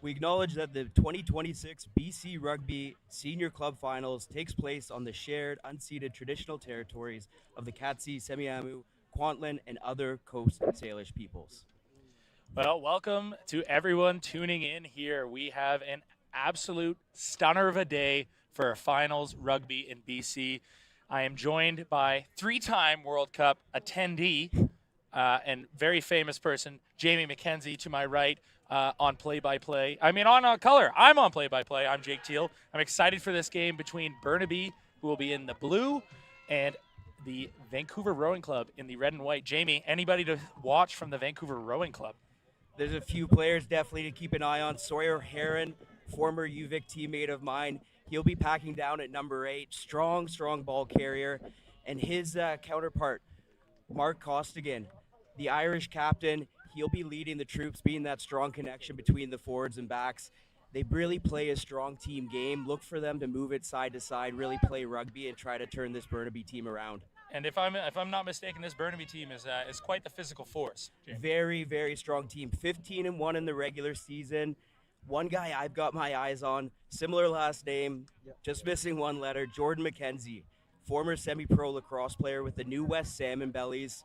We acknowledge that the 2026 BC Rugby Senior Club Finals takes place on the shared, unceded traditional territories of the Katsi, Semiahmoo, Kwantlen, and other Coast Salish peoples. Well, welcome to everyone tuning in here. We have an absolute stunner of a day for our finals rugby in BC. I am joined by three-time World Cup attendee and very famous person, Jamie McKenzie, to my right on play-by-play. On color. I'm on play-by-play. I'm Jake Teal. I'm excited for this game between Burnaby, who will be in the blue, and the Vancouver Rowing Club in the red and white. Jamie, anybody to watch from the Vancouver Rowing Club? There's a few players definitely to keep an eye on. Sawyer Heron, former UVIC teammate of mine. He'll be packing down at number 8. Strong ball carrier. And his counterpart, Mark Costigan, the Irish captain. He'll be leading the troops, being that strong connection between the forwards and backs. They really play a strong team game. Look for them to move it side to side, really play rugby, and try to turn this Burnaby team around. And if I'm not mistaken, this Burnaby team is quite the physical force. Jamie. Very strong team. 15-1 in the regular season. One guy I've got my eyes on, similar last name, just missing one letter, Jordan McKenzie, former semi-pro lacrosse player with the New West Salmon Bellies.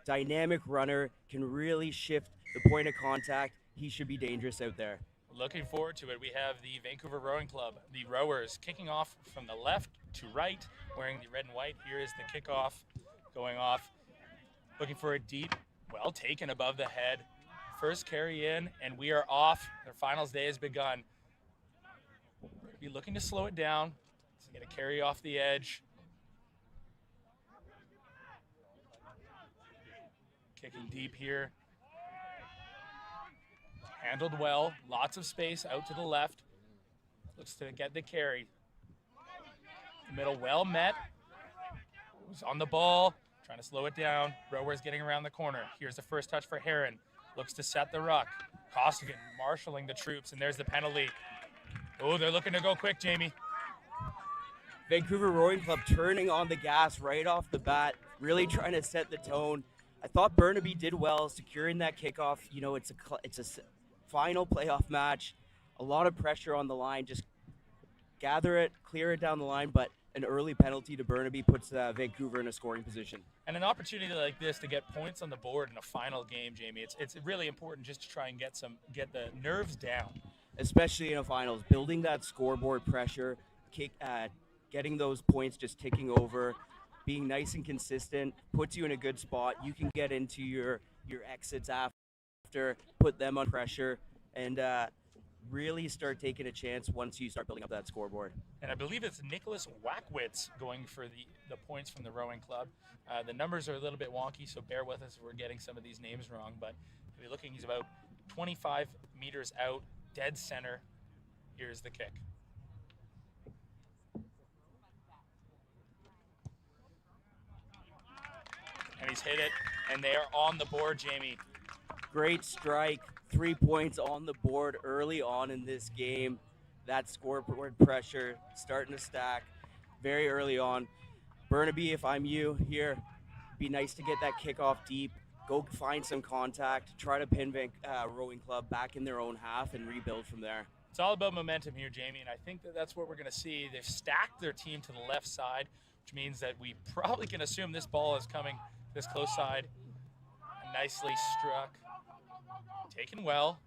Dynamic runner, can really shift the point of contact. He should be dangerous out there. Looking forward to it. We have the Vancouver Rowing Club, the rowers, kicking off from the left to right, wearing the red and white. Here is the kickoff going off. Looking for a deep, well taken above the head. First carry in, and we are off. Their finals day has begun. Be looking to slow it down. To get a carry off the edge. Kicking deep here. Handled well, lots of space out to the left. Looks to get the carry. The middle well met. Who's on the ball, trying to slow it down. Rowers getting around the corner. Here's the first touch for Heron. Looks to set the ruck. Costigan marshalling the troops, and there's the penalty. Oh, they're looking to go quick, Jamie. Vancouver Rowing Club turning on the gas right off the bat, really trying to set the tone. I thought Burnaby did well securing that kickoff. You know, it's a final playoff match, a lot of pressure on the line. Just gather it, clear it down the line, but an early penalty to Burnaby puts Vancouver in a scoring position. And an opportunity like this to get points on the board in a final game, Jamie, it's really important just to try and get the nerves down. Especially in a finals, building that scoreboard pressure, getting those points just ticking over, being nice and consistent, puts you in a good spot. You can get into your exits after, put them on pressure, and really start taking a chance once you start building up that scoreboard. And I believe it's Nicholas Wackwitz going for the points from the rowing club. The numbers are a little bit wonky, so bear with us if we're getting some of these names wrong. But if you're looking, he's about 25 meters out, dead center. Here's the kick. And he's hit it, and they are on the board, Jamie. Great strike, 3 points on the board early on in this game. That scoreboard pressure starting to stack very early on. Burnaby, if I'm you here, be nice to get that kickoff deep. Go find some contact, try to pin Rowing Club back in their own half and rebuild from there. It's all about momentum here, Jamie, and I think that's what we're going to see. They've stacked their team to the left side, which means that we probably can assume this ball is coming this close side. Nicely struck. Taken well.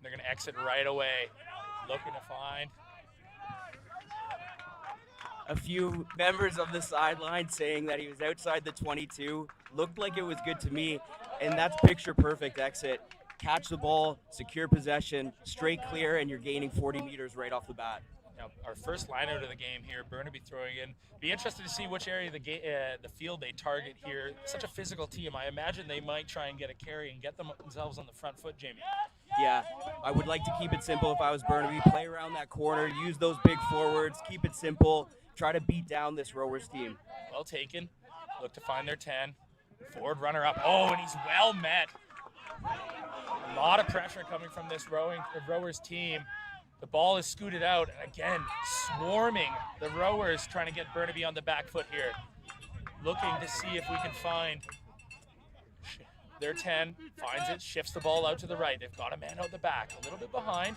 They're going to exit right away. Looking to find. A few members of the sideline saying that he was outside the 22. Looked like it was good to me. And that's picture perfect exit. Catch the ball, secure possession, straight clear, and you're gaining 40 meters right off the bat. Now, our first line out of the game here, Burnaby throwing in. Be interested to see which area of the field they target here. Such a physical team. I imagine they might try and get a carry and get themselves on the front foot, Jamie. Yeah, I would like to keep it simple if I was Burnaby. Play around that corner, use those big forwards, keep it simple, try to beat down this rowers team. Well taken. Look to find their 10. Forward runner up. Oh, and he's well met. A lot of pressure coming from this rowers team. The ball is scooted out, and again, swarming the rowers, trying to get Burnaby on the back foot here. Looking to see if we can find their 10, finds it, shifts the ball out to the right. They've got a man out the back, a little bit behind.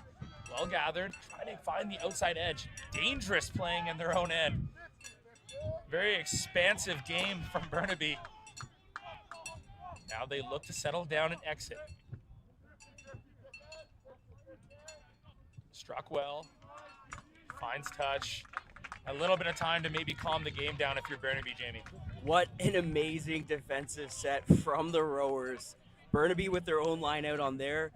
Well gathered, trying to find the outside edge. Dangerous playing in their own end. Very expansive game from Burnaby. Now they look to settle down and exit. Struck well, finds touch. A little bit of time to maybe calm the game down if you're Burnaby, Jamie. What an amazing defensive set from the rowers. Burnaby with their own line out on their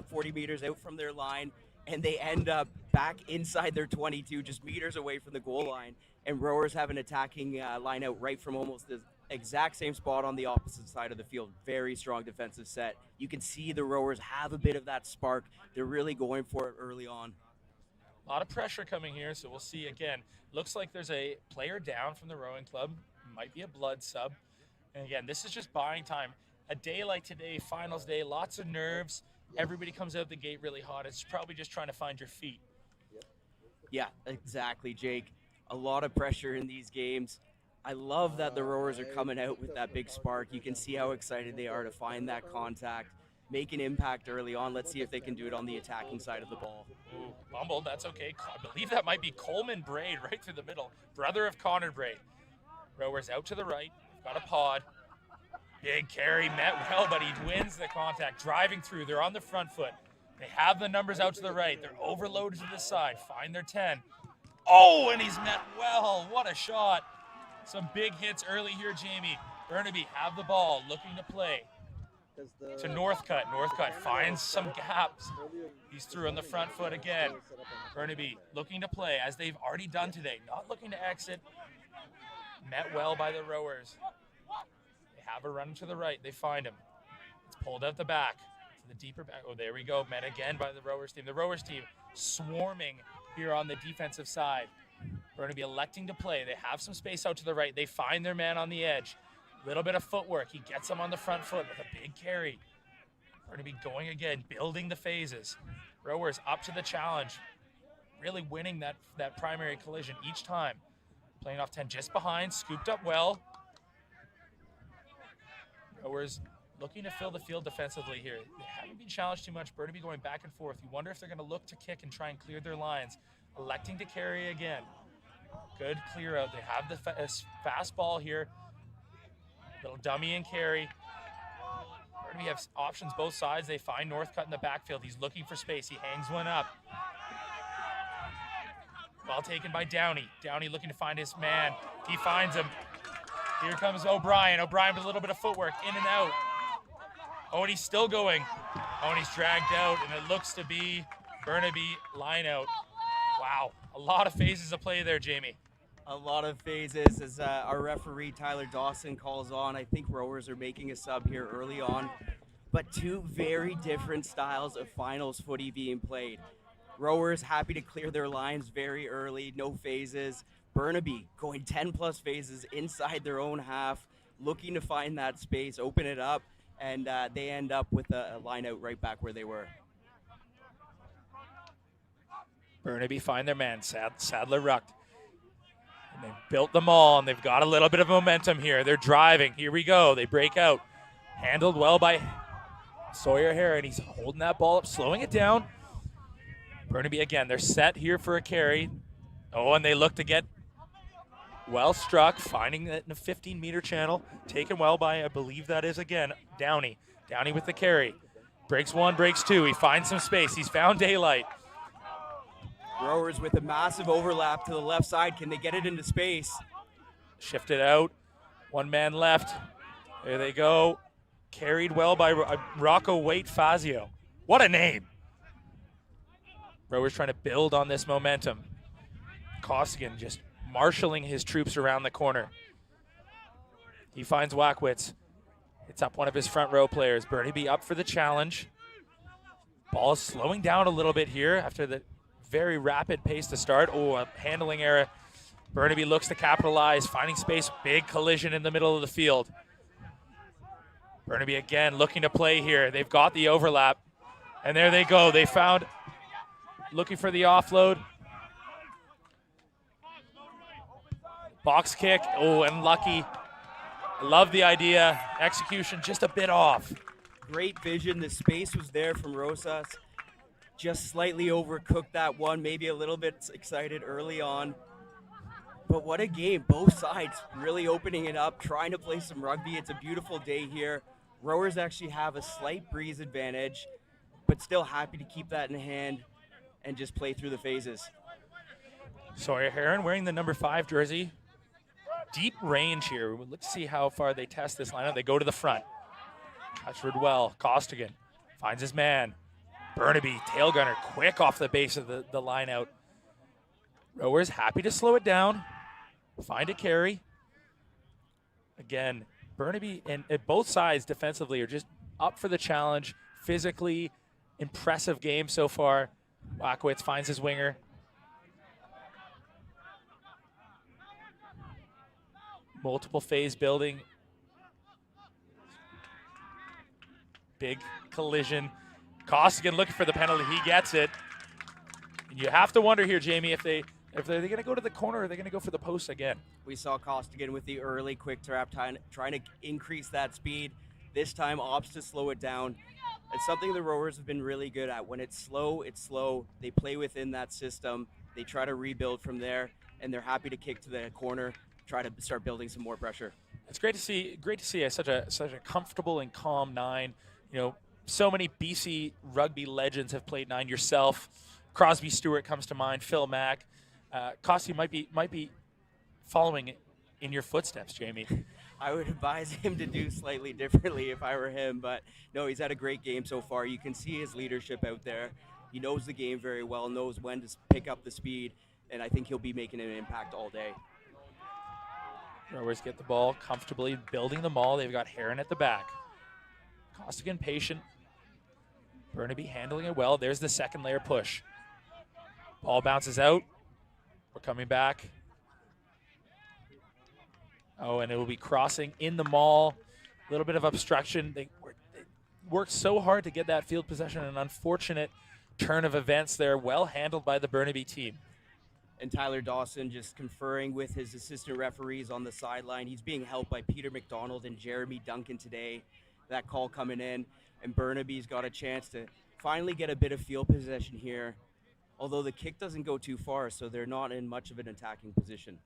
40 meters out from their line, and they end up back inside their 22, just meters away from the goal line. And rowers have an attacking line out right from almost the exact same spot on the opposite side of the field. Very strong defensive set. You can see the rowers have a bit of that spark. They're really going for it early on. A lot of pressure coming here, so we'll see again. Looks like there's a player down from the rowing club. Might be a blood sub. And again, this is just buying time. A day like today, finals day, lots of nerves. Everybody comes out the gate really hot. It's probably just trying to find your feet. Yeah, exactly, Jake. A lot of pressure in these games. I love that the rowers are coming out with that big spark. You can see how excited they are to find that contact, make an impact early on. Let's see if they can do it on the attacking side of the ball. Ooh, bumbled, that's okay. I believe that might be Coleman Braid right through the middle. Brother of Connor Braid. Rowers out to the right, got a pod. Big carry, met well, but he wins the contact. Driving through, they're on the front foot. They have the numbers out to the right. They're overloaded to the side, find their 10. Oh, and he's met well, what a shot. Some big hits early here, Jamie. Burnaby have the ball, looking to play. To Northcutt. Northcutt finds some gaps. He's through on the front foot again. Burnaby looking to play, as they've already done today. Not looking to exit. Met well by the rowers. They have a run to the right. They find him. It's pulled out the back. To the deeper back. Oh, there we go. Met again by the rowers team. The rowers team swarming here on the defensive side. Burnaby electing to play. They have some space out to the right. They find their man on the edge. Little bit of footwork. He gets them on the front foot with a big carry. Burnaby going again, building the phases. Rowers up to the challenge. Really winning that primary collision each time. Playing off 10 just behind, scooped up well. Rowers looking to fill the field defensively here. They haven't been challenged too much. Burnaby going back and forth. You wonder if they're going to look to kick and try and clear their lines. Electing to carry again. Good clear out. They have the fast ball here. Little dummy and carry. Burnaby have options both sides. They find Northcutt in the backfield. He's looking for space. He hangs one up. Ball taken by Downey. Downey looking to find his man. He finds him. Here comes O'Brien. O'Brien with a little bit of footwork, in and out. Oh, and he's still going. Oh, and he's dragged out, and it looks to be Burnaby line out. Wow, a lot of phases of play there, Jamie. A lot of phases as our referee, Tyler Dawson, calls on. I think rowers are making a sub here early on, but two very different styles of finals footy being played. Rowers happy to clear their lines very early, no phases. Burnaby going 10 plus phases inside their own half, looking to find that space, open it up, and they end up with a line out right back where they were. Burnaby find their man, Sadler Rucked. And they've built them all, and they've got a little bit of momentum here. They're driving. Here we go. They break out. Handled well by Sawyer Heron. He's holding that ball up, slowing it down. Burnaby again. They're set here for a carry. Oh, and they look to get well struck, finding it in a 15-meter channel. Taken well by, I believe that is, again, Downey. Downey with the carry. Breaks one, breaks two. He finds some space. He's found daylight. Rowers with a massive overlap to the left side. Can they get it into space? Shifted out. One man left. There they go. Carried well by Rocco Waite Fazio. What a name. Rowers trying to build on this momentum. Costigan just marshaling his troops around the corner. He finds Wackwitz. It's up one of his front row players. Burnaby up for the challenge. Ball is slowing down a little bit here after the very rapid pace to start. Oh, a handling error. Burnaby looks to capitalize, finding space. Big collision in the middle of the field. Burnaby again looking to play here. They've got the overlap. And there they go. They found, looking for the offload. Box kick. Oh, unlucky. Love the idea. Execution just a bit off. Great vision. The space was there from Rosas. just slightly overcooked that one, maybe a little bit excited early on. But what a game. Both sides really opening it up, trying to play some rugby. It's a beautiful day here. Rowers actually have a slight breeze advantage, but still happy to keep that in hand and just play through the phases. Sawyer Heron wearing the number 5 jersey. Deep range here. Let's see how far they test this lineup. They go to the front. Touched well. Costigan finds his man. Burnaby, tail gunner, quick off the base of the line out. Rowers happy to slow it down. Find a carry. Again, Burnaby and both sides defensively are just up for the challenge. Physically, impressive game so far. Wackowitz finds his winger. Multiple phase building. Big collision. Costigan looking for the penalty. He gets it. And you have to wonder here, Jamie, if they're going to go to the corner or are they going to go for the post again? We saw Costigan with the early quick trap time, trying to increase that speed. This time opts to slow it down. It's something the Rowers have been really good at. When it's slow, it's slow. They play within that system. They try to rebuild from there, and they're happy to kick to the corner, try to start building some more pressure. It's great to see such a comfortable and calm 9. You know, so many BC rugby legends have played 9. Yourself, Crosby Stewart comes to mind, Phil Mack. Costi might be following in your footsteps, Jamie. I would advise him to do slightly differently if I were him, but no, he's had a great game so far. You can see his leadership out there. He knows the game very well, knows when to pick up the speed, and I think he'll be making an impact all day. Rowers get the ball comfortably, building the maul. They've got Heron at the back. Costigan patient. Burnaby handling it well. There's the second layer push. Ball bounces out. We're coming back. Oh, and it will be crossing in the maul. A little bit of obstruction. They worked so hard to get that field possession. An unfortunate turn of events there. Well handled by the Burnaby team. And Tyler Dawson just conferring with his assistant referees on the sideline. He's being helped by Peter McDonald and Jeremy Duncan today. That call coming in. And Burnaby's got a chance to finally get a bit of field possession here. Although the kick doesn't go too far, so they're not in much of an attacking position.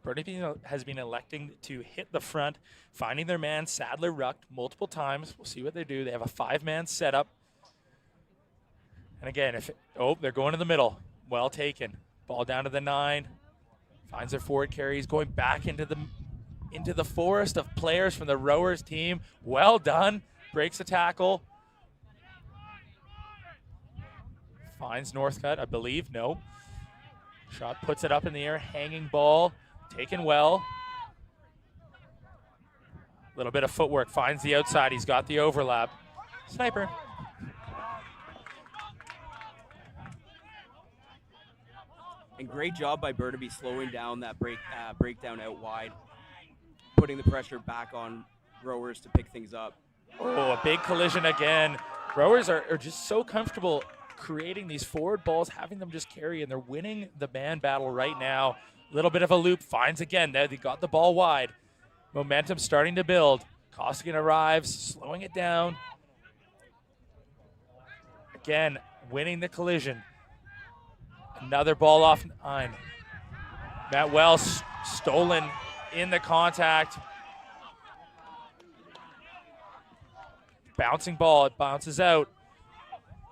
Burnaby has been electing to hit the front, finding their man Sadler Ruck multiple times. We'll see what they do. They have a 5-man setup. And again, they're going to the middle. Well taken. Ball down to the 9. Finds their forward carry. He's going back into the forest of players from the Rowers team. Well done. Breaks the tackle. Finds Northcutt, I believe. No. Shot puts it up in the air. Hanging ball. Taken well. A little bit of footwork. Finds the outside. He's got the overlap. Sniper. And great job by Burnaby slowing down that breakdown out wide, putting the pressure back on Rowers to pick things up. Oh, a big collision again. Rowers are just so comfortable creating these forward balls, having them just carry, and they're winning the man battle right now. A little bit of a loop, finds again. They got the ball wide. Momentum starting to build. Costigan arrives, slowing it down. Again, winning the collision. Another ball off 9. Matt Wells stolen in the contact. Bouncing ball, it bounces out.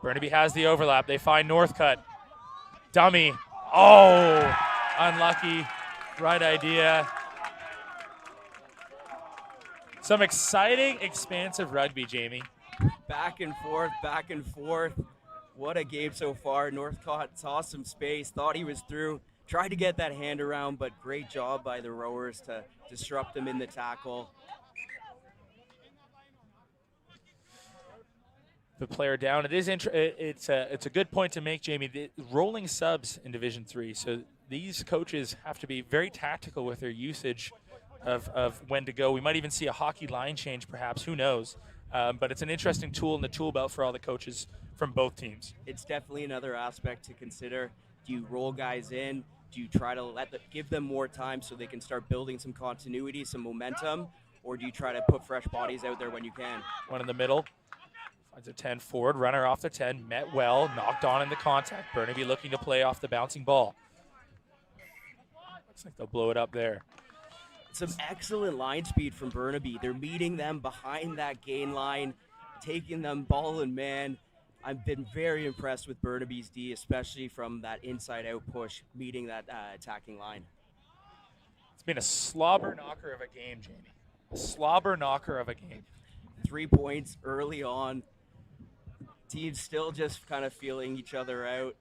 Burnaby has the overlap. They find Northcutt. Dummy. Oh, unlucky. Right idea. Some exciting, expansive rugby, Jamie. Back and forth, back and forth. What a game so far. Northcutt saw some space, thought he was through, tried to get that hand around, but great job by the Rowers to disrupt him in the tackle. The player down. It's a good point to make, Jamie. The rolling subs in Division 3, so these coaches have to be very tactical with their usage of when to go. We might even see a hockey line change, perhaps. Who knows? But it's an interesting tool in the tool belt for all the coaches from both teams. It's definitely another aspect to consider. Do you roll guys in? Do you try to give them more time so they can start building some continuity, some momentum? Or do you try to put fresh bodies out there when you can? One in the middle. Finds a 10 forward, runner off the 10, met well, knocked on in the contact. Burnaby looking to play off the bouncing ball. Looks like they'll blow it up there. Some excellent line speed from Burnaby. They're meeting them behind that gain line, taking them ball and man. I've been very impressed with Burnaby's D, especially from that inside-out push, meeting that attacking line. It's been a slobber knocker of a game, Jamie. A slobber knocker of a game. 3 points early on. Teams still just kind of feeling each other out.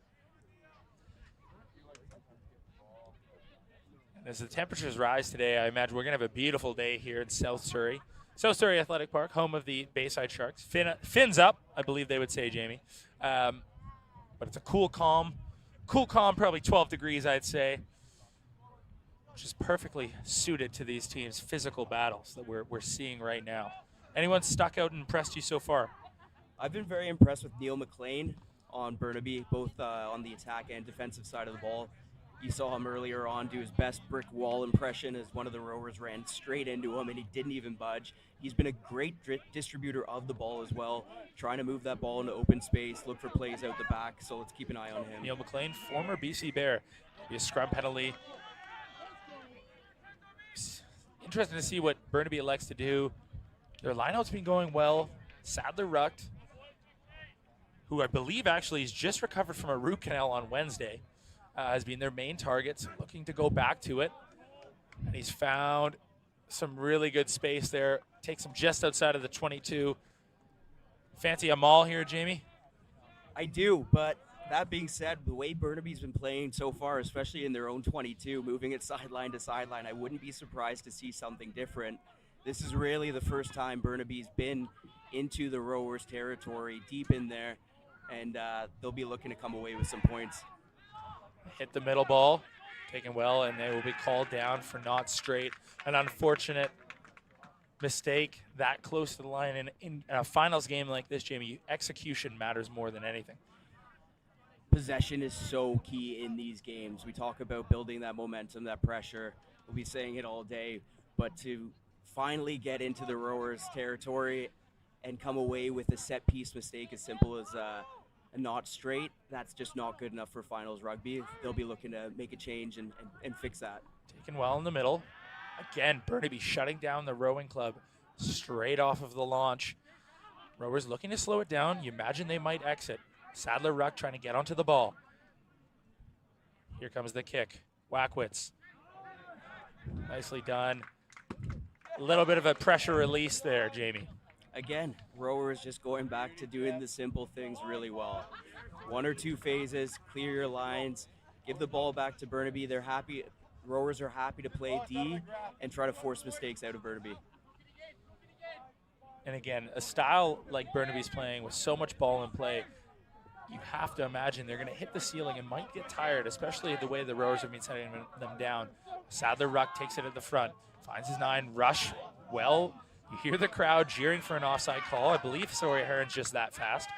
As the temperatures rise today, I imagine we're going to have a beautiful day here in South Surrey. South Surrey Athletic Park, home of the Bayside Sharks. Fins up, I believe they would say, Jamie. But it's a cool, calm, probably 12 degrees, I'd say, which is perfectly suited to these teams' physical battles that we're seeing right now. Anyone stuck out and impressed you so far? I've been very impressed with Neil McLean on Burnaby, both on the attack and defensive side of the ball. You saw him earlier on do his best brick wall impression as one of the rowers ran straight into him and he didn't even budge. He's been a great distributor of the ball as well, trying to move that ball into open space, look for plays out the back, so let's keep an eye on him. Neil McLean, former BC Bear. Be a scrum penalty. Interesting to see what Burnaby elects to do. Their lineout's been going well. Sadler Rucht, who I believe actually has just recovered from a root canal on Wednesday, has been their main target, looking to go back to it. And he's found some really good space there. Takes him just outside of the 22. Fancy a maul here, Jamie? I do, but that being said, the way Burnaby's been playing so far, especially in their own 22, moving it sideline to sideline, I wouldn't be surprised to see something different. This is really the first time Burnaby's been into the rowers' territory, deep in there, and they'll be looking to come away with some points. Hit the middle ball, taken well, and they will be called down for not straight. An unfortunate mistake that close to the line. In a finals game like this, Jamie, execution matters more than anything. Possession is so key in these games. We talk about building that momentum, that pressure. We'll be saying it all day, but to finally get into the rowers' territory and come away with a set piece mistake as simple as a not straight, that's just not good enough for finals rugby. They'll be looking to make a change and fix that. Taken well in the middle. Again, Burnaby shutting down the rowing club straight off of the launch. Rowers looking to slow it down. You imagine they might exit. Sadler Ruck trying to get onto the ball. Here comes the kick. Wackwitz. Nicely done. A little bit of a pressure release there, Jamie. Again, rowers just going back to doing the simple things really well. 1 or 2 phases, clear your lines, give the ball back to Burnaby. They're happy. Rowers are happy to play D and try to force mistakes out of Burnaby. And again, a style like Burnaby's playing with so much ball in play, you have to imagine they're going to hit the ceiling and might get tired, especially the way the rowers have been setting them down. Sadler Ruck takes it at the front, finds his 9, rush well. You hear the crowd jeering for an offside call. I believe Sawyer Heron's just that fast.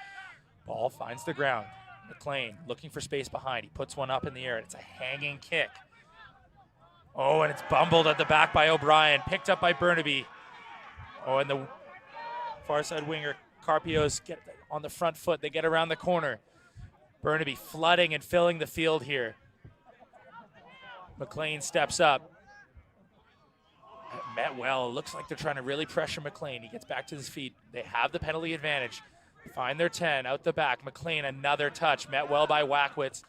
Ball finds the ground. McLean looking for space behind. He puts one up in the air. It's a hanging kick. Oh, and it's bumbled at the back by O'Brien. Picked up by Burnaby. Oh, and the far side winger, Carpios, get on the front foot. They get around the corner. Burnaby flooding and filling the field here. McLean steps up. Met well. Looks like they're trying to really pressure McLean. He gets back to his feet. They have the penalty advantage. Find their 10 out the back. McLean, another touch. Met well by Wackwitz.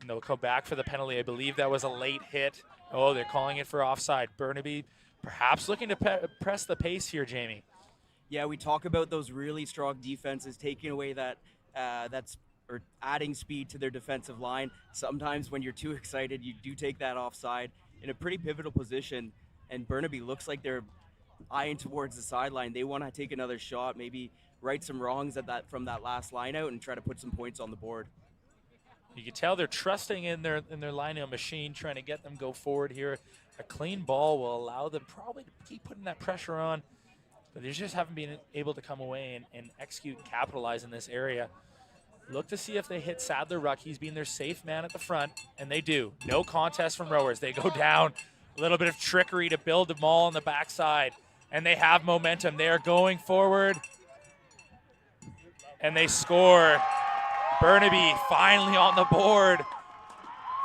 And they'll come back for the penalty. I believe that was a late hit. Oh, they're calling it for offside. Burnaby perhaps looking to press the pace here, Jamie. Yeah, we talk about those really strong defenses taking away that or adding speed to their defensive line. Sometimes when you're too excited, you do take that offside in a pretty pivotal position, and Burnaby looks like they're eyeing towards the sideline. They want to take another shot, maybe right some wrongs from that last line out and try to put some points on the board. You can tell they're trusting in their line-out machine, trying to get them go forward here. A clean ball will allow them probably to keep putting that pressure on, but they just haven't been able to come away and execute and capitalize in this area. Look to see if they hit Sadler Ruck. He's been their safe man at the front, and they do. No contest from rowers. They go down. A little bit of trickery to build the maul on the backside, and they have momentum. They are going forward. and they score. Burnaby finally on the board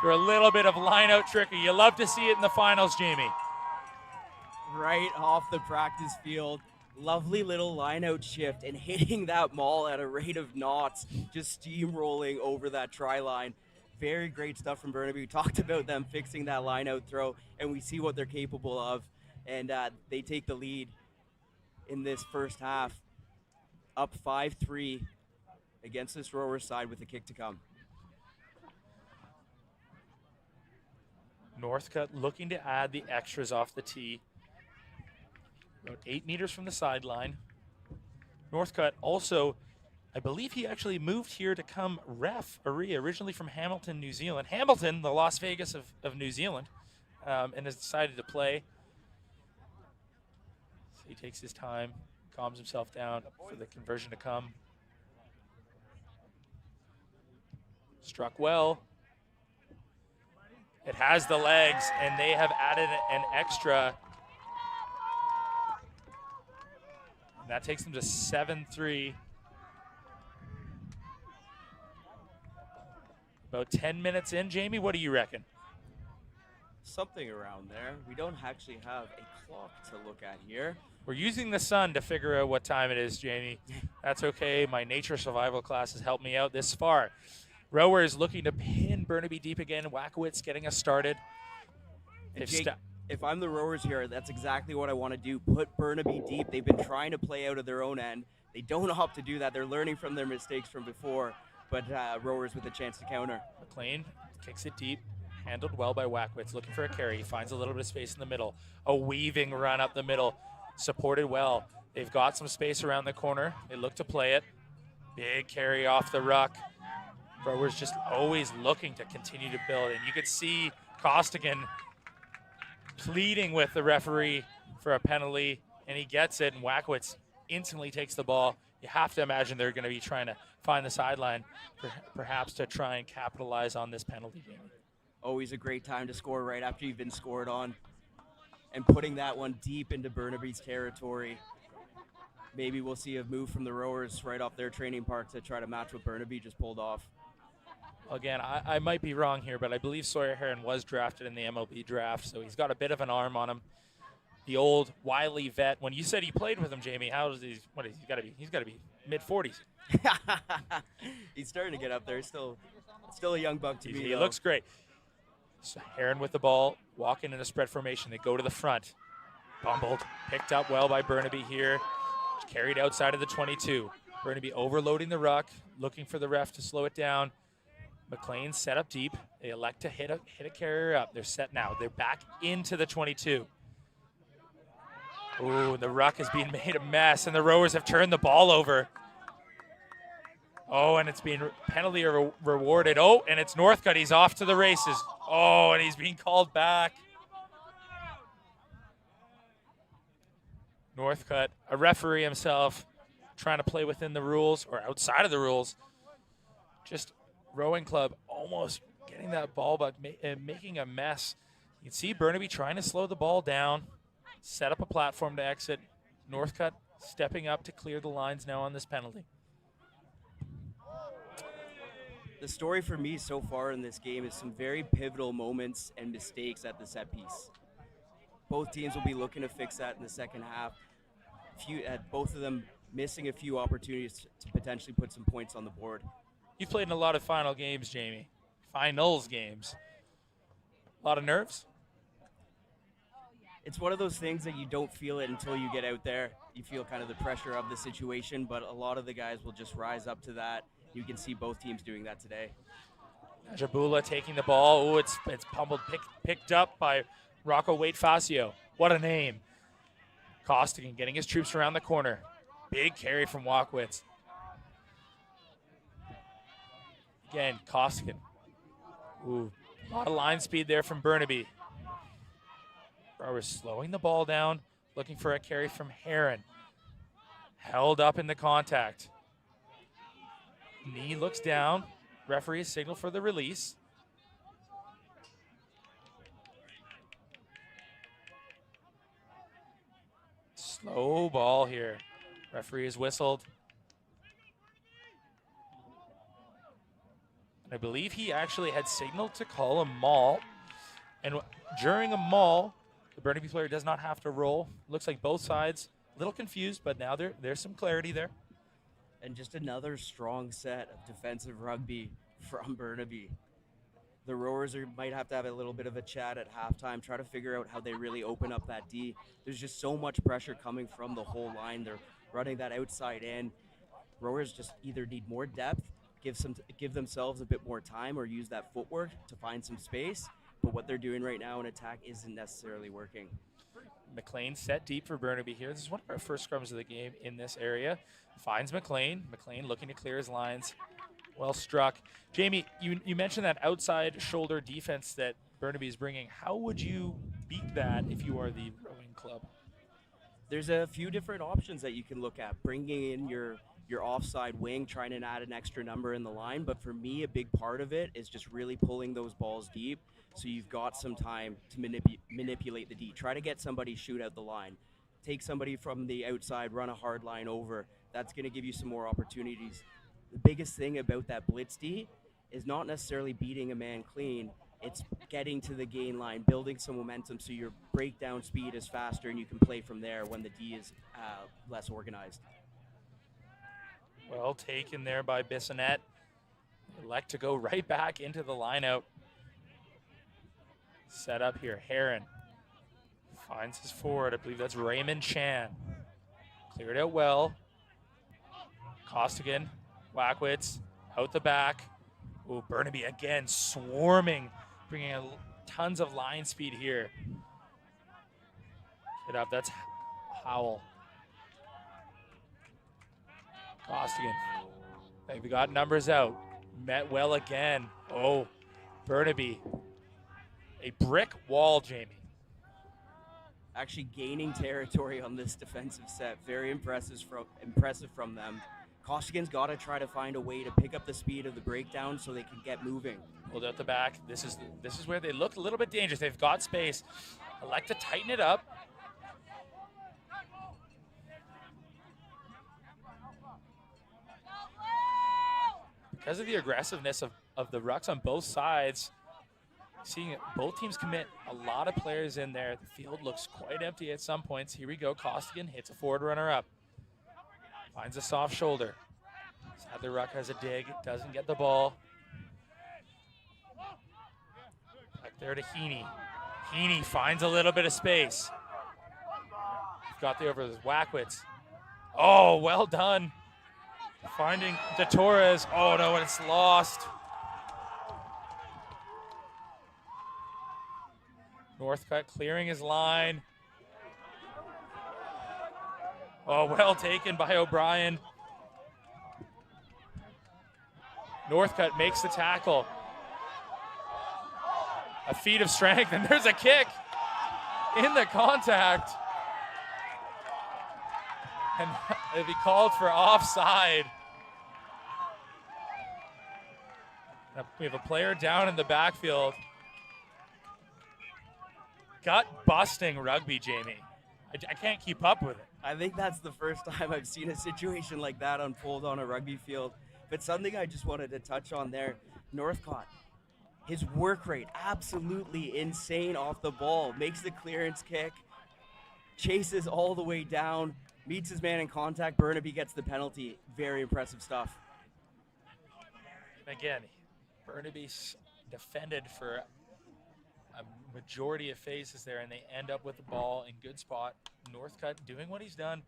for a little bit of line-out trickery. You love to see it in the finals, Jamie. Right off the practice field. Lovely little line-out shift and hitting that maul at a rate of knots, just steamrolling over that try line. Very great stuff from Burnaby. We talked about them fixing that line-out throw, and we see what they're capable of. And they take the lead in this first half, up 5-3 against this rower side with a kick to come. Northcutt looking to add the extras off the tee. About 8 meters from the sideline. Northcutt also, I believe he actually moved here to come referee, originally from Hamilton, New Zealand. Hamilton, the Las Vegas of New Zealand, and has decided to play. So he takes his time, calms himself down for the conversion to come. Struck well. It has the legs, and they have added an extra. And that takes them to 7-3. About 10 minutes in, Jamie, what do you reckon? Something around there. We don't actually have a clock to look at here. We're using the sun to figure out what time it is, Jamie. That's okay. My nature survival class has helped me out this far. Rowers looking to pin Burnaby deep again. Wackowitz getting us started. Jake, if I'm the rowers here, that's exactly what I want to do. Put Burnaby deep. They've been trying to play out of their own end. They don't opt to do that. They're learning from their mistakes from before, but rowers with a chance to counter. McLean kicks it deep. Handled well by Wackowitz, looking for a carry. He finds a little bit of space in the middle. A weaving run up the middle. Supported well. They've got some space around the corner. They look to play it. Big carry off the ruck. Rowers just always looking to continue to build. And you could see Costigan pleading with the referee for a penalty, and he gets it, and Wackowitz instantly takes the ball. You have to imagine they're going to be trying to find the sideline, perhaps to try and capitalize on this penalty game. Always a great time to score right after you've been scored on. And putting that one deep into Burnaby's territory. Maybe we'll see a move from the rowers right off their training park to try to match what Burnaby just pulled off. Again, I might be wrong here, but I believe Sawyer Heron was drafted in the MLB draft, so he's got a bit of an arm on him. The old wily vet. When you said he played with him, Jamie, how is he? What is he got to be? He's got to be mid-40s. He's starting to get up there. Still a young buck to be. He looks great. So Heron with the ball, walking in a spread formation. They go to the front. Bumbled, picked up well by Burnaby here. Carried outside of the 22. Burnaby overloading the ruck, looking for the ref to slow it down. McLean set up deep. They elect to hit a carrier up. They're set now. They're back into the 22. Ooh, the ruck is being made a mess, and the rowers have turned the ball over. Oh, and it's being penalty rewarded. Oh, and it's Northcutt. He's off to the races. Oh, and he's being called back. Northcutt, a referee himself, trying to play within the rules or outside of the rules. Just rowing club almost getting that ball back and making a mess. You can see Burnaby trying to slow the ball down, set up a platform to exit. Northcutt stepping up to clear the lines now on this penalty. The story for me so far in this game is some very pivotal moments and mistakes at the set piece. Both teams will be looking to fix that in the second half. Both of them missing a few opportunities to potentially put some points on the board. You've played in a lot of final games, Jamie. Finals games. A lot of nerves? It's one of those things that you don't feel it until you get out there. You feel kind of the pressure of the situation, but a lot of the guys will just rise up to that. You can see both teams doing that today. Jabula taking the ball. Oh, it's pummeled, picked up by Rocco Waite-Facio. What a name. Costigan getting his troops around the corner. Big carry from Wackowitz. Again, Costigan. Ooh, a lot of line speed there from Burnaby. We're slowing the ball down, looking for a carry from Heron. Held up in the contact. Knee looks down. Referee signal for the release. Slow ball here. Referee is whistled. I believe he actually had signaled to call a maul. And during a maul, the Burnaby player does not have to roll. Looks like both sides a little confused, but now there's some clarity there. And just another strong set of defensive rugby from Burnaby. The rowers might have to have a little bit of a chat at halftime, try to figure out how they really open up that D. There's just so much pressure coming from the whole line. They're running that outside in. Rowers just either need more depth, give themselves a bit more time, or use that footwork to find some space. But what they're doing right now in attack isn't necessarily working. McLean set deep for Burnaby here. This is one of our first scrums of the game in this area. Finds McLean. McLean looking to clear his lines. Well struck. Jamie, you mentioned that outside shoulder defense that Burnaby is bringing. How would you beat that if you are the rowing club? There's a few different options that you can look at. Bringing in your offside wing, trying to add an extra number in the line. But for me, a big part of it is just really pulling those balls deep, so you've got some time to manipulate the D. Try to get somebody shoot out the line. Take somebody from the outside, run a hard line over. That's going to give you some more opportunities. The biggest thing about that blitz D is not necessarily beating a man clean. It's getting to the gain line, building some momentum so your breakdown speed is faster and you can play from there when the D is less organized. Well taken there by Bissonnette. Elect to go right back into the lineout. Set up here, Heron finds his forward. I believe that's Raymond Chan. Cleared out well. Costigan, Wackwitz, out the back. Ooh, Burnaby again swarming, bringing tons of line speed here. Get up, that's Howell. Costigan, they've got numbers out. Met well again. Oh, Burnaby. A brick wall, Jamie. Actually gaining territory on this defensive set. Very impressive from them. Costigan's got to try to find a way to pick up the speed of the breakdown so they can get moving. Pulled out the back. This is where they look a little bit dangerous. They've got space. Elect to tighten it up. Because of the aggressiveness of the rucks on both sides, seeing both teams commit a lot of players in there. The field looks quite empty at some points. Here we go. Costigan hits a forward runner up. Finds a soft shoulder. Sadler Ruck has a dig. Doesn't get the ball. Back there to Heaney. Heaney finds a little bit of space. Got the over with Wackwitz. Oh, well done. Finding De Torres. Oh no, and it's lost. Northcutt clearing his line. Oh, well taken by O'Brien. Northcutt makes the tackle. A feat of strength, and there's a kick in the contact. And it'll be called for offside. We have a player down in the backfield. Gut-busting rugby, Jamie. I can't keep up with it. I think that's the first time I've seen a situation like that unfold on a rugby field. But something I just wanted to touch on there, Northcott, his work rate, absolutely insane off the ball. Makes the clearance kick, chases all the way down, meets his man in contact. Burnaby gets the penalty. Very impressive stuff. Again, Burnaby's defended for a majority of phases there, and they end up with the ball in good spot. Northcutt doing what he's done,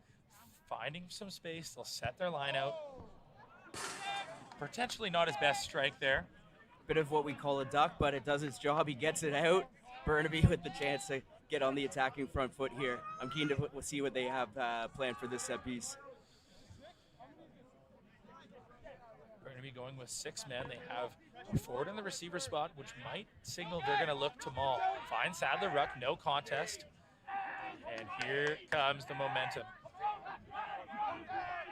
finding some space. They'll set their line out. Potentially not his best strike there. Bit of what we call a duck, but it does its job. He gets it out. Burnaby with the chance to get on the attacking front foot here. I'm keen to see what they have planned for this set piece. Burnaby going with 6 men. They have a forward in the receiver spot, which might signal they're going to look to maul. Finds Sadler Ruck, no contest. And here comes the momentum.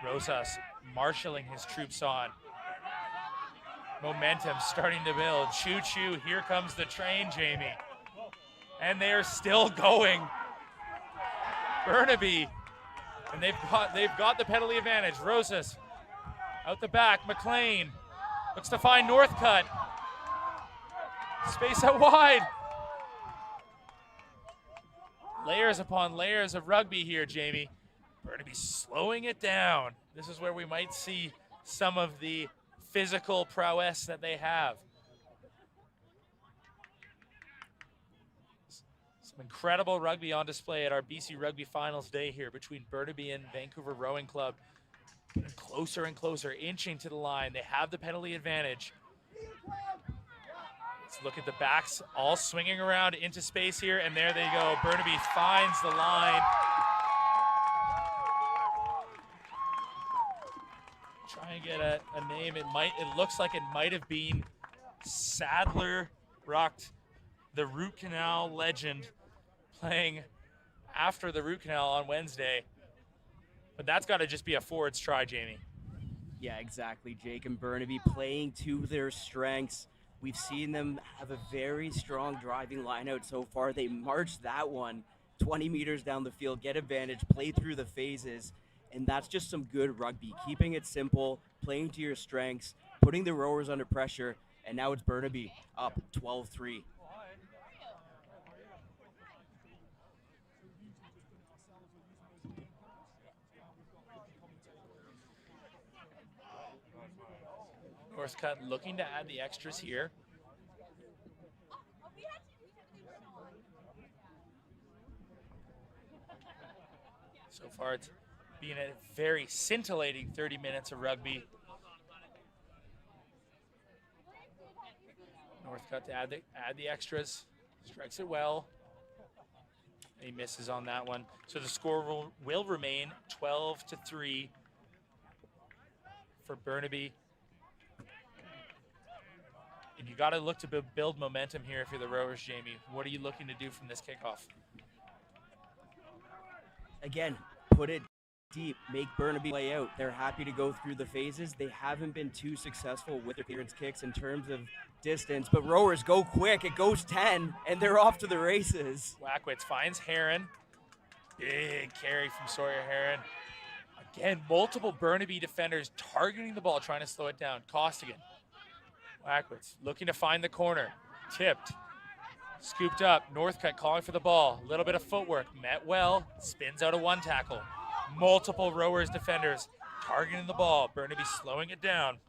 Rosas marshaling his troops on. Momentum starting to build. Choo-choo, here comes the train, Jamie. And they are still going. Burnaby, and they've got the penalty advantage. Rosas out the back, McLean. Looks to find Northcutt. Space out wide. Layers upon layers of rugby here, Jamie. Burnaby slowing it down. This is where we might see some of the physical prowess that they have. Some incredible rugby on display at our BC Rugby Finals Day here between Burnaby and Vancouver Rowing Club. Getting closer and closer, inching to the line. They have the penalty advantage. Let's look at the backs all swinging around into space here, and there they go. Burnaby finds the line. Try and get a name. It looks like it might have been Sadler Rucht, the root canal legend, playing after the root canal on Wednesday. But that's got to just be a forwards try, Jamie. Yeah, exactly, Jake. And Burnaby playing to their strengths. We've seen them have a very strong driving lineout so far. They marched that one 20 meters down the field, get advantage, play through the phases, and that's just some good rugby. Keeping it simple, playing to your strengths, putting the rowers under pressure, and now it's Burnaby up 12-3. Northcutt looking to add the extras here. So far, it's been a very scintillating 30 minutes of rugby. Northcutt to add the extras. Strikes it well. He misses on that one. So the score will remain 12-3 for Burnaby. And you got to look to build momentum here if you're the rowers, Jamie. What are you looking to do from this kickoff? Again, put it deep, make Burnaby play out. They're happy to go through the phases. They haven't been too successful with their clearance kicks in terms of distance, but rowers go quick. It goes 10, and they're off to the races. Wackwitz finds Heron. Big carry from Sawyer Heron. Again, multiple Burnaby defenders targeting the ball, trying to slow it down. Costigan. Wackwitz looking to find the corner. Tipped. Scooped up. Northcutt calling for the ball. A little bit of footwork. Met well. Spins out of one tackle. Multiple rowers defenders targeting the ball. Burnaby slowing it down.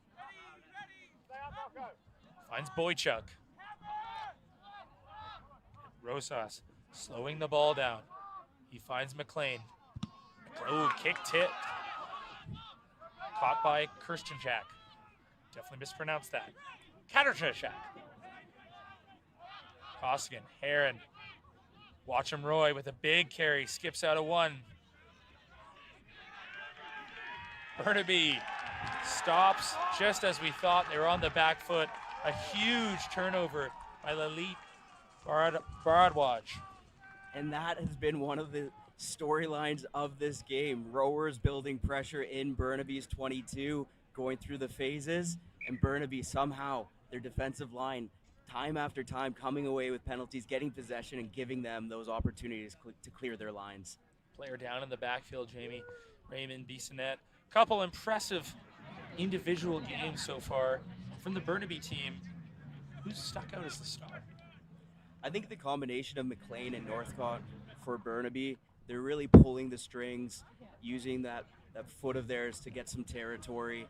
Finds Boychuk. Rosas slowing the ball down. He finds McLean. Oh, kick tipped. Caught by Kirstenchak. Definitely mispronounced that. Katarchak. Costigan, Heron. Watch him, Roy, with a big carry. Skips out of one. Burnaby stops just as we thought. They were on the back foot. A huge turnover by Lalit Bharadwaj. And that has been one of the storylines of this game. Rowers building pressure in Burnaby's 22, going through the phases, and Burnaby somehow, their defensive line, time after time, coming away with penalties, getting possession, and giving them those opportunities to clear their lines. Player down in the backfield, Jamie. Raymond Bissonnette. Couple impressive individual games so far from the Burnaby team. Who's stuck out as the star? I think the combination of McLean and Northcutt for Burnaby, they're really pulling the strings, using that foot of theirs to get some territory.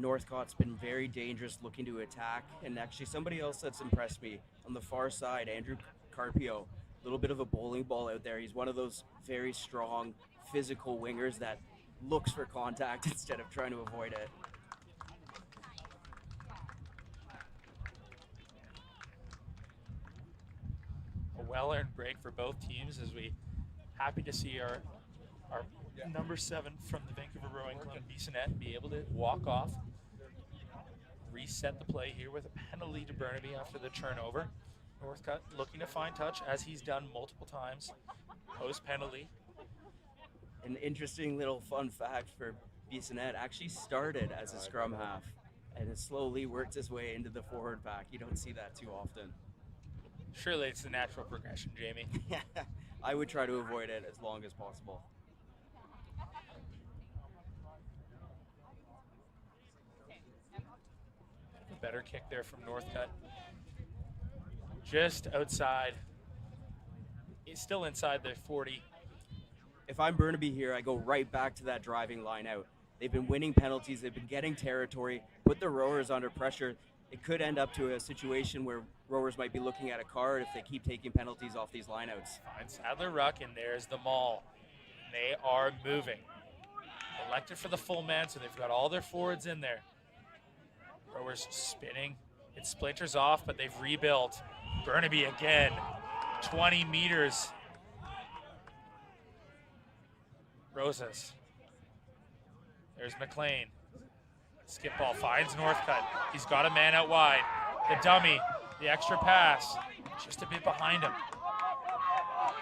Northcott's been very dangerous looking to attack. And actually somebody else that's impressed me on the far side, Andrew Carpio, a little bit of a bowling ball out there. He's one of those very strong physical wingers that looks for contact instead of trying to avoid it. A well-earned break for both teams as we happy to see our number 7 from the Vancouver Rowing Club, Bissonnette, be able to walk off, reset the play here with a penalty to Burnaby after the turnover. Northcutt looking to find touch, as he's done multiple times post-penalty. An interesting little fun fact for Bissonnette, actually started as a scrum half and has slowly worked his way into the forward pack. You don't see that too often. Surely it's the natural progression, Jamie. I would try to avoid it as long as possible. better kick there from Northcutt. Just outside. He's still inside the 40. If I'm Burnaby here, I go right back to that driving line out. They've been winning penalties. They've been getting territory, put the rowers under pressure. It could end up to a situation where rowers might be looking at a card if they keep taking penalties off these lineouts. Finds Sadler Ruck, and there's the maul. They are moving. Elected for the full man, so they've got all their forwards in there. Rowers spinning. It splinters off, but they've rebuilt. Burnaby again, 20 meters. Rosas. There's McLean. Skip ball finds Northcutt. He's got a man out wide. The dummy, the extra pass, just a bit behind him.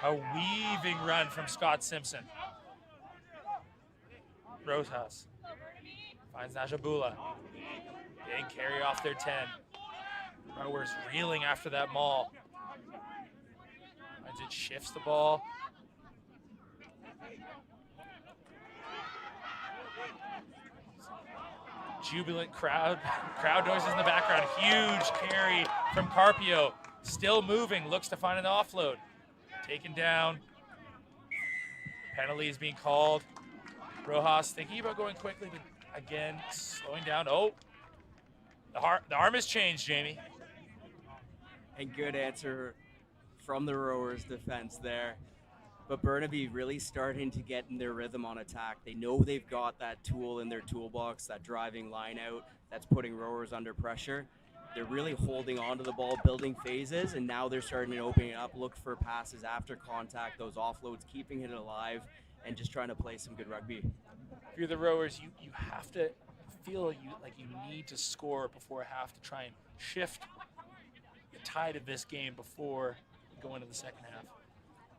A weaving run from Scott Simpson. Rosas finds Najabula. Big carry off their 10. Rowers reeling after that maul. Finds it, shifts the ball. Jubilant crowd noises in the background. Huge carry from Carpio. Still moving, looks to find an offload. Taken down. Penalty is being called. Rojas thinking about going quickly, but again, slowing down. Oh, the arm has changed, Jamie. And good answer from the rowers' defense there. But Burnaby really starting to get in their rhythm on attack. They know they've got that tool in their toolbox, that driving line out that's putting rowers under pressure. They're really holding on to the ball, building phases, and now they're starting to open it up, look for passes after contact, those offloads, keeping it alive, and just trying to play some good rugby. If you're the rowers, you have to feel like you need to score before half to try and shift the tide of this game before you go into the second half.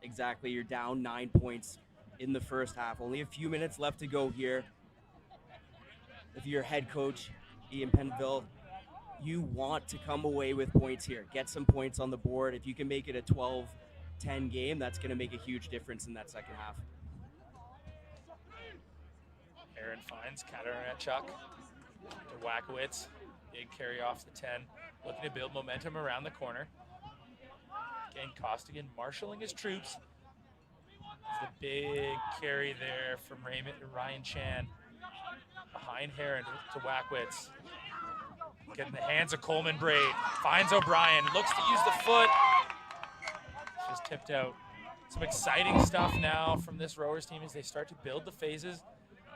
Exactly, you're down 9 points in the first half. Only a few minutes left to go here. If you're head coach, Ian Penville, you want to come away with points here. Get some points on the board. If you can make it a 12-10 game, that's going to make a huge difference in that second half. Aaron finds Katarachuk to Wackowitz. Big carry off the 10. Looking to build momentum around the corner. Again, Costigan marshalling his troops. The big carry there from Ryan Chan. Behind Heron to Wackowitz. Getting the hands of Coleman Braid. Finds O'Brien. Looks to use the foot. It's just tipped out. Some exciting stuff now from this rowers team as they start to build the phases.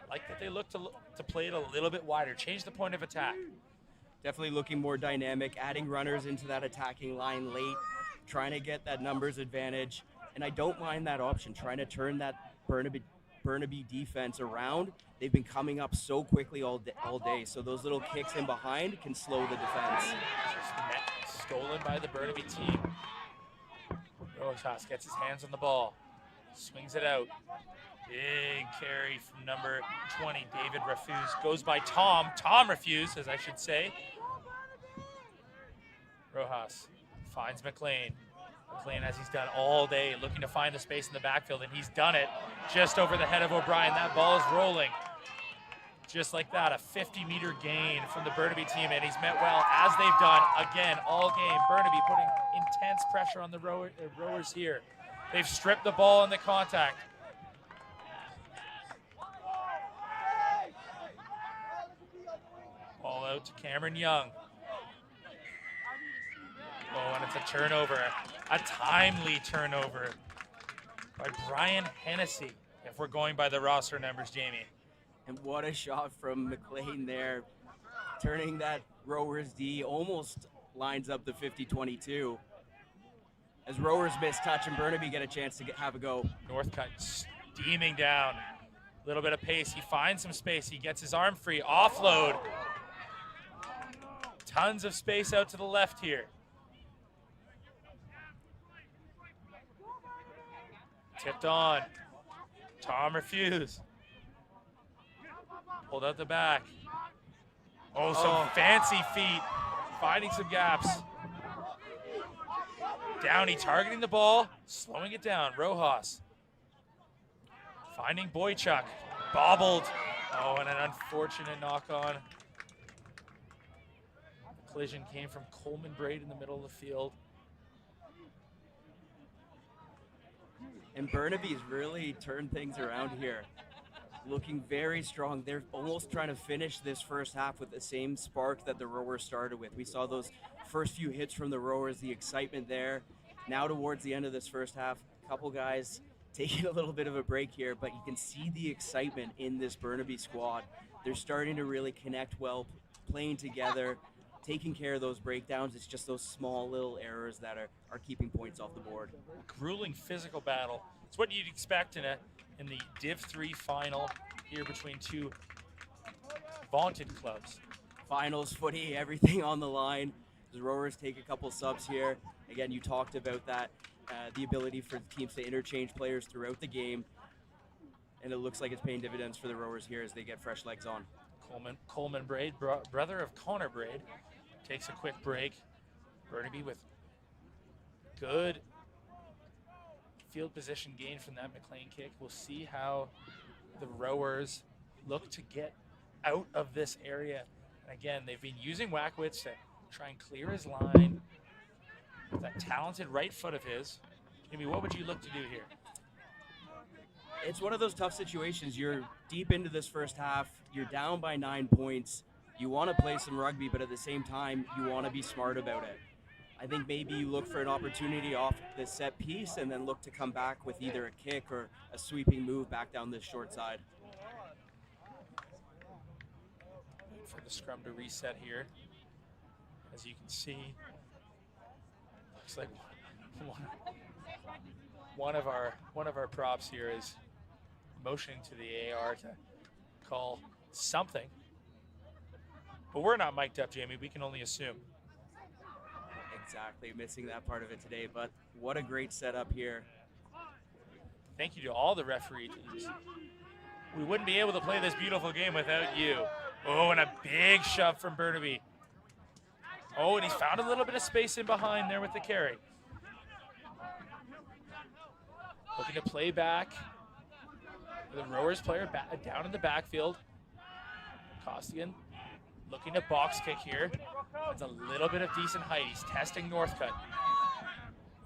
I like that they look to play it a little bit wider. Change the point of attack. Definitely looking more dynamic, adding runners into that attacking line late, trying to get that numbers advantage. And I don't mind that option, trying to turn that Burnaby defense around. They've been coming up so quickly all day, so those little kicks in behind can slow the defense. Stolen by the Burnaby team. Rojas gets his hands on the ball, swings it out. Big carry from number 20, David Refuse. Goes by Tom Refuse, as I should say. Rojas finds McLean. McLean, as he's done all day, looking to find the space in the backfield, and he's done it just over the head of O'Brien. That ball is rolling. Just like that, a 50-meter gain from the Burnaby team, and he's met well, as they've done, again, all game. Burnaby putting intense pressure on the rowers here. They've stripped the ball in the contact. Ball out to Cameron Young. Oh, and it's a turnover, a timely turnover by Brian Hennessy, if we're going by the roster numbers, Jamie. And what a shot from McLean there, turning that rowers D, almost lines up the 50-22. As rowers miss touch and Burnaby get a chance to have a go. Northcutt steaming down, a little bit of pace. He finds some space, he gets his arm free, offload. Tons of space out to the left here. Tipped on. Tom Refuse. Pulled out the back. Oh, some fancy feet. Finding some gaps. Downey targeting the ball. Slowing it down. Rojas. Finding Boychuk. Bobbled. Oh, and an unfortunate knock on. Collision came from Coleman Braid in the middle of the field. And Burnaby's really turned things around here. Looking very strong. They're almost trying to finish this first half with the same spark that the rowers started with. We saw those first few hits from the rowers, the excitement there. Now towards the end of this first half, a couple guys taking a little bit of a break here, but you can see the excitement in this Burnaby squad. They're starting to really connect well, playing together, taking care of those breakdowns. It's just those small little errors that are keeping points off the board. A grueling physical battle. It's what you'd expect in the Div 3 final here between two vaunted clubs. Finals footy, everything on the line. The rowers take a couple subs here. Again, you talked about that, the ability for teams to interchange players throughout the game. And it looks like it's paying dividends for the rowers here as they get fresh legs on. Coleman Braid, brother of Connor Braid, takes a quick break. Burnaby with good field position gain from that McLean kick. We'll see how the rowers look to get out of this area. And again, they've been using Wackwitz to try and clear his line with that talented right foot of his. Jamie, what would you look to do here? It's one of those tough situations. You're deep into this first half. You're down by 9 points. You want to play some rugby, but at the same time, you want to be smart about it. I think maybe you look for an opportunity off this set piece and then look to come back with either a kick or a sweeping move back down this short side. For the scrum to reset here. As you can see, looks like one of our props here is motioning to the AR to call something. But we're not mic'd up, Jamie. We can only assume. Exactly, missing that part of it today, but what a great setup here. Thank you to all the referee teams. We wouldn't be able to play this beautiful game without you. Oh, and a big shove from Burnaby. Oh, and he's found a little bit of space in behind there with the carry. Looking to play back. The rowers player down in the backfield. Costigan looking to box kick here. That's a little bit of decent height. He's testing Northcutt.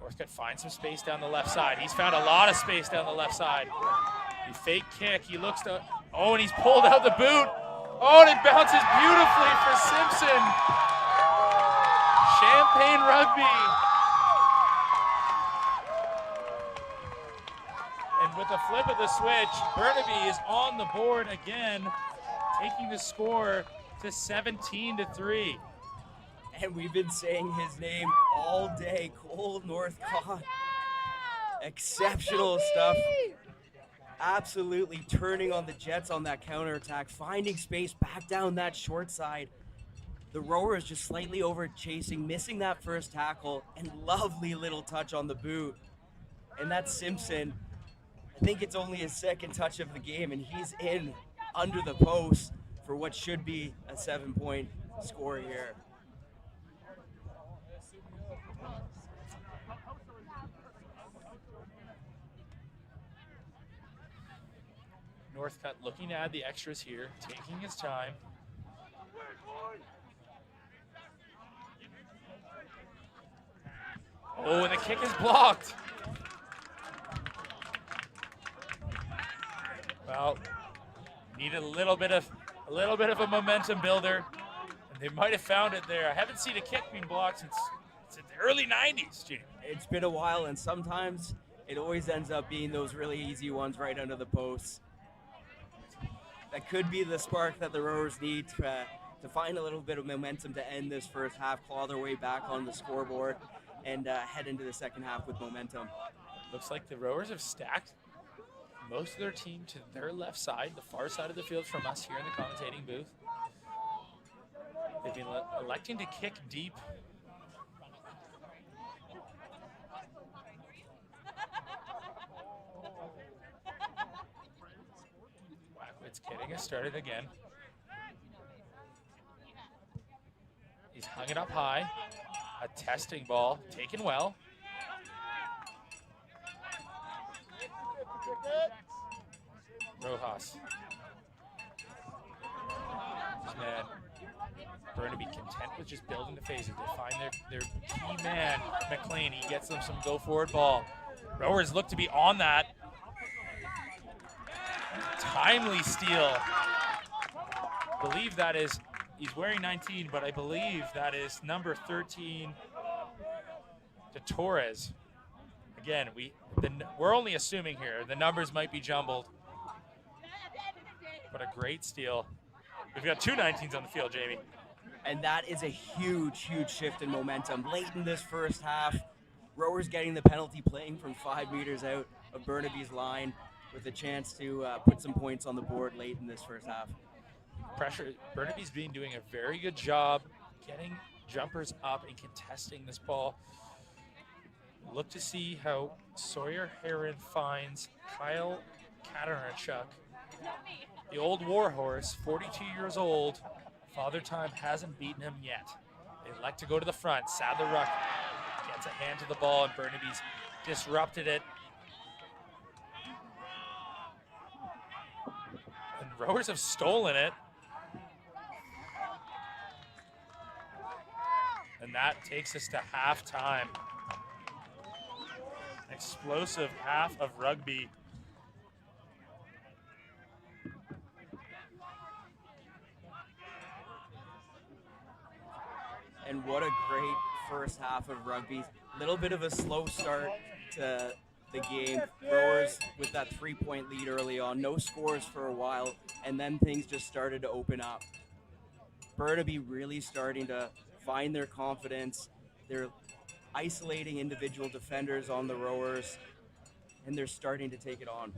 Northcutt finds some space down the left side. He's found a lot of space down the left side. He fake kick. He looks to, oh, and he's pulled out the boot. Oh, and it bounces beautifully for Simpson. Champagne Rugby. And with a flip of the switch, Burnaby is on the board again, taking the score to 17-3. And we've been saying his name all day, Cole Northcott. Exceptional stuff. Absolutely turning on the Jets on that counterattack, finding space back down that short side. The rowers just slightly over chasing, missing that first tackle, and lovely little touch on the boot. And that's Simpson. I think it's only his second touch of the game, and he's in under the post for what should be a 7-point score here. Northcutt looking to add the extras here, taking his time. Oh, and the kick is blocked. Well, need a little bit of a momentum builder, and they might have found it there. I haven't seen a kick being blocked since the early 90s, Gene. It's been a while, and sometimes it always ends up being those really easy ones right under the posts. That could be the spark that the rowers need to find a little bit of momentum to end this first half, claw their way back on the scoreboard, and head into the second half with momentum. Looks like the rowers have stacked most of their team to their left side, the far side of the field from us here in the commentating booth. They've been electing to kick deep. Wackwitz getting us started again. He's hung it up high. A testing ball, taken well. Rojas. Man, Burnaby content with just building the phases. They find their key man, McLean. He gets them some go forward ball. Rowers look to be on that. Timely steal. I believe that is, he's wearing 19, but I believe that is number 13 to Torres. Again, we're only assuming here. The numbers might be jumbled. But a great steal. We've got two 19s on the field, Jamie. And that is a huge, huge shift in momentum. Late in this first half, Rowers getting the penalty, playing from 5 meters out of Burnaby's line with a chance to put some points on the board late in this first half. Pressure. Burnaby's been doing a very good job getting jumpers up and contesting this ball. Look to see how Sawyer Heron finds Kyle Katarachuk, the old warhorse, 42 years old. Father Time hasn't beaten him yet. They like to go to the front. Sadler Ruck gets a hand to the ball, and Burnaby's disrupted it. And Rowers have stolen it. And that takes us to halftime. Explosive half of rugby. And what a great first half of rugby. Little bit of a slow start to the game. Rowers with that 3-point lead early on. No scores for a while, and then things just started to open up. Burnaby really starting to find their confidence. They're isolating individual defenders on the Rowers, and they're starting to take it on.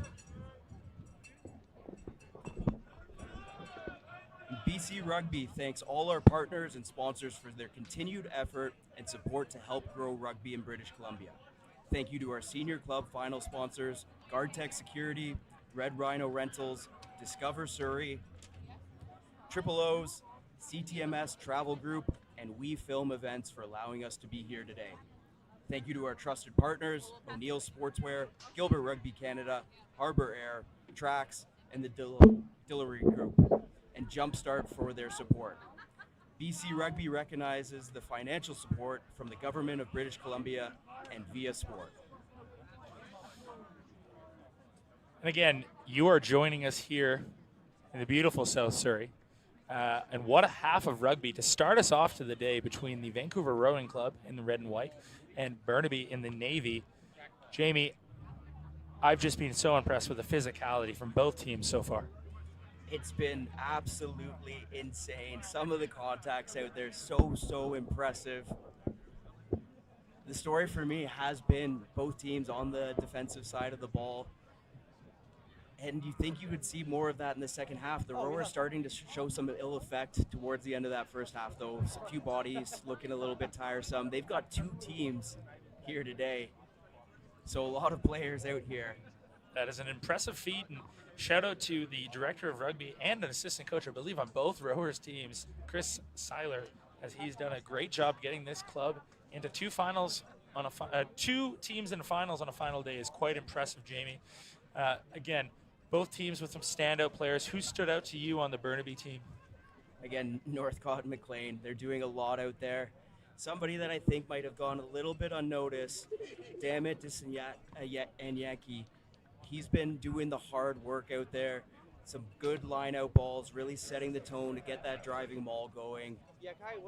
BC Rugby thanks all our partners and sponsors for their continued effort and support to help grow rugby in British Columbia. Thank you to our senior club final sponsors, GuardTech Security, Red Rhino Rentals, Discover Surrey, Triple O's, CTMS Travel Group, and We Film Events for allowing us to be here today. Thank you to our trusted partners, O'Neill Sportswear, Gilbert Rugby Canada, Harbour Air, Traxx, and the Dilawri Group, and Jumpstart for their support. BC Rugby recognizes the financial support from the Government of British Columbia and viaSport. And again, you are joining us here in the beautiful South Surrey. And what a half of rugby to start us off to the day between the Vancouver Rowing Club in the red and white and Burnaby in the navy. Jamie, I've just been so impressed with the physicality from both teams so far. It's been absolutely insane. Some of the contacts out there, so impressive. The story for me has been both teams on the defensive side of the ball. And you think you would see more of that in the second half. The Rowers starting to show some ill effect towards the end of that first half, though. A few bodies looking a little bit tiresome. They've got two teams here today, so a lot of players out here. That is an impressive feat, and shout out to the director of rugby and an assistant coach, I believe, on both Rowers teams, Chris Seiler, as he's done a great job getting this club into two teams in the finals on a final day is quite impressive, Jamie. Again, both teams with some standout players. Who stood out to you on the Burnaby team? Again, Northcott and McLean. They're doing a lot out there. Somebody that I think might have gone a little bit unnoticed, Dammit Anyaki. He's been doing the hard work out there. Some good line-out balls, really setting the tone to get that driving maul going.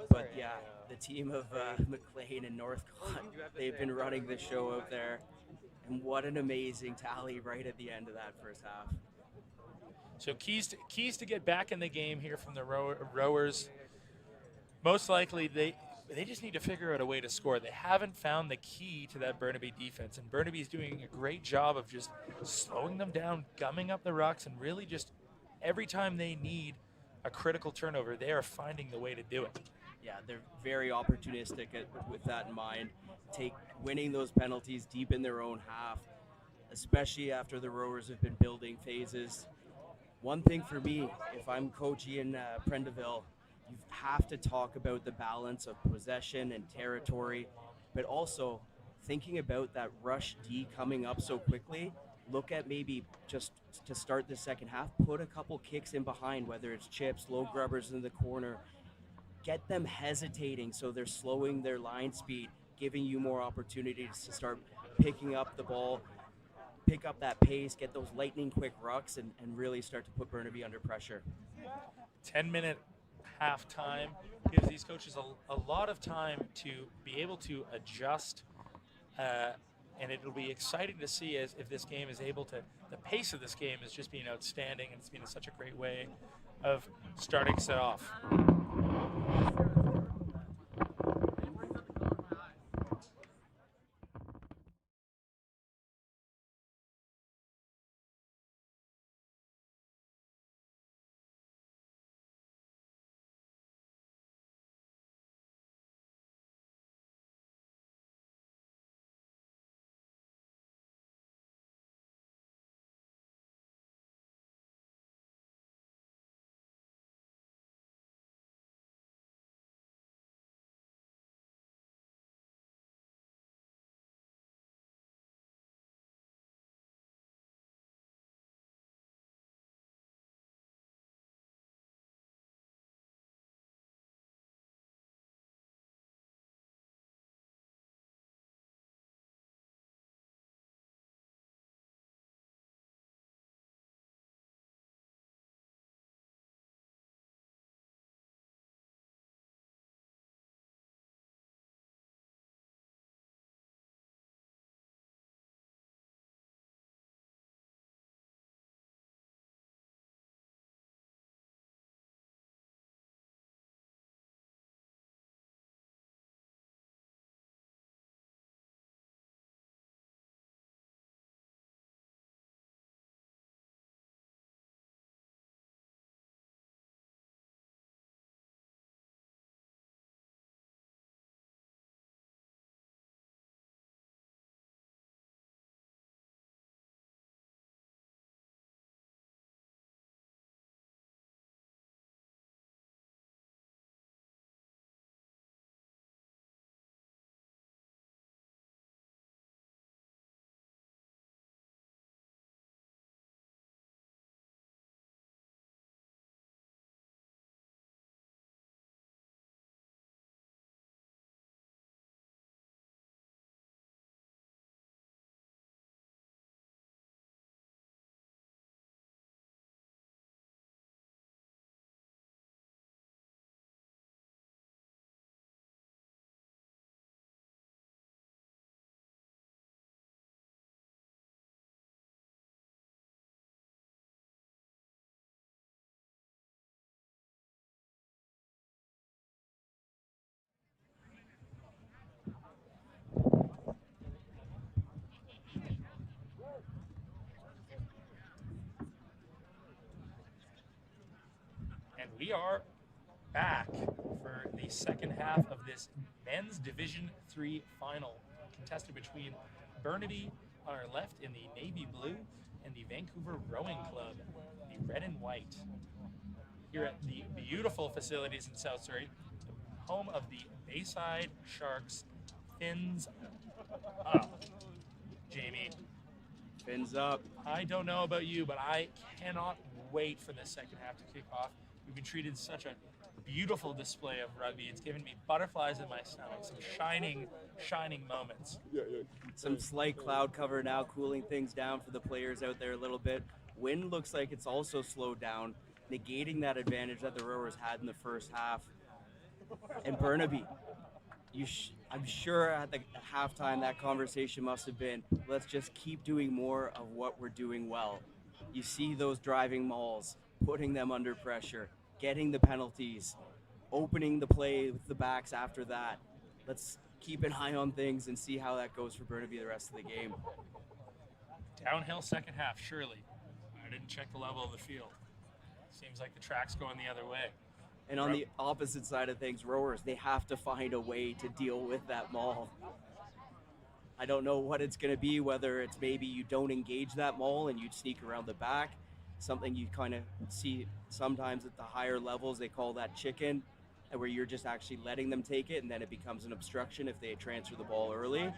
But yeah, the team of McLean and Northcott, they've been running the show out there. And what an amazing tally right at the end of that first half. So keys to get back in the game here from the Rowers. Most likely they just need to figure out a way to score. They haven't found the key to that Burnaby defense, and Burnaby's doing a great job of just slowing them down, gumming up the rocks, and really just every time they need a critical turnover, they are finding the way to do it. Yeah, they're very opportunistic with that in mind. Winning those penalties deep in their own half, especially after the Rowers have been building phases. One thing for me, if I'm Coach Ian Prendeville, you have to talk about the balance of possession and territory, but also thinking about that rush D coming up so quickly. Look at maybe just to start the second half, put a couple kicks in behind, whether it's chips, low grubbers in the corner. get them hesitating so they're slowing their line speed, giving you more opportunities to start picking up the ball, pick up that pace, get those lightning quick rucks, and really start to put Burnaby under pressure. 10-minute halftime gives these coaches a lot of time to be able to adjust, and it'll be exciting to see as if this game is able to, the pace of this game is just being outstanding, and it's been such a great way of starting set off. And we are back for the second half of this men's Division 3 final, contested between Burnaby on our left in the navy blue and the Vancouver Rowing Club, the red and white. Here at the beautiful facilities in South Surrey, home of the Bayside Sharks. Fins up. Jamie. Fins up. I don't know about you, but I cannot wait for the second half to kick off. We've been treated such a beautiful display of rugby. It's given me butterflies in my stomach, some shining moments. Some slight cloud cover now, cooling things down for the players out there a little bit. Wind looks like it's also slowed down, negating that advantage that the rowers had in the first half. And Burnaby, I'm sure at the halftime that conversation must have been, let's just keep doing more of what we're doing well. You see those driving mauls, putting them under pressure, getting the penalties, opening the play with the backs after that. Let's keep an eye on things and see how that goes for Burnaby the rest of the game. Downhill second half, surely. I didn't check the level of the field. Seems like the track's going the other way. And on the opposite side of things, rowers, they have to find a way to deal with that maul. I don't know what it's going to be, whether it's maybe you don't engage that maul and you sneak around the back, something you kind of see sometimes at the higher levels, they call that chicken, and where you're just actually letting them take it and then it becomes an obstruction if they transfer the ball early.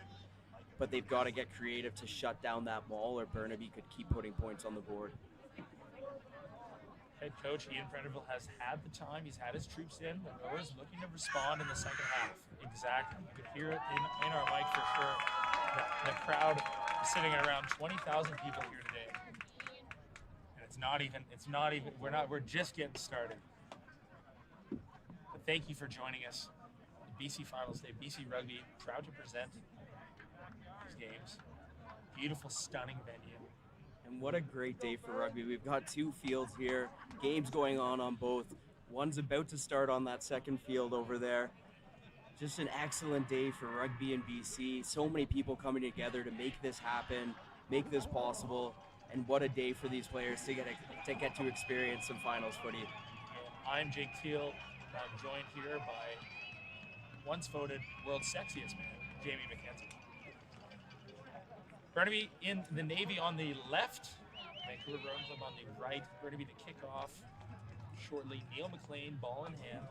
But they've got to get creative to shut down that maul or Burnaby could keep putting points on the board. Head coach Ian Prenderville has had the time. He's had his troops in. The rowers looking to respond in the second half. Exactly. You could hear it in our mic for sure. The crowd is sitting at around 20,000 people here today. And it's not even, we're just getting started. But thank you for joining us. The BC Finals Day, BC Rugby, proud to present these games. Beautiful, stunning venue. And what a great day for rugby. We've got two fields here, games going on both. One's about to start on that second field over there. Just an excellent day for rugby in BC. So many people coming together to make this happen, make this possible. And what a day for these players to get to experience some finals footy. And I'm Jake Teal. I'm joined here by once voted world's sexiest man, Jamie McKenzie. Burnaby in the Navy on the left, Vancouver Rowing Club on the right. Burnaby to kick off shortly. Neil McLean, ball in hand.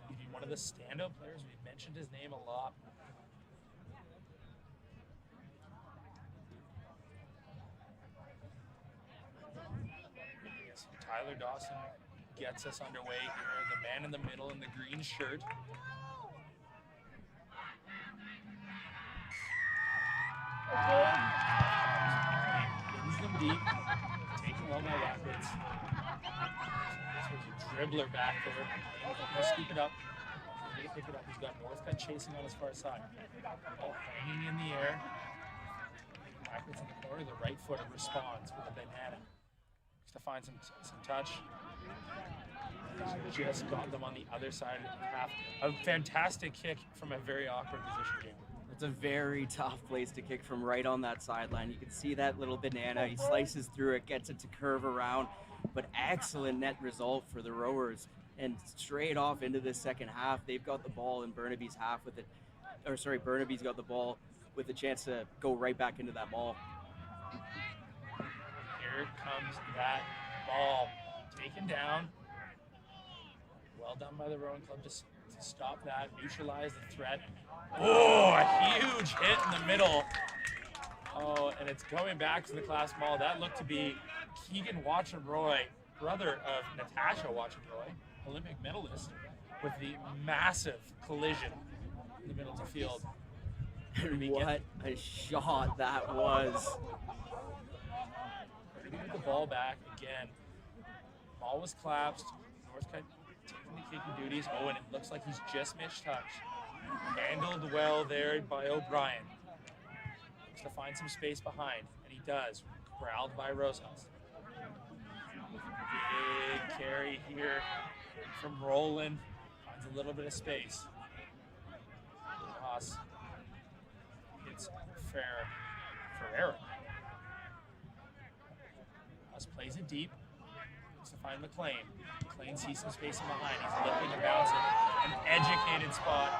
He's been one of the standout players. We've mentioned his name a lot. Yes, Tyler Dawson gets us underway here. The man in the middle in the green shirt. Hits them deep, taking all my rapids. There's a dribbler back there. He'll scoop it up. He'll pick it up. He's got Northcutt chasing on his far side. Ball hanging in the air. Backwards in the corner. The right footer responds with a banana. Just to find some touch. Just got them on the other side of the half. A fantastic kick from a very awkward position game. It's a very tough place to kick from right on that sideline. You can see that little banana. He slices through it, gets it to curve around, but excellent net result for the rowers. And straight off into the second half, they've got the ball in Burnaby's half with it. Or sorry, Burnaby's got the ball with a chance to go right back into that ball. Here comes that ball taken down. Well done by the rowing club to stop that, neutralize the threat. Oh, a huge hit in the middle. Oh, and it's going back to the class mall. That looked to be Keegan Watchenroy, brother of Natasha Watchenroy, Olympic medalist, with the massive collision in the middle of the field. And what a shot that was. Get the ball back again. Ball was collapsed. Northcutt taking the kicking duties. Oh, and it looks like he's just missed touch. Handled well there by O'Brien. Looks to find some space behind, and he does. Corralled by Rosas. Big carry here from Roland. Finds a little bit of space. Haas hits Ferreira. Haas plays it deep. Looks to find McLean. McLean sees some space in behind. He's looking to bounce it. An educated spot.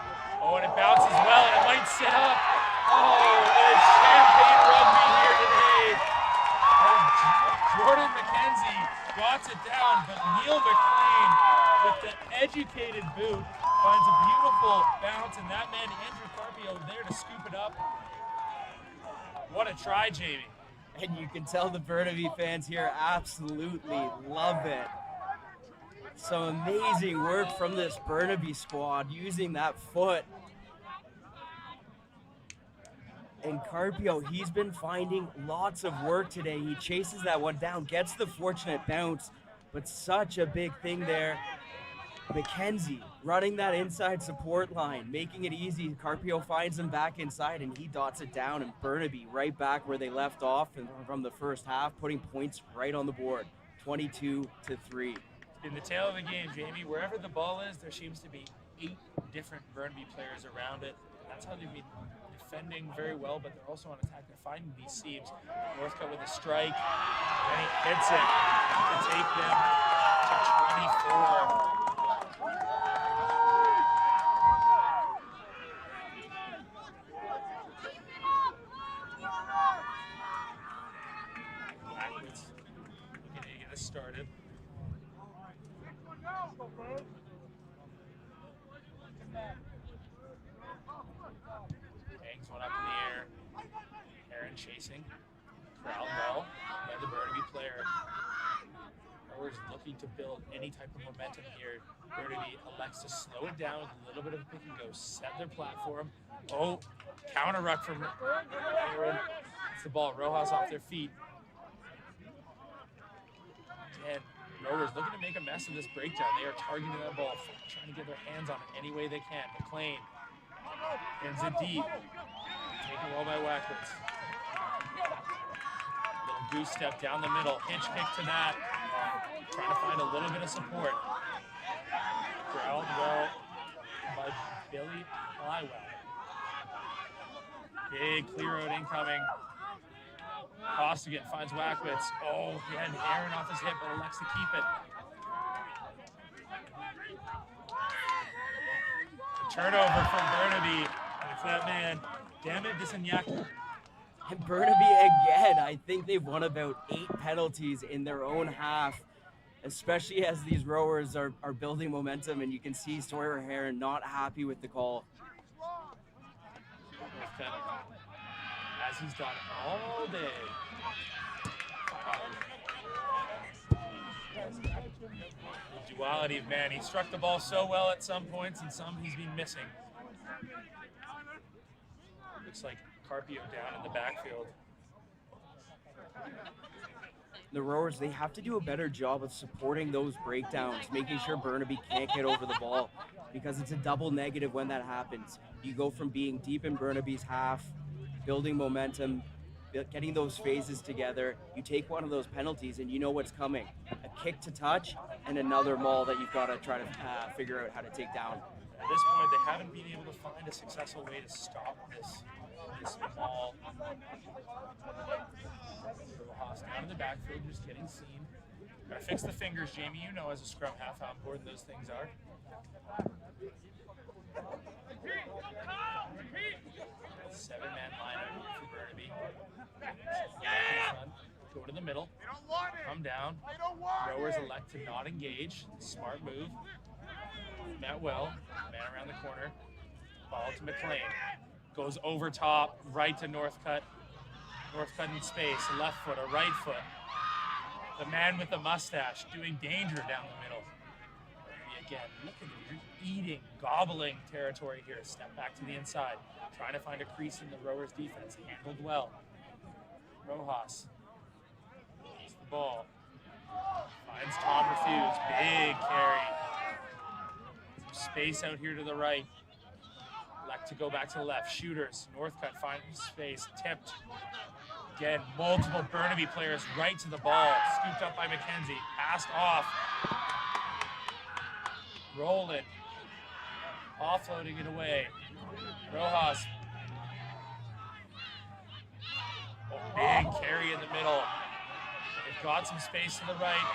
Oh, and it bounces well, and it might sit up. Oh, there's champagne rugby here today. And Jordan McKenzie got it down, but Neil McLean, with the educated boot, finds a beautiful bounce, and that man, Andrew Carpio, there to scoop it up. What a try, Jamie. And you can tell the Burnaby fans here absolutely love it. Some amazing work from this Burnaby squad using that foot. And Carpio, he's been finding lots of work today. He chases that one down, gets the fortunate bounce, but such a big thing there. McKenzie running that inside support line, making it easy. Carpio finds him back inside, and he dots it down, and Burnaby right back where they left off and from the first half, putting points right on the board, 22-3. In the tail of the game, Jamie, wherever the ball is, there seems to be 8 different Burnaby players around it. That's how they've been defending very well, but they're also on attack. They're finding these seams. Northcutt with a strike, and he hits it to take them to 24. Backwards, looking to get us started. Hangs one up in the air. Aaron chasing. Crowd ball by the Burnaby player. Rowers looking to build any type of momentum here. Burnaby elects to slow it down with a little bit of a pick and go, set their platform. Oh, counter ruck from Aaron. It's the ball. Rojas off their feet. Again, Rowers looking to make a mess of this breakdown. They are targeting that ball, trying to get their hands on it any way they can. McLean ends it deep. Taken well by Wackwards. Little goose step down the middle. Hitch kick to that. Trying to find a little bit of support. Growled well by Billy Flywell. Big clear out incoming. Costigan finds Wackwitz. Oh, he had Aaron off his hip, but elects to keep it. A turnover from Burnaby. It's that man. Damn it, Disanyaki. And Burnaby again, I think they've won about 8 penalties in their own half, especially as these rowers are building momentum, and you can see Sawyer Heron not happy with the call. As he's done all day. The duality of man. He struck the ball so well at some points, and some he's been missing. Looks like Carpio down in the backfield. The rowers, they have to do a better job of supporting those breakdowns, making sure Burnaby can't get over the ball, because it's a double negative when that happens. You go from being deep in Burnaby's half, building momentum, getting those phases together. You take one of those penalties and you know what's coming. A kick to touch and another maul that you've got to try to figure out how to take down. At this point, they haven't been able to find a successful way to stop this maul. Rojas down in the backfield, just getting seen. Gotta fix the fingers, Jamie. You know as a scrum half how important those things are. Seven-man lineup here for Burnaby. Go to the middle. Come down. Rowers elect to not engage. Smart move. Met well. Man around the corner. Ball to McLean. Goes over top. Right to Northcutt. Northcutt in space. Left foot. A right foot. The man with the mustache doing danger down the middle. Again, look at him. You're eating, gobbling territory here. Step back to the inside. Trying to find a crease in the Rowers' defense. Handled well. Rojas. Gets the ball. Finds Tom Refuse. Big carry. Some space out here to the right. Elect to go back to the left. Shooters. Northcutt finds space. Tipped. Again, multiple Burnaby players right to the ball. Scooped up by McKenzie. Passed off. Rolling. Offloading it away. Rojas. Oh, big carry in the middle. They've got some space to the right.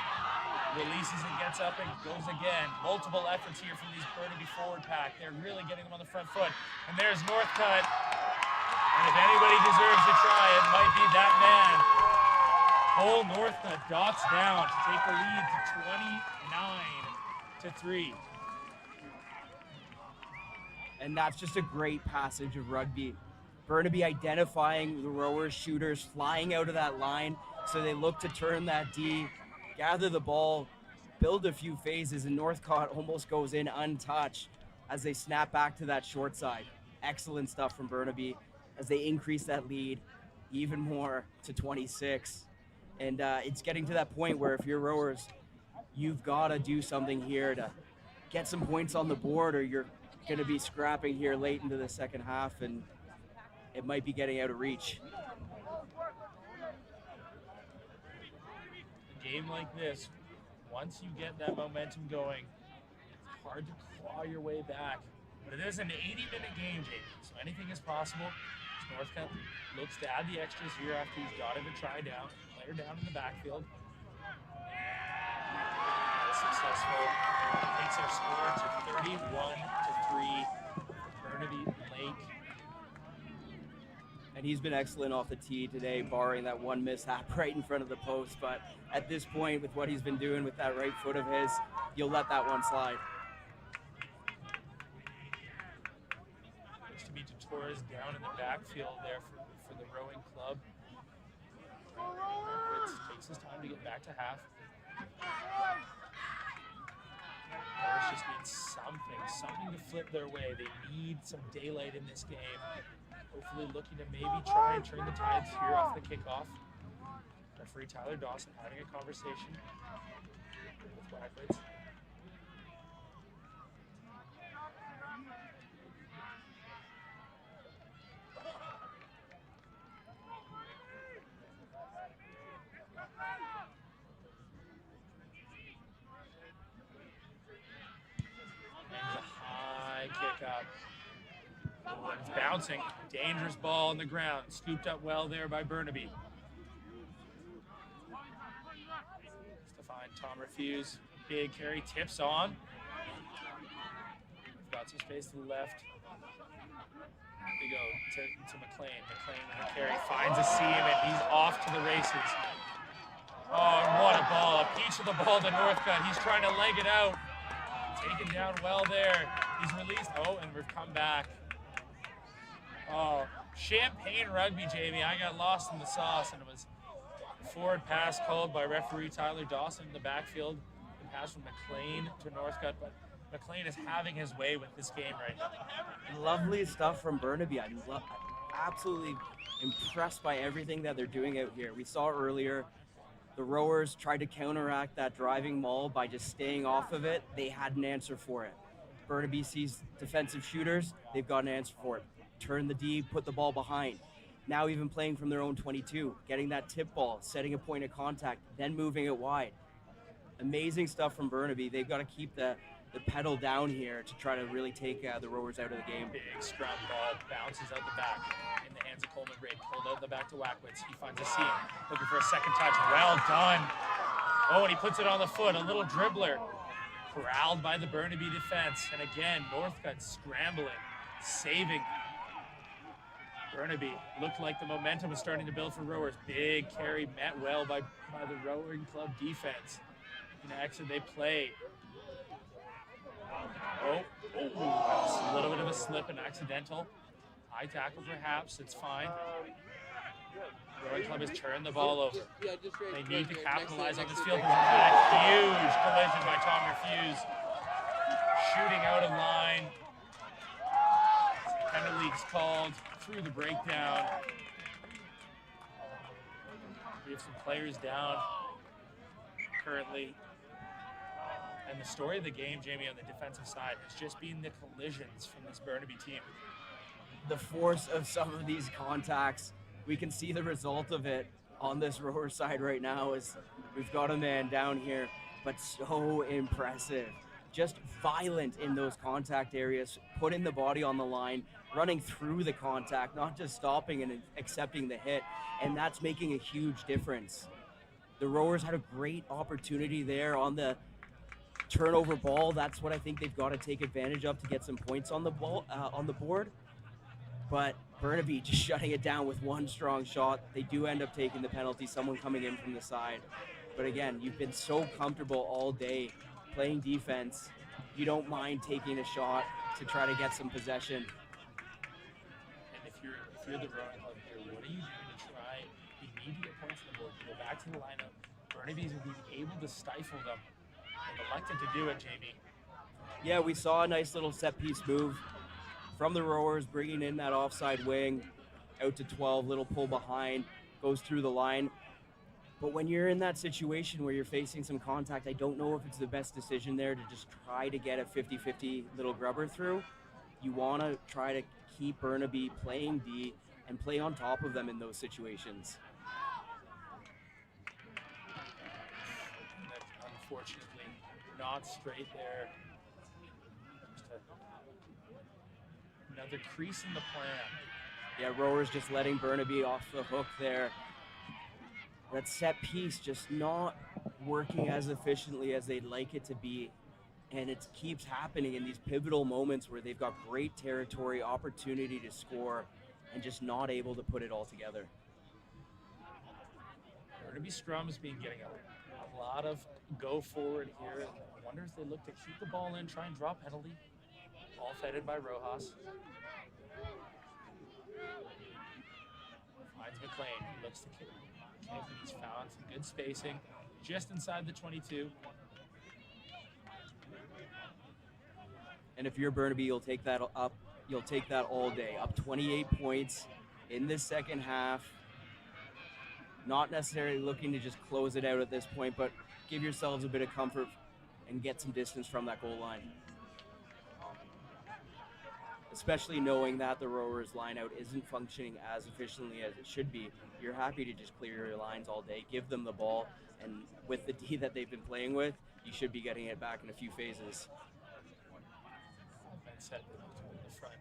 Releases and gets up and goes again. Multiple efforts here from these Burnaby forward pack. They're really getting them on the front foot. And there's Northcutt. And if anybody deserves a try, it might be that man. Cole Northcutt dots down to take the lead to 29-3. And that's just a great passage of rugby. Burnaby identifying the rowers, shooters, flying out of that line, so they look to turn that D, gather the ball, build a few phases, and Northcutt almost goes in untouched as they snap back to that short side. Excellent stuff from Burnaby as they increase that lead even more to 26. And it's getting to that point where if you're rowers, you've got to do something here to get some points on the board, or you're going to be scrapping here late into the second half, and it might be getting out of reach. A game like this, once you get that momentum going, it's hard to claw your way back. But it is an 80-minute game, Jamie, so anything is possible. Northcutt looks to add the extras here after he's got it a try down. Player down in the backfield. Successful. Takes our score to 31-3. Burnaby Lake. And he's been excellent off the tee today, barring that one mishap right in front of the post. But at this point, with what he's been doing with that right foot of his, you'll let that one slide. Looks to be Torres down in the backfield there for the rowing club. It takes his time to get back to half. just need something to flip their way. They need some daylight in this game. Hopefully looking to maybe try and turn the tides here off the kickoff. Referee Tyler Dawson having a conversation with Wackwards. Kick up. Oh, it's bouncing. Dangerous ball on the ground. Scooped up well there by Burnaby. Stefan Tom refuse. Big carry. Tips on. We've got some space to the left. We go to McLean. McLean with a carry. Finds a seam and he's off to the races. Oh, and what a ball. A peach of the ball to Northcutt. He's trying to leg it out. Taken down well there. He's released. Oh, and we've come back. Oh, champagne rugby, Jamie. I got lost in the sauce, and it was a forward pass called by referee Tyler Dawson in the backfield. The pass from McLean to Northcutt, but McLean is having his way with this game right now. Lovely stuff from Burnaby. I'm absolutely impressed by everything that they're doing out here. We saw earlier the rowers tried to counteract that driving maul by just staying off of it. They had an answer for it. Burnaby sees defensive shooters, they've got an answer for it. Turn the D, put the ball behind. Now even playing from their own 22, getting that tip ball, setting a point of contact, then moving it wide. Amazing stuff from Burnaby. They've got to keep the pedal down here to try to really take the rowers out of the game. Big scrum ball, bounces out the back in the hands of Coleman Braid. Pulled out the back to Wackwitz. He finds a seam, looking for a second touch. Well done. Oh, and he puts it on the foot. A little dribbler. Corralled by the Burnaby defense. And again, Northcutt scrambling, saving. Burnaby looked like the momentum was starting to build for rowers. Big carry met well by the rowing club defense. Next, they play. Oh, a little bit of a slip and accidental. High tackle perhaps, it's fine. Rowing club has turned the ball over. They need to capitalize on this field. A huge collision by Tom Refuse. Shooting out of line. Penalties called through the breakdown. We have some players down currently. And the story of the game, Jamie, on the defensive side has just been the collisions from this Burnaby team. The force of some of these contacts, we can see the result of it on this rower side right now as we've got a man down here, but so impressive. Just violent in those contact areas, putting the body on the line, running through the contact, not just stopping and accepting the hit, and that's making a huge difference. The rowers had a great opportunity there on the turnover ball. That's what I think they've got to take advantage of to get some points on the ball on the board. But Burnaby just shutting it down with one strong shot. They do end up taking the penalty, someone coming in from the side. But again, you've been so comfortable all day playing defense. You don't mind taking a shot to try to get some possession. And if you're the rowing club here, what are you doing to try? You need to get points on the board. You go back to the lineup. Burnaby's being able to stifle them. Elected to do it, Jamie. Yeah, we saw a nice little set piece move from the rowers, bringing in that offside wing out to 12, little pull behind, goes through the line. But when you're in that situation where you're facing some contact, I don't know if it's the best decision there to just try to get a 50-50 little grubber through. You want to try to keep Burnaby playing D and play on top of them in those situations. That's unfortunately not straight there. Another crease in the plan. Yeah, rowers just letting Burnaby off the hook there. That set piece just not working as efficiently as they'd like it to be. And it keeps happening in these pivotal moments where they've got great territory, opportunity to score, and just not able to put it all together. Burnaby scrum has been getting a lot of go forward here. I wonder if they look to keep the ball in, try and draw penalty. All feted by Rojas. Finds McLean. He looks to kick. He's found some good spacing just inside the 22. And if you're Burnaby, you'll take that up. You'll take that all day. Up 28 points in this second half. Not necessarily looking to just close it out at this point, but give yourselves a bit of comfort and get some distance from that goal line. Especially knowing that the rowers line out isn't functioning as efficiently as it should be. You're happy to just clear your lines all day, give them the ball, and with the D that they've been playing with, you should be getting it back in a few phases. Set in the front,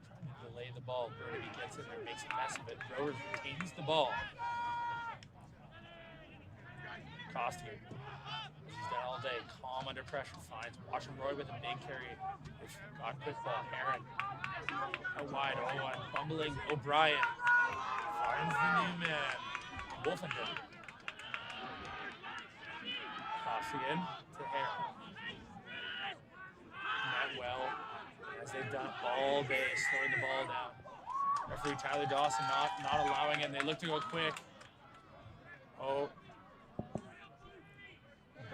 trying to delay the ball. Burnaby gets in there, makes a mess of it. Rowers retains the ball. Costigan, he's done all day, calm under pressure, finds Roy with a big carry. They've got quick ball. Aaron out wide, 0-1, bumbling O'Brien finds the new man, Wolfenden. Costigan to Aaron. Not well, as they've done all day, slowing the ball down. Referee Tyler Dawson not allowing it, and they look to go quick. Oh.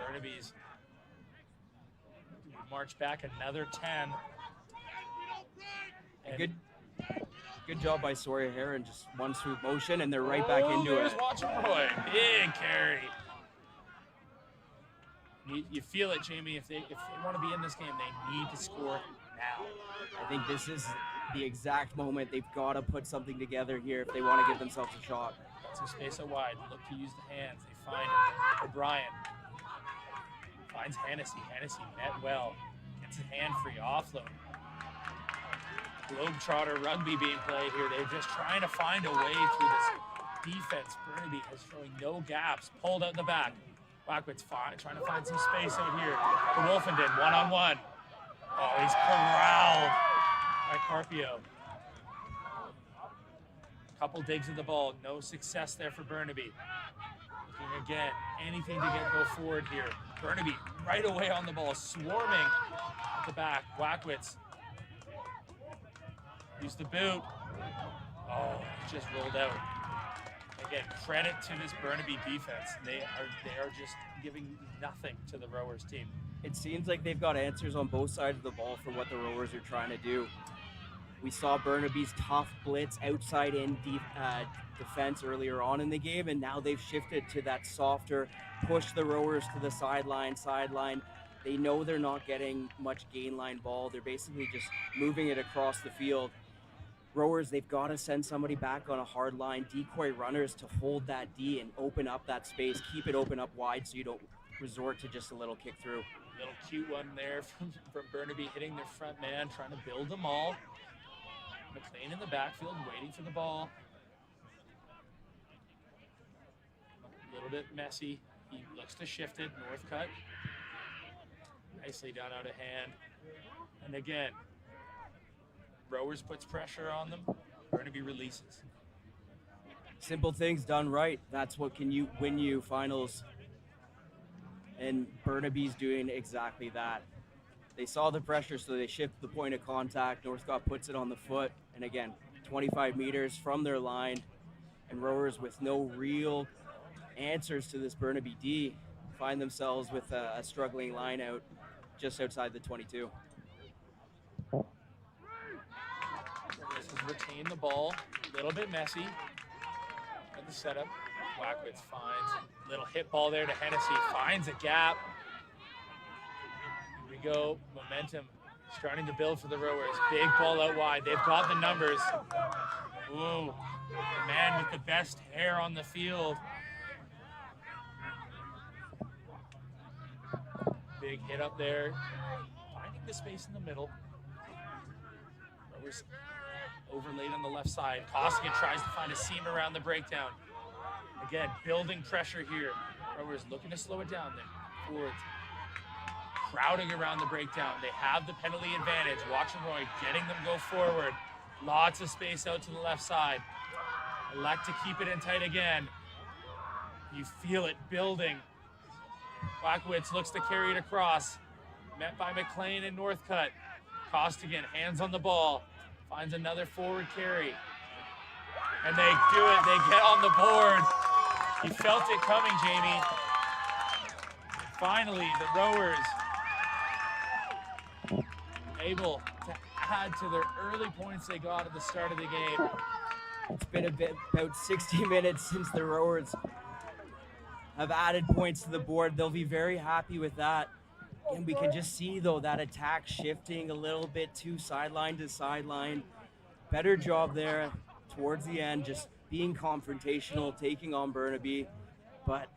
Burnaby's march back another 10. And good job by Sawyer Heron, just one swoop motion, and they're right back into there's it. Roy, big carry. You feel it, Jamie. If they want to be in this game, they need to score now. I think this is the exact moment they've got to put something together here if they want to give themselves a shot. Got some space out wide. Look to use the hands. They find O'Brien. Finds Hennessy. Hennessy met well. Gets his hand free. Offload. Globetrotter rugby being played here. They're just trying to find a way through this defense. Burnaby is showing no gaps. Pulled out the back. Wackwitz trying to find some space out here. To Wolfenden, one-on-one. Oh, he's corralled by Carpio. Couple digs at the ball. No success there for Burnaby. Looking again. Anything to go forward here. Burnaby right away on the ball, swarming at the back. Wackwitz. Use the boot. Oh, just rolled out. Again, credit to this Burnaby defense. They are just giving nothing to the Rowers team. It seems like they've got answers on both sides of the ball for what the Rowers are trying to do. We saw Burnaby's tough blitz outside in defense earlier on in the game, and now they've shifted to that softer, push the Rowers to the sideline. They know they're not getting much gain line ball. They're basically just moving it across the field. Rowers, they've got to send somebody back on a hard line, decoy runners to hold that D and open up that space, keep it open up wide so you don't resort to just a little kick through. Little cute one there from Burnaby hitting their front man, trying to build them all. McLean in the backfield, waiting for the ball. A little bit messy. He looks to shift it, Northcutt. Nicely done out of hand. And again, Rowers puts pressure on them. Burnaby releases. Simple things done right. That's what can win you finals. And Burnaby's doing exactly that. They saw the pressure, so they shift the point of contact. Northcott puts it on the foot. And again, 25 meters from their line. And Rowers, with no real answers to this Burnaby D, find themselves with a struggling line out just outside the 22. This is retain the ball, a little bit messy at the setup. Wackwitz finds a little hit ball there to Hennessy, finds a gap. Here we go, momentum starting to build for the Rowers. Big ball out wide, they've got the numbers. Ooh, the man with the best hair on the field. Big hit up there, finding the space in the middle. Rowers overlaid on the left side. Costigan tries to find a seam around the breakdown. Again, building pressure here. Rowers looking to slow it down. Then forwards crowding around the breakdown. They have the penalty advantage. Watching Roy getting them go forward. Lots of space out to the left side. Elect to keep it in tight again. You feel it building. Wackwitz looks to carry it across. Met by McLean and Northcutt. Costigan, hands on the ball. Finds another forward carry. And they do it. They get on the board. You felt it coming, Jamie. Finally, the Rowers able to add to their early points they got at the start of the game. It's been about 60 minutes since the rowers have added points to the board. They'll be very happy with that. And we can just see, though, that attack shifting a little bit too sideline to sideline. Better job there towards the end, just being confrontational, taking on Burnaby. But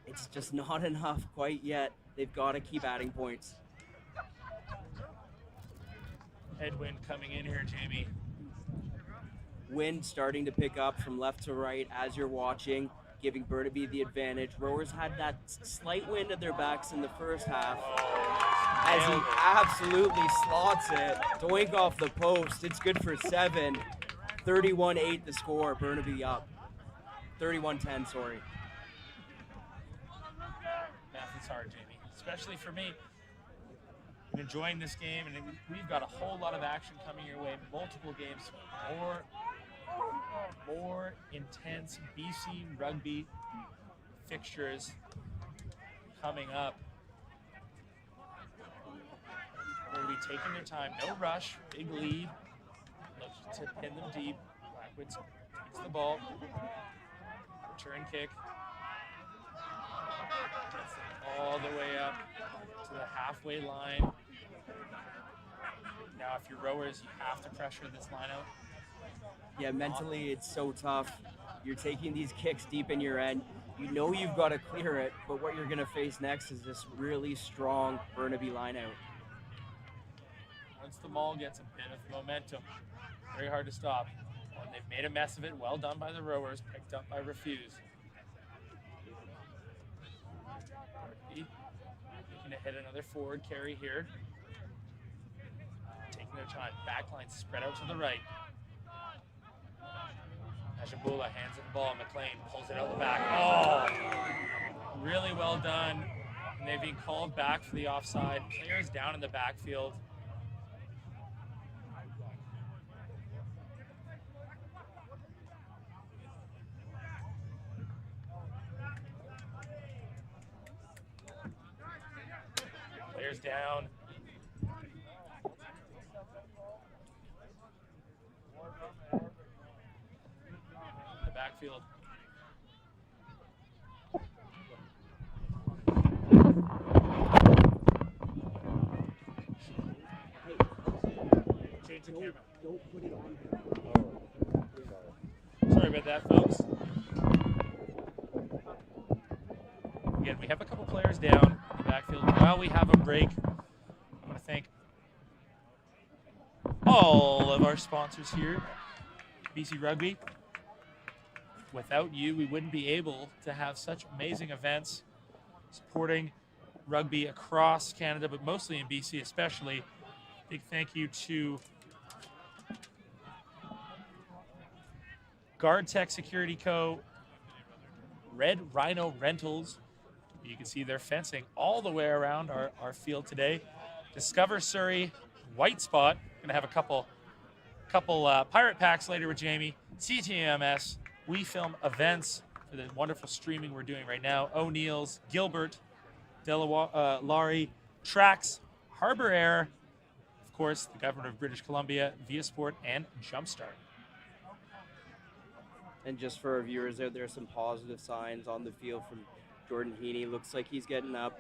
it's just not enough quite yet. They've got to keep adding points. Headwind coming in here, Jamie. Wind starting to pick up from left to right as you're watching, giving Burnaby the advantage. Rowers had that slight wind at their backs in the first half. As he absolutely slots it. Doink off the post. It's good for 7. 31-8 the score. Burnaby up. 31-10, sorry. Math is hard, Jamie, especially for me. I'm enjoying this game, and we've got a whole lot of action coming your way. Multiple games, more intense BC rugby fixtures coming up. They'll be taking their time, no rush, big lead. Look to pin them deep. Blackwoods takes the ball, return kick. Gets it all the way up to the halfway line. Now, if you're rowers, you have to pressure this line out. Yeah, mentally it's so tough. You're taking these kicks deep in your end. You know you've got to clear it, but what you're going to face next is this really strong Burnaby line out. Once the maul gets a bit of momentum, very hard to stop. When they've made a mess of it, well done by the rowers, picked up by Refuse. Looking to hit another forward carry here. Taking their time. Backline spread out to the right. Najabula hands it the ball. McLean pulls it out the back. Oh! Really well done. And they've been called back for the offside. Players down in the backfield. Players down. The backfield. Change the camera. Don't put it on. Sorry about that, folks. Again, we have a couple players down in the backfield. While we have a break, I want to thank all of our sponsors here, BC Rugby. Without you, we wouldn't be able to have such amazing events supporting rugby across Canada, but mostly in BC especially. Big thank you to Guard Tech Security Co., Red Rhino Rentals. You can see their fencing all the way around our field today. Discover Surrey, White Spot. Gonna have a couple pirate packs later with Jamie. CTMS, We Film Events for the wonderful streaming we're doing right now. O'Neill's, Gilbert, Dilawri, Traxx, Harbour Air, of course, the government of British Columbia, viaSport, and Jumpstart. And just for our viewers out there, some positive signs on the field from Jordan Heaney. Looks like he's getting up.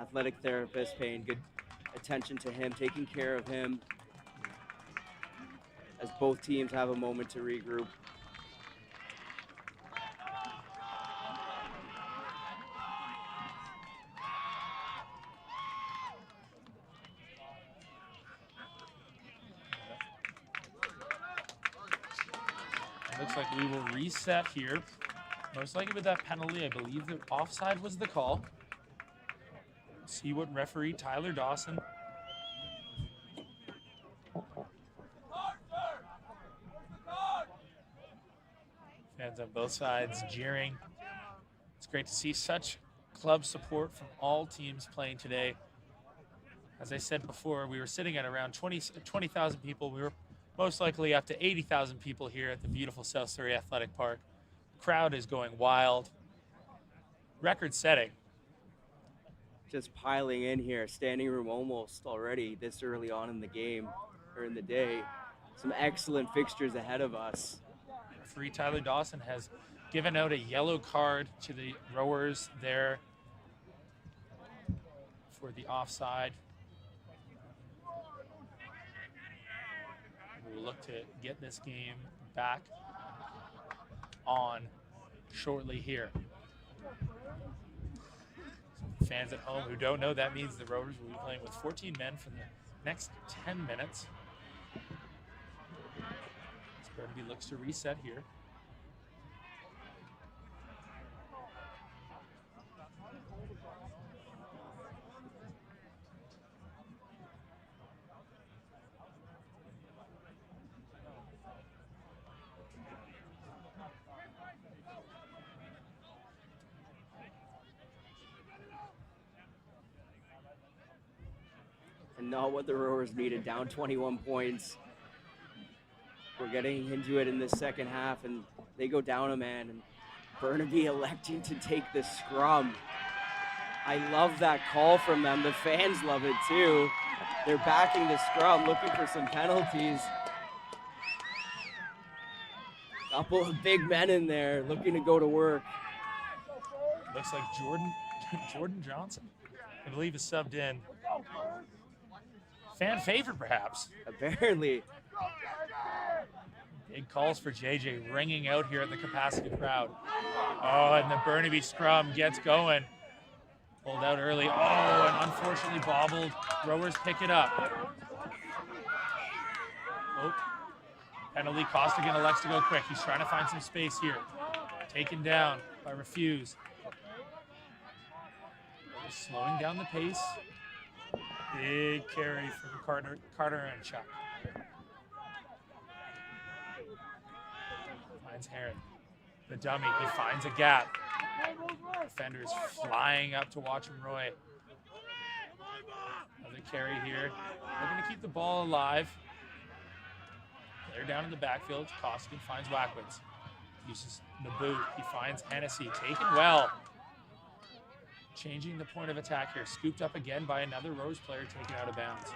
Athletic therapist paying good attention to him, taking care of him as both teams have a moment to regroup. It looks like we will reset here. Most likely with that penalty, I believe the offside was the call. See what referee Tyler Dawson. Fans on both sides jeering. It's great to see such club support from all teams playing today. As I said before, we were sitting at around 20,000 people. We were most likely up to 80,000 people here at the beautiful South Surrey Athletic Park. The crowd is going wild. Record setting. just piling in here. Standing room almost already this early on in the game, or in the day. Some excellent fixtures ahead of us. Referee Tyler Dawson has given out a yellow card to the rowers there for the offside. We'll look to get this game back on shortly here. So fans at home who don't know, that means the rowers will be playing with 14 men for the next 10 minutes. Burnaby looks to reset here. And not what the rowers needed, down 21 points. We're getting into it in the second half, and they go down a man, and Burnaby electing to take the scrum. I love that call from them. The fans love it too. They're backing the scrum, looking for some penalties. Couple of big men in there looking to go to work. Looks like Jordan Johnson, I believe, is subbed in. Fan favorite, perhaps. Apparently. Big calls for JJ ringing out here at the capacity crowd. Oh, and the Burnaby scrum gets going. Pulled out early. Oh, and unfortunately bobbled. Rowers pick it up. Oh, penalty. Costigan elects to go quick. He's trying to find some space here. Taken down by Refuse. Slowing down the pace. Big carry from Carter and Chuck. Finds Heron. The dummy, he finds a gap. Defenders flying up to watch him, Roy. Another carry here. Looking to keep the ball alive. They're down in the backfield. Costigan finds Wackwitz. Uses the boot. He finds Hennessy. Taken well. Changing the point of attack here. Scooped up again by another Rose player taken out of bounds.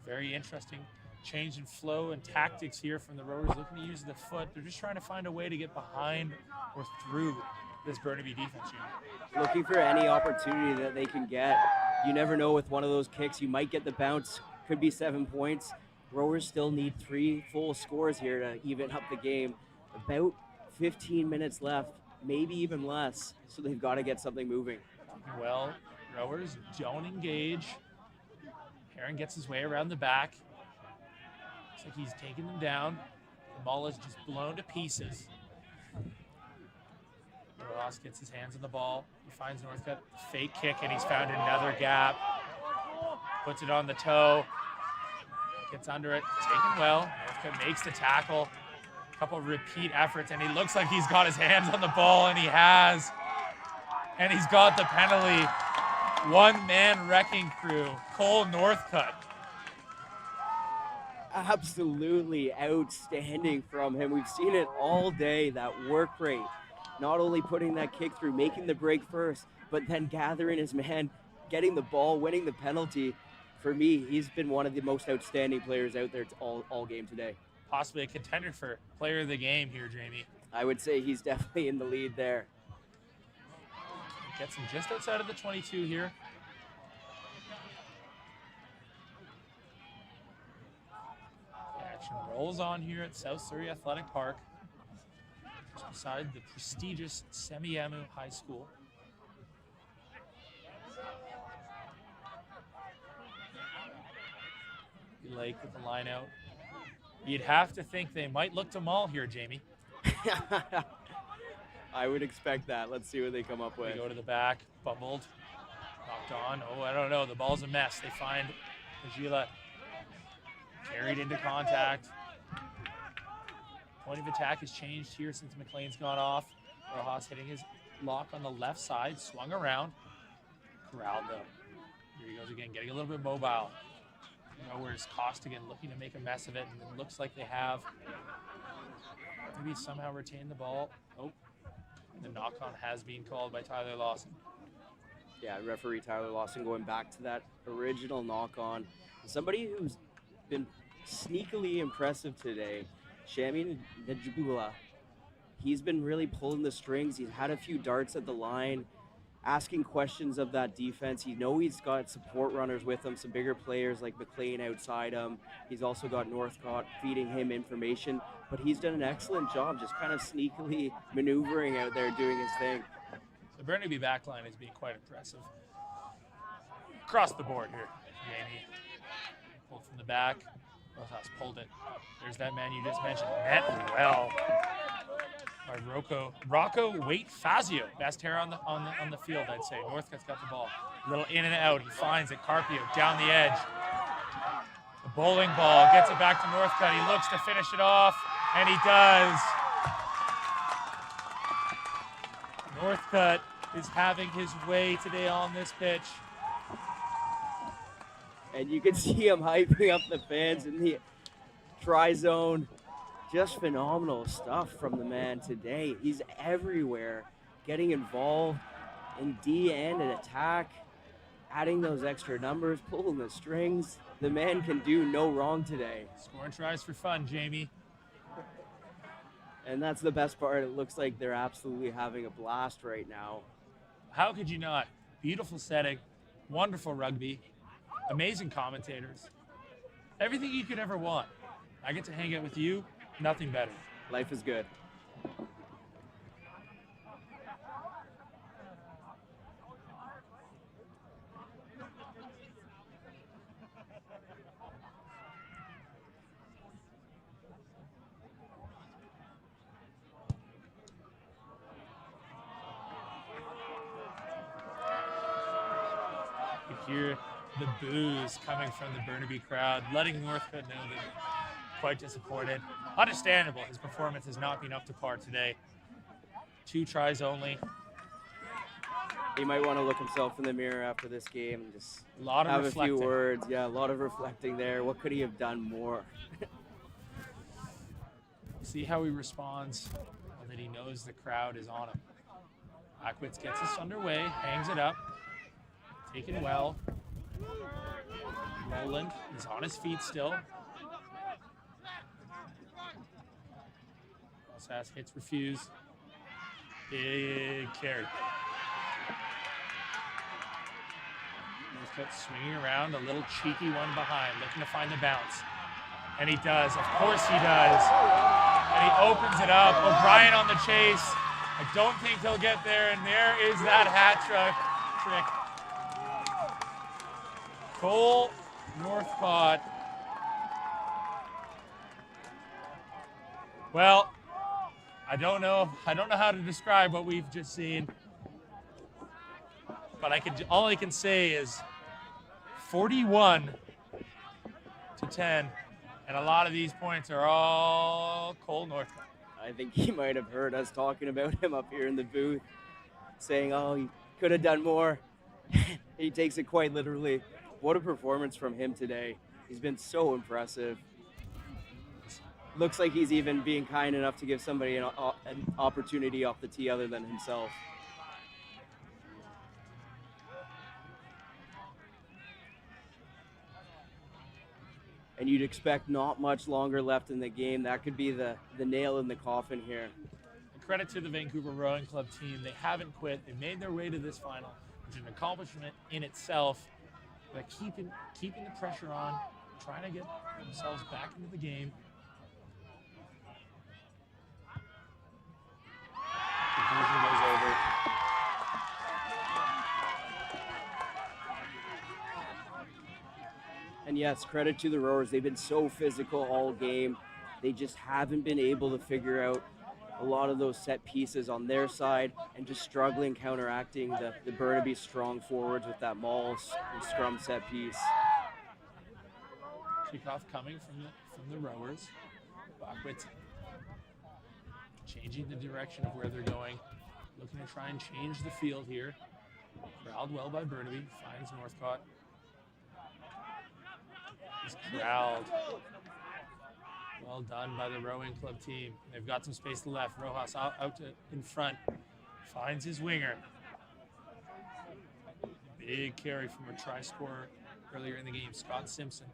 Very interesting change in flow and tactics here from the rowers, looking to use the foot. They're just trying to find a way to get behind or through this Burnaby defense unit. Looking for any opportunity that they can get. You never know, with one of those kicks, you might get the bounce. Could be 7 points. Rowers still need 3 full scores here to even up the game. About 15 minutes left, maybe even less. So they've got to get something moving. Well, rowers don't engage. Heron gets his way around the back. Looks like he's taking them down. The ball is just blown to pieces. Ross gets his hands on the ball. He finds Northcutt, fake kick, and he's found another gap. Puts it on the toe. Gets under it, taken well. Northcutt makes the tackle. A couple repeat efforts, and he looks like he's got his hands on the ball, and he has. And he's got the penalty. One-man wrecking crew, Cole Northcutt. Absolutely outstanding from him. We've seen it all day, that work rate. Not only putting that kick through, making the break first, but then gathering his man, getting the ball, winning the penalty. For me, he's been one of the most outstanding players out there all game today. Possibly a contender for player of the game here, Jamie. I would say he's definitely in the lead there. Gets him just outside of the 22 here. The action rolls on here at South Surrey Athletic Park, just beside the prestigious Semiahmoo High School. Lake with the line out. You'd have to think they might look to maul here, Jamie. I would expect that. Let's see what they come up with. They go to the back, bubbled, knocked on. Oh, I don't know. The ball's a mess. They find Agila carried into contact. Point of attack has changed here since McLean's gone off. Rojas hitting his lock on the left side, swung around, corralled though. Here he goes again, getting a little bit mobile. Where's Costigan looking to make a mess of it, and it looks like they have. Maybe somehow retain the ball. Oh, The knock-on has been called by Tyler Lawson. Yeah, referee Tyler Lawson going back to that original knock-on. Somebody who's been sneakily impressive today, Shami Najibula. He's been really pulling the strings. He's had a few darts at the line, asking questions of that defense. You know he's got support runners with him, some bigger players like McLean outside him. He's also got Northcott feeding him information, but he's done an excellent job just kind of sneakily maneuvering out there, doing his thing. The Burnaby backline has been quite impressive. Across the board here, Jamie. Pulled from the back. Rojas pulled it. There's that man you just mentioned. Met well by Rocco Wait Fazio. Best hair on the field, I'd say. Northcott's got the ball. A little in and out. He finds it. Carpio down the edge. The bowling ball gets it back to Northcott. He looks to finish it off, and he does. Northcott is having his way today on this pitch. And you can see him hyping up the fans in the tri-zone. Just phenomenal stuff from the man today. He's everywhere, getting involved in D and in attack, adding those extra numbers, pulling the strings. The man can do no wrong today. Scoring tries for fun, Jamie. And that's the best part. It looks like they're absolutely having a blast right now. How could you not? Beautiful setting, wonderful rugby, amazing commentators, everything you could ever want. I get to hang out with you, nothing better. Life is good. You hear the boos coming from the Burnaby crowd, letting Northcoott know that they're quite disappointed. Understandable, his performance has not been up to par today. 2 tries only. He might want to look himself in the mirror after this game and just A lot of have reflecting. a few words. Yeah, a lot of reflecting there. What could he have done more? See how he responds, and that he knows the crowd is on him. Ackwitz gets us underway, hangs it up, taken well. Roland is on his feet still. Rosas hits refuse. Big carry. Northcoott swinging around, a little cheeky one behind, looking to find the bounce. And he does, of course he does. And he opens it up. O'Brien on the chase. I don't think he'll get there, and there is that hat trick. Cole Northcott. Well, I don't know how to describe what we've just seen, but all I can say is 41-10, and a lot of these points are all Cole Northcott. I think he might have heard us talking about him up here in the booth, saying, oh, he could have done more. He takes it quite literally. What a performance from him today. He's been so impressive. Looks like he's even being kind enough to give somebody an opportunity off the tee other than himself. And you'd expect not much longer left in the game. That could be the nail in the coffin here. Credit to the Vancouver Rowing Club team. They haven't quit. They made their way to this final, which is an accomplishment in itself. But keeping the pressure on, trying to get themselves back into the game. Confusion goes over. And yes, credit to the rowers. They've been so physical all game. They just haven't been able to figure out a lot of those set pieces on their side and just struggling counteracting the Burnaby strong forwards with that maul and scrum set piece. Kickoff coming from the rowers. Backwitz changing the direction of where they're going. Looking to try and change the field here. Corralled well by Burnaby. Finds Northcott. He's corralled. Well done by the rowing club team. They've got some space to the left. Rojas out in front. Finds his winger. Big carry from a try scorer earlier in the game, Scott Simpson.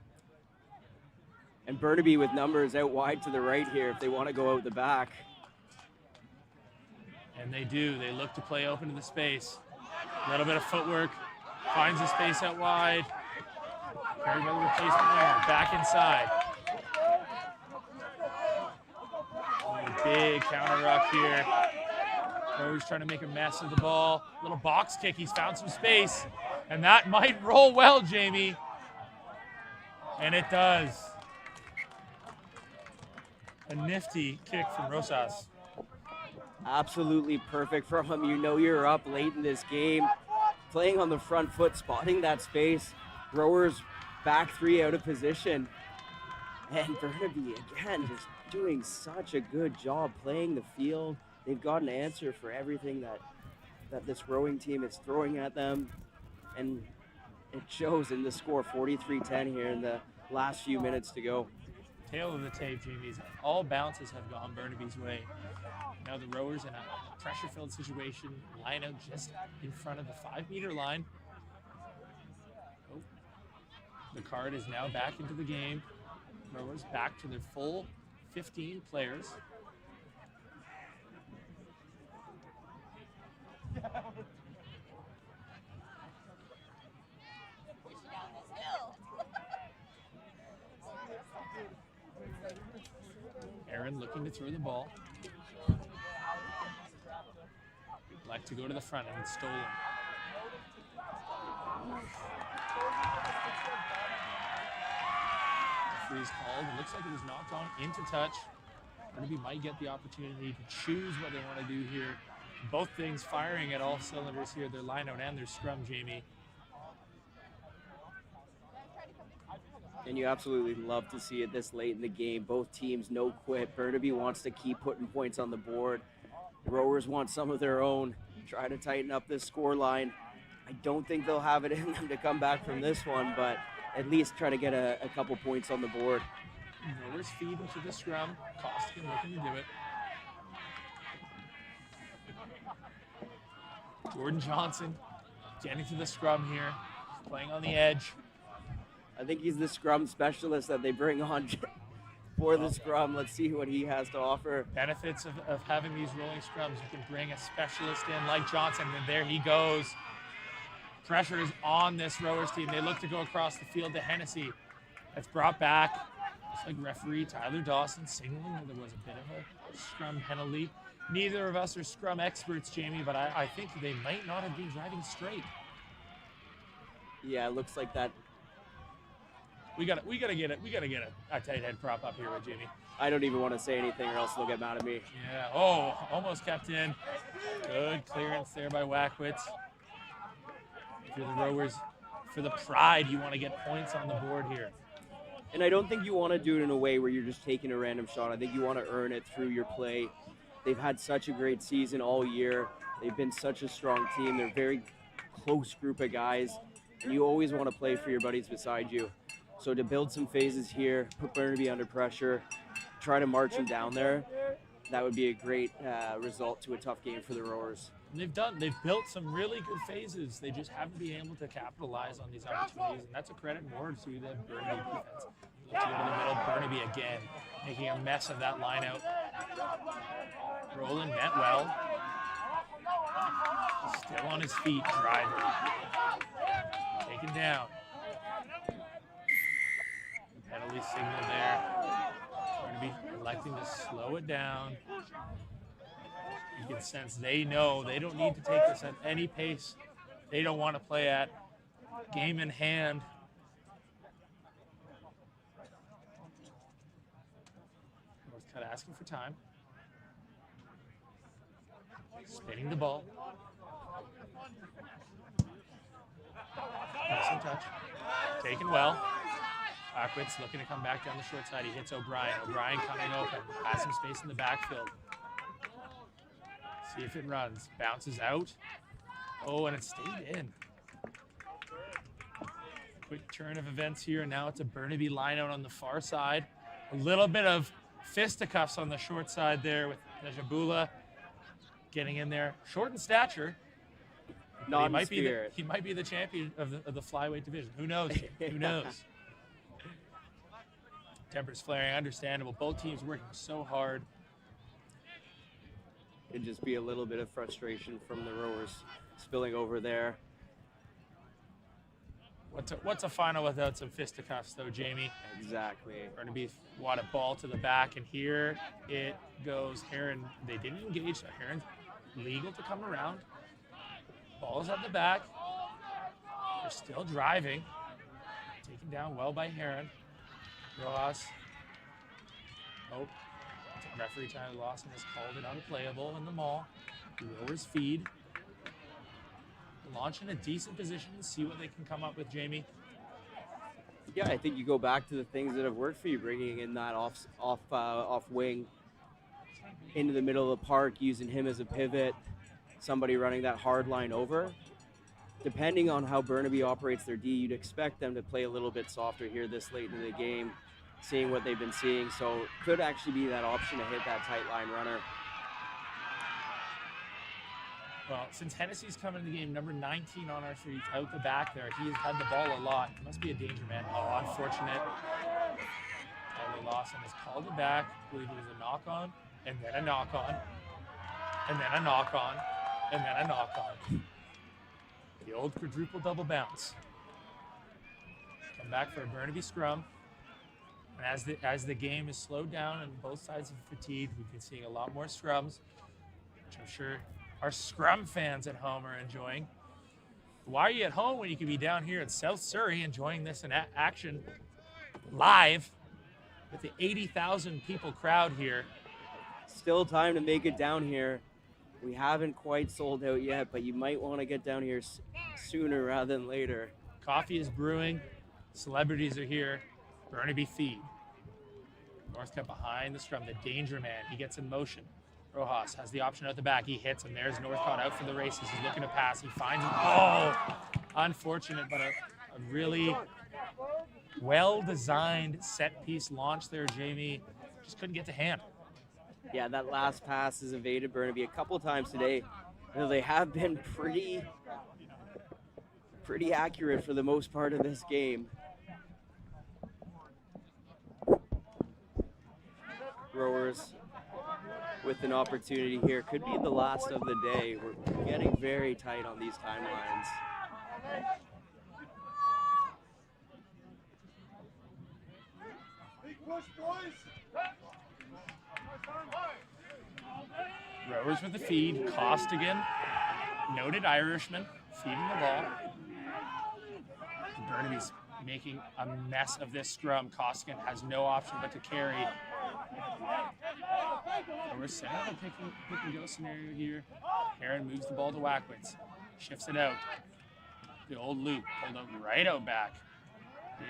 And Burnaby with numbers out wide to the right here if they want to go out the back. And they do. They look to play open to the space. A little bit of footwork. Finds the space out wide. Carried by the replacement winger. Back inside. Big counter ruck here. Rowers trying to make a mess of the ball. Little box kick. He's found some space. And that might roll well, Jamie. And it does. A nifty kick from Rosas. Absolutely perfect from him. You know you're up late in this game. Playing on the front foot, spotting that space. Rowers back three out of position. And Burnaby, again, just doing such a good job playing the field. They've got an answer for everything that this rowing team is throwing at them. And it shows in the score, 43-10 here in the last few minutes to go. Tail of the tape, Jamie. All bounces have gone Burnaby's way. Now the rowers in a pressure-filled situation, line out just in front of the 5-meter line. Oh. The card is now back into the game. Rowers back to their full 15 players. Aaron looking to throw the ball. Like to go to the front and it's stolen. Referee's called. It looks like it was knocked on into touch. Burnaby might get the opportunity to choose what they want to do here. Both things firing at all cylinders here. Their line out and their scrum, Jamie. And you absolutely love to see it this late in the game. Both teams no quit. Burnaby wants to keep putting points on the board. The Rowers want some of their own. Try to tighten up this score line. I don't think they'll have it in them to come back from this one, but at least try to get a couple points on the board. Rowers feed into the scrum. Costigan looking to do it. Jordan Johnson getting to the scrum here. Playing on the edge. I think he's the scrum specialist that they bring on for the scrum. Let's see what he has to offer. Benefits of having these rolling scrums. You can bring a specialist in like Johnson, and there he goes. Pressure is on this Rowers team. They look to go across the field to Hennessy. That's brought back. Looks like referee Tyler Dawson signaling that there was a bit of a scrum penalty. Neither of us are scrum experts, Jamie, but I think they might not have been driving straight. Yeah, it looks like that. We gotta get it. We gotta get a tight head prop up here with Jamie. I don't even want to say anything or else they'll get mad at me. Yeah. Oh, almost kept in. Good clearance there by Wackwitz. If you're the Rowers, for the pride, you want to get points on the board here. And I don't think you want to do it in a way where you're just taking a random shot. I think you want to earn it through your play. They've had such a great season all year. They've been such a strong team. They're a very close group of guys. And you always want to play for your buddies beside you. So to build some phases here, put Burnaby under pressure, try to march them down there, that would be a great result to a tough game for the Rowers. And they've built some really good phases. They just haven't been able to capitalize on these opportunities, and that's a credit more to the Burnaby defense. Look to go to the middle, Burnaby again, making a mess of that line out. Roland met well. Still on his feet, driving. Taken down. Penalty signal there. Burnaby electing to slow it down. You can sense they know they don't need to take this at any pace. They don't want to play at. Game in hand. Northcutt asking for time. Spinning the ball. Nice touch. Taken well. Backwitz looking to come back down the short side. He hits O'Brien. O'Brien coming open. Has some space in the backfield. See if it runs. Bounces out. Oh, and it stayed in. Quick turn of events here. Now it's a Burnaby line out on the far side. A little bit of fisticuffs on the short side there with Nejabula. getting in there. Short in stature. Not He might in spirit. he might be the champion of the flyweight division. Who knows? Who knows? Tempers flaring, understandable. Both teams working so hard. It'd just be a little bit of frustration from the rowers spilling over there. What's a final without some fisticuffs, though, Jamie? Exactly. Burnaby want a ball to the back, and here it goes. Heron, they didn't engage, so Heron's legal to come around. Ball's at the back. They're still driving. Taken down well by Heron. Rojas. Oh, referee Tyler Lawson has called it unplayable in the mall. The rowers feed. Launch in a decent position and see what they can come up with, Jamie. Yeah, I think you go back to the things that have worked for you, bringing in that off wing into the middle of the park, using him as a pivot, somebody running that hard line over. Depending on how Burnaby operates their D, you'd expect them to play a little bit softer here this late in the game, seeing what they've been seeing. So could actually be that option to hit that tight line runner. Well, since Hennessy's come into the game, number 19 on our street, out the back there, he has had the ball a lot. He must be a danger man. Oh, unfortunate. Tyler Lawson has called it back. I believe it was a knock on, and then a knock on, and then a knock on, and then a knock on. The old quadruple double bounce. Come back for a Burnaby scrum. And as the game is slowed down and both sides are fatigued, we've been seeing a lot more scrums, which I'm sure our scrum fans at home are enjoying. Why are you at home when you can be down here in South Surrey enjoying this in action live with the 80,000 people crowd here? Still time to make it down here. We haven't quite sold out yet, but you might want to get down here sooner rather than later. Coffee is brewing. Celebrities are here. Burnaby feed. Northcutt behind the scrum. The danger man. He gets in motion. Rojas has the option out the back. He hits him. There's Northcutt out for the races. He's looking to pass. He finds him. Oh, unfortunate, but a really well-designed set-piece launch there, Jamie. Just couldn't get to hand. Yeah, that last pass has evaded Burnaby a couple times today. You know, they have been pretty accurate for the most part of this game. Rowers with an opportunity here. Could be the last of the day. We're getting very tight on these timelines. Rowers with the feed. Costigan, noted Irishman, feeding the ball. Burnaby's making a mess of this scrum. Costigan has no option but to carry. We're setting up a pick and go scenario here. Heron moves the ball to Wackwitz. Shifts it out. The old loop pulled out right out back.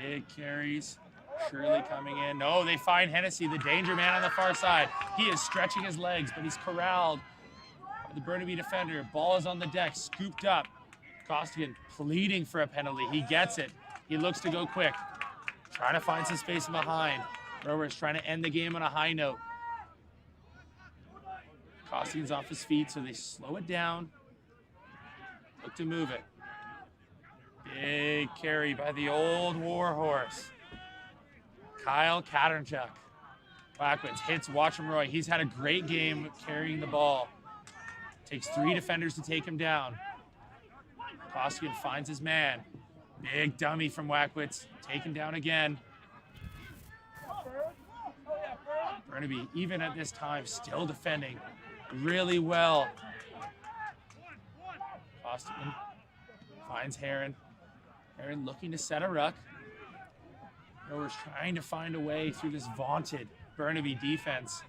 Big carries. Shirley coming in. No, they find Hennessy, the danger man on the far side. He is stretching his legs, but he's corralled by the Burnaby defender. Ball is on the deck, scooped up. Costigan pleading for a penalty. He gets it. He looks to go quick. Trying to find some space behind. Rowers trying to end the game on a high note. Costigan's off his feet, so they slow it down. Look to move it. Big carry by the old warhorse. Kyle Katernchuk. Wackwitz hits Watcham Roy. He's had a great game carrying the ball. Takes 3 defenders to take him down. Costigan finds his man. Big dummy from Wackwitz. Taken down again. Burnaby, even at this time, still defending really well. Costigan finds Heron. Heron looking to set a ruck. Rowers trying to find a way through this vaunted Burnaby defense.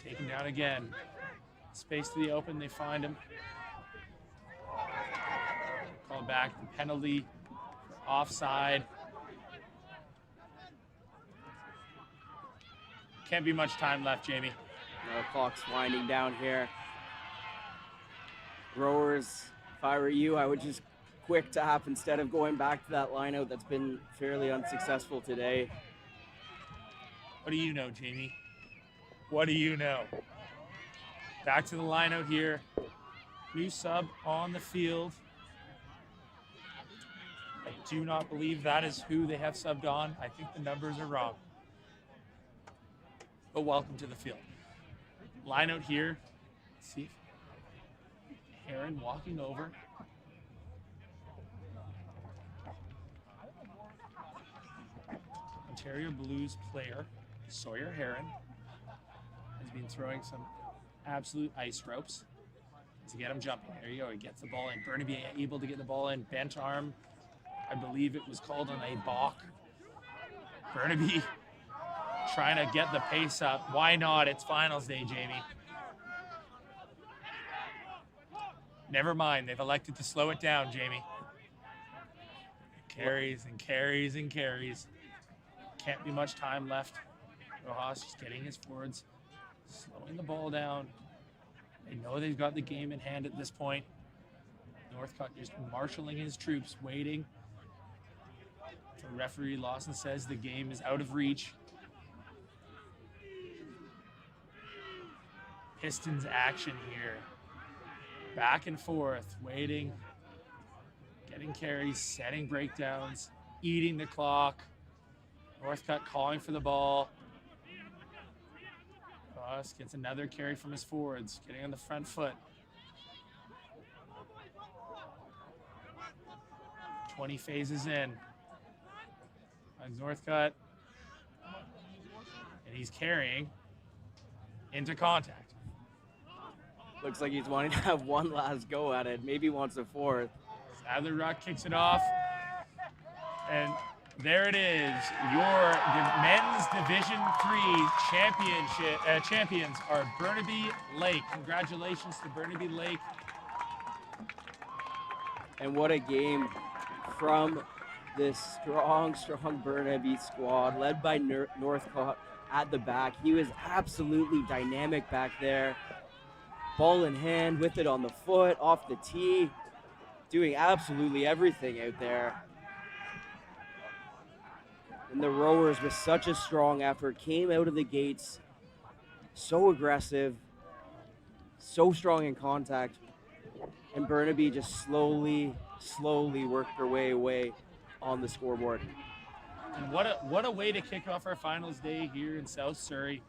Taken down again. Space to the open, they find him. Call back the penalty for offside. Can't be much time left, Jamie. No, clock's winding down here. Rowers, if I were you, I would just quick tap instead of going back to that line out that's been fairly unsuccessful today. What do you know, Jamie? What do you know? Back to the line out here. New sub on the field. I do not believe that is who they have subbed on. I think the numbers are wrong. But welcome to the field. Line out here. Let's see. Heron walking over. Ontario Blues player Sawyer Heron has been throwing some absolute ice ropes to get him jumping. There you go. He gets the ball in. Burnaby able to get the ball in. Bent arm. I believe it was called on a balk. Burnaby trying to get the pace up. Why not? It's finals day, Jamie. Never mind. They've elected to slow it down, Jamie. Carries and carries and carries. Can't be much time left. Rojas just getting his forwards, slowing the ball down. They know they've got the game in hand at this point. Northcott just marshalling his troops, waiting. The referee Lawson says the game is out of reach. Pistons action here. Back and forth, waiting, getting carries, setting breakdowns, eating the clock. Northcott calling for the ball. Ross gets another carry from his forwards, getting on the front foot. 20 phases in. Finds Northcott. And he's carrying into contact. Looks like he's wanting to have one last go at it. Maybe wants a fourth. Sadler Rock kicks it off. And there it is. Your men's Division III champions are Burnaby Lake. Congratulations to Burnaby Lake. And what a game from this strong Burnaby squad, led by Northcott at the back. He was absolutely dynamic back there. Ball in hand, with it on the foot, off the tee, doing absolutely everything out there. And the rowers, with such a strong effort, came out of the gates so aggressive, so strong in contact, and Burnaby just slowly worked their way away on the scoreboard. And what a way to kick off our finals day here in South Surrey.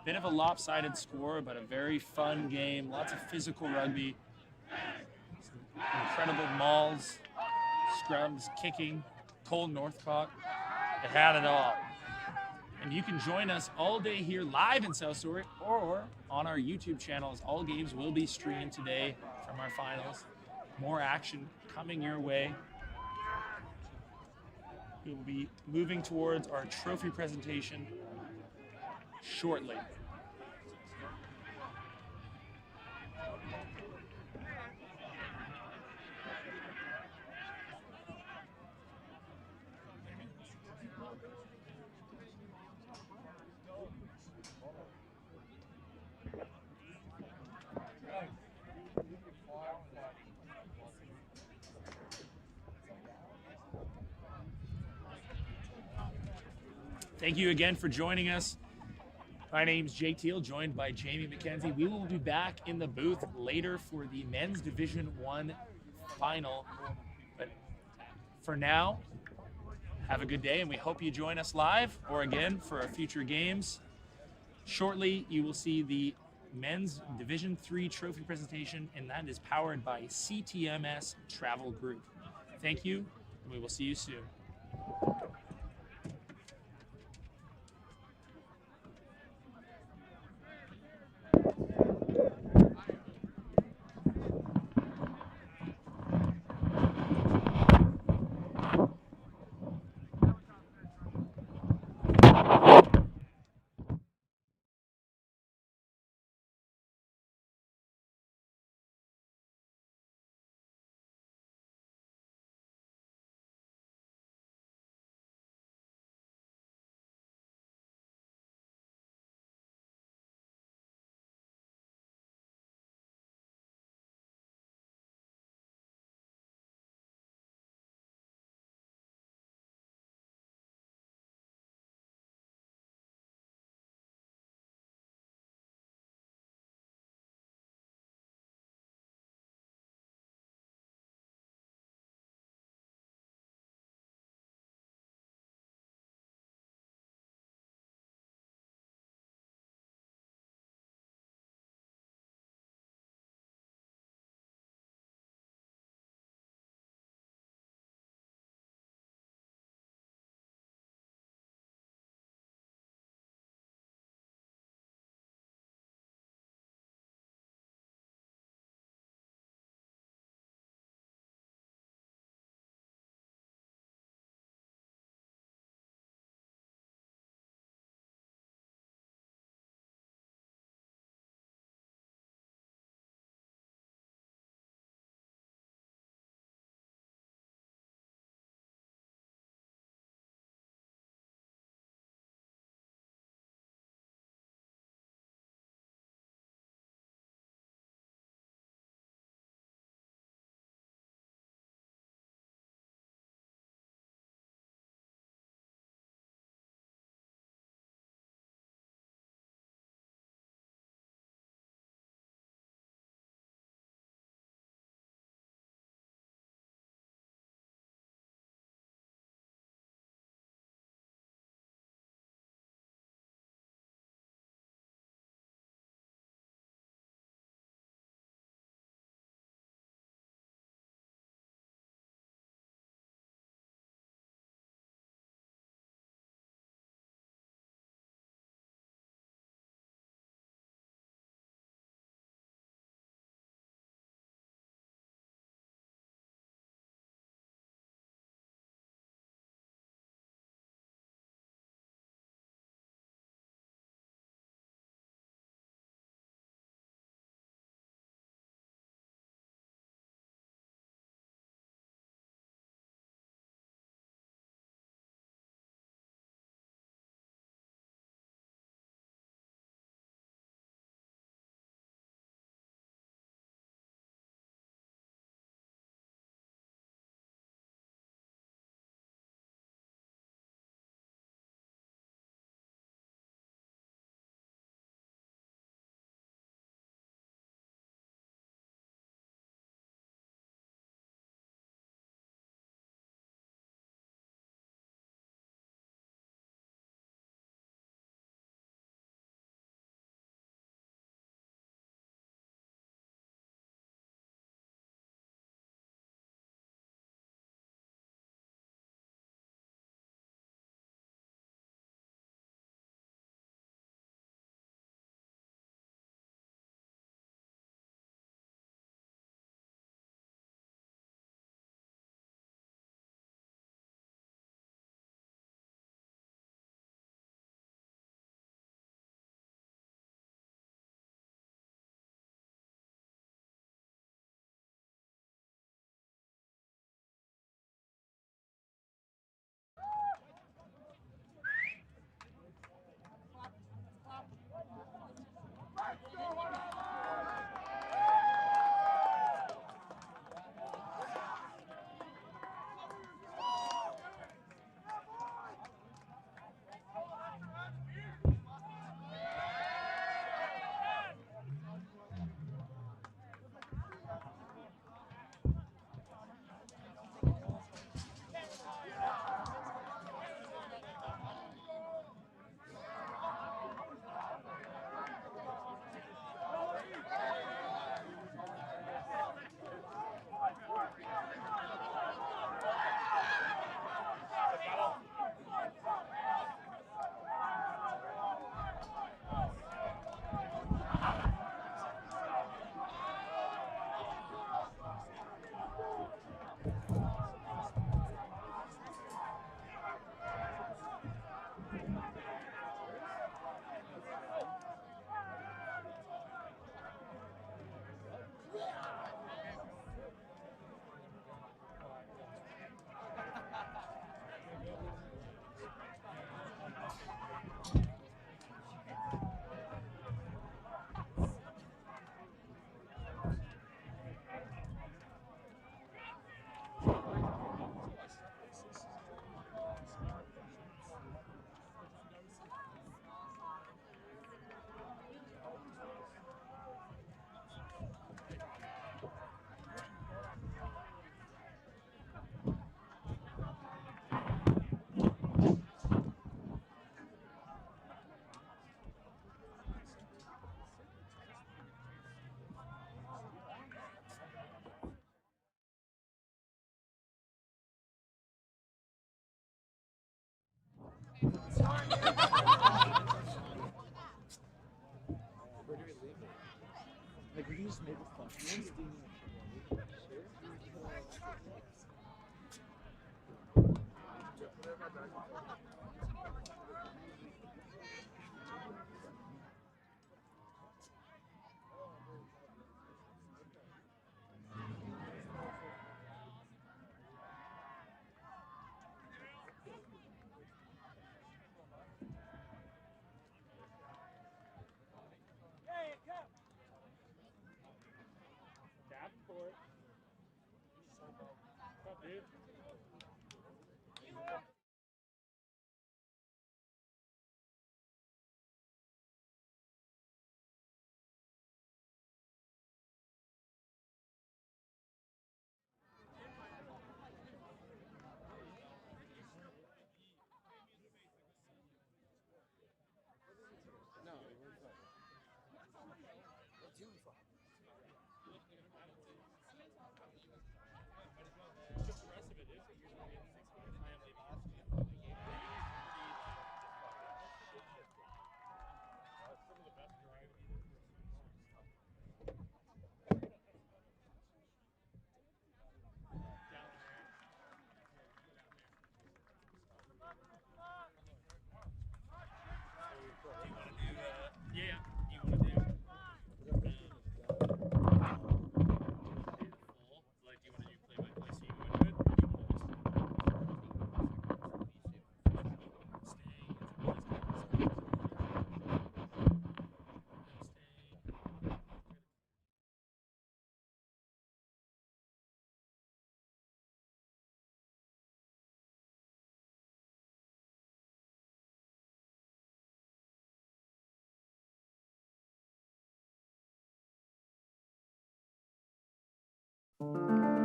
Bit of a lopsided score, but a very fun game. Lots of physical rugby. Some incredible mauls, scrums, kicking. Cole Northcott. It had it all. And you can join us all day here live in South Surrey or on our YouTube channel, as all games will be streamed today from our finals. More action coming your way. We will be moving towards our trophy presentation shortly. Thank you again for joining us. My name's Jake Teal, joined by Jamie McKenzie. We will be back in the booth later for the Men's Division I final. But for now, have a good day, and we hope you join us live or again for our future games. Shortly, you will see the Men's Division III trophy presentation, and that is powered by CTMS Travel Group. Thank you, and we will see you soon.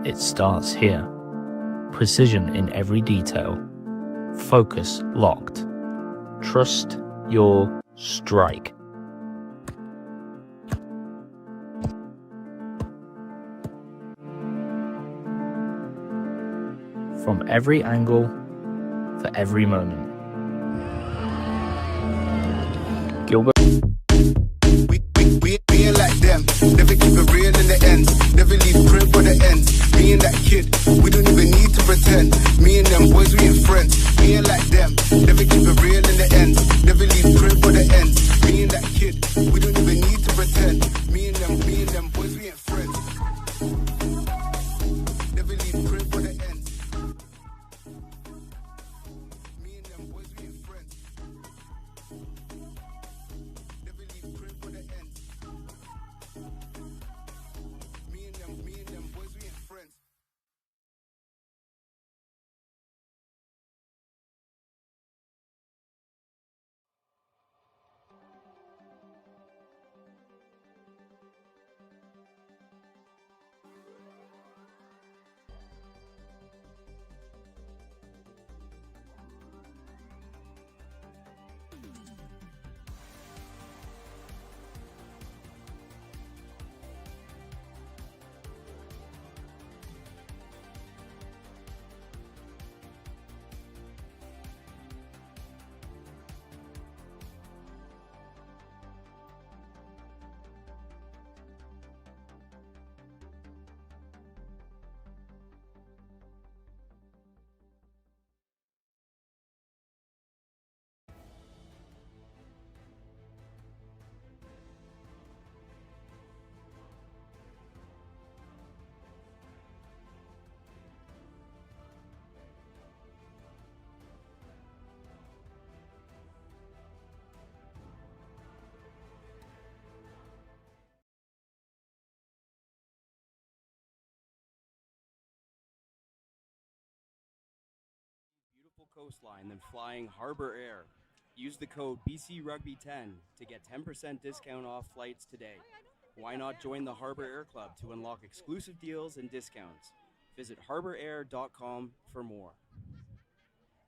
It starts here. Precision in every detail. Focus locked. Trust your strike. From every angle, for every moment. Gilbert. We ain't like them. Never keep it real in the end. Never leave crib for the end. Me and that kid, we don't even need to pretend. Me and them boys, we ain't friends. We ain't like them. Never keep it real in the end. Never leave crib for the end. Me and that kid, we don't even need to pretend. Me and them boys, we ain't friends. Never leave crib for the end. Me and them boys, we ain't friends. Never leave crib for the end. Me and them boys, we ain't friends. Beautiful coastline than flying Harbour Air. Use the code BCRugby10 to get 10% discount off flights today. Why not join the Harbour Air Club to unlock exclusive deals and discounts? Visit harbораir.com for more.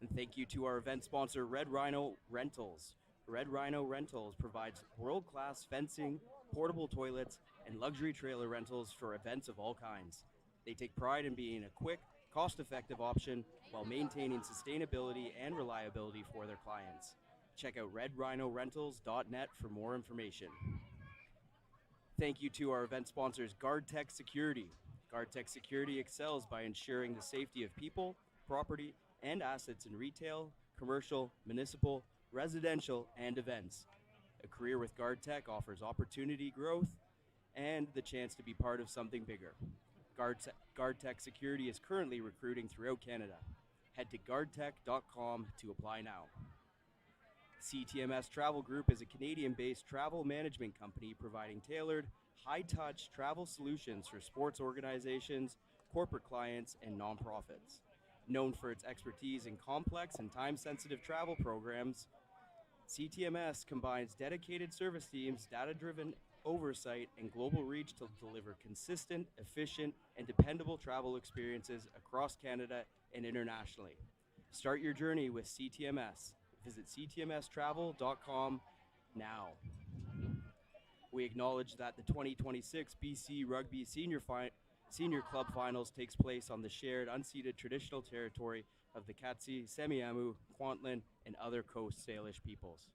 And thank you to our event sponsor, Red Rhino Rentals. Red Rhino Rentals provides world-class fencing, portable toilets, and luxury trailer rentals for events of all kinds. They take pride in being a quick, cost-effective option while maintaining sustainability and reliability for their clients. Check out redrhinorentals.net for more information. Thank you to our event sponsors, GuardTech Security. GuardTech Security excels by ensuring the safety of people, property, and assets in retail, commercial, municipal, residential, and events. A career with GuardTech offers opportunity, growth, and the chance to be part of something bigger. GuardTech Security is currently recruiting throughout Canada. Head to guardtech.com to apply now. CTMS Travel Group is a Canadian-based travel management company providing tailored, high-touch travel solutions for sports organizations, corporate clients, and nonprofits. Known for its expertise in complex and time-sensitive travel programs, CTMS combines dedicated service teams, data-driven oversight, and global reach to deliver consistent, efficient, and dependable travel experiences across Canada and internationally. Start your journey with CTMS. Visit ctmstravel.com now. We acknowledge that the 2026 BC Rugby Senior Club Finals takes place on the shared unceded traditional territory of the Katsi, Semiahmoo, Kwantlen, and other Coast Salish peoples.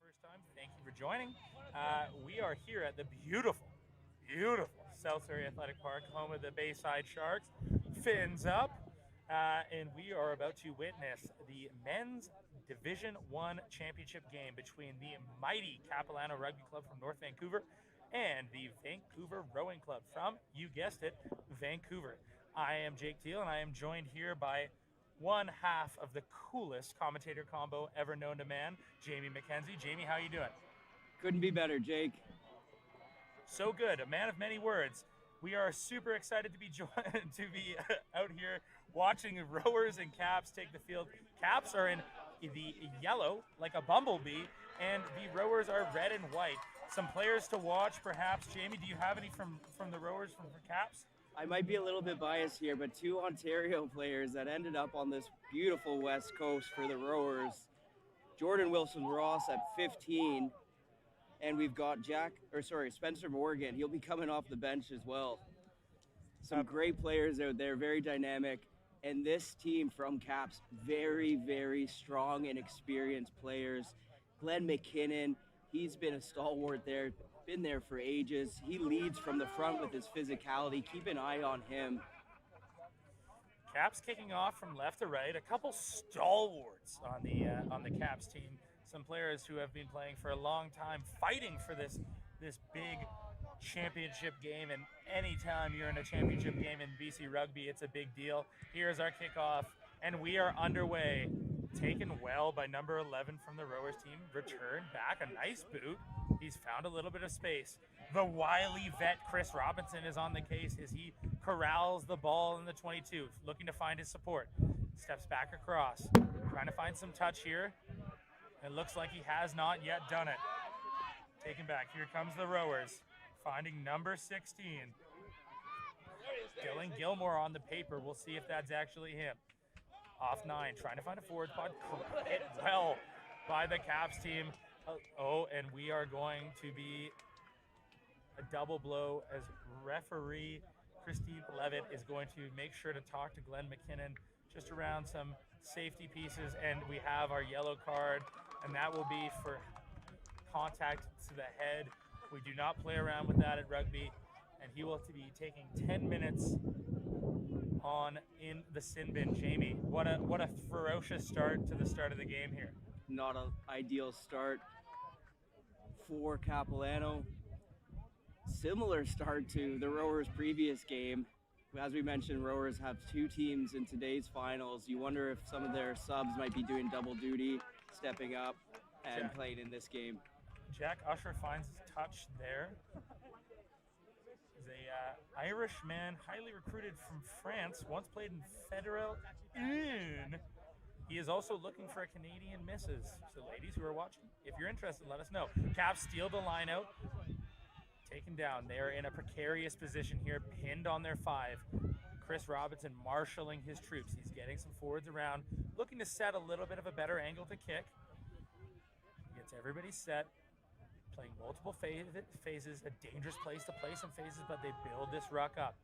First time, thank you for joining. We are here at the beautiful South Surrey Athletic Park, home of the Bayside Sharks. Fins up, and we are about to witness the men's Division 1 championship game between the mighty Capilano Rugby Club from North Vancouver and the Vancouver Rowing Club from, you guessed it, Vancouver. I am Jake Teal, and I am joined here by one half of the coolest commentator combo ever known to man, Jamie McKenzie. Jamie, how you doing? Couldn't be better, Jake. So good, a man of many words. We are super excited to be out here watching rowers and Caps take the field. Caps are in the yellow, like a bumblebee, and the rowers are red and white. Some players to watch, perhaps. Jamie, do you have any from the rowers from Caps? I might be a little bit biased here, but 2 Ontario players that ended up on this beautiful West Coast for the rowers. Jordan Wilson-Ross at 15, and we've got Spencer Morgan. He'll be coming off the bench as well. Some great players out there, very dynamic. And this team from Caps, very, very strong and experienced players. Glenn McKinnon, he's been a stalwart there, been there for ages. He leads from the front with his physicality. Keep an eye on him. Caps kicking off from left to right. A couple stalwarts on the Caps team. Some players who have been playing for a long time, fighting for this big championship game. And anytime you're in a championship game in BC Rugby, it's a big deal. Here's our kickoff, and we are underway. Taken well by number 11 from the rowers team. Return back, a nice boot. He's found a little bit of space. The wily vet Chris Robinson is on the case as he corrals the ball in the 22, looking to find his support. Steps back across, trying to find some touch here. It looks like he has not yet done it. Taken back, here comes the rowers, finding number 16. Dylan Gilmore on the paper. We'll see if that's actually him. Off 9, trying to find a forward pod. Hit well by the Caps team. And we are going to be a double blow as referee Christine Levitt is going to make sure to talk to Glenn McKinnon just around some safety pieces. And we have our yellow card, and that will be for contact to the head. We do not play around with that at rugby, and he will be taking 10 minutes on in the sin bin. Jamie, what a ferocious start to the start of the game here. Not an ideal start for Kapalano. Similar start to the rowers' previous game. As we mentioned, rowers have 2 teams in today's finals. You wonder if some of their subs might be doing double duty, stepping up and playing in this game. Jack Usher finds his touch there. He's a Irishman, highly recruited from France, once played in Federal 1. He is also looking for a Canadian missus. So ladies who are watching, if you're interested, let us know. Caps steal the line out. Taken down. They are in a precarious position here, pinned on their 5. Chris Robinson marshalling his troops. He's getting some forwards around, looking to set a little bit of a better angle to kick. He gets everybody set. Playing multiple phases, a dangerous place to play some phases, but they build this ruck up.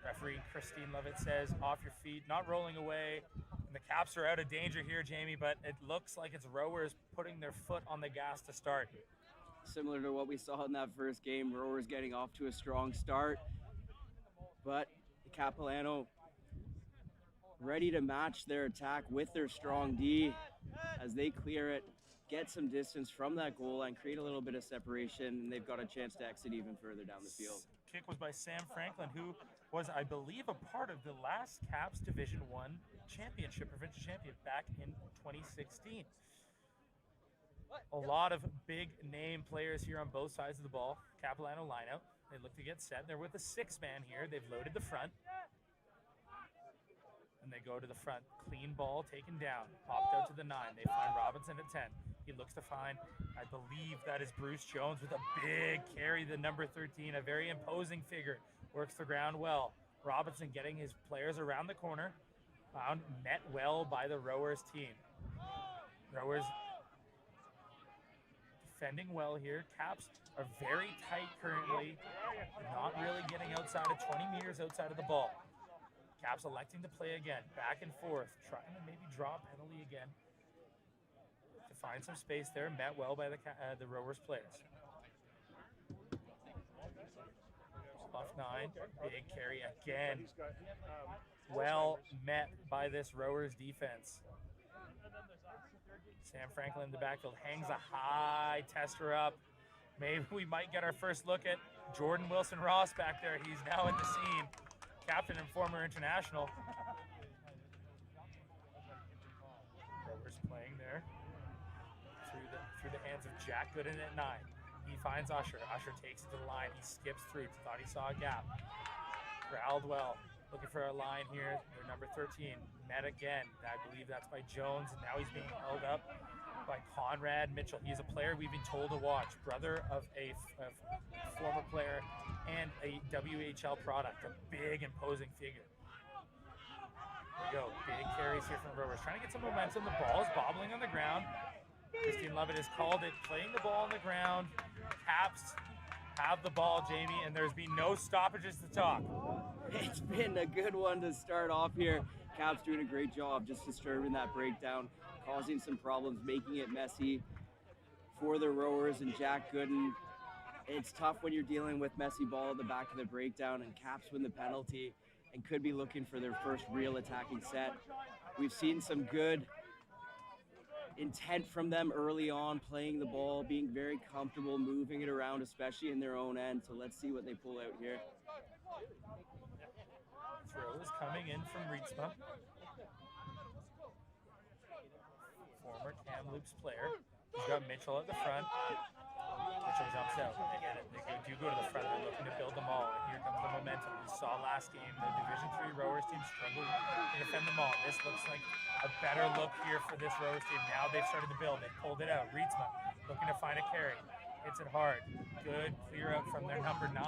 Referee Christine Levitt says, off your feet, not rolling away. And the Caps are out of danger here, Jamie, but it looks like it's rowers putting their foot on the gas to start. Similar to what we saw in that first game, rowers getting off to a strong start, but the Kapalano ready to match their attack with their strong D as they clear it, get some distance from that goal line, create a little bit of separation, and they've got a chance to exit even further down the field. Kick was by Sam Franklin, who was, I believe, a part of the last Caps Division I championship, provincial champion, back in 2016. A lot of big name players here on both sides of the ball. Capilano lineout. They look to get set. They're with a 6-man here. They've loaded the front. And they go to the front. Clean ball taken down. Popped out to the 9. They find Robinson at 10. He looks to find, I believe that is Bruce Jones with a big carry, the number 13, a very imposing figure. Works the ground well. Robinson getting his players around the corner. Found, met well by the rowers team. Rowers defending well here. Caps are very tight currently. Not really getting outside of 20 meters outside of the ball. Caps electing to play again, back and forth, trying to maybe draw a penalty again to find some space there. Met well by the rowers players. Off 9, big carry again. Well met by this rowers defense. Sam Franklin in the backfield hangs a high tester up. Maybe we might get our first look at Jordan Wilson-Ross back there. He's now in the scene. Captain and former international. Rowers playing there through the hands of Jack Gooden at 9. He finds Usher. Usher takes it to the line. He skips through. Thought he saw a gap. Corralled well. Looking for a line here. They're number 13. Met again. I believe that's by Jones. And now he's being held up by Conrad Mitchell. He's a player we've been told to watch. Brother of a former player and a WHL product. A big, imposing figure. There we go. Big carries here from Rowers. Trying to get some momentum. The ball is bobbling on the ground. Christine Lovett has called it. Playing the ball on the ground. Caps have the ball, Jamie, and there's been no stoppages to talk. It's been a good one to start off here. Caps doing a great job just disturbing that breakdown, causing some problems, making it messy for the Rowers and Jack Gooden. It's tough when you're dealing with messy ball at the back of the breakdown, and Caps win the penalty and could be looking for their first real attacking set. We've seen some good intent from them early on, playing the ball, being very comfortable, moving it around, especially in their own end. So let's see what they pull out here. Throw is coming in from Rietsma. Former Kamloops player. He's got Mitchell at the front. Mitchell jumps out. They do go to the front. They're looking to build them all. And here comes the momentum. We saw last game the Division III Rowers team struggled to defend them all. This looks like a better look here for this Rowers team. Now they've started to build. They pulled it out. Rietsma looking to find a carry. Hits it hard. Good clear out from their number 9.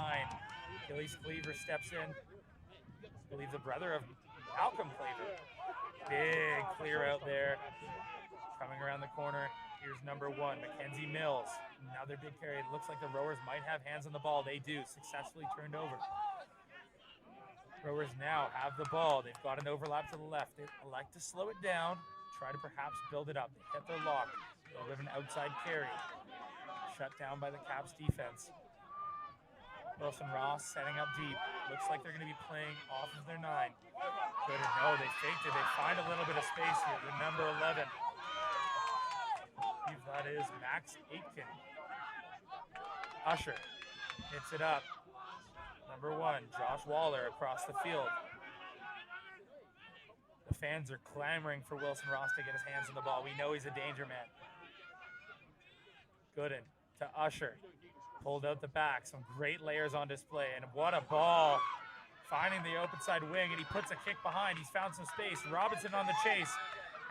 Achilles Cleaver steps in. I believe the brother of Malcolm Cleaver. Big clear out there. Coming around the corner. Here's number 1, Mackenzie Mills. Another big carry. It looks like the Rowers might have hands on the ball. They do. Successfully turned over. Rowers now have the ball. They've got an overlap to the left. They elect to slow it down. Try to perhaps build it up. They hit their lock. They'll have an outside carry. Shut down by the Caps defense. Wilson Ross setting up deep. Looks like they're going to be playing off of their 9. Good or no, they faked it. They find a little bit of space here. The number 11. That is Max Aitken. Usher hits it up. Number 1, Josh Waller across the field. The fans are clamoring for Wilson Ross to get his hands on the ball. We know he's a danger man. Gooden to Usher. Pulled out the back. Some great layers on display. And what a ball. Finding the open side wing, and he puts a kick behind. He's found some space. Robinson on the chase.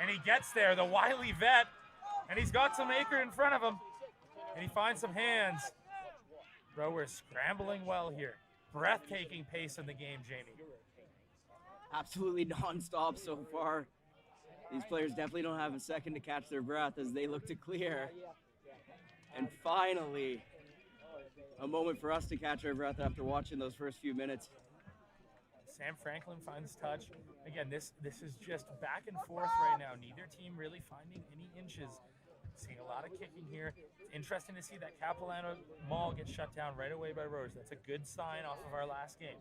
And he gets there. The wily vet. And he's got some acre in front of him. And he finds some hands. Rowers scrambling well here. Breathtaking pace in the game, Jamie. Absolutely non-stop so far. These players definitely don't have a second to catch their breath as they look to clear. And finally, a moment for us to catch our breath after watching those first few minutes. Sam Franklin finds touch. Again, this is just back and forth right now. Neither team really finding any inches. Seeing a lot of kicking here. It's interesting to see that Kapalano Mall get shut down right away by Rowers. That's a good sign off of our last game.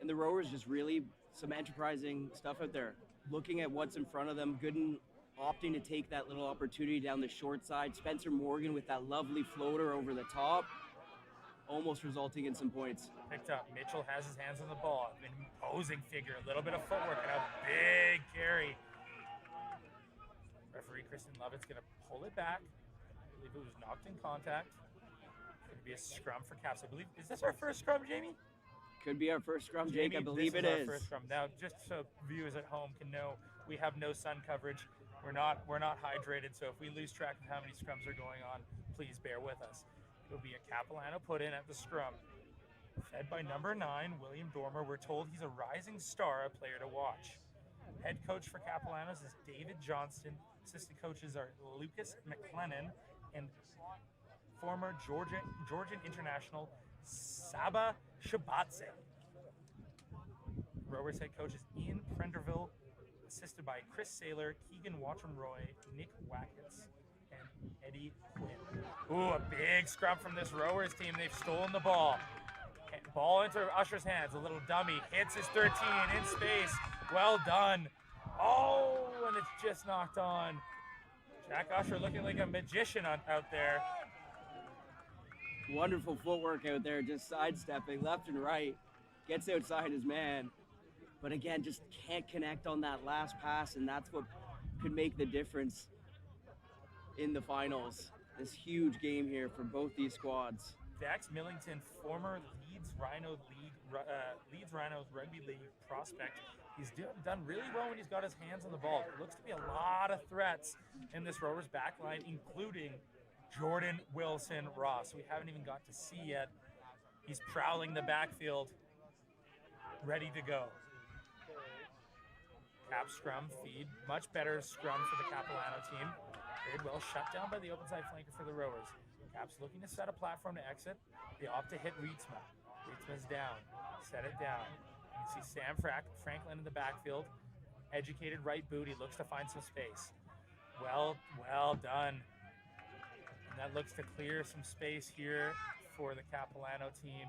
And the Rowers just really some enterprising stuff out there. Looking at what's in front of them. Gooden opting to take that little opportunity down the short side. Spencer Morgan with that lovely floater over the top. Almost resulting in some points. Picked up. Mitchell has his hands on the ball. An imposing figure. A little bit of footwork and a big carry. Referee Kristen Lovett's going to pull it back. I believe it was knocked in contact. It's going to be a scrum for Caps. I believe. Is this our first scrum, Jamie? Could be our first scrum, Jake. I believe it is. Our first scrum. Now, just so viewers at home can know, we have no sun coverage. We're not hydrated. So if we lose track of how many scrums are going on, please bear with us. It'll be a Capilano put in at the scrum. Fed by number 9, William Dormer. We're told he's a rising star, a player to watch. Head coach for Capilanos is David Johnston. Assistant coaches are Lucas McLennan and former Georgian international Saba Shabatze. Rowers head coach is Ian Prenderville, assisted by Chris Saylor, Keegan Watron-Roy, Nick Wackets, and Eddie Quinn. Ooh, a big scrum from this Rowers team. They've stolen the ball. Ball into Usher's hands. A little dummy. Hits his 13 in space. Well done. Oh, and it's just knocked on. Jack Usher looking like a magician out there. Wonderful footwork out there, just sidestepping left and right. Gets outside his man. But again, just can't connect on that last pass, and that's what could make the difference in the finals. This huge game here for both these squads. Dax Millington, former Leeds Rhino League Leeds Rhinos Rugby League prospect. He's done really well when he's got his hands on the ball. There looks to be a lot of threats in this Rovers back line, including Jordan Wilson Ross. We haven't even got to see yet. He's prowling the backfield, ready to go. Cap scrum feed, much better scrum for the Kapalano team. Very well shut down by the open side flanker for the Rovers. Cap's looking to set a platform to exit. They opt to hit Rietsma. Rietsma's down, set it down. You can see Sam Franklin in the backfield. Educated right boot, he looks to find some space. Well done. And that looks to clear some space here for the Kapalano team.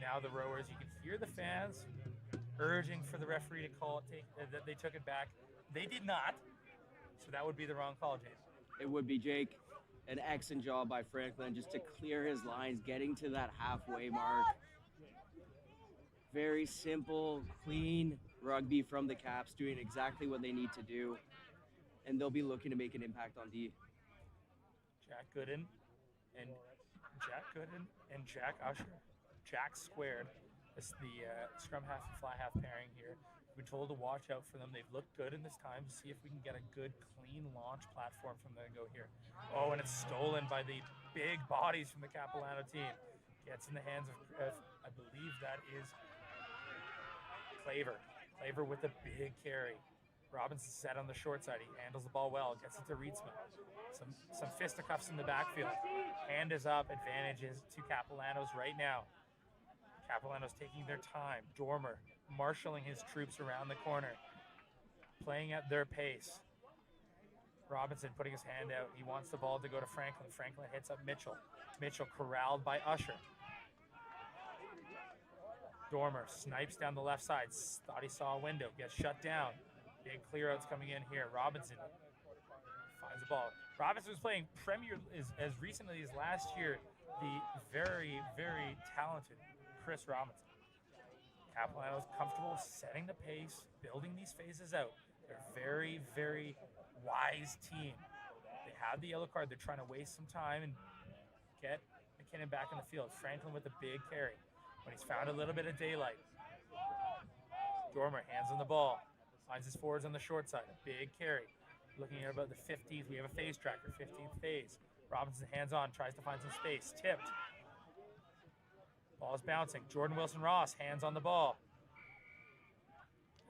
Now the rowers, you can hear the fans urging for the referee to call it, that they took it back. They did not, so that would be the wrong call, James. It would be, Jake. An excellent job by Franklin just to clear his lines, getting to that halfway mark. Very simple, clean rugby from the Caps, doing exactly what they need to do, and they'll be looking to make an impact on D. Jack Gooden and Jack Usher. Jack squared. It's the scrum half and fly half pairing here. We've been told to watch out for them. They've looked good in this time to see if we can get a good, clean launch platform from them to go here. Oh, and it's stolen by the big bodies from the Capilano team. Gets in the hands of I believe that is Claver. Claver with a big carry. Robinson set on the short side. He handles the ball well. Gets it to Rietsma. Some fisticuffs in the backfield. Hand is up. Advantages to Capilano's right now. Capilano's taking their time. Dormer marshalling his troops around the corner, playing at their pace. Robinson putting his hand out. He wants the ball to go to Franklin. Franklin hits up Mitchell. Mitchell corralled by Usher. Dormer snipes down the left side. Thought he saw a window. Gets shut down. Big clear outs coming in here. Robinson finds the ball. Robinson was playing Premier as recently as last year. The very, very talented Chris Robinson. Capilano's comfortable setting the pace, building these phases out. They're a very, very wise team. They have the yellow card. They're trying to waste some time and get McKinnon back in the field. Franklin with a big carry when he's found a little bit of daylight. Dormer hands on the ball. Finds his forwards on the short side. A big carry. Looking at about the 15th. We have a phase tracker. 15th phase. Robinson hands on. Tries to find some space. Tipped. Ball is bouncing. Jordan Wilson Ross hands on the ball.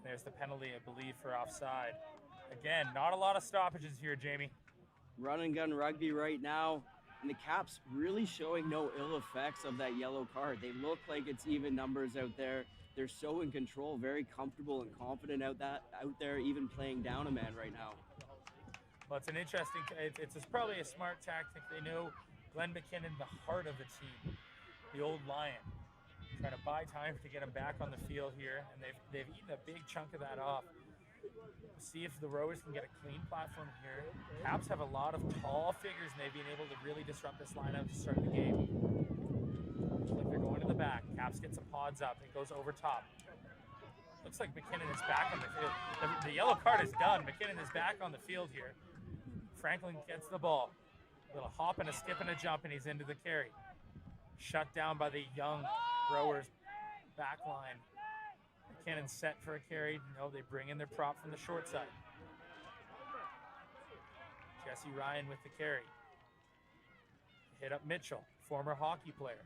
There's the penalty, I believe, for offside. Again, not a lot of stoppages here, Jamie. Run and gun rugby right now, and the Caps really showing no ill effects of that yellow card. They look like it's even numbers out there. They're so in control, very comfortable and confident out there, even playing down a man right now. Well, it's an interesting. It's probably a smart tactic. They know Glenn McKinnon, the heart of the team, the old Lion, trying to buy time to get him back on the field here, and they've eaten a big chunk of that off. See if the rowers can get a clean platform here. Caps have a lot of tall figures, and they've been able to really disrupt this lineup to start the game. Looks like they're going to the back. Caps get some pods up. It goes over top. Looks like McKinnon is back on the field. The yellow card is done. McKinnon is back on the field here. Franklin gets the ball. A little hop and a skip and a jump, and he's into the carry. Shut down by the young rowers back line. McKinnon set for a carry. No, they bring in their prop from the short side. Jesse Ryan with the carry. Hit up Mitchell, former hockey player.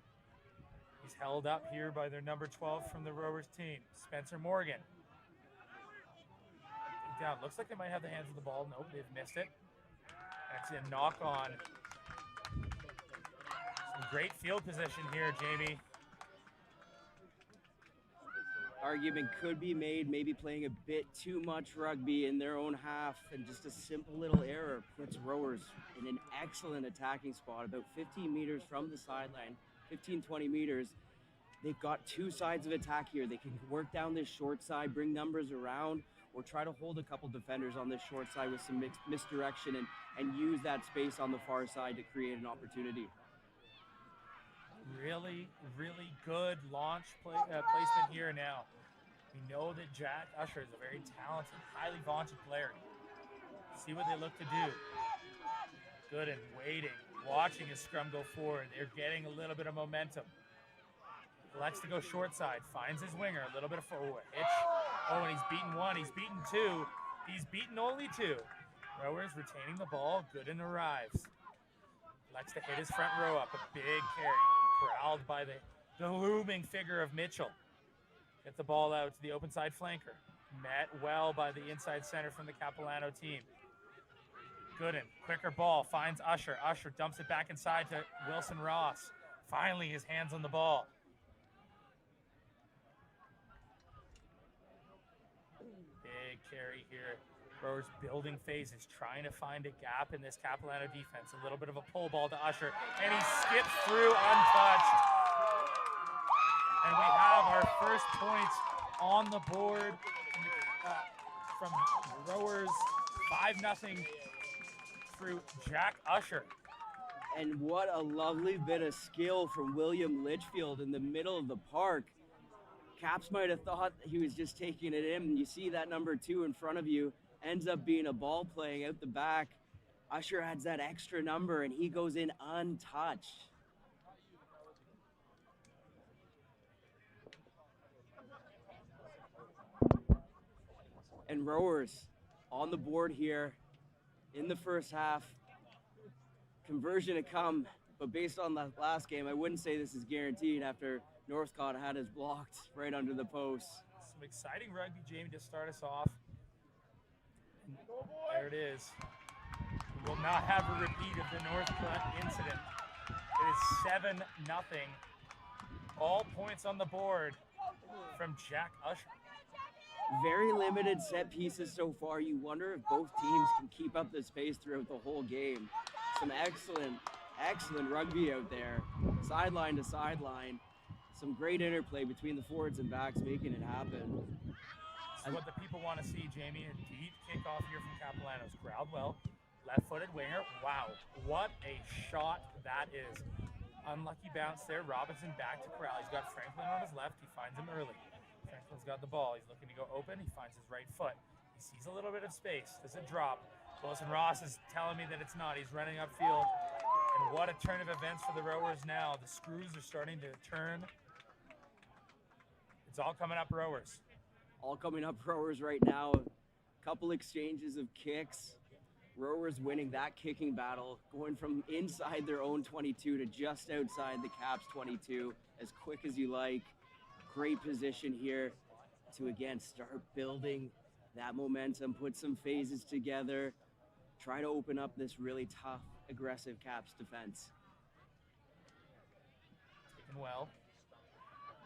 He's held up here by their number 12 from the rowers team, Spencer Morgan. Down. Looks like they might have the hands of the ball. Nope, they've missed it. That's a knock on. Some great field position here, Jamie. Argument could be made, maybe playing a bit too much rugby in their own half, and just a simple little error puts rowers in an excellent attacking spot about 15 meters from the sideline, 15, 20 meters. They've got two sides of attack here. They can work down this short side, bring numbers around, or try to hold a couple defenders on this short side with some misdirection and use that space on the far side to create an opportunity. Really, really good launch placement here now. We know that Jack Usher is a very talented, highly vaunted player. See what they look to do. Good and waiting, watching his scrum go forward. They're getting a little bit of momentum. Elects to go short side, finds his winger, a little bit of forward hitch. Oh, and he's beaten one, he's beaten two, he's beaten only two. Rowers retaining the ball, Gooden arrives. Elects to hit his front row up, a big carry, corralled by the looming figure of Mitchell. Get the ball out to the open side flanker. Met well by the inside center from the Kapalano team. Gooden, quicker ball, finds Usher. Usher dumps it back inside to Wilson Ross. Finally, his hands on the ball. Big carry here. Rowers building phases, trying to find a gap in this Capilano defense. A little bit of a pull ball to Usher, and he skips through untouched. And we have our first points on the board from Rowers, 5-0 through Jack Usher. And what a lovely bit of skill from William Litchfield in the middle of the park. Caps might have thought he was just taking it in. You see that number 2 in front of you, ends up being a ball playing out the back. Usher adds that extra number and he goes in untouched. And Rowers on the board here in the first half. Conversion to come, but based on the last game, I wouldn't say this is guaranteed after Northcott had us blocked right under the post. Some exciting rugby, Jamie, to start us off. And there it is. We will not have a repeat of the Northcott incident. It is 7-0. All points on the board from Jack Usher. Very limited set pieces so far. You wonder if both teams can keep up this pace throughout the whole game. Some excellent rugby out there, sideline to sideline. Some great interplay between the forwards and backs making it happen. This is what the people want to see, Jamie. A deep kickoff here from Capilano's. Corralled well, left-footed winger. Wow, what a shot that is. Unlucky bounce there. Robinson back to corral. He's got Franklin on his left. He finds him early. Franklin's got the ball. He's looking to go open. He finds his right foot. He sees a little bit of space. Does it drop? Wilson Ross is telling me that it's not. He's running upfield. And what a turn of events for the Rowers now. The screws are starting to turn. It's all coming up Rowers. All coming up Rowers right now. A couple exchanges of kicks. Rowers winning that kicking battle, going from inside their own 22 to just outside the Caps 22 as quick as you like. Great position here to, again, start building that momentum, put some phases together, try to open up this really tough, aggressive Caps defense. Taken well.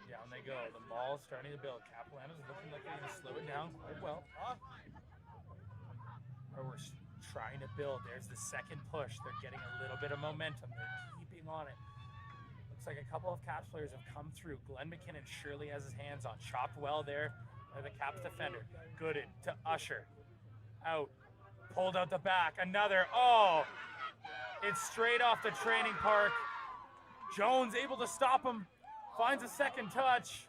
Down they go. The ball is starting to build. Capilano's looking like they're going to slow it down quite well. Rowers trying to build. There's the second push. They're getting a little bit of momentum. They're keeping on it. Looks like a couple of Caps players have come through. Glenn McKinnon surely has his hands on. Chopped well there by the Caps defender. Gooden to Usher. Out. Pulled out the back. Another. Oh! It's straight off the training park. Jones able to stop him. Finds a second touch.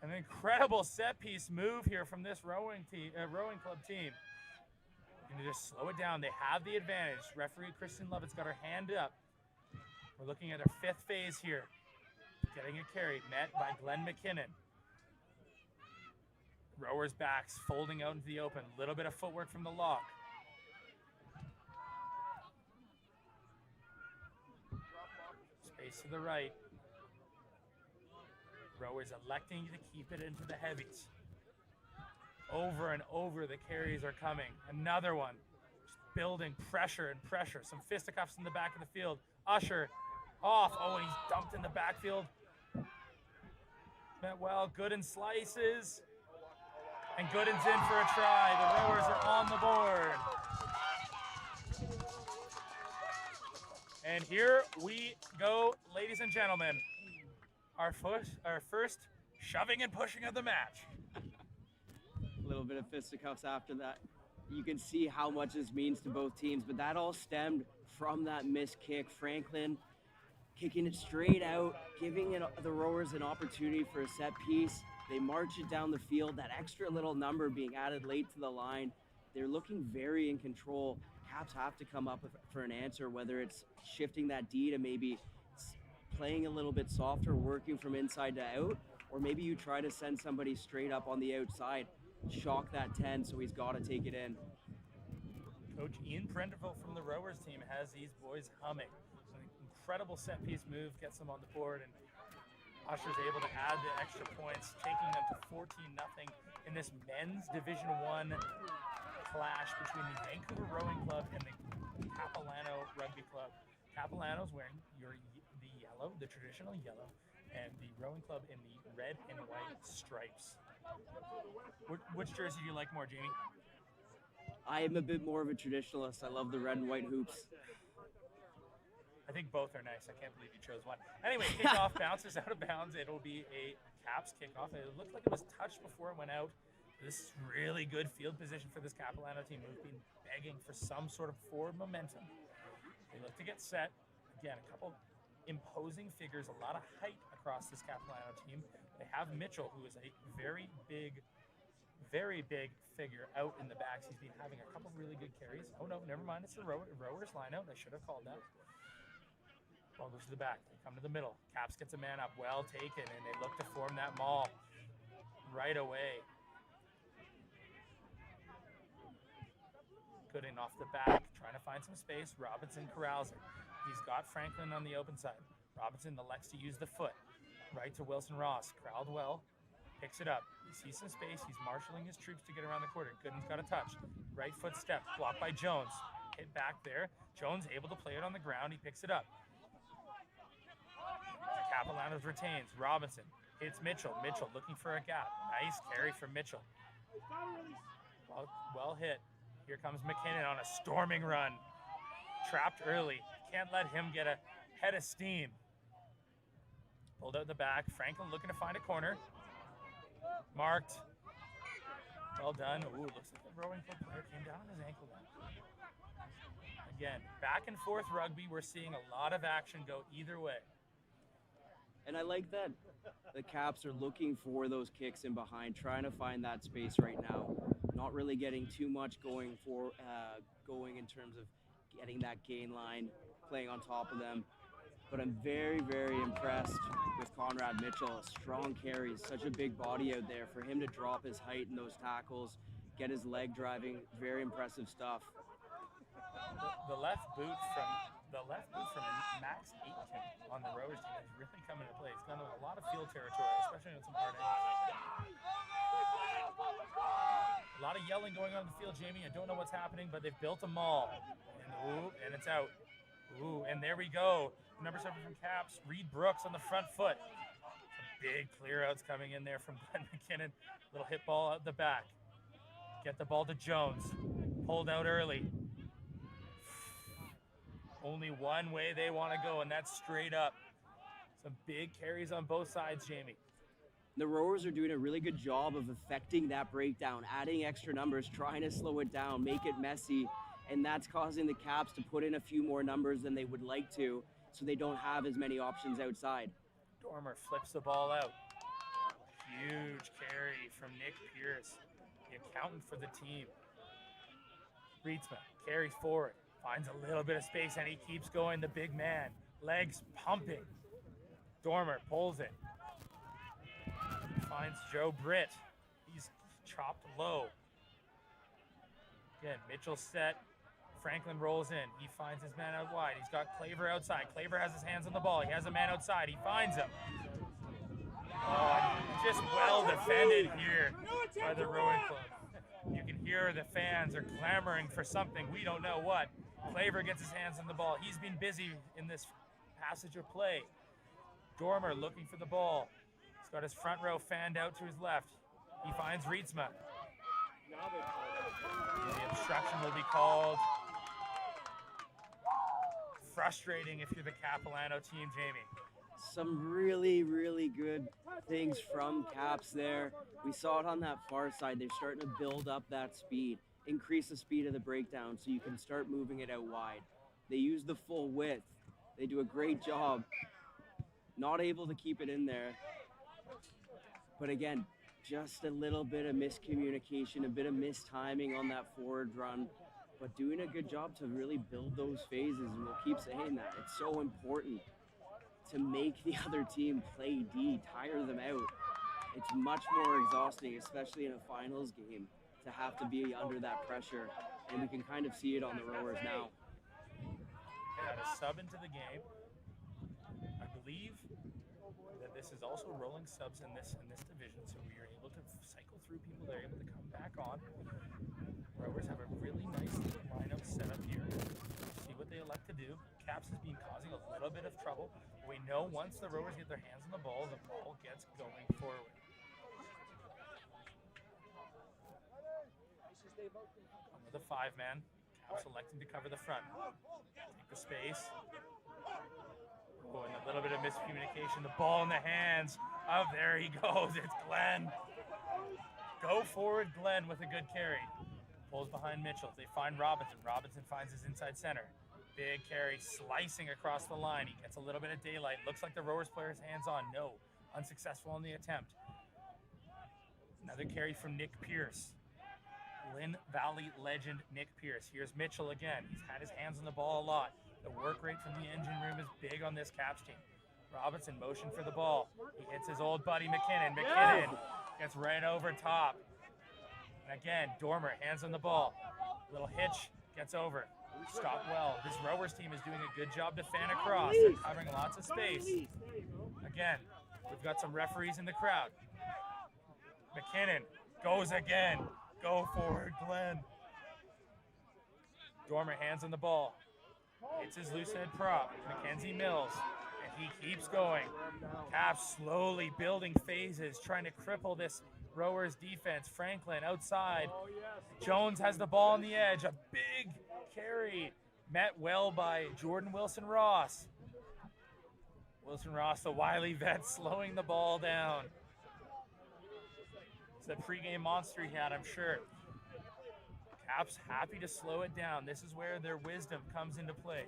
An incredible set piece move here from this rowing club team. Going to just slow it down. They have the advantage. Referee Kristen Lovett's got her hand up. We're looking at our 5th phase here. Getting a carry, met by Glenn McKinnon. Rowers backs, folding out into the open. A little bit of footwork from the lock. Space to the right. Rowers electing to keep it into the heavies. Over and over the carries are coming. Another one. Just building pressure and pressure. Some fisticuffs in the back of the field. Usher off. Oh, and he's dumped in the backfield. Met well. Gooden slices. And Gooden's in for a try. The Rowers are on the board. And here we go, ladies and gentlemen. Our first shoving and pushing of the match. A little bit of fisticuffs after that. You can see how much this means to both teams, but that all stemmed from that missed kick. Franklin kicking it straight out, giving the Rowers an opportunity for a set piece. They march it down the field, that extra little number being added late to the line. They're looking very in control. Caps have to come up for an answer, whether it's shifting that D to maybe playing a little bit softer, working from inside to out, or maybe you try to send somebody straight up on the outside, shock that 10 so he's got to take it in. Coach Ian Prenderville from the rowers team has these boys humming. An incredible set piece move gets them on the board, and Usher's able to add the extra points, taking them to 14-0 in this men's Division I clash between the Vancouver Rowing Club and the Capilano Rugby Club. Capilano's wearing the yellow, the traditional yellow, and the Rowing Club in the red and white stripes. Which jersey do you like more, Jamie? I am a bit more of a traditionalist. I love the red and white hoops. I think both are nice. I can't believe you chose one. Anyway, kickoff bounces out of bounds. It'll be a Caps kickoff. It looked like it was touched before it went out. This is really good field position for this Capilano team, who've been begging for some sort of forward momentum. They look to get set. Again, a couple imposing figures, a lot of height across this Capilano team. They have Mitchell, who is a very big figure out in the backs. He's been having a couple really good carries. Oh no, never mind. It's the rowers line out. I should have called that. Ball goes to the back. They come to the middle. Caps gets a man up. Well taken, and they look to form that maul right away. Gooden off the back, trying to find some space. Robinson corrals it. He's got Franklin on the open side. Robinson elects to use the foot. Right to Wilson Ross. Corralled well. Picks it up. He sees some space. He's marshalling his troops to get around the quarter. Gooden's got a touch. Right foot step. Blocked by Jones. Hit back there. Jones able to play it on the ground. He picks it up. Kapalano retains. Robinson hits Mitchell. Mitchell looking for a gap. Nice carry from Mitchell. Well hit. Here comes McKinnon on a storming run. Trapped early. Can't let him get a head of steam. Pulled out the back. Franklin looking to find a corner. Marked. Well done. Ooh, looks like the rowing club player came down on his ankle then. Again, back and forth rugby. We're seeing a lot of action go either way. And I like that the Caps are looking for those kicks in behind, trying to find that space right now. Not really getting too much going in terms of getting that gain line, playing on top of them. But I'm very, very impressed with Conrad Mitchell. A strong carry, such a big body out there. For him to drop his height in those tackles, get his leg driving, very impressive stuff. The left boot from Max Aitken on the rowers team is really coming into play. He's gone to a lot of field territory, especially on some hard angles. A lot of yelling going on in the field, Jamie. I don't know what's happening, but they've built a maul. And it's out. Ooh, and there we go. Number 7 from Caps, Reed Brooks on the front foot. Some big clear outs coming in there from Glenn McKinnon. Little hit ball out the back. Get the ball to Jones. Pulled out early. Only one way they want to go, and that's straight up. Some big carries on both sides, Jamie. The rowers are doing a really good job of affecting that breakdown, adding extra numbers, trying to slow it down, make it messy, and that's causing the Caps to put in a few more numbers than they would like to, so they don't have as many options outside. Dormer flips the ball out. Huge carry from Nick Pierce, the accountant for the team. Rietzma carries forward, finds a little bit of space, and he keeps going, the big man. Legs pumping. Dormer pulls it. Finds Joe Britt. He's chopped low. Again, Mitchell set. Franklin rolls in. He finds his man out wide. He's got Claver outside. Claver has his hands on the ball. He has a man outside. He finds him. Oh, just well defended here by the rowing club. You can hear the fans are clamoring for something. We don't know what. Claver gets his hands on the ball. He's been busy in this passage of play. Dormer looking for the ball. He's got his front row fanned out to his left. He finds Rietzma. The obstruction will be called. Frustrating if you're the Kapalano team, Jamie. Some really, really good things from Caps there. We saw it on that far side. They're starting to build up that speed, increase the speed of the breakdown so you can start moving it out wide. They use the full width. They do a great job. Not able to keep it in there. But again, just a little bit of miscommunication, a bit of mistiming on that forward run, but doing a good job to really build those phases, and we'll keep saying that. It's so important. to make the other team play D, tire them out. It's much more exhausting, especially in a finals game, to have to be under that pressure. And we can kind of see it on the rowers now. Got a sub into the game. I believe that this is also rolling subs in this division, so we are able to cycle through people. They're able to come back on. Rowers have a really nice little lineup set up here. See what they elect to do. Caps has been causing a little bit of trouble. We know once the rowers get their hands on the ball gets going forward. With a 5-man, Caps electing to cover the front. Take the space. Oh, and a little bit of miscommunication. The ball in the hands of, there he goes, it's Glenn. Go forward, Glenn, with a good carry. Pulls behind Mitchell. They find Robinson. Robinson finds his inside center. Big carry, slicing across the line. He gets a little bit of daylight. Looks like the rowers player's hands on. No, unsuccessful on the attempt. Another carry from Nick Pierce. Lynn Valley legend Nick Pierce. Here's Mitchell again. He's had his hands on the ball a lot. The work rate from the engine room is big on this Caps team. Robinson motion for the ball. He hits his old buddy McKinnon. McKinnon gets right over top. And again, Dormer, hands on the ball. Little hitch, gets over. Stopped well. This rowers team is doing a good job to fan across. They're covering lots of space. Again, we've got some referees in the crowd. McKinnon goes again. Go forward, Glenn. Dormer, hands on the ball. It's his loose head prop, Mackenzie Mills, and he keeps going. Caps slowly building phases, trying to cripple this rowers defense. Franklin outside. Jones has the ball on the edge. A big carry met well by Jordan Wilson-Ross. Wilson-Ross, the wily vet, slowing the ball down. It's that pregame monster he had, I'm sure. Caps happy to slow it down. This is where their wisdom comes into play.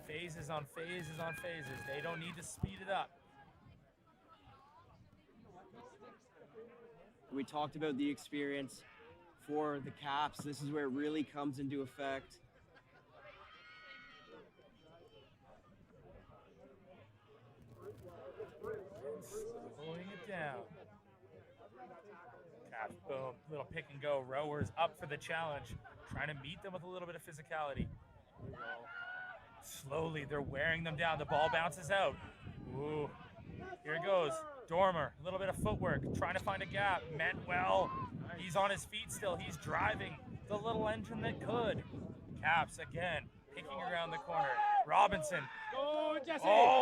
Phases on phases on phases. They don't need to speed it up. We talked about the experience for the Caps. This is where it really comes into effect. Slowing it down. Caps, boom, little pick and go. Rowers up for the challenge, trying to meet them with a little bit of physicality. Slowly, they're wearing them down. The ball bounces out. Ooh, here it goes. Dormer, a little bit of footwork, trying to find a gap. Meant well. He's on his feet still. He's driving the little engine that could. Caps again, picking around the corner. Robinson. Oh,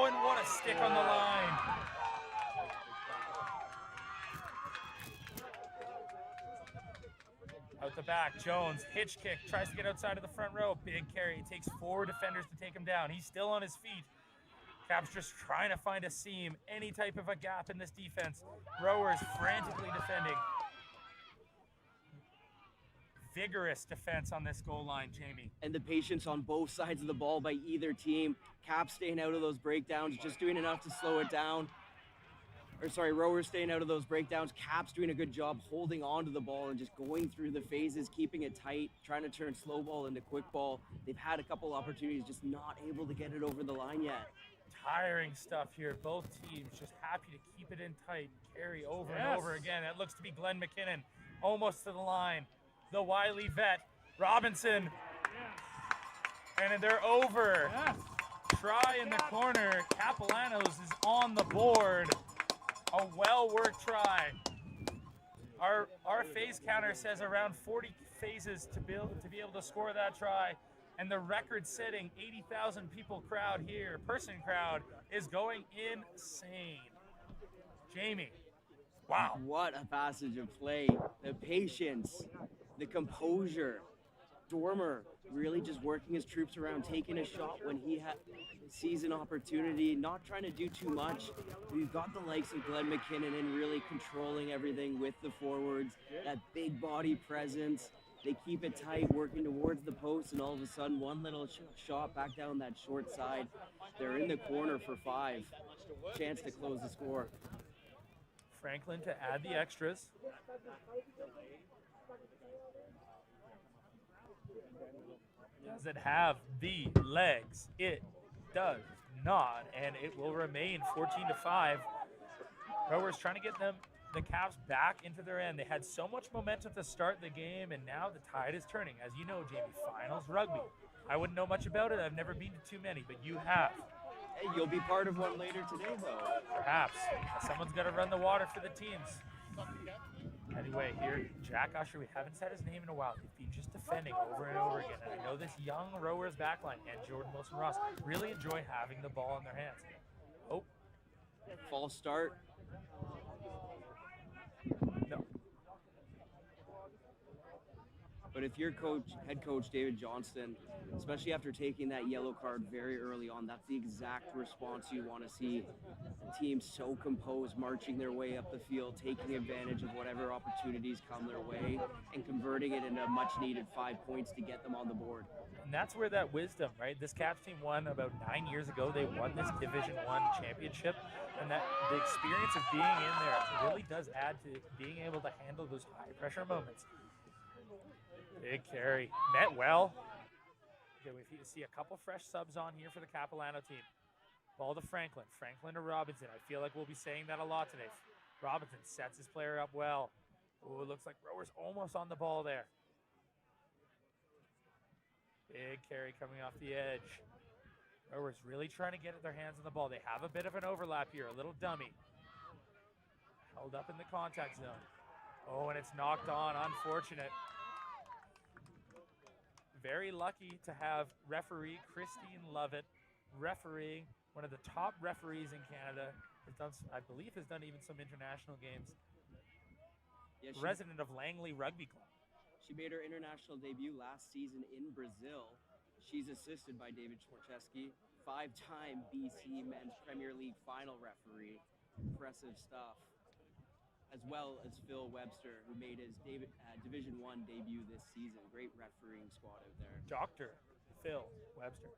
and what a stick on the line. Out the back, Jones, hitch kick, tries to get outside of the front row. Big carry, it takes 4 defenders to take him down. He's still on his feet. Caps just trying to find a seam, any type of a gap in this defense. Rowers frantically defending. Vigorous defense on this goal line, Jamie. And the patience on both sides of the ball by either team. Caps staying out of those breakdowns, just doing enough to slow it down. Rowers staying out of those breakdowns. Caps doing a good job holding on to the ball and just going through the phases, keeping it tight, trying to turn slow ball into quick ball. They've had a couple opportunities, just not able to get it over the line yet. Tiring stuff here. Both teams just happy to keep it in tight. Carry over and over again. That looks to be Glenn McKinnon, almost to the line. The wily vet, Robinson. And they're over. Try in the corner. Kapalanos is on the board. A well-worked try. Our phase counter says around 40 phases to be able to score that try. And the record-setting 80,000 people crowd here, person crowd, is going insane. Jamie, wow. What a passage of play. The patience, the composure. Dormer really just working his troops around, taking a shot when he sees an opportunity, not trying to do too much. We've got the likes of Glenn McKinnon and really controlling everything with the forwards, that big body presence. They keep it tight, working towards the post, and all of a sudden, one little shot back down that short side. They're in the corner for 5. Chance to close the score. Franklin to add the extras. Does it have the legs? It does not, and it will remain 14-5. Rowers trying to get the Caps back into their end. They had so much momentum to start the game, and now the tide is turning. As you know, Jamie, finals rugby. I wouldn't know much about it. I've never been to too many, but you have. Hey, you'll be part of one later today, though. Perhaps. Someone's got to run the water for the teams. Anyway, here, Jack Usher, we haven't said his name in a while. He's been just defending over and over again. And I know this young Rowers backline and Jordan Wilson-Ross really enjoy having the ball in their hands. Oh. False start. No. But if you're head coach David Johnston, especially after taking that yellow card very early on, that's the exact response you want to see. The team so composed, marching their way up the field, taking advantage of whatever opportunities come their way, and converting it into much needed 5 points to get them on the board. And that's where that wisdom, right? This Caps team won about 9 years ago. They won this Division I championship, and that the experience of being in there really does add to being able to handle those high pressure moments. Big carry, met well. Okay, we see a couple fresh subs on here for the Kapalano team. Ball to Franklin, Franklin to Robinson. I feel like we'll be saying that a lot today. Robinson sets his player up well. Oh, it looks like Rowers almost on the ball there. Big carry coming off the edge. Rowers really trying to get their hands on the ball. They have a bit of an overlap here, a little dummy. Held up in the contact zone. Oh, and it's knocked on, unfortunate. Very lucky to have referee Christine Lovett refereeing, one of the top referees in Canada. Has done, I believe, has done even some international games. Yeah, Resident of Langley Rugby Club. She made her international debut last season in Brazil. She's assisted by David Schwarczewski, 5-time BC Men's Premier League final referee. Impressive stuff. As well as Phil Webster, who made his Division I debut this season. Great refereeing squad out there. Dr. Phil Webster.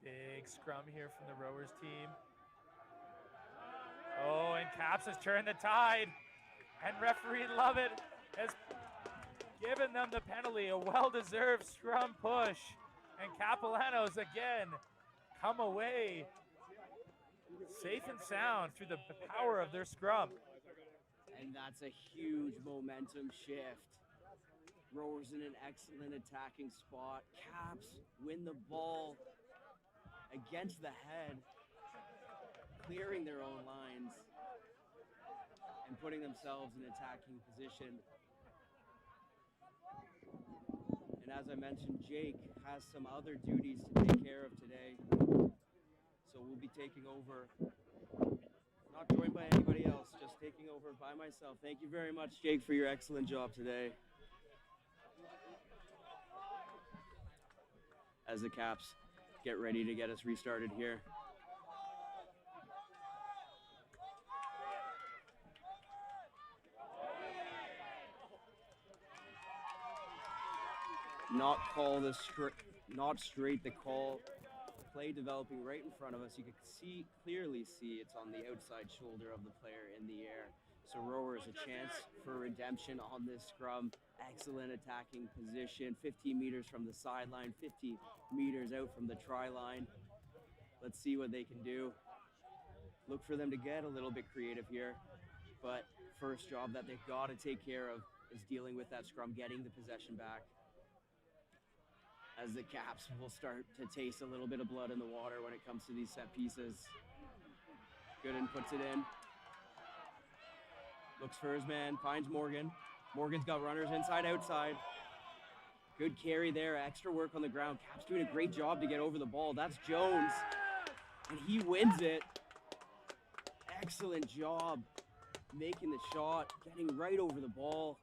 Big scrum here from the Rowers team. Oh, and Caps has turned the tide. And referee Lovett has given them the penalty, a well-deserved scrum push. And Kapalano's again come away safe and sound through the power of their scrum. And that's a huge momentum shift. Rowers in an excellent attacking spot. Caps win the ball against the head, clearing their own lines and putting themselves in attacking position. And as I mentioned, Jake has some other duties to take care of today. So we'll be taking over, not joined by anybody else, just taking over by myself. Thank you very much, Jake, for your excellent job today. As the Caps get ready to get us restarted here. Not straight the call. Play developing right in front of us. You can clearly see it's on the outside shoulder of the player in the air. So Rowers a chance for redemption on this scrum. Excellent attacking position. 15 meters from the sideline, 50 meters out from the try line. Let's see what they can do. Look for them to get a little bit creative here. But first job that they've got to take care of is dealing with that scrum, getting the possession back. As the Caps will start to taste a little bit of blood in the water when it comes to these set pieces. Gooden puts it in. Looks for his man, finds Morgan. Morgan's got runners inside, outside. Good carry there, extra work on the ground. Caps doing a great job to get over the ball. That's Jones, and he wins it. Excellent job making the shot, getting right over the ball.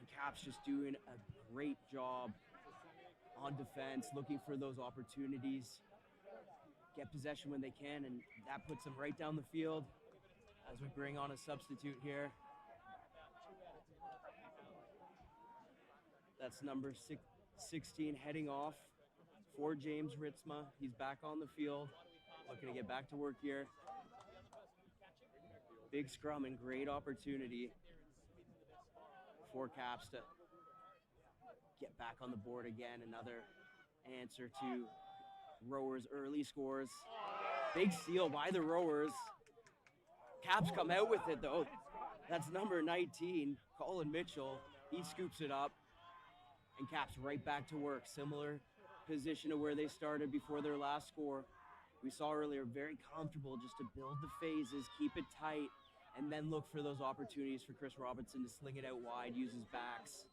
And Caps just doing a great job on defense, looking for those opportunities. get possession when they can, and that puts them right down the field as we bring on a substitute here. That's number 16 heading off for James Ritzma. He's back on the field, looking to get back to work here. Big scrum and great opportunity for Caps to get back on the board again. Another answer to Rowers' early scores. Big steal by the Rowers. Caps come out with it though. That's number 19, Colin Mitchell. He scoops it up, and Caps right back to work. Similar position to where they started before their last score. We saw earlier, very comfortable just to build the phases, keep it tight, and then look for those opportunities for Chris Robinson to sling it out wide, use his backs.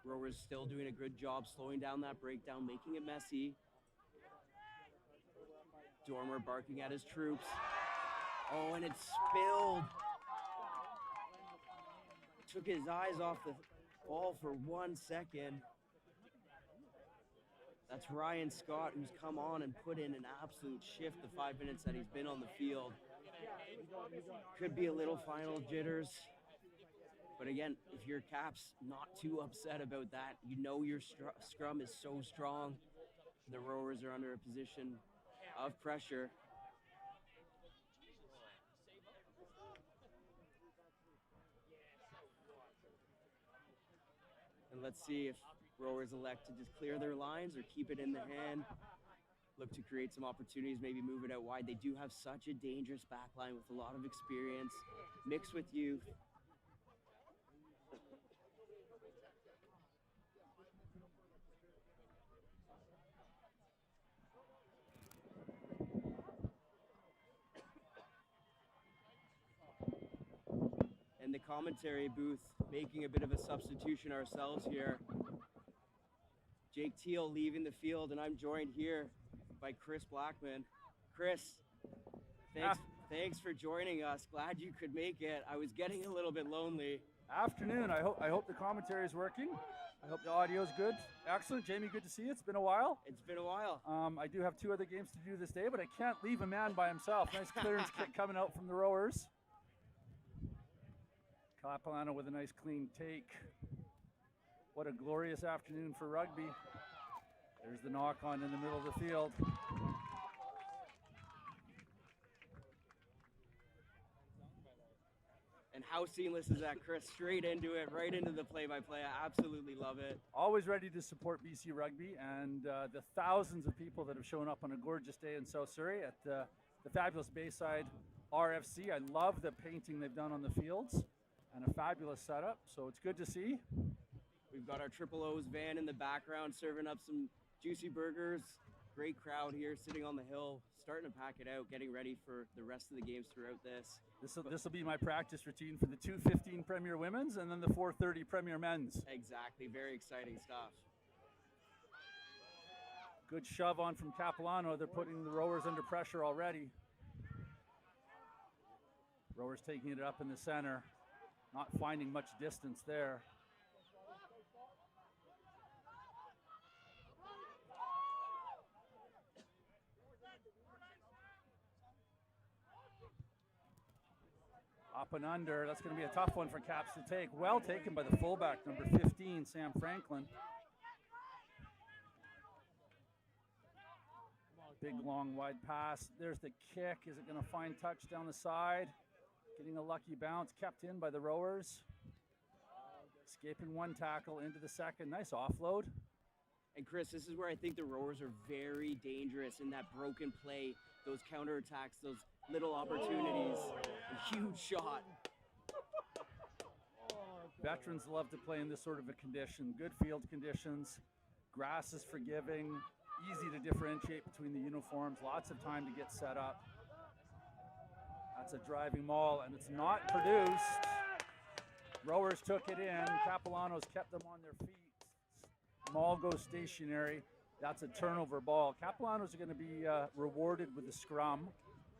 Rowers still doing a good job slowing down that breakdown, making it messy. Dormer barking at his troops. Oh, and it spilled. Took his eyes off the ball for 1 second. That's Ryan Scott, who's come on and put in an absolute shift the 5 minutes that he's been on the field. Could be a little final jitters. But again, if your Caps not too upset about that, you know your scrum is so strong. The Rowers are under a position of pressure. And let's see if Rowers elect to just clear their lines or keep it in the hand. Look to create some opportunities, maybe move it out wide. They do have such a dangerous back line with a lot of experience, mixed with youth. And the commentary booth making a bit of a substitution ourselves here. Jake Teal leaving the field, and I'm joined here by Chris Blackman. Chris, thanks for joining us. Glad you could make it. I was getting a little bit lonely. Afternoon. I hope the commentary is working. I hope the audio is good. Excellent. Jamie, good to see you. It's been a while. It's been a while. I do have 2 other games to do this day, but I can't leave a man by himself. Nice clearance kick coming out from the Rowers. Kapalano with a nice clean take. What a glorious afternoon for rugby. There's the knock on in the middle of the field. And how seamless is that, Chris? Straight into it, right into the play-by-play. I absolutely love it. Always ready to support BC Rugby and the thousands of people that have shown up on a gorgeous day in South Surrey at the fabulous Bayside RFC. I love the painting they've done on the fields and a fabulous setup, so it's good to see. We've got our Triple O's van in the background serving up some juicy burgers. Great crowd here sitting on the hill, starting to pack it out, getting ready for the rest of the games throughout this. This will be my practice routine for the 2:15 Premier Women's and then the 4:30 Premier Men's. Exactly, very exciting stuff. Good shove on from Kapalano. They're putting the Rowers under pressure already. Rowers taking it up in the center, not finding much distance there. Up and under. That's going to be a tough one for Caps to take. Well taken by the fullback, number 15, Sam Franklin. Big, long, wide pass. There's the kick. Is it going to find touch down the side? Getting a lucky bounce. Kept in by the Rowers. Escaping one tackle into the second. Nice offload. And Chris, this is where I think the Rowers are very dangerous in that broken play, those counterattacks, those little opportunities. A huge shot. Veterans love to play in this sort of a condition. Good field conditions. Grass is forgiving. Easy to differentiate between the uniforms. Lots of time to get set up. That's a driving maul, and it's not produced. Rowers took it in. Capilano's kept them on their feet. Maul goes stationary. That's a turnover ball. Capilano's are going to be rewarded with a scrum.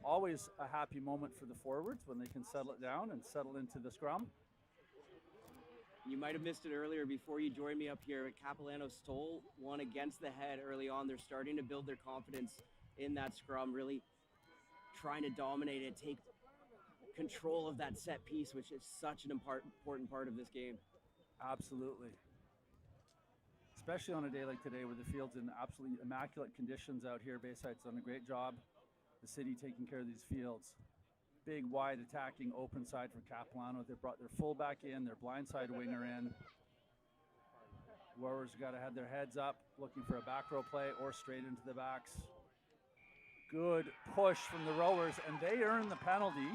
Always a happy moment for the forwards when they can settle it down and settle into the scrum. You might have missed it earlier before you joined me up here. Kapalano stole one against the head early on. They're starting to build their confidence in that scrum, really trying to dominate it, take control of that set piece, which is such an important part of this game. Absolutely. Especially on a day like today where the field's in absolutely immaculate conditions out here. Bayside's done a great job. The city taking care of these fields. Big, wide, attacking, open side for Capilano. They brought their fullback in, their blindside winger in. Rowers got to have their heads up, looking for a back row play or straight into the backs. Good push from the rowers, and they earn the penalty.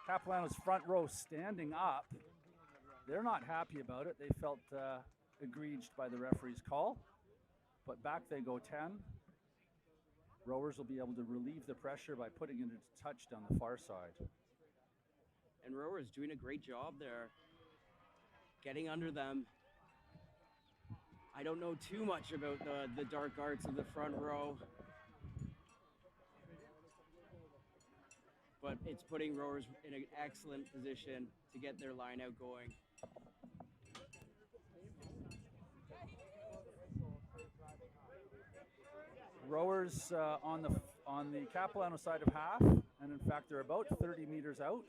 Capilano's front row standing up. They're not happy about it. They felt egreged by the referee's call, but back they go 10. Rowers will be able to relieve the pressure by putting it into touch down the far side. And Rowers doing a great job there, getting under them. I don't know too much about the dark arts of the front row, but it's putting Rowers in an excellent position to get their line out going. Rowers on the Capilano side of half, and in fact they're about 30 meters out.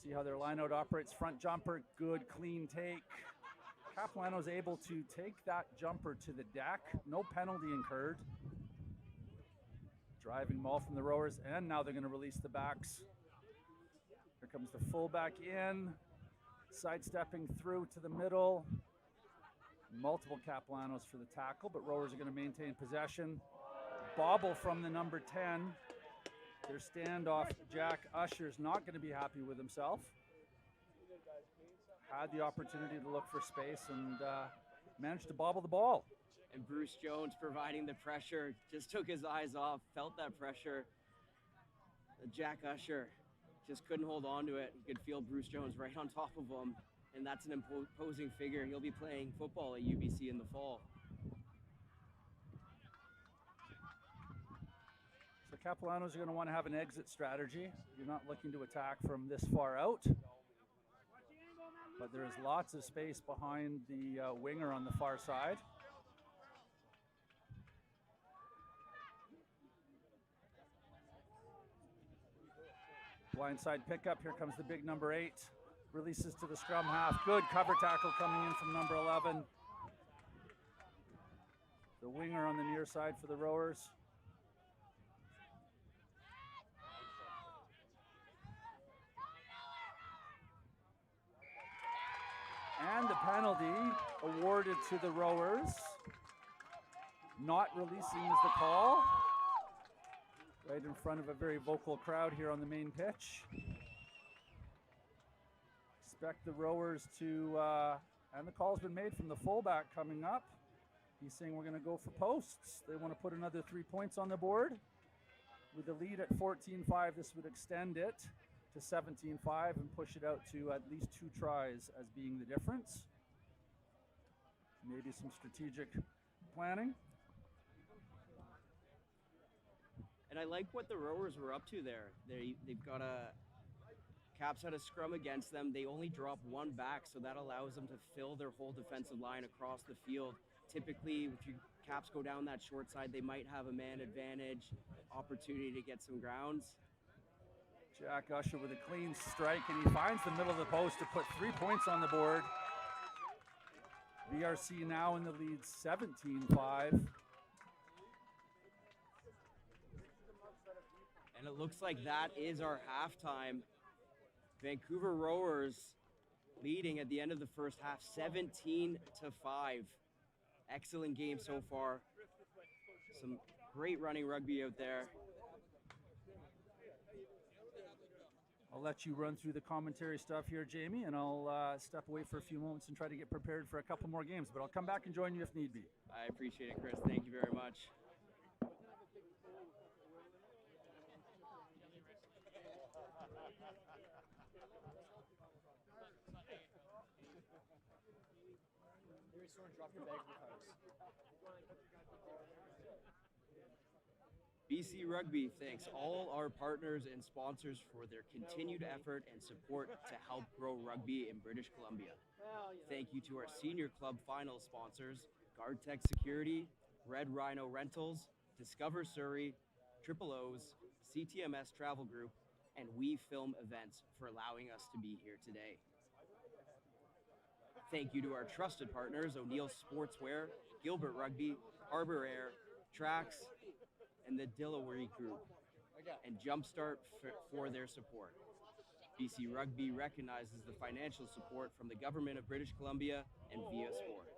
See how their line out operates. Front jumper, good clean take. Capilano's able to take that jumper to the deck, no penalty incurred. Driving maul from the Rowers, and now they're going to release the backs. Here comes the fullback in, sidestepping through to the middle. Multiple Capilanos for the tackle, but Rowers are going to maintain possession. Bobble from the number 10. Their standoff, Jack Usher's not going to be happy with himself. Had the opportunity to look for space and managed to bobble the ball. And Bruce Jones providing the pressure, just took his eyes off, felt that pressure. Jack Usher just couldn't hold on to it. You could feel Bruce Jones right on top of him. And that's an imposing figure. He'll be playing football at UBC in the fall. So Capilano's are going to want to have an exit strategy. You're not looking to attack from this far out. But there is lots of space behind the winger on the far side. Blindside pickup. Here comes the big number 8. Releases to the scrum half. Good cover tackle coming in from number 11. The winger on the near side for the Rowers. And the penalty awarded to the Rowers. Not releasing is the call. Right in front of a very vocal crowd here on the main pitch. Expect the Rowers to, and the call's been made from the fullback coming up. He's saying we're going to go for posts. They want to put another 3 points on the board. With the lead at 14-5, this would extend it to 17-5 and push it out to at least 2 tries as being the difference. Maybe some strategic planning. And I like what the Rowers were up to there. They've got Caps had a scrum against them. They only drop one back, so that allows them to fill their whole defensive line across the field. Typically, if your Caps go down that short side, they might have a man advantage, opportunity to get some grounds. Jack Usher with a clean strike, and he finds the middle of the post to put 3 points on the board. VRC now in the lead, 17-5. And it looks like that is our halftime. Vancouver Rowers leading at the end of the first half, 17-5. Excellent game so far. Some great running rugby out there. I'll let you run through the commentary stuff here, Jamie, and I'll step away for a few moments and try to get prepared for a couple more games, but I'll come back and join you if need be. I appreciate it, Chris. Thank you very much. BC Rugby thanks all our partners and sponsors for their continued effort and support to help grow rugby in British Columbia. Thank you to our senior club final sponsors, GuardTech Security, Red Rhino Rentals, Discover Surrey, Triple O's, CTMS Travel Group, and We Film Events for allowing us to be here today. Thank you to our trusted partners, O'Neill Sportswear, Gilbert Rugby, Harbour Air, Traxx, and the Dilawri Group, and Jumpstart for their support. BC Rugby recognizes the financial support from the Government of British Columbia and viaSport.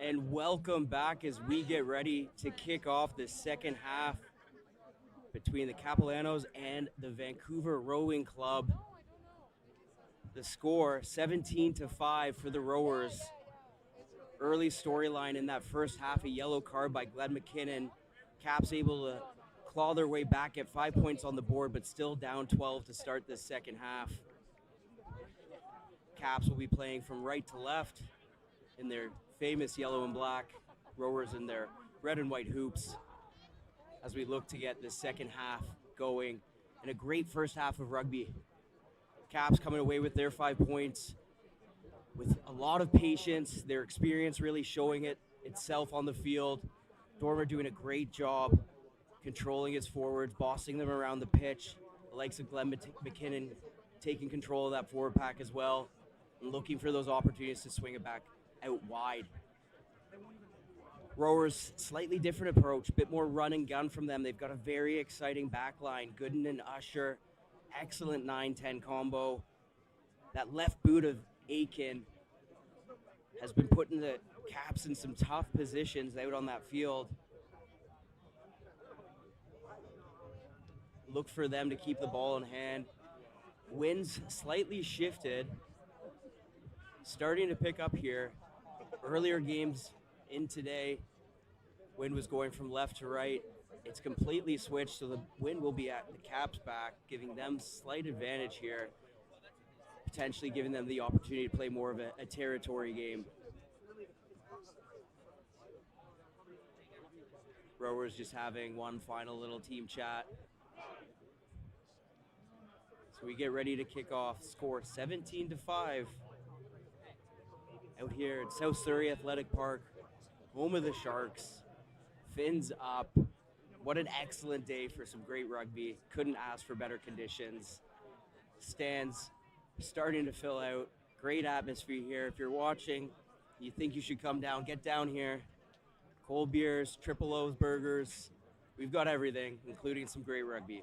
And welcome back as we get ready to kick off the second half between the Kapalanos and the Vancouver Rowing Club. The score 17-5 for the rowers. Early storyline in that first half, a yellow card by Glenn McKinnon. Caps able to claw their way back at 5 points on the board, but still down 12 to start this second half. Caps will be playing from right to left in their famous yellow and black, rowers in their red and white hoops, as we look to get the second half going. And a great first half of rugby. Caps coming away with their 5 points with a lot of patience, their experience really showing itself on the field. Dormer doing a great job controlling his forwards, bossing them around the pitch. The likes of Glenn McKinnon taking control of that forward pack as well, and looking for those opportunities to swing it back out wide. Rowers, slightly different approach, a bit more run and gun from them. They've got a very exciting back line. Gooden and Usher, excellent 9-10 combo. That left boot of Aiken has been putting the Caps in some tough positions out on that field. Look for them to keep the ball in hand. Winds slightly shifted, starting to pick up here. Earlier games in today, wind was going from left to right. It's completely switched, so the wind will be at the Caps back, giving them slight advantage here, potentially giving them the opportunity to play more of a territory game. Rowers just having one final little team chat. So we get ready to kick off. Score 17-5 out here at South Surrey Athletic Park, home of the Sharks. Fins up. What an excellent day for some great rugby. Couldn't ask for better conditions. Stands starting to fill out. Great atmosphere here. If you're watching, you think you should come down, get down here. Cold beers, triple O's burgers. We've got everything, including some great rugby.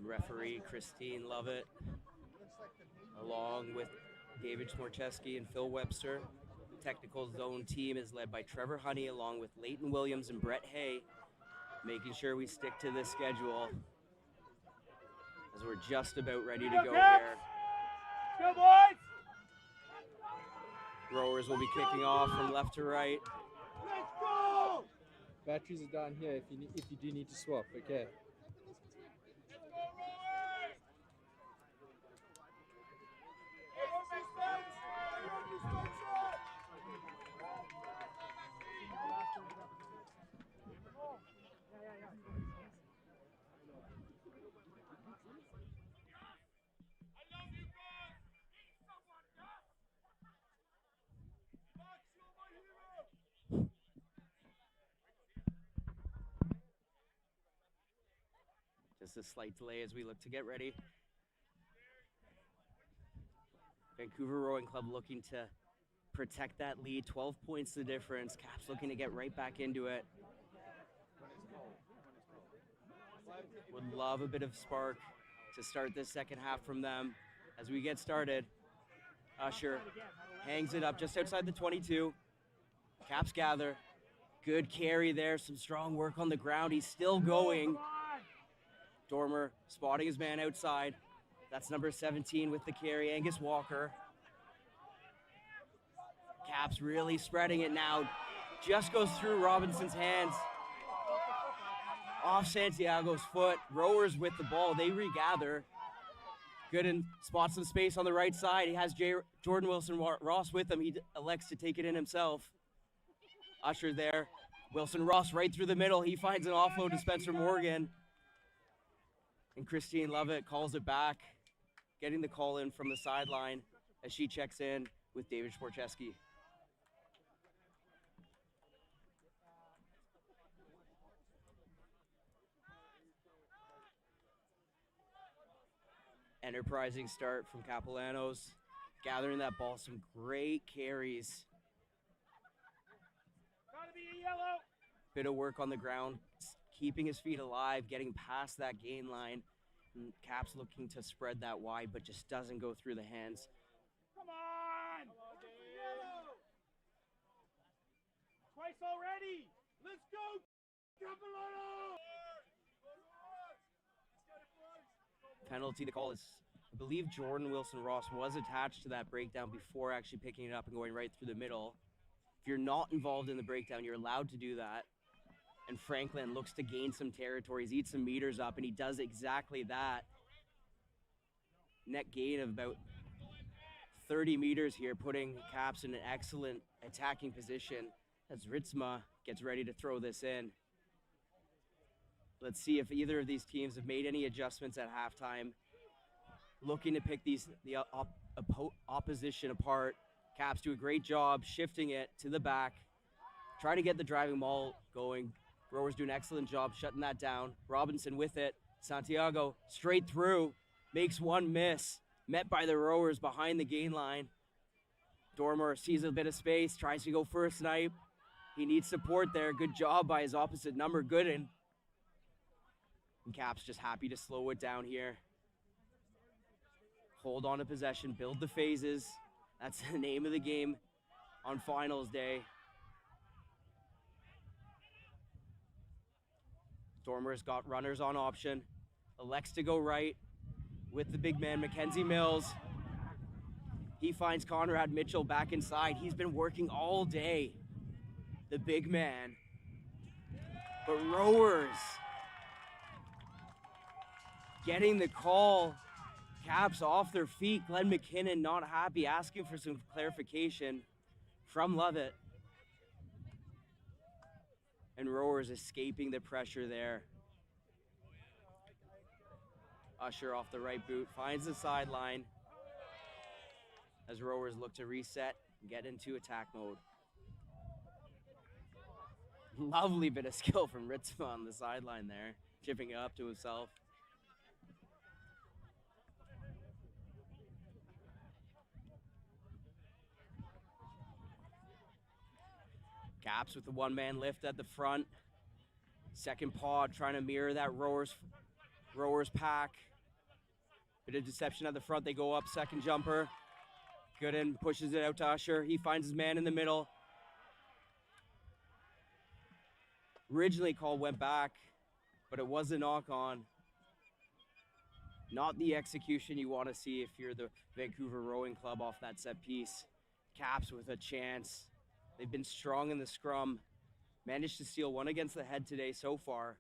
Referee Christine Lovett, along with David Smorcheski and Phil Webster. The technical zone team is led by Trevor Honey, along with Leighton Williams and Brett Hay, making sure we stick to this schedule as we're just about ready to go here. Go, boys! Rowers will be kicking off from left to right. Let's go! Batteries are down here if you do need to swap, okay? Just a slight delay as we look to get ready. Vancouver Rowing Club looking to protect that lead. 12 points the difference. Caps looking to get right back into it. Would love a bit of spark to start this second half from them as we get started. Usher hangs it up just outside the 22. Caps gather. Good carry there. Some strong work on the ground. He's still going. Dormer spotting his man outside. That's number 17 with the carry, Angus Walker. Caps really spreading it now. Just goes through Robinson's hands. Off Santiago's foot. Rowers with the ball. They regather. Gooden spots some space on the right side. He has Jordan Wilson-Ross with him. He elects to take it in himself. Usher there. Wilson-Ross right through the middle. He finds an offload to Spencer Morgan. And Christine Lovett calls it back, getting the call in from the sideline as she checks in with David Smorcheski. Enterprising start from Capilano's, gathering that ball, some great carries. yellow. Bit of work on the ground, keeping his feet alive, getting past that gain line. And Cap's looking to spread that wide, but just doesn't go through the hands. Come on. Yellow. Twice already. Let's go. Kapalano. Penalty, the call is, I believe Jordan Wilson-Ross was attached to that breakdown before actually picking it up and going right through the middle. If you're not involved in the breakdown, you're allowed to do that. And Franklin looks to gain some territories, eat some meters up, and he does exactly that. Net gain of about 30 meters here, putting Caps in an excellent attacking position as Ritzma gets ready to throw this in. Let's see if either of these teams have made any adjustments at halftime. Looking to pick the opposition apart. Caps do a great job shifting it to the back. Try to get the driving maul going. Rowers do an excellent job shutting that down. Robinson with it. Santiago straight through. Makes one miss. Met by the rowers behind the gain line. Dormer sees a bit of space. Tries to go for a snipe. He needs support there. Good job by his opposite number, Gooden. And Caps just happy to slow it down here. Hold on to possession. Build the phases. That's the name of the game on finals day. Dormer's got runners on option. Elects to go right with the big man, Mackenzie Mills. He finds Conrad Mitchell back inside. He's been working all day, the big man. But rowers getting the call. Caps off their feet. Glenn McKinnon not happy, asking for some clarification from Lovett. And rowers escaping the pressure there. Usher off the right boot, finds the sideline as rowers look to reset and get into attack mode. Lovely bit of skill from Ritzma on the sideline there, chipping it up to himself. Caps with the one-man lift at the front. Second pod trying to mirror that rowers pack. Bit of deception at the front. They go up, second jumper. Gooden pushes it out to Usher. He finds his man in the middle. Originally call went back, but it was a knock on. Not the execution you want to see if you're the Vancouver Rowing Club off that set piece. Caps with a chance. They've been strong in the scrum. Managed to steal one against the head today so far.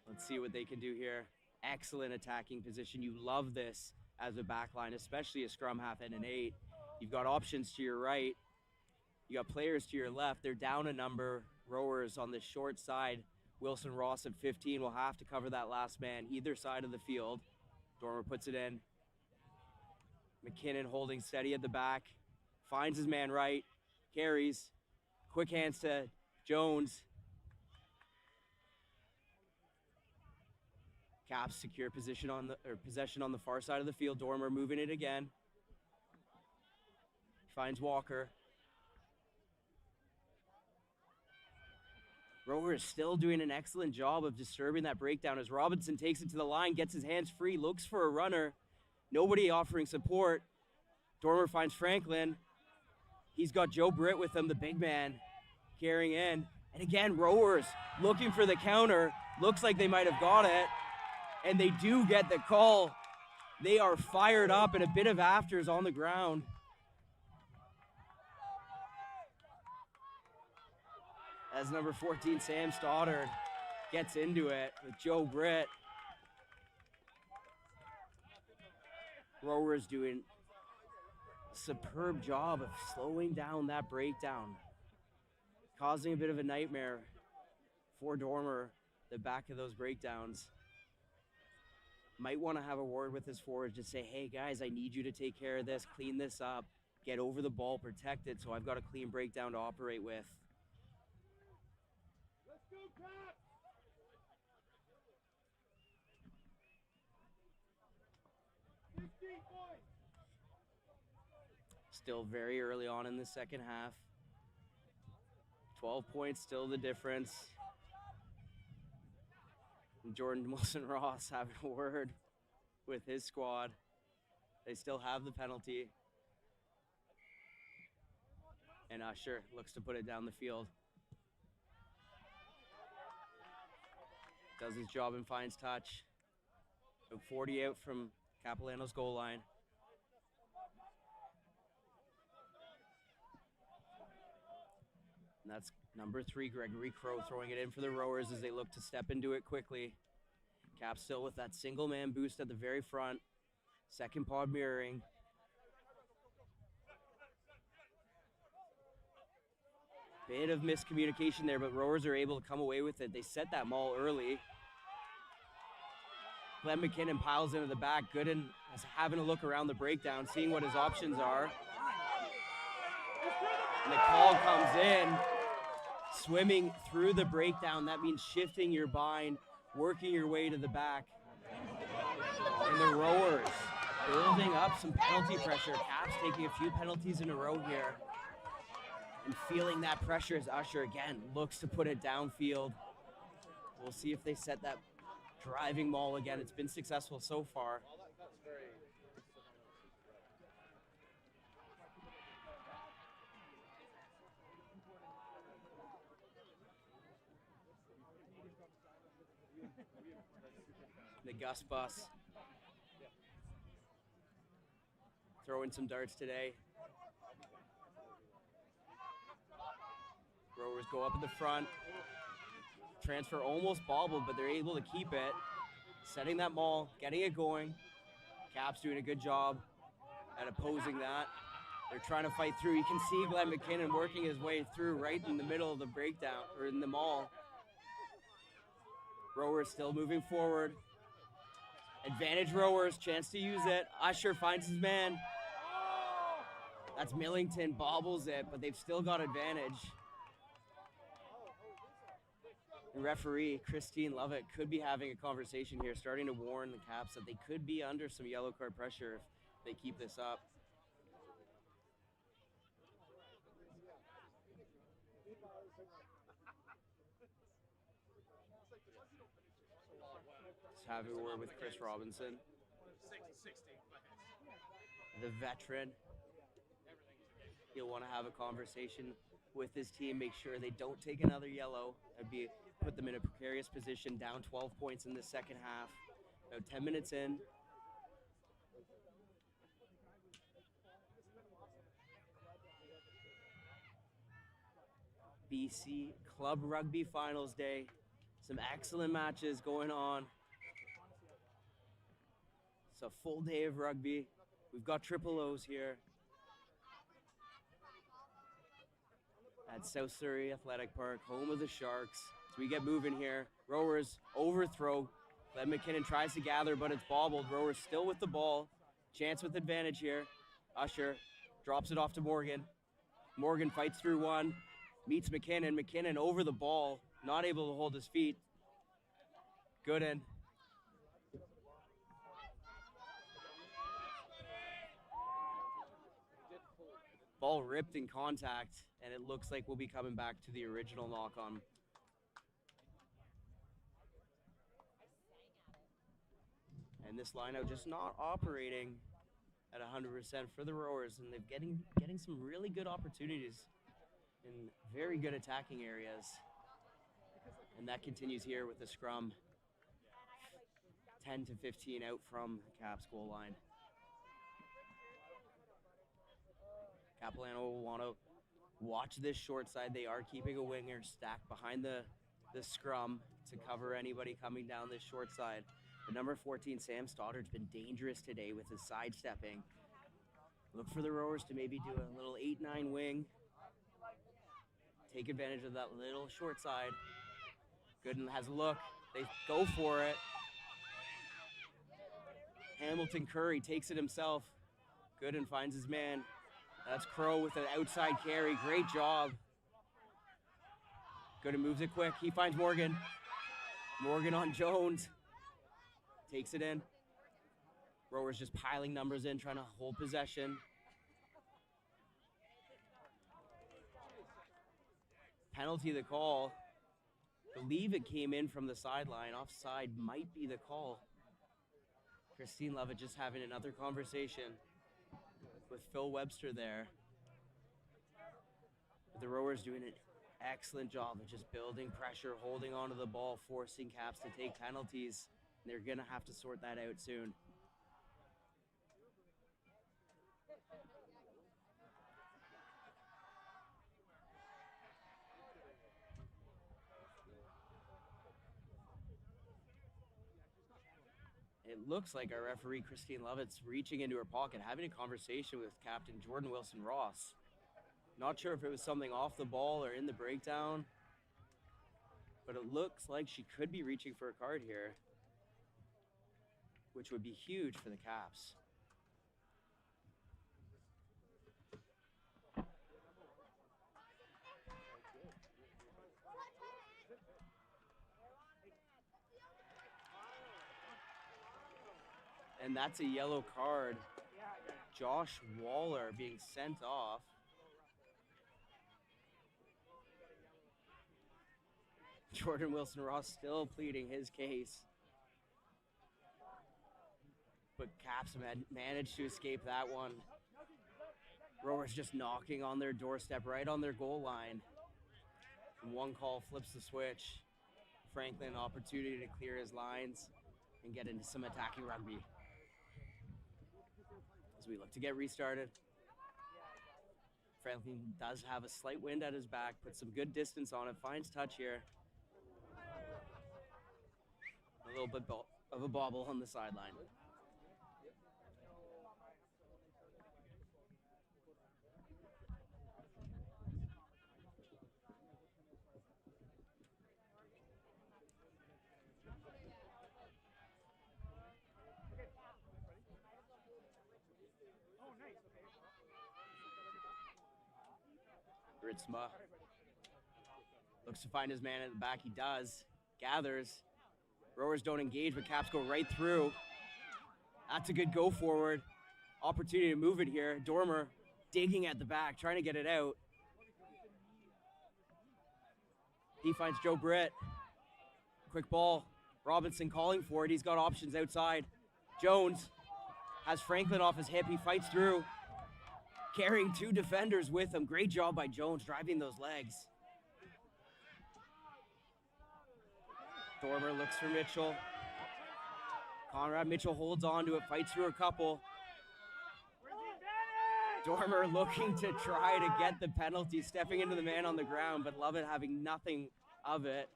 Let's see what they can do here. Excellent attacking position. You love this as a back line, especially a scrum half and an 8. You've got options to your right. You got players to your left. They're down a number. Rowers on the short side. Wilson Ross at 15 will have to cover that last man either side of the field. Dormer puts it in. McKinnon holding steady at the back. Finds his man right. Carries. Quick hands to Jones. Caps secure possession on the far side of the field. Dormer moving it again. Finds Walker. Rower is still doing an excellent job of disturbing that breakdown as Robinson takes it to the line, gets his hands free, looks for a runner. Nobody offering support. Dormer finds Franklin. He's got Joe Britt with him, the big man, carrying in. And again, rowers looking for the counter. Looks like they might have got it. And they do get the call. They are fired up and a bit of afters on the ground. As number 14, Sam Stoddard, gets into it with Joe Britt. Rowers doing a superb job of slowing down that breakdown, causing a bit of a nightmare for Dormer, the back of those breakdowns. Might want to have a word with his forwards, just say, hey guys, I need you to take care of this, clean this up, get over the ball, protect it, so I've got a clean breakdown to operate with. Let's go, Cap! Still very early on in the second half. 12 points, still the difference. And Jordan Wilson-Ross having a word with his squad. They still have the penalty. And Usher looks to put it down the field. Does his job and finds touch. 40 out from Capilano's goal line. And that's number 3, Gregory Crow, throwing it in for the rowers as they look to step into it quickly. Cap still with that single man boost at the very front. Second pod mirroring. Bit of miscommunication there, but rowers are able to come away with it. They set that maul early. Glenn McKinnon piles into the back. Gooden is having a look around the breakdown, seeing what his options are. And the call comes in. Swimming through the breakdown, that means shifting your bind, working your way to the back. And the rowers building up some penalty pressure. Caps taking a few penalties in a row here. And feeling that pressure as Usher again looks to put it downfield. We'll see if they set that driving maul again. It's been successful so far. The Gus bus. Throwing some darts today. Rowers go up at the front. Transfer almost bobbled, but they're able to keep it. Setting that maul, getting it going. Caps doing a good job at opposing that. They're trying to fight through. You can see Glenn McKinnon working his way through right in the middle of the breakdown, or in the maul. Rowers still moving forward. Advantage rowers, chance to use it. Usher finds his man. That's Millington, bobbles it, but they've still got advantage. The referee, Christine Lovett, could be having a conversation here, starting to warn the Caps that they could be under some yellow card pressure if they keep this up. Just having a word with Chris Robinson, the veteran. He'll want to have a conversation with his team, make sure they don't take another yellow. That'd be put them in a precarious position, down 12 points in the second half. About 10 minutes in. BC Club Rugby Finals Day. Some excellent matches going on. It's a full day of rugby. We've got triple O's here at South Surrey Athletic Park, home of the Sharks. So we get moving here. Rowers overthrow. Glenn McKinnon tries to gather, but it's bobbled. Rowers still with the ball. Chance with advantage here. Usher drops it off to Morgan. Morgan fights through one. Meets McKinnon. McKinnon over the ball. Not able to hold his feet. Gooden. Ball ripped in contact, and it looks like we'll be coming back to the original knock-on. And this lineout just not operating at 100% for the rowers, and they're getting some really good opportunities in very good attacking areas. And that continues here with the scrum. 10 to 15 out from the Caps goal line. Kapalano will want to watch this short side. They are keeping a winger stacked behind the scrum to cover anybody coming down this short side. But number 14, Sam Stoddard's been dangerous today with his sidestepping. Look for the rowers to maybe do a little 8-9 wing. Take advantage of that little short side. Gooden has a look. They go for it. Hamilton Curry takes it himself. Gooden finds his man. That's Crow with an outside carry. Great job. Gooden moves it quick. He finds Morgan. Morgan on Jones. Takes it in. Rowers just piling numbers in, trying to hold possession. penalty the call. Believe it came in from the sideline. Offside might be the call. Christine Lovett just having another conversation with Phil Webster there. But the rowers doing an excellent job of just building pressure, holding onto the ball, forcing Caps to take penalties. And they're going to have to sort that out soon. It looks like our referee, Christine Lovett's reaching into her pocket, having a conversation with Captain Jordan Wilson-Ross. Not sure if it was something off the ball or in the breakdown, but it looks like she could be reaching for a card here, which would be huge for the Caps. And that's a yellow card. Josh Waller being sent off. Jordan Wilson-Ross still pleading his case. But Caps managed to escape that one. Rowers just knocking on their doorstep right on their goal line. And one call flips the switch. Franklin, opportunity to clear his lines and get into some attacking rugby. As we look to get restarted. Franklin does have a slight wind at his back, puts some good distance on it, finds touch here. A little bit of a bobble on the sideline. Ritzma looks to find his man at the back. He does. Gathers. Rowers don't engage, but Caps go right through. That's a good go forward. Opportunity to move it here. Dormer digging at the back, trying to get it out. He finds Joe Britt. Quick ball. Robinson calling for it. He's got options outside. Jones has Franklin off his hip. He fights through. Carrying two defenders with him. Great job by Jones driving those legs. Dormer looks for Mitchell. Conrad Mitchell holds on to it, fights through a couple. Dormer looking to try to get the penalty, stepping into the man on the ground, but Lovett having nothing of it.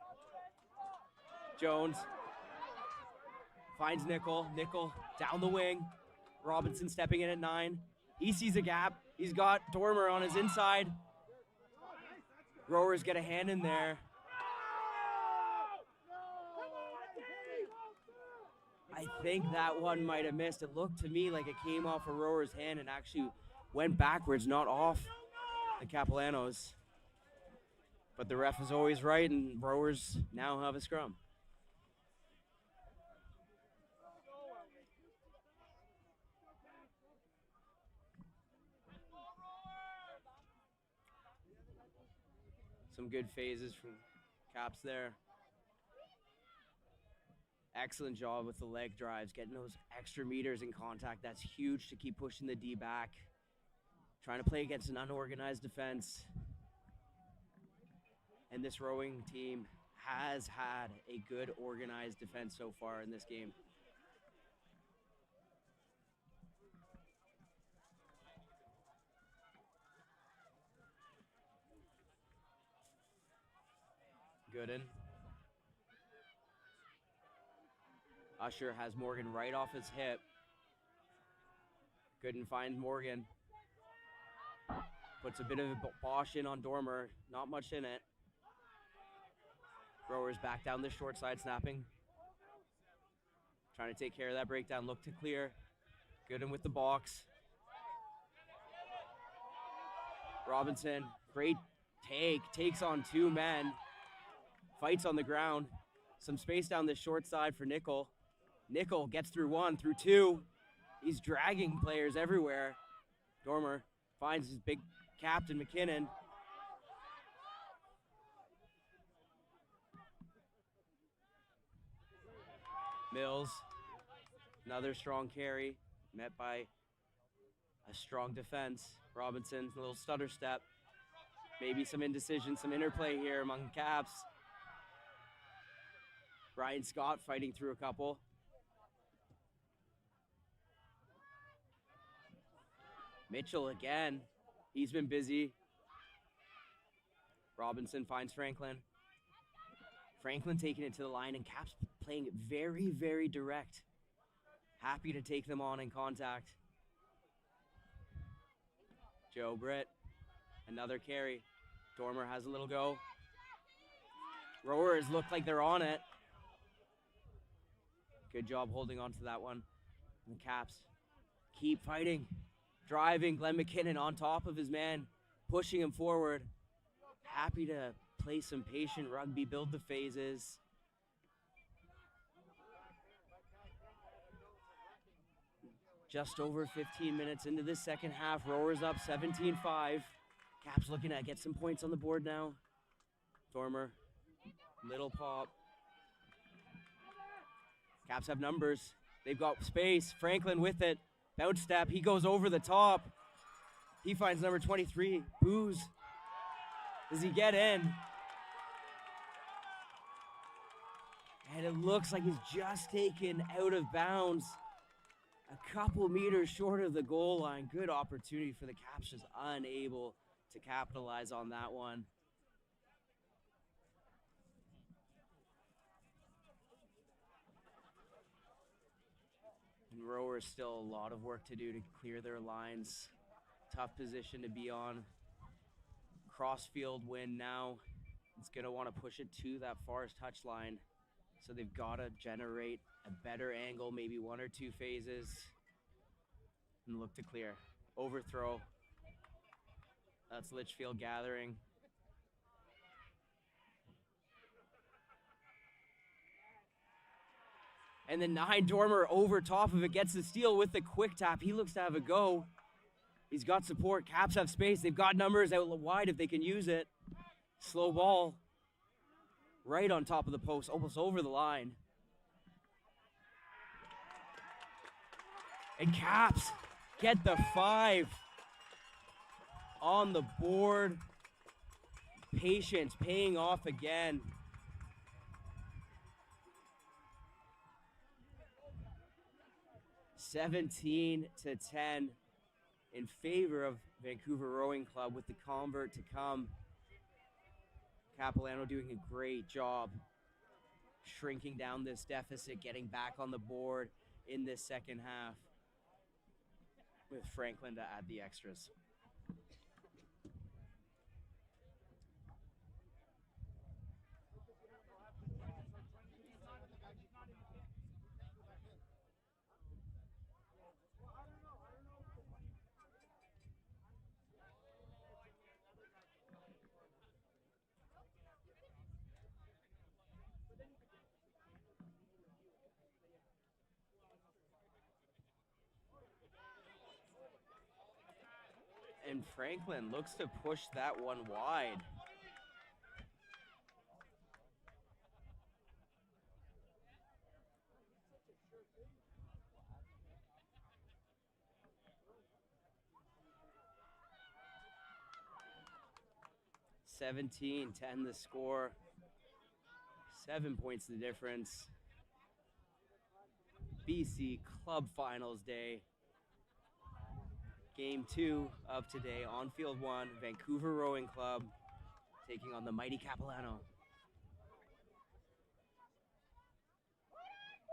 Jones finds Nickel. Nickel down the wing. Robinson stepping in at 9. He sees a gap. He's got Dormer on his inside. Rowers get a hand in there. I think that one might have missed. It looked to me like it came off a rower's hand and actually went backwards, not off the Kapalanos. But the ref is always right, and rowers now have a scrum. Some good phases from Caps there. Excellent job with the leg drives, getting those extra meters in contact. That's huge to keep pushing the D back. Trying to play against an unorganized defense. And this rowing team has had a good organized defense so far in this game. Gooden. Usher has Morgan right off his hip. Gooden finds Morgan. Puts a bit of a bosh in on Dormer. Not much in it. Rowers back down the short side, snapping. Trying to take care of that breakdown. Look to clear. Gooden with the box. Robinson, great take. Takes on 2 men. Fights on the ground. Some space down the short side for Nickel. Nickel gets through 1, through 2. He's dragging players everywhere. Dormer finds his big captain, McKinnon. Mills, another strong carry, met by a strong defense. Robinson, a little stutter step. Maybe some indecision, some interplay here among Caps. Brian Scott fighting through a couple. Mitchell again. He's been busy. Robinson finds Franklin. Franklin taking it to the line, and Caps playing it very, very direct. Happy to take them on in contact. Joe Britt, another carry. Dormer has a little go. Rowers look like they're on it. Good job holding on to that one. And the Caps keep fighting, driving. Glenn McKinnon on top of his man, pushing him forward. Happy to play some patient rugby, build the phases. Just over 15 minutes into this second half. Rowers up 17-5. Caps looking to get some points on the board now. Dormer, little pop. Caps have numbers. They've got space. Franklin with it. Bounce step. He goes over the top. He finds number 23. Booze. Does he get in? And it looks like he's just taken out of bounds. A couple meters short of the goal line. Good opportunity for the Caps, just unable to capitalize on that one. And Rowers still a lot of work to do to clear their lines. Tough position to be on. Crossfield win now. It's going to want to push it to that Forest touch line. So they've got to generate a better angle, maybe one or two phases, and look to clear. Overthrow. That's Litchfield gathering. And then 9 Dormer over top of it, gets the steal with the quick tap. He looks to have a go. He's got support. Caps have space. They've got numbers out wide if they can use it. Slow ball. Right on top of the post, almost over the line. And Caps get the 5 on the board. Patience paying off again. (17-10) in favor of Vancouver Rowing Club with the convert to come. Kapalano doing a great job shrinking down this deficit, getting back on the board in this second half with Franklin to add the extras. And Franklin looks to push that one wide. (17-10) the score. 7 points the difference. BC Club Finals Day. Game 2 of today on Field 1, Vancouver Rowing Club taking on the mighty Capilano.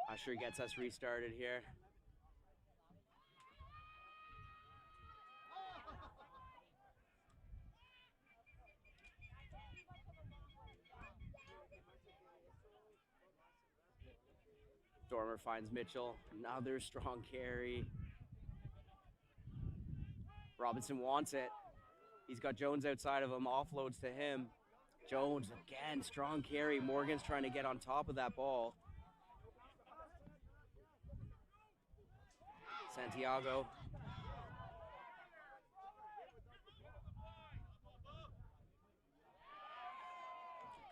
Usher gets us restarted here. Dormer finds Mitchell, another strong carry. Robinson wants it. He's got Jones outside of him, offloads to him. Jones again, strong carry. Morgan's trying to get on top of that ball. Santiago.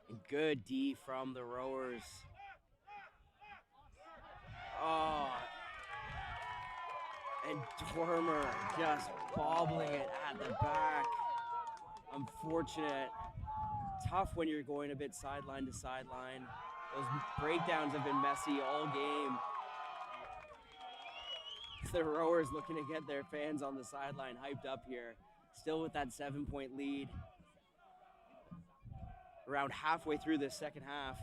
And good D from the Rowers. Oh. And Dormer just bobbling it at the back. Unfortunate. Tough when you're going a bit sideline to sideline. Those breakdowns have been messy all game. The rowers looking to get their fans on the sideline hyped up here. Still with that 7-point lead. Around halfway through the second half.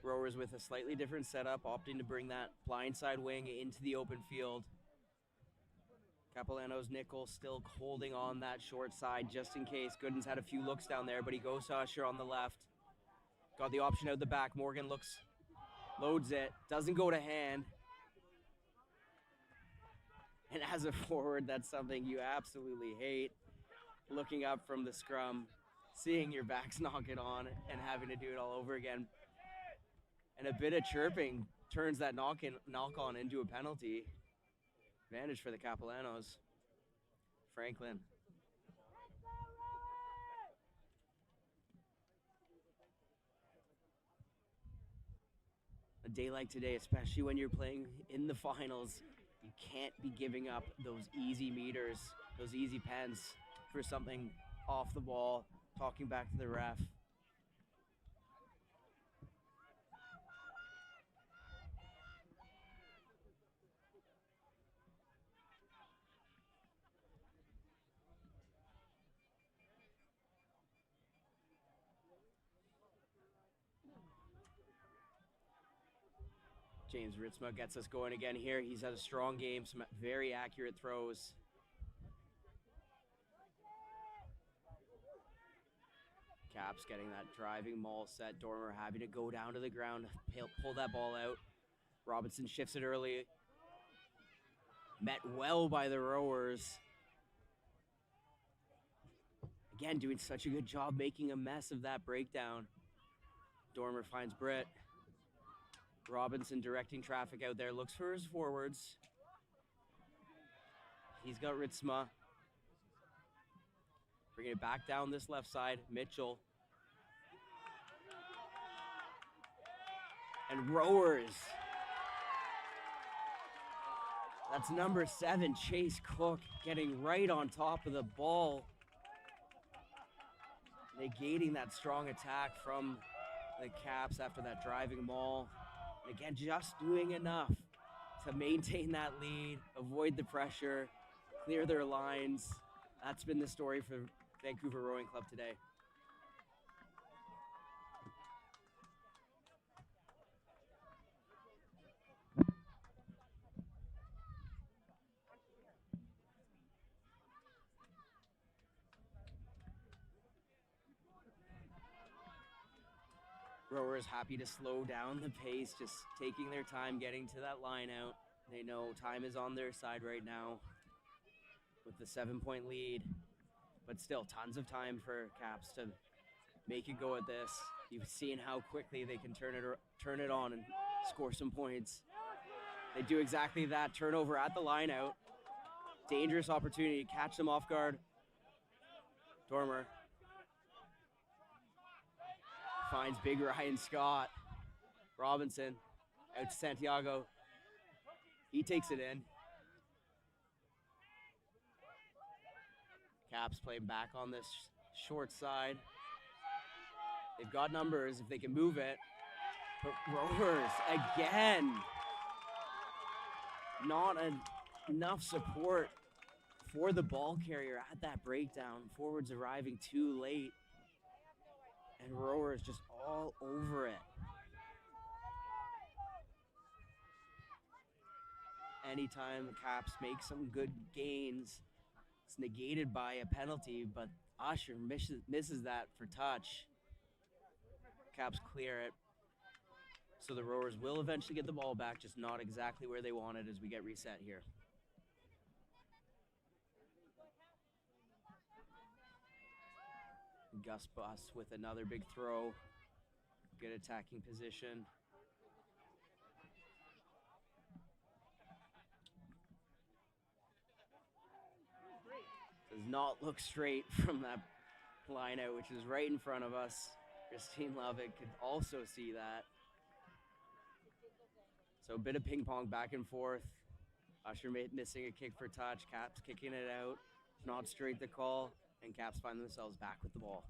Rowers with a slightly different setup, opting to bring that blindside wing into the open field. Kapalano's nickel still holding on that short side just in case. Gooden's had a few looks down there, but he goes to Usher on the left. Got the option out the back. Morgan looks, loads it, doesn't go to hand. And as a forward, that's something you absolutely hate. Looking up from the scrum, seeing your backs knock it on and having to do it all over again. And a bit of chirping turns that knock-on into a penalty. Advantage for the Capalanos. Franklin. A day like today, especially when you're playing in the finals, you can't be giving up those easy meters, those easy pens for something off the ball, talking back to the ref. James Ritzma gets us going again here. He's had a strong game, some very accurate throws. Caps getting that driving maul set. Dormer having to go down to the ground, pull that ball out. Robinson shifts it early. Met well by the rowers. Again, doing such a good job making a mess of that breakdown. Dormer finds Britt. Robinson directing traffic out there, looks for his forwards. He's got Ritzma. Bringing it back down this left side, Mitchell. And rowers. That's number 7, Chase Cook, getting right on top of the ball. Negating that strong attack from the Caps after that driving maul. And again, just doing enough to maintain that lead, avoid the pressure, clear their lines. That's been the story for Vancouver Rowing Club today. Rowers happy to slow down the pace, just taking their time getting to that line out. They know time is on their side right now with the 7-point lead, but still tons of time for Caps to make a go at this. You've seen how quickly they can turn it on and score some points. They do exactly that. Turnover at the line out. Dangerous opportunity to catch them off guard. Dormer finds big Ryan Scott. Robinson out to Santiago. He takes it in. Caps playing back on this short side. They've got numbers if they can move it. But rowers again. Not enough support for the ball carrier at that breakdown. Forwards arriving too late. And rowers just all over it. Anytime the Caps make some good gains, it's negated by a penalty, but Usher misses that for touch. Caps clear it. So the rowers will eventually get the ball back, just not exactly where they want it as we get reset here. Gus Bus with another big throw. Good attacking position. Does not look straight from that line out, which is right in front of us. Christine Lovick could also see that. So a bit of ping pong back and forth. Usher missing a kick for touch. Caps kicking it out. Not straight the call. And Caps find themselves back with the ball.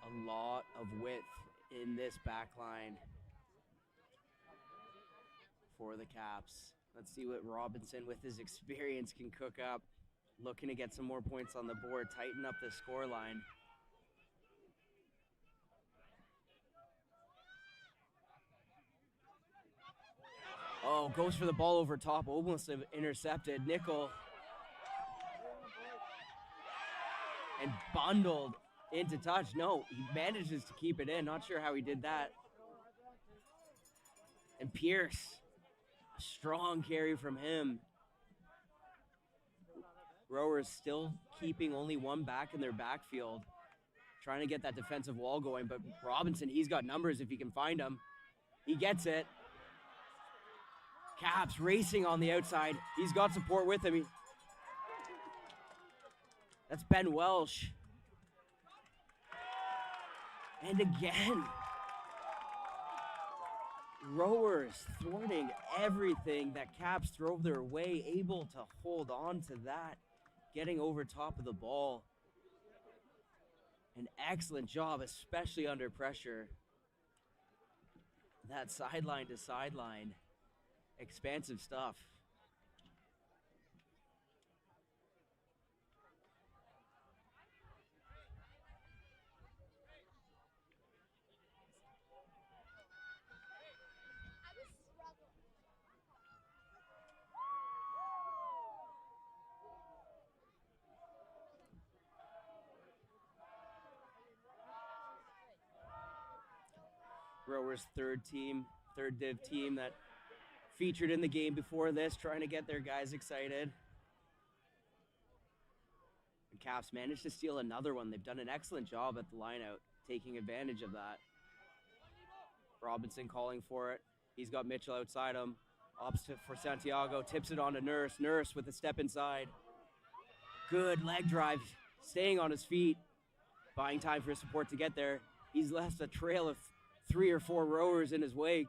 A lot of width in this back line for the Caps. Let's see what Robinson, with his experience, can cook up. Looking to get some more points on the board, tighten up the score line. Oh, goes for the ball over top, almost intercepted. Nickel. And bundled into touch. No, he manages to keep it in. Not sure how he did that. And Pierce, a strong carry from him. Rowers still keeping only one back in their backfield. Trying to get that defensive wall going, but Robinson, he's got numbers if he can find them. He gets it. Caps racing on the outside. He's got support with him. That's Ben Welsh. And again, Rowers thwarting everything that Caps drove their way, able to hold on to that, getting over top of the ball. An excellent job, especially under pressure. That sideline to sideline, expansive stuff. Rowers' third div team that featured in the game before this, trying to get their guys excited. The Caps managed to steal another one. They've done an excellent job at the lineout, taking advantage of that. Robinson calling for it. He's got Mitchell outside him. Opposite for Santiago, tips it on to Nurse. Nurse with a step inside. Good leg drive, staying on his feet, buying time for his support to get there. He's left a trail of 3 or 4 rowers in his wake.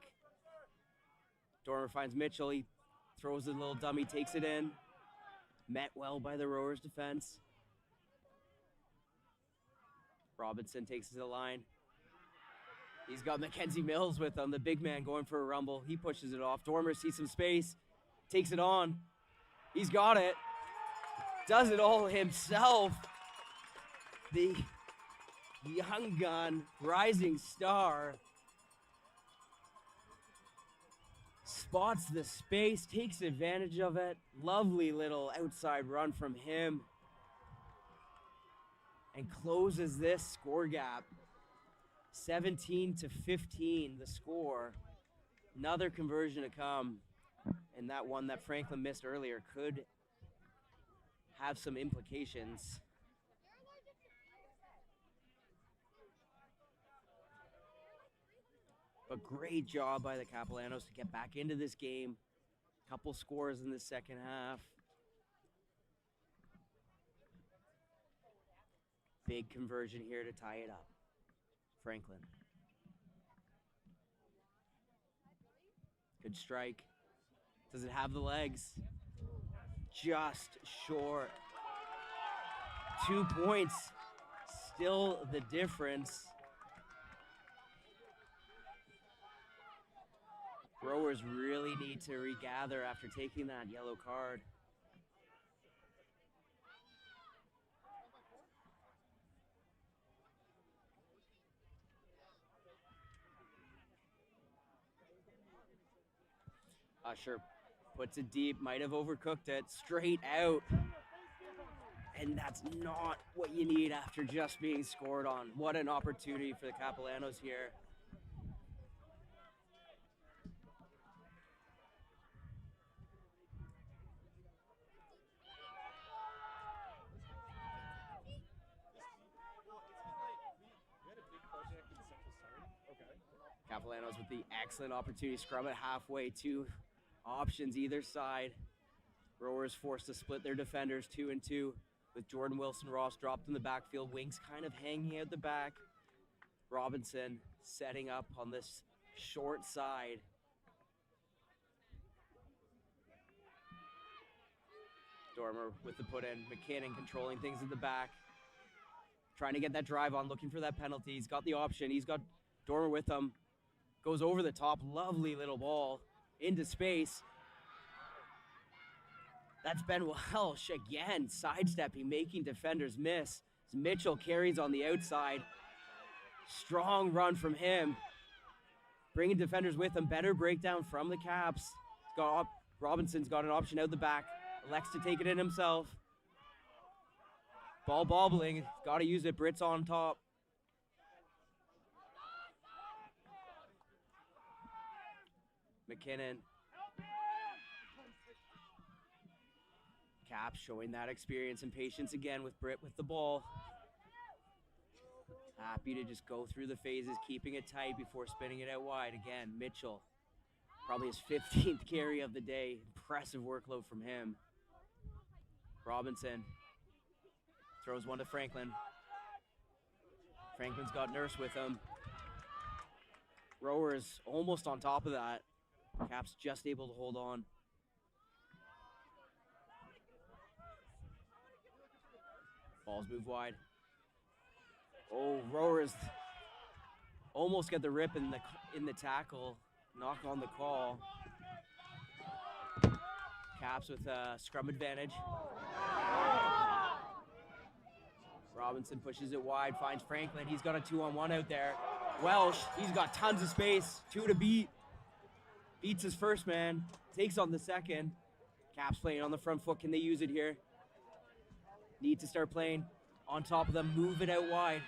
Dormer finds Mitchell. He throws a little dummy, takes it in. Met well by the rowers' defense. Robinson takes it to the line. He's got Mackenzie Mills with him, the big man going for a rumble. He pushes it off. Dormer sees some space, takes it on. He's got it. Does it all himself. The young gun, rising star, spots the space, takes advantage of it. Lovely little outside run from him. And closes this score gap. 17-15, the score. Another conversion to come. And that one that Franklin missed earlier could have some implications. But great job by the Capalanos to get back into this game. Couple scores in the second half. Big conversion here to tie it up. Franklin. Good strike. Does it have the legs? Just short. 2 points. Still the difference. Rowers really need to regather after taking that yellow card. Usher puts it deep, might have overcooked it, straight out. And that's not what you need after just being scored on. What an opportunity for the Capalanos here. Capalanos with the excellent opportunity. Scrum it halfway. 2 options either side. Rowers forced to split their defenders 2 and 2 with Jordan Wilson-Ross dropped in the backfield. Wings kind of hanging out the back. Robinson setting up on this short side. Dormer with the put in. McKinnon controlling things in the back. Trying to get that drive on, looking for that penalty. He's got the option. He's got Dormer with him. Goes over the top. Lovely little ball into space. That's Ben Welsh again, sidestepping, making defenders miss. As Mitchell carries on the outside. Strong run from him. Bringing defenders with him. Better breakdown from the Caps. Robinson's got an option out the back. Elects to take it in himself. Ball bobbling. Got to use it. Britt's on top. McKinnon. Caps showing that experience and patience again with Britt with the ball. Happy to just go through the phases, keeping it tight before spinning it out wide. Again, Mitchell, probably his 15th carry of the day. Impressive workload from him. Robinson throws one to Franklin. Franklin's got Nurse with him. Rowers almost on top of that. Caps just able to hold on. Balls move wide. Oh, Rowers almost get the rip in the tackle. Knock on the call. Caps with a scrum advantage. Robinson pushes it wide, finds Franklin. He's got a 2-on-1 out there. Welsh, he's got tons of space. 2 to beat. Beats his first man. Takes on the second. Caps playing on the front foot. Can they use it here? Need to start playing on top of them. Move it out wide.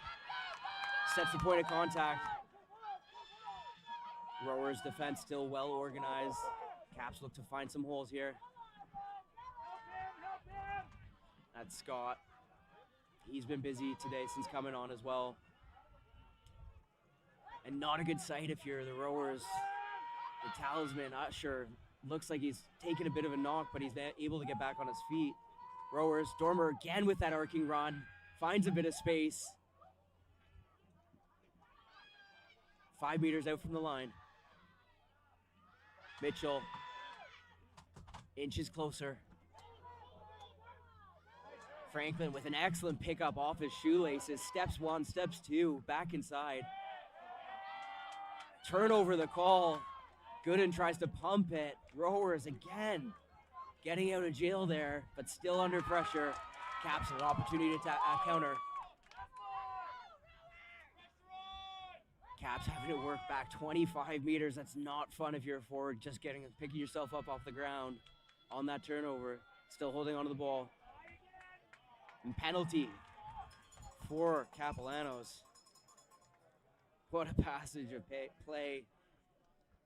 Sets the point of contact. Rowers defense still well organized. Caps look to find some holes here. That's Scott. He's been busy today since coming on as well. And not a good sight if you're the Rowers. The talisman, not sure. Looks like he's taken a bit of a knock, but he's able to get back on his feet. Rowers, Dormer again with that arcing run. Finds a bit of space. 5 meters out from the line. Mitchell. Inches closer. Franklin with an excellent pickup off his shoelaces. Steps 1, steps 2, back inside. Turnover the call. Gooden tries to pump it. Rowers again getting out of jail there, but still under pressure. Caps an opportunity to counter. Caps having to work back 25 meters. That's not fun if you're a forward, just picking yourself up off the ground on that turnover. Still holding onto the ball. And penalty for Capalanos. What a passage of play.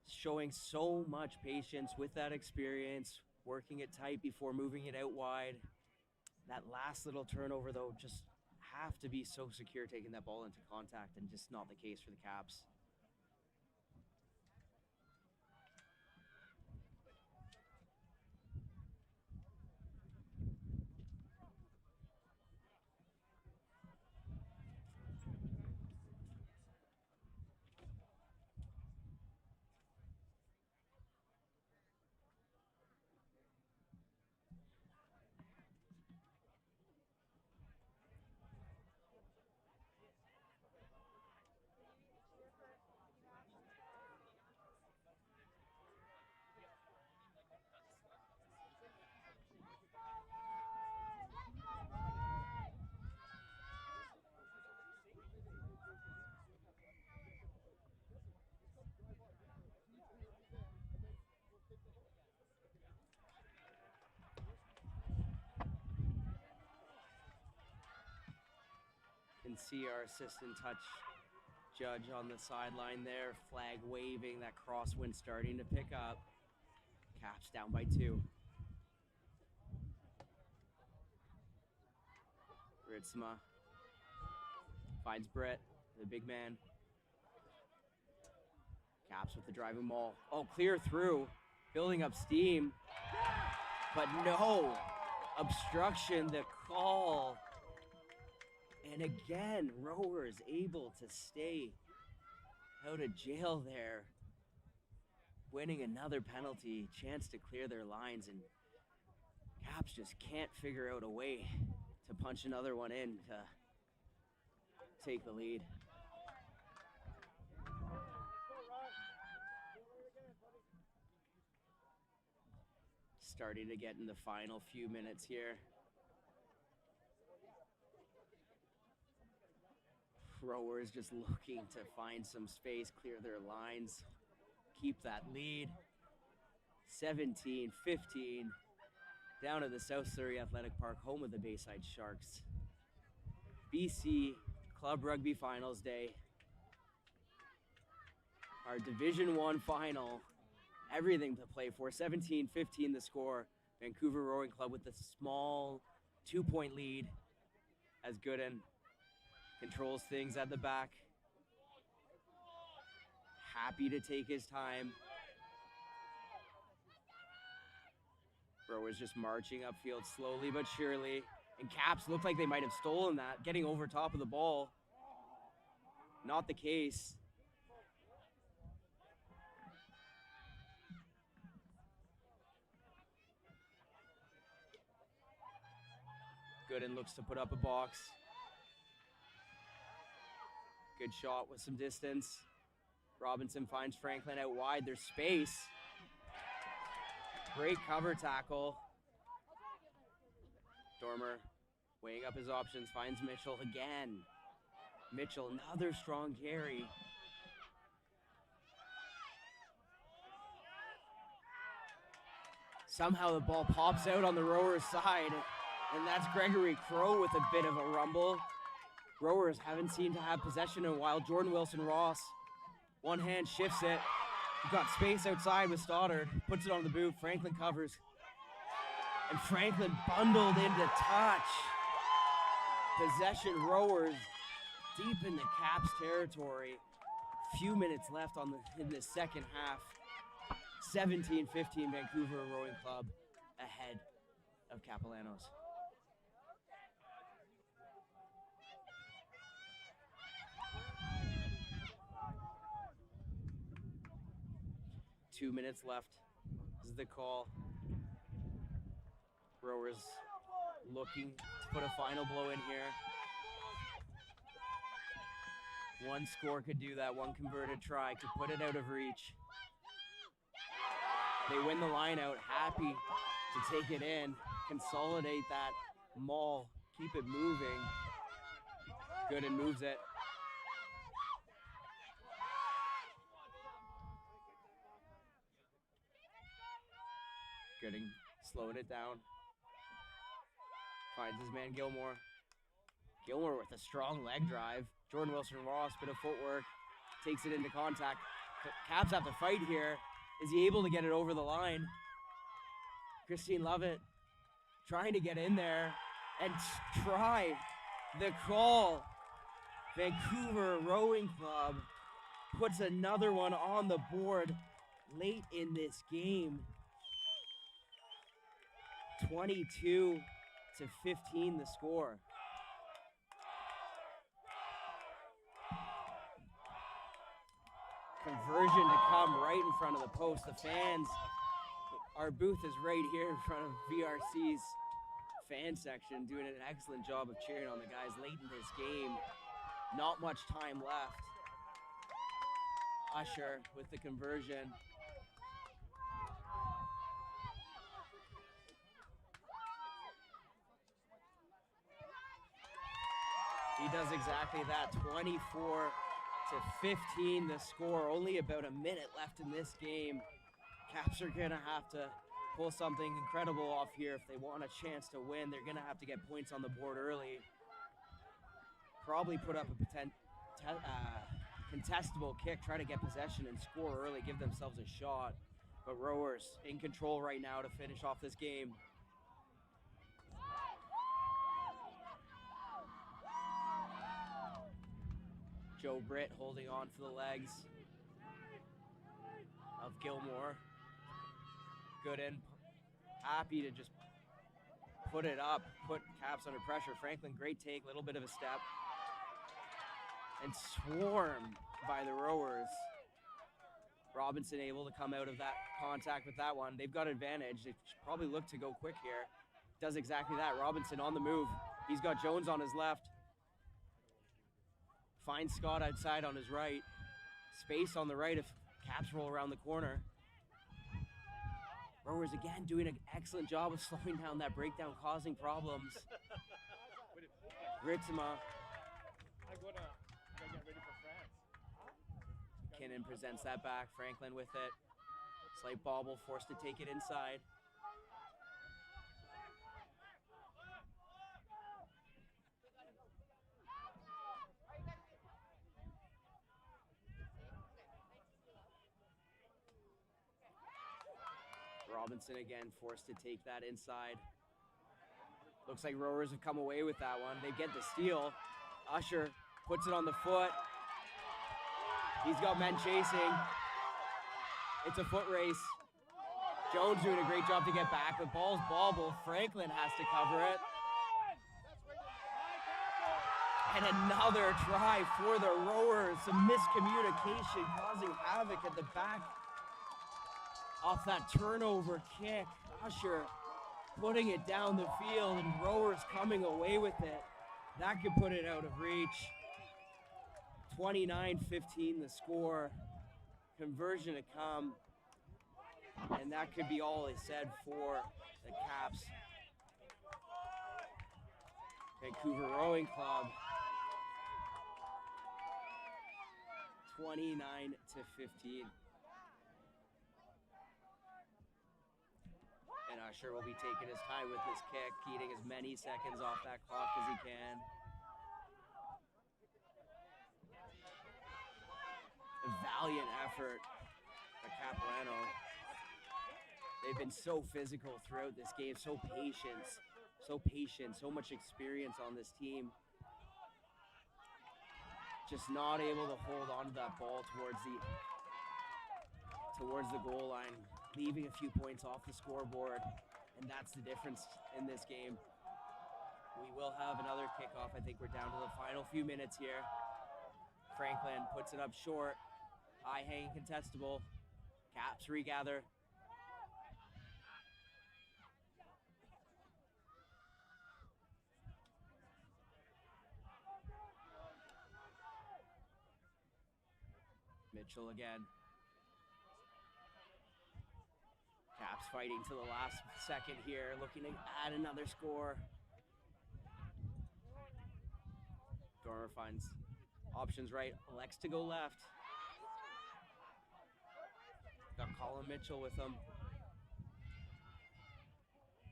Showing so much patience with that experience, working it tight before moving it out wide. That last little turnover, though, just have to be so secure taking that ball into contact, and just not the case for the Caps. Can see our assistant touch judge on the sideline there, flag waving, that crosswind starting to pick up. Caps down by 2. Ritzma finds Brett, the big man. Caps with the driving ball. Oh, clear through, building up steam, but no obstruction, the call. And again, rowers able to stay out of jail there, winning another penalty, chance to clear their lines, and Caps just can't figure out a way to punch another one in to take the lead. Starting to get in the final few minutes here. Rowers just looking to find some space, clear their lines, keep that lead. 17-15, down at the South Surrey Athletic Park, home of the Bayside Sharks. BC Club Rugby Finals Day. Our Division I final. Everything to play for. 17-15 the score. Vancouver Rowing Club with a small 2-point lead as Gooden controls things at the back. Happy to take his time. Rowers just marching upfield slowly but surely. And Caps looked like they might have stolen that, getting over top of the ball. Not the case. Gooden looks to put up a box. Good shot with some distance. Robinson finds Franklin out wide. There's space. Great cover tackle. Dormer weighing up his options, finds Mitchell again. Mitchell, another strong carry. Somehow the ball pops out on the Rowers' side, and that's Gregory Crow with a bit of a rumble. Rowers haven't seemed to have possession in a while. Jordan Wilson-Ross, one hand shifts it. We've got space outside with Stoddard, puts it on the boot. Franklin covers. And Franklin bundled into touch. Possession Rowers deep in the Caps territory. Few minutes left in the second half. 17-15 Vancouver Rowing Club ahead of Kapalanos. Two minutes left. This is the call. Rowers looking to put a final blow in here. One score could do that. One converted try could put it out of reach. They win the line out, happy to take it in, consolidate that maul, keep it moving. Gooden moves it. Gooden slowing it down. Finds his man Gilmore. Gilmore with a strong leg drive. Jordan Wilson-Ross, bit of footwork, takes it into contact. Caps have to fight here. Is he able to get it over the line? Christine Lovett trying to get in there and try the call. Vancouver Rowing Club puts another one on the board late in this game. 22-15 the score. Conversion to come right in front of the post. The fans, our booth is right here in front of VRC's fan section, doing an excellent job of cheering on the guys late in this game. Not much time left. Usher with the conversion. He does exactly that. 24-15 the score. Only about a minute left in this game. Caps are gonna have to pull something incredible off here if they want a chance to win. They're gonna have to get points on the board early. Probably put up a contestable kick, try to get possession and score early, give themselves a shot. But Rowers in control right now to finish off this game. Joe Britt holding on for the legs. of Gilmore. Good in, happy to just put it up, put Caps under pressure. Franklin, great take, little bit of a step. And swarmed by the rowers. Robinson able to come out of that contact with that one. They've got advantage. They should probably look to go quick here. Does exactly that. Robinson on the move. He's got Jones on his left. Finds Scott outside on his right. Space on the right if Caps roll around the corner. Rowers again doing an excellent job of slowing down that breakdown, causing problems. Ritzema. McKinnon presents that back. Franklin with it. Slight bobble, forced to take it inside. Robinson again forced to take that inside. Looks like rowers have come away with that one. They get the steal. Usher puts it on the foot. He's got men chasing. It's a foot race. Jones doing a great job to get back. The ball's bobbled. Franklin has to cover it. And another try for the rowers. Some miscommunication causing havoc at the back. Off that turnover kick. Usher putting it down the field and rowers coming away with it. That could put it out of reach. 29-15 the score. Conversion to come. And that could be all they said for the Caps. Vancouver Rowing Club. 29-15. And Usher will be taking his time with this kick, getting as many seconds off that clock as he can. A valiant effort by Kapalano. They've been so physical throughout this game, so patient, so much experience on this team. Just not able to hold on to that ball towards the goal line, leaving a few points off the scoreboard, and that's the difference in this game. We will have another kickoff. I think we're down to the final few minutes here. Franklin puts it up short. High hanging contestable. Caps regather. Mitchell again. Caps fighting to the last second here, looking to add another score. Dormer finds options right, elects to go left. Got Colin Mitchell with him.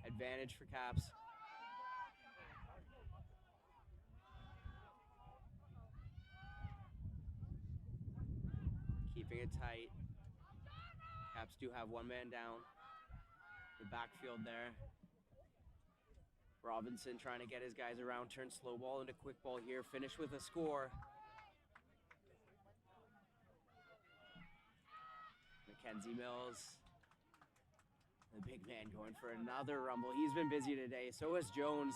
Advantage for Caps. Keeping it tight. Caps do have one man down. The backfield there. Robinson trying to get his guys around, turn slow ball into quick ball here, finish with a score. Mackenzie Mills, the big man, going for another rumble. He's been busy today, so has Jones.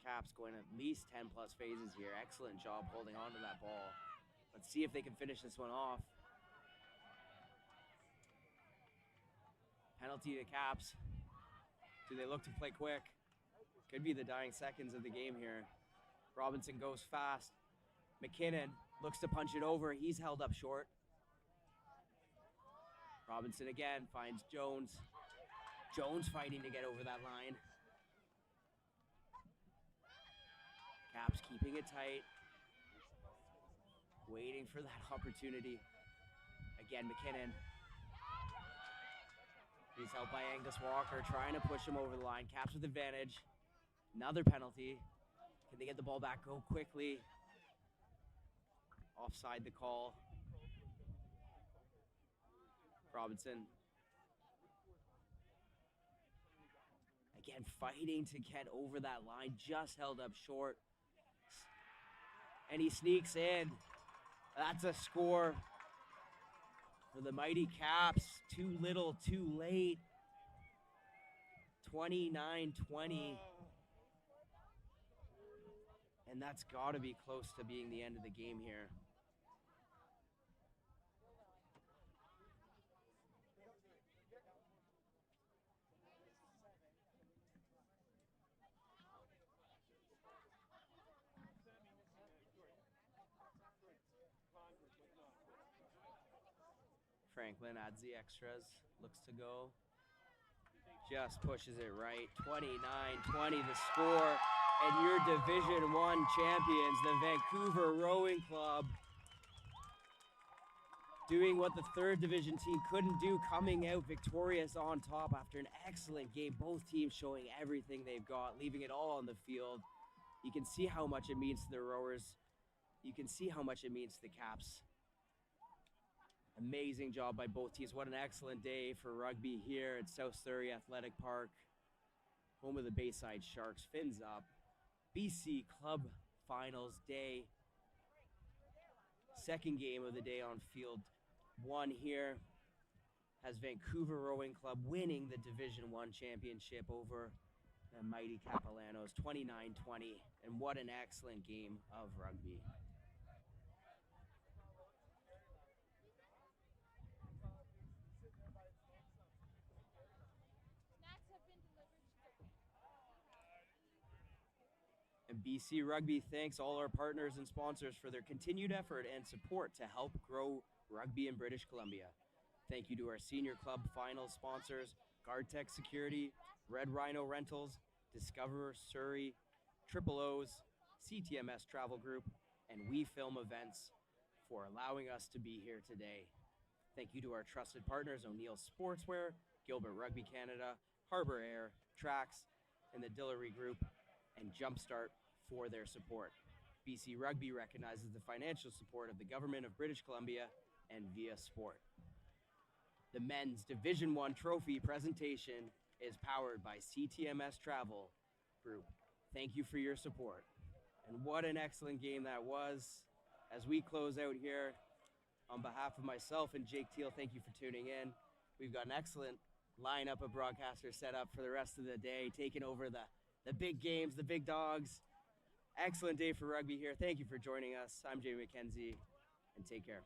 Caps going at least 10 plus phases here. Excellent job holding on to that ball. Let's see if they can finish this one off. Penalty to Caps. Do they look to play quick? Could be the dying seconds of the game here. Robinson goes fast. McKinnon looks to punch it over. He's held up short. Robinson again finds Jones. Jones fighting to get over that line. Caps keeping it tight. Waiting for that opportunity. Again, McKinnon. He's helped by Angus Walker, trying to push him over the line. Caps with advantage. Another penalty. Can they get the ball back? Go quickly. Offside the call. Robinson. Again, fighting to get over that line, just held up short. And he sneaks in. That's a score for the mighty Caps. Too little, too late. 29-20. And that's got to be close to being the end of the game here. Franklin adds the extras, looks to go. Just pushes it right. 29-20 the score. And your Division I champions, the Vancouver Rowing Club, doing what the 3rd Division team couldn't do, coming out victorious on top after an excellent game. Both teams showing everything they've got, leaving it all on the field. You can see how much it means to the rowers. You can see how much it means to the Caps. Amazing job by both teams. What an excellent day for rugby here at South Surrey Athletic Park. Home of the Bayside Sharks. Fins up. BC Club Finals Day. Second game of the day on field 1 here. Has Vancouver Rowing Club winning the Division I championship over the mighty Kapalanos. 29-20. And what an excellent game of rugby. And BC Rugby thanks all our partners and sponsors for their continued effort and support to help grow rugby in British Columbia. Thank you to our senior club final sponsors, GuardTech Security, Red Rhino Rentals, Discover Surrey, Triple O's, CTMS Travel Group, and We Film Events for allowing us to be here today. Thank you to our trusted partners, O'Neill's Sportswear, Gilbert Rugby Canada, Harbour Air, Traxx, and the Dilawri Group, and Jumpstart for their support. BC Rugby recognizes the financial support of the Government of British Columbia and viaSport. The Men's Division I Trophy presentation is powered by CTMS Travel Group. Thank you for your support. And what an excellent game that was. As we close out here, on behalf of myself and Jake Teal, thank you for tuning in. We've got an excellent lineup of broadcasters set up for the rest of the day, taking over the big games, the big dogs. Excellent day for rugby here. Thank you for joining us. I'm Jamie McKenzie, and take care.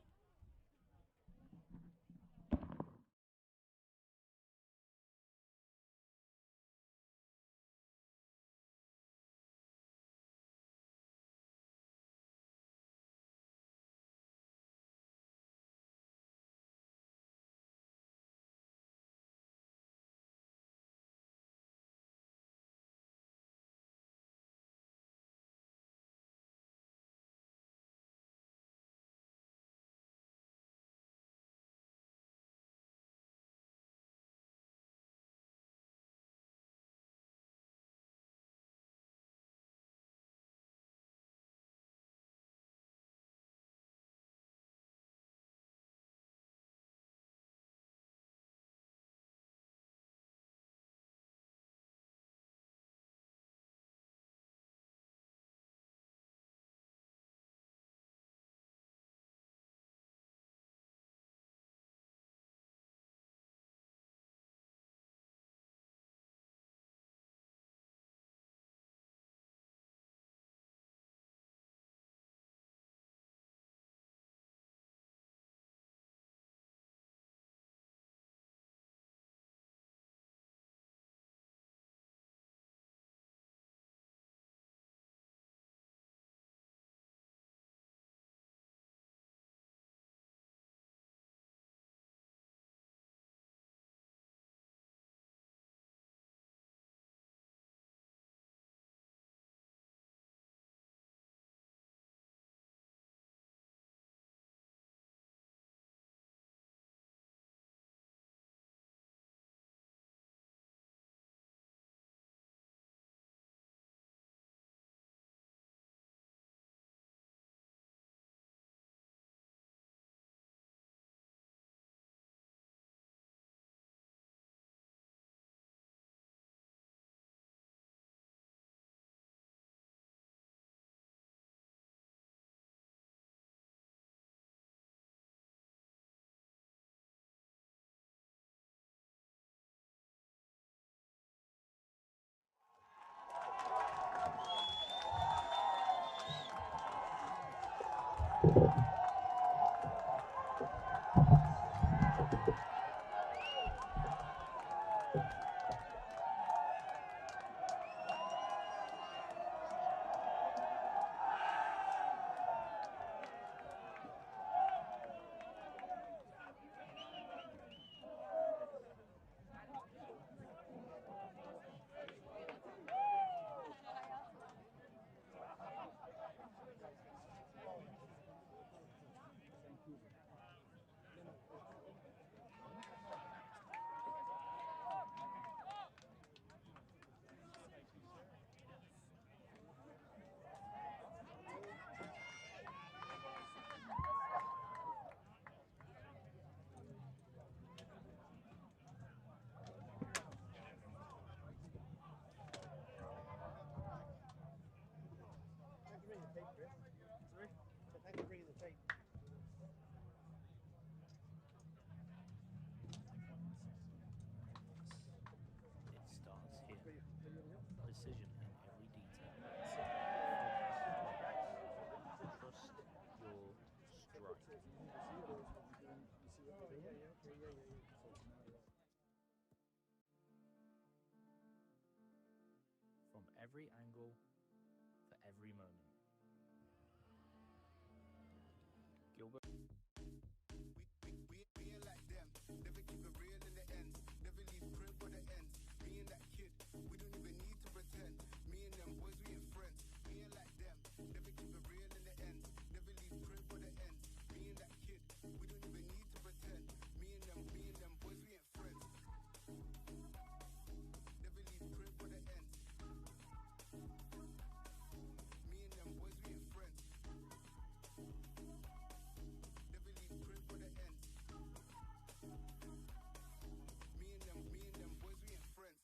Thanks for bringing the tape. It starts here. Precision in every detail. Trust your strike. From every angle, for every moment. Gilbert. We ain't like them. Never keep it real in the end. Never leave crib for the end. Me and that kid, we don't even need to pretend. Me and them boys, we ain't friends. We ain't like them. Never keep it real in the end. Never leave crib for the end. Me and that kid, we don't even need to pretend. Me and them boys, we ain't friends. Never leave crib for the end. Me and them boys, we ain't friends. Never leave crib for the end. Me and them boys, we ain't friends.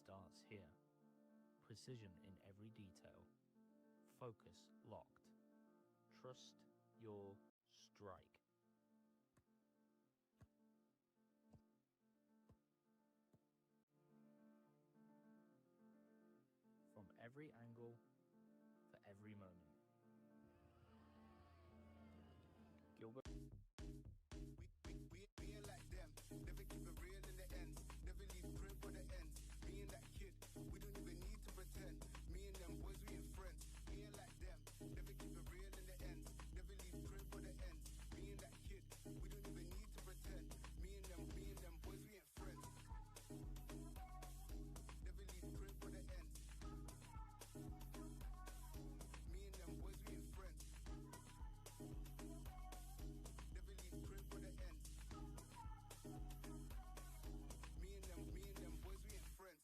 starts here. Precision in every detail. Focus locked. Trust your strike. From every angle, for every moment. Gilbert. We ain't like them, never keep it real in the end, never leave crib for the ends. Me and that kid, we don't even need to pretend. Me and them boys, we ain't friends. We ain't like them, never keep it real in the end, never leave crib for the ends. Me and that kid, we don't even need to pretend. Me and them boys, we ain't friends. Never leave crib for the ends. Me and them boys, we ain't friends. Never leave crib for the ends. Me and them boys, we ain't friends.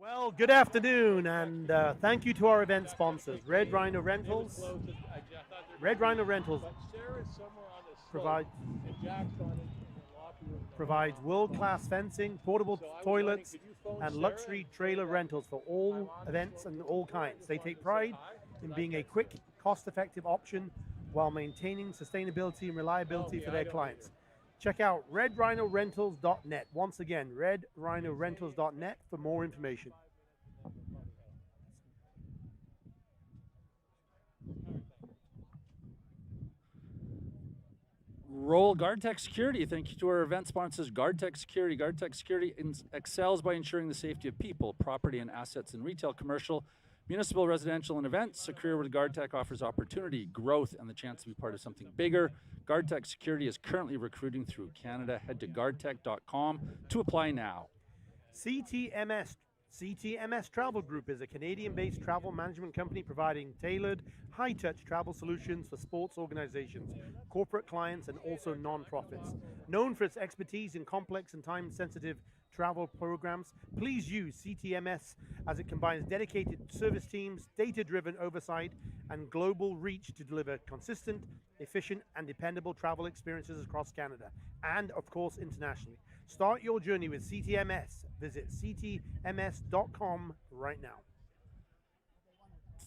Well, good afternoon, and thank you to our event sponsors, Red Rhino Rentals. Red Rhino Rentals provides world-class fencing, portable toilets, and luxury trailer rentals for all events and all kinds. They take pride in being a quick, cost-effective option while maintaining sustainability and reliability for their clients. Check out redrhinorentals.net. Once again, redrhinorentals.net for more information. Roll GuardTech Security. Thank you to our event sponsors, GuardTech Security. GuardTech Security excels by ensuring the safety of people, property, and assets in retail, commercial, municipal, residential, and events. A career with GuardTech offers opportunity, growth, and the chance to be part of something bigger. GuardTech Security is currently recruiting through Canada. Head to guardtech.com to apply now. CTMS Travel Group is a Canadian-based travel management company providing tailored, high-touch travel solutions for sports organizations, corporate clients, and also non-profits. Known for its expertise in complex and time-sensitive travel programs, please use CTMS as it combines dedicated service teams, data-driven oversight, and global reach to deliver consistent, efficient, and dependable travel experiences across Canada and, of course, internationally. Start your journey with CTMS. Visit ctms.com right now.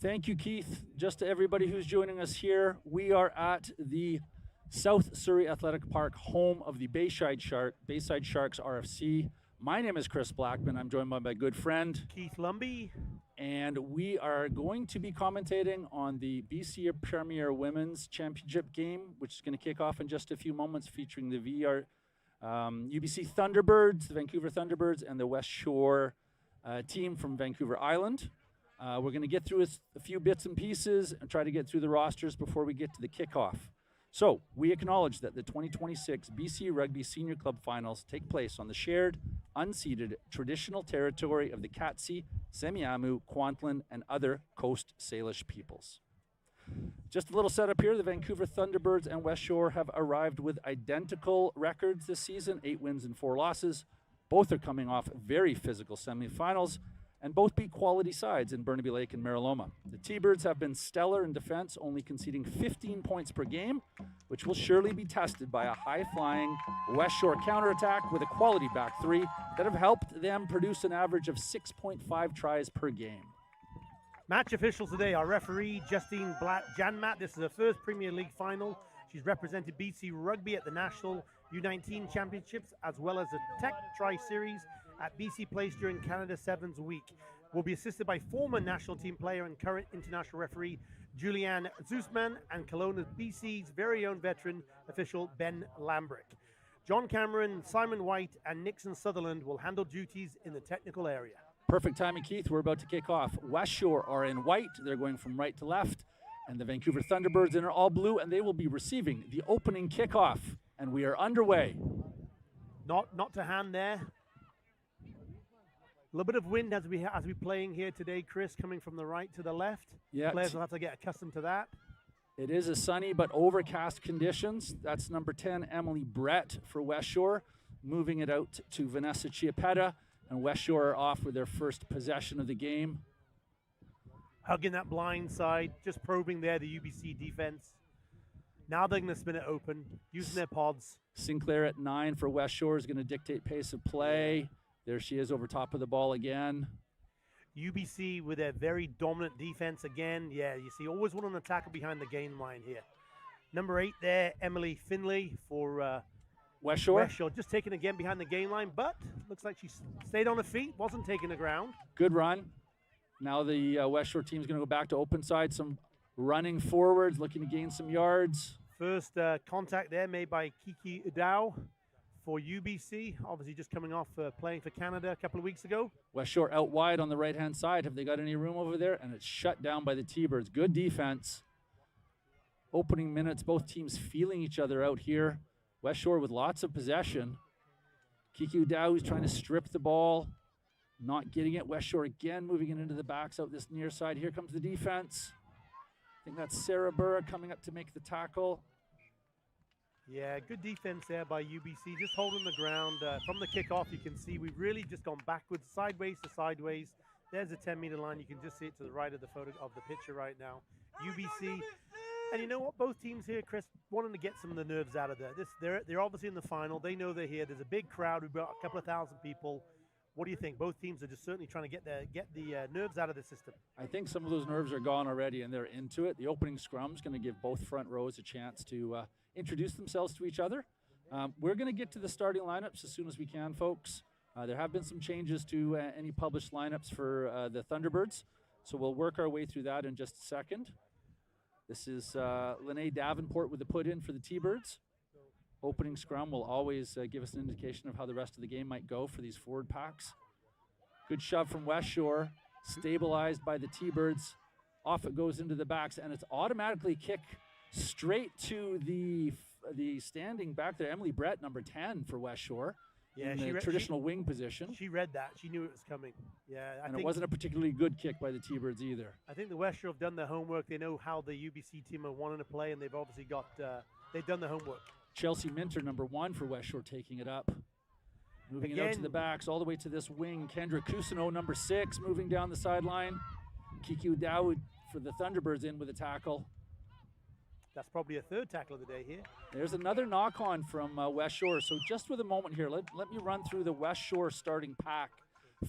Thank you, Keith. Just to everybody who's joining us here, we are at the South Surrey Athletic Park, home of the Bayside Sharks RFC. My name is Chris Blackman. I'm joined by my good friend Keith Lumby. And we are going to be commentating on the BC Premier Women's Championship game, which is going to kick off in just a few moments, featuring the UBC Thunderbirds, the Vancouver Thunderbirds, and the Westshore team from Vancouver Island. We're going to get through a few bits and pieces and try to get through the rosters before we get to the kickoff. So we acknowledge that the 2026 BC Rugby Senior Club Finals take place on the shared, unceded, traditional territory of the Katsi, Semiahmoo, Kwantlen, and other Coast Salish peoples. Just a little setup here. The Vancouver Thunderbirds and Westshore have arrived with identical records this season, 8 wins and 4 losses. Both are coming off very physical semifinals, and both beat quality sides in Burnaby Lake and Mariloma. The T-Birds have been stellar in defense, only conceding 15 points per game, which will surely be tested by a high-flying Westshore counterattack with a quality back three that have helped them produce an average of 6.5 tries per game. Match officials today, our referee, Justine Janmat. This is her first Premier League final. She's represented BC Rugby at the National U19 Championships, as well as a Tech Tri-Series at BC Place during Canada Sevens Week. Will be assisted by former national team player and current international referee, Julianne Zusman, and Kelowna BC's very own veteran official, Ben Lambrick. John Cameron, Simon White, and Nixon Sutherland will handle duties in the technical area. Perfect timing, Keith. We're about to kick off. Westshore are in white. They're going from right to left. And the Vancouver Thunderbirds in are all blue, and they will be receiving the opening kickoff. And we are underway. Not to hand there. A little bit of wind as we playing here today, Chris, coming from the right to the left. Yeah. Players will have to get accustomed to that. It is a sunny but overcast conditions. That's number 10, Emily Brett for Westshore, moving it out to Vanessa Chiappetta, and Westshore are off with their first possession of the game. Hugging that blind side, just probing there the UBC defense. Now they're going to spin it open, using their pods. Sinclair at 9 for Westshore is going to dictate pace of play. There she is over top of the ball again. UBC with a very dominant defense again. Yeah, you see, always one on the tackle behind the game line here. Number 8 there, Emily Finlay for Westshore. Westshore, just taken again behind the game line, but looks like she stayed on her feet, wasn't taking the ground. Good run. Now the Westshore team is going to go back to open side, some running forwards, looking to gain some yards. First contact there made by Kiki Udao for UBC, obviously just coming off playing for Canada a couple of weeks ago. Westshore out wide on the right-hand side. Have they got any room over there? And it's shut down by the T-Birds. Good defense. Opening minutes, both teams feeling each other out here. Westshore with lots of possession. Kiki Udao is trying to strip the ball. Not getting it. Westshore again moving it into the backs out this near side. Here comes the defense. I think that's Sarah Burra coming up to make the tackle. Yeah, good defense there by UBC, just holding the ground. From the kickoff, you can see we've really just gone backwards, sideways to sideways. There's a 10-meter line. You can just see it to the right of the photo of the picture right now. UBC, and you know what? Both teams here, Chris, wanting to get some of the nerves out of there. They're obviously in the final. They know they're here. There's a big crowd. We've got a couple of thousand people. What do you think? Both teams are just certainly trying to get the nerves out of the system. I think some of those nerves are gone already, and they're into it. The opening scrum is going to give both front rows a chance to introduce themselves to each other. We're going to get to the starting lineups as soon as we can, folks. There have been some changes to any published lineups for the Thunderbirds, so we'll work our way through that in just a second. This is Lene Davenport with the put-in for the T-Birds. Opening scrum will always give us an indication of how the rest of the game might go for these forward packs. Good shove from Westshore, stabilized by the T-Birds. Off it goes into the backs, and it's automatically kick straight to the standing back there, Emily Brett, number 10 for Westshore. Yeah, in the traditional wing position. She read that. She knew it was coming. Yeah, I think it wasn't a particularly good kick by the T-Birds either. I think the Westshore have done their homework. They know how the UBC team are wanting to play, and they've obviously got they've done the homework. Chelsea Minter, number 1 for Westshore, taking it up. Moving it out to the backs, all the way to this wing. Kendra Cousineau, number 6, moving down the sideline. Kiki Udao for the Thunderbirds in with a tackle. That's probably a third tackle of the day here. There's another knock-on from Westshore. So just with a moment here, let me run through the Westshore starting pack.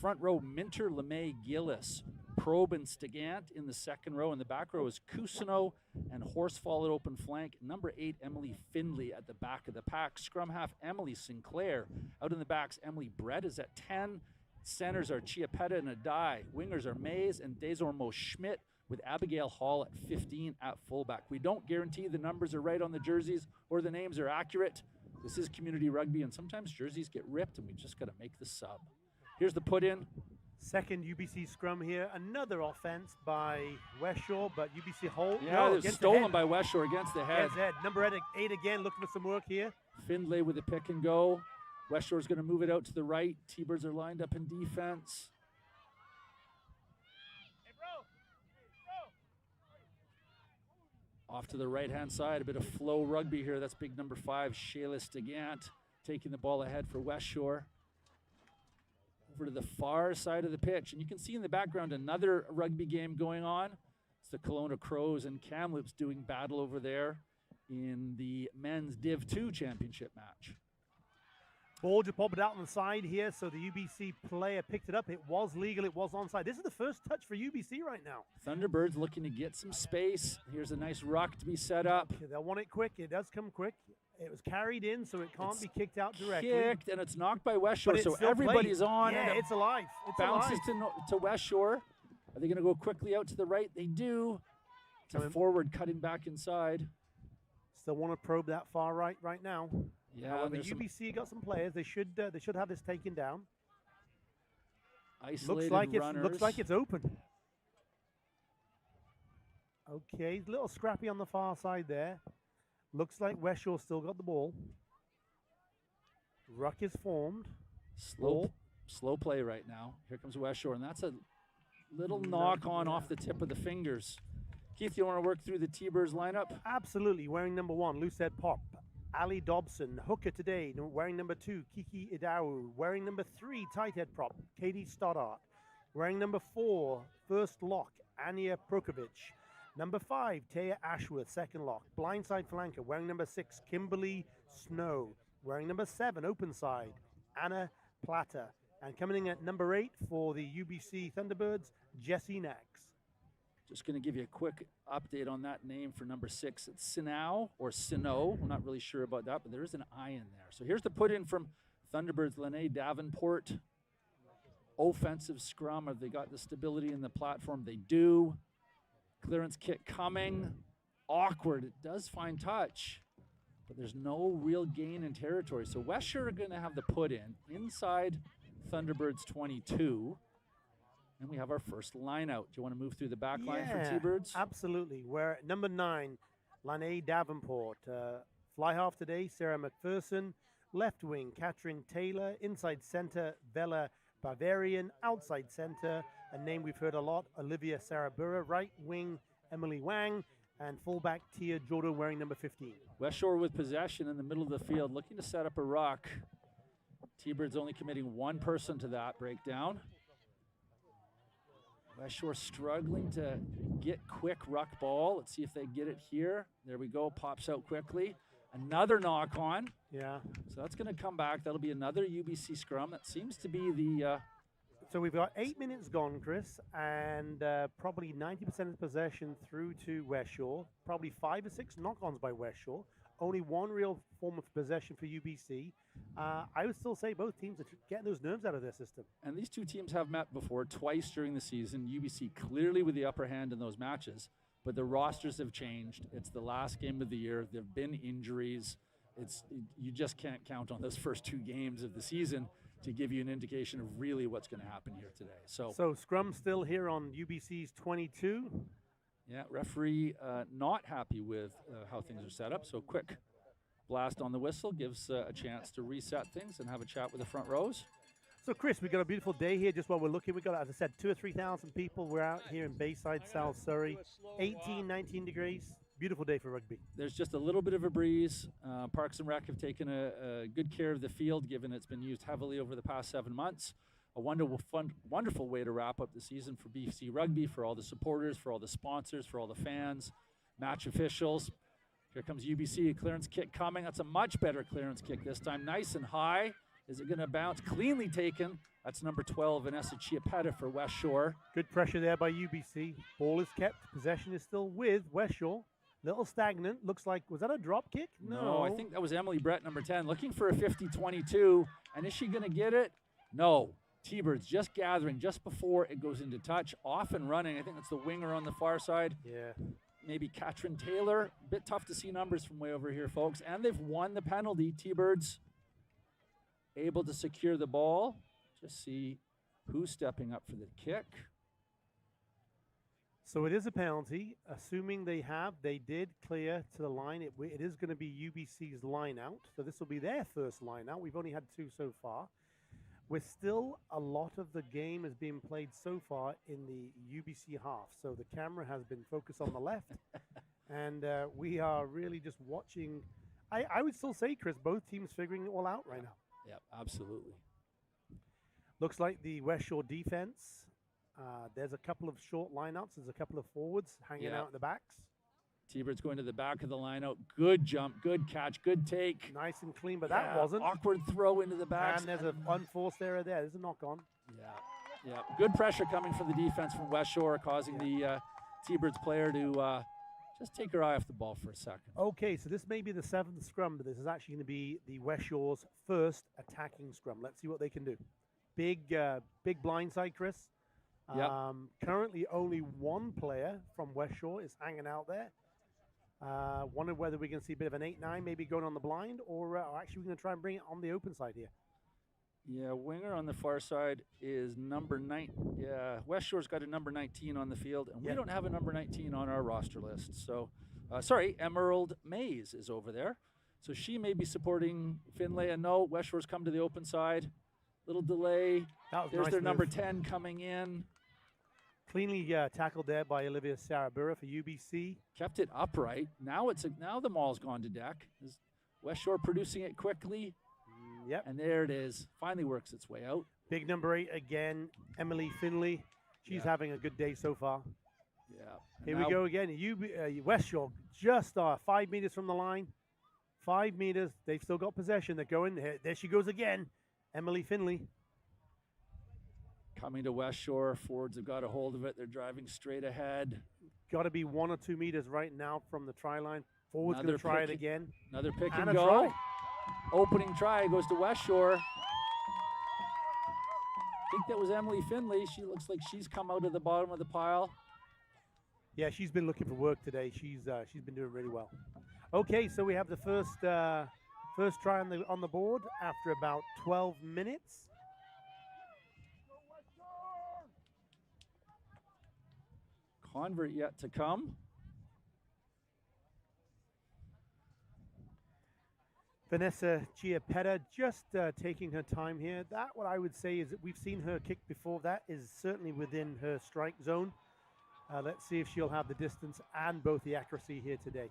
Front row, Minter, LeMay, Gillis, Probe, and Stigant in the second row. In the back row is Cousineau and Horsfall at open flank. Number 8, Emily Findlay at the back of the pack. Scrum half, Emily Sinclair. Out in the backs, Emily Brett is at 10. Centers are Chiappetta and Adai. Wingers are Mays and Desormeaux Schmidt, with Abigail Hall at 15 at fullback. We don't guarantee the numbers are right on the jerseys or the names are accurate. This is community rugby, and sometimes jerseys get ripped, and we just got to make the sub. Here's the put-in. Second UBC scrum here. Another offense by Westshore, but UBC hold. Yeah, it was stolen by Westshore against the head. Number 8 again, looking for some work here. Findlay with a pick and go. Westshore's going to move it out to the right. T-Birds are lined up in defense. Off to the right-hand side, a bit of flow rugby here. That's big number 5, Shayla Stigant, taking the ball ahead for Westshore. Over to the far side of the pitch. And you can see in the background another rugby game going on. It's the Kelowna Crows and Kamloops doing battle over there in the men's Div 2 championship match. Ball just popped out on the side here, so the UBC player picked it up. It was legal, it was onside. This is the first touch for UBC right now. Thunderbirds looking to get some space. Here's a nice ruck to be set up. Okay, they'll want it quick. It does come quick. It was carried in, so it can't be kicked out directly. Kicked, and it's knocked by Westshore, But so it's still everybody's played. on. Yeah, and it's alive. It's bounces alive. to Westshore. Are they going to go quickly out to the right? They do. To forward, cutting back inside. Still want to probe that far right now. Yeah, However, there's some UBC got some players. They should have this taken down. isolated runners. Looks like it's open. Okay, a little scrappy on the far side there. Looks like Westshore still got the ball. Ruck is formed. Slow play right now. Here comes Westshore, and that's a little knock on off the tip of the fingers. Keith, you want to work through the T-Birds lineup? Absolutely. Wearing number 1, Lucette Pop. Ali Dobson. Hooker today. Wearing number 2, Kiki Idau. Wearing number 3, tight head prop, Katie Stoddart. Wearing number 4, first lock, Anya Prokovic. Number 5, Taya Ashworth, second lock. Blindside flanker, wearing number 6, Kimberly Snow. Wearing number 7, open side, Anna Plata. And coming in at number 8 for the UBC Thunderbirds, Jessie Nax. Just going to give you a quick update on that name for number 6. It's Sinau or Sino. We're not really sure about that, but there is an I in there. So here's the put in from Thunderbirds, Lene Davenport. Offensive scrum. Have they got the stability in the platform? They do. Clearance kick coming. Awkward. It does find touch, but there's no real gain in territory. So Westshore are going to have the put in inside Thunderbirds 22. And we have our first line out. Do you want to move through the back line for T-Birds? Absolutely. We're at number 9, Lene Davenport. Fly half today, Sarah McPherson. Left wing, Katrin Taylor. Inside center, Bella Bavarian. Outside center, a name we've heard a lot, Olivia Sarabura. Right wing, Emily Wang. And fullback, Tia Jordan, wearing number 15. Westshore with possession in the middle of the field, looking to set up a ruck. T-Birds only committing one person to that breakdown. Westshore struggling to get quick ruck ball. Let's see if they get it here. There we go, pops out quickly. Another knock on. Yeah. So that's going to come back. That'll be another UBC scrum. That seems to be the... So we've got 8 minutes gone, Chris, and probably 90% of possession through to Westshore. Probably 5 or 6 knock-ons by Westshore. Only one real form of possession for UBC. I would still say both teams are getting those nerves out of their system. And these two teams have met before twice during the season. UBC clearly with the upper hand in those matches, but the rosters have changed. It's the last game of the year. There have been injuries. You just can't count on those first 2 games of the season to give you an indication of really what's going to happen here today. So scrum still here on UBC's 22. Yeah, referee not happy with how things are set up. So quick blast on the whistle gives a chance to reset things and have a chat with the front rows. So Chris, we've got a beautiful day here just while we're looking. We've got, as I said, 2,000 or 3,000 people. We're out here in Bayside, South Surrey. 18, 19 degrees. Beautiful day for rugby. There's just a little bit of a breeze. Parks and Rec have taken a good care of the field, given it's been used heavily over the past 7 months. A wonderful way to wrap up the season for BC Rugby, for all the supporters, for all the sponsors, for all the fans, match officials. Here comes UBC, a clearance kick coming. That's a much better clearance kick this time. Nice and high. Is it going to bounce? Cleanly taken. That's number 12, Vanessa Chiapetta for Westshore. Good pressure there by UBC. Ball is kept. Possession is still with Westshore. Little stagnant. Looks like, was that a drop kick? No, I think that was Emily Brett, number 10, looking for a 50-22. And is she going to get it? No. T-Birds just gathering just before it goes into touch. Off and running. I think that's the winger on the far side. Yeah. Maybe Katrin Taylor. A bit tough to see numbers from way over here, folks. And they've won the penalty. T-Birds able to secure the ball. Just see who's stepping up for the kick. So it is a penalty. Assuming they did clear to the line. It is going to be UBC's line out. So this will be their first line out. We've only had 2 so far. We're still, a lot of the game is being played so far in the UBC half. So the camera has been focused on the left. And we are really just watching. I would still say, Chris, both teams figuring it all out right now. Yeah, absolutely. Looks like the Westshore defense. There's a couple of short lineouts. There's a couple of forwards hanging out at the backs. T-Birds going to the back of the line out. Good jump, good catch, good take. Nice and clean, but that Yeah, wasn't. awkward throw into the back. And there's an unforced error there. There's a knock on. Yeah. Good pressure coming from the defense from Westshore, causing the T-Birds player to just take her eye off the ball for a second. Okay, so this may be the 7th scrum, but this is actually going to be the Westshore's first attacking scrum. Let's see what they can do. Big blindside, Chris. Yep. Currently, only one player from Westshore is hanging out there. Wonder whether we can see a bit of an 8-9 maybe going on the blind, or actually we're going to try and bring it on the open side here. Yeah, winger on the far side is number 9. Yeah, Westshore's got a number 19 on the field, and we don't have a number 19 on our roster list. So, sorry, Emerald Mays is over there. So she may be supporting Finlay. And no, Westshore's come to the open side. Little delay. There's their number 10 coming in. Cleanly tackled there by Olivia Sarabura for UBC. Kept it upright. Now now the mall's gone to deck. Is Westshore producing it quickly? Yep. And there it is. Finally works its way out. Big number 8 again, Emily Finley. She's having a good day so far. Yeah. Here we go again. Westshore just 5 meters from the line. 5 meters. They've still got possession. They're going. There she goes again. Emily Finley. Coming to Westshore. Forwards have got a hold of it. They're driving straight ahead. Got to be 1 or 2 meters right now from the try line. Forwards going to try it again. Another pick and and go. Try. Opening try goes to Westshore. I think that was Emily Finley. She looks like she's come out of the bottom of the pile. Yeah, she's been looking for work today. She's been doing really well. Okay, so we have the first try on the board after about 12 minutes. Convert yet to come. Vanessa Chiapetta just taking her time here. That, what I would say, is that we've seen her kick before. That is certainly within her strike zone. Let's see if she'll have the distance and both the accuracy here today.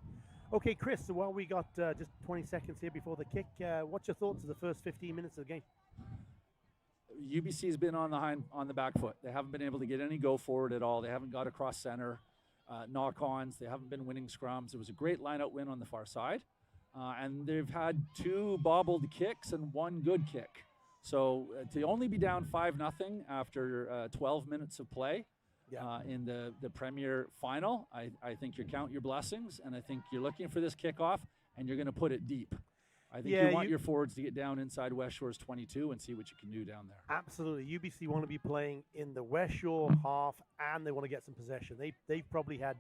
Okay, Chris, so while we got just 20 seconds here before the kick, what's your thoughts of the first 15 minutes of the game? UBC has been on the back foot. They haven't been able to get any go forward at all. They haven't got across center, knock-ons. They haven't been winning scrums. It was a great line-out win on the far side. And they've had 2 bobbled kicks and 1 good kick. So to only be down 5-0 after 12 minutes of play in the Premier final, I think you count your blessings, and I think you're looking for this kickoff, and you're going to put it deep. I think you want your forwards to get down inside Westshore's 22 and see what you can do down there. Absolutely. UBC want to be playing in the Westshore half, and they want to get some possession. They've probably had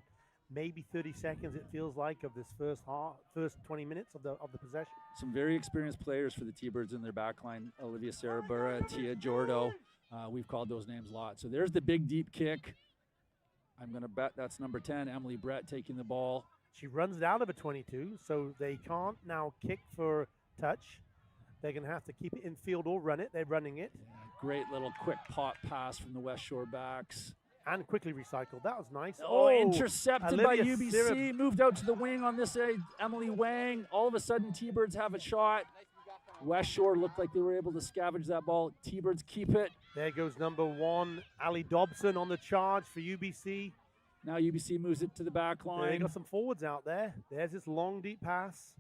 maybe 30 seconds, it feels like, of this first 20 minutes of the possession. Some very experienced players for the T-Birds in their backline. Olivia Sarabura, Tia Jordo. We've called those names a lot. So there's the big deep kick. I'm going to bet that's number 10, Emily Brett, taking the ball. She runs it out of a 22, so they can't now kick for touch. They're going to have to keep it in field or run it. They're running it. Yeah, great little quick pop pass from the Westshore backs. And quickly recycled. That was nice. Oh, intercepted by Olivia UBC. Moved out to the wing on this side. Emily Wang. All of a sudden, T-Birds have a shot. Westshore looked like they were able to scavenge that ball. T-Birds keep it. There goes number 1, Ali Dobson on the charge for UBC. Now UBC moves it to the back line. They got some forwards out there. There's this long, deep pass.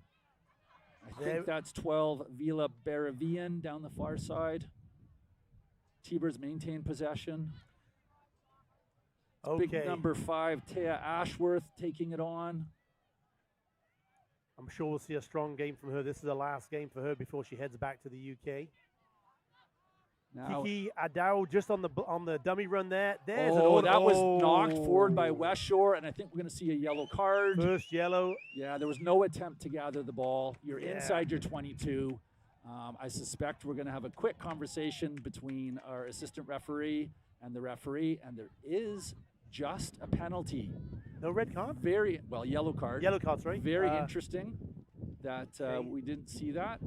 I think that's 12, Vila Baravian down the far side. T-Birds maintain possession. Okay. Big number 5, Taya Ashworth taking it on. I'm sure we'll see a strong game from her. This is the last game for her before she heads back to the UK. Now, Kiki Adao just on the dummy run there. There's that was knocked forward by Westshore, and I think we're going to see a yellow card. First yellow. Yeah, there was no attempt to gather the ball. You're inside your 22. I suspect we're going to have a quick conversation between our assistant referee and the referee, and there is just a penalty. No red card? Yellow card. Yellow card's right. Very interesting that we didn't see that.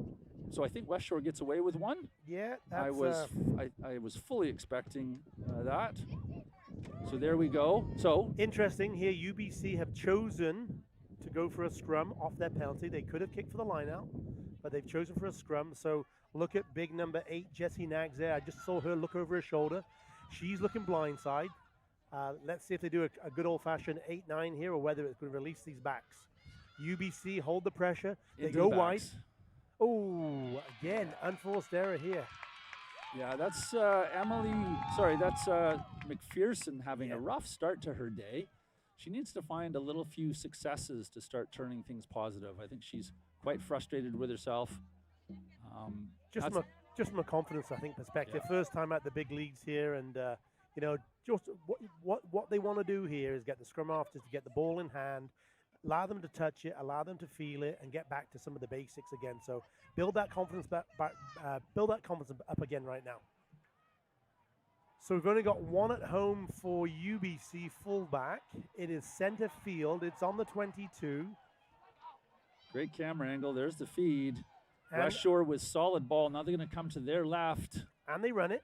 So I think Westshore gets away with one. Yeah, I was fully expecting that. So there we go. So interesting here. UBC have chosen to go for a scrum off their penalty. They could have kicked for the line out, but they've chosen for a scrum. So look at big number 8, Jessie Nags there. I just saw her look over her shoulder. She's looking blindside. Let's see if they do a good old-fashioned 8-9 here or whether it's going to release these backs. UBC hold the pressure. They Into go the wide. backs. Oh, again, unforced error here. Yeah, that's that's McPherson having a rough start to her day. She needs to find a little few successes to start turning things positive. I think she's quite frustrated with herself. Just from a confidence, I think, perspective. Yeah. First time at the big leagues here, and you know, just what they want to do here is get the scrum half just to get the ball in hand, allow them to touch it, allow them to feel it, and get back to some of the basics again. So build that confidence build that confidence up again right now. So we've only got one at home for UBC fullback. It is center field. It's on the 22. Great camera angle. There's the feed. And- Westshore with solid ball. Now they're going to come to their left. And they run it.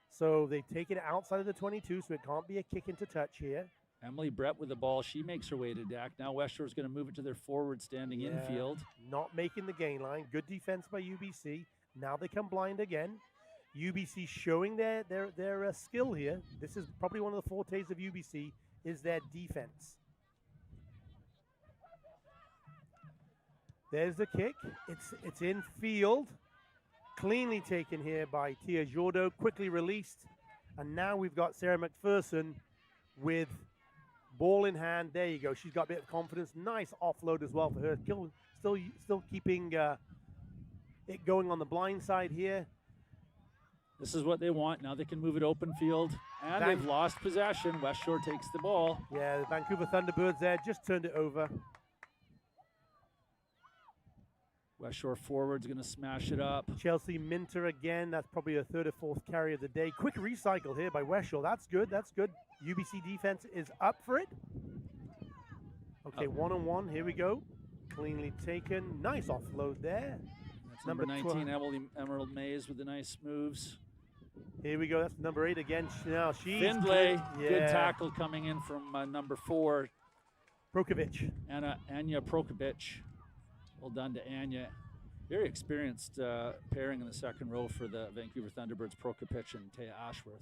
So they take it outside of the 22, so it can't be a kick into touch here. Emily Brett with the ball. She makes her way to deck. Now Westshore's going to move it to their forward standing infield. Not making the gain line. Good defense by UBC. Now they come blind again. UBC showing their skill here. This is probably one of the fortes of UBC is their defense. There's the kick. It's in field. Cleanly taken here by Tia Jordo. Quickly released. And now we've got Sarah McPherson with ball in hand. There you go. She's got a bit of confidence. Nice offload as well for her. Still keeping it going on the blind side here. This is what they want. Now they can move it open field. And they've lost possession. Westshore takes the ball. Yeah, the Vancouver Thunderbirds there just turned it over. Westshore forward's going to smash it up. Chelsea Minter again. That's probably a third or fourth carry of the day. Quick recycle here by Westshore. That's good. That's good. UBC defense is up for it. Okay, one-on-one. Here we go. Cleanly taken. Nice offload there. That's number 19, Emerald Mays with the nice moves. Here we go. That's number 8 again. Now she's Findlay, good tackle coming in from number 4. Prokovic. Anya Prokovic. Well done to Anya. Very experienced pairing in the second row for the Vancouver Thunderbirds, Prokovic and Taya Ashworth.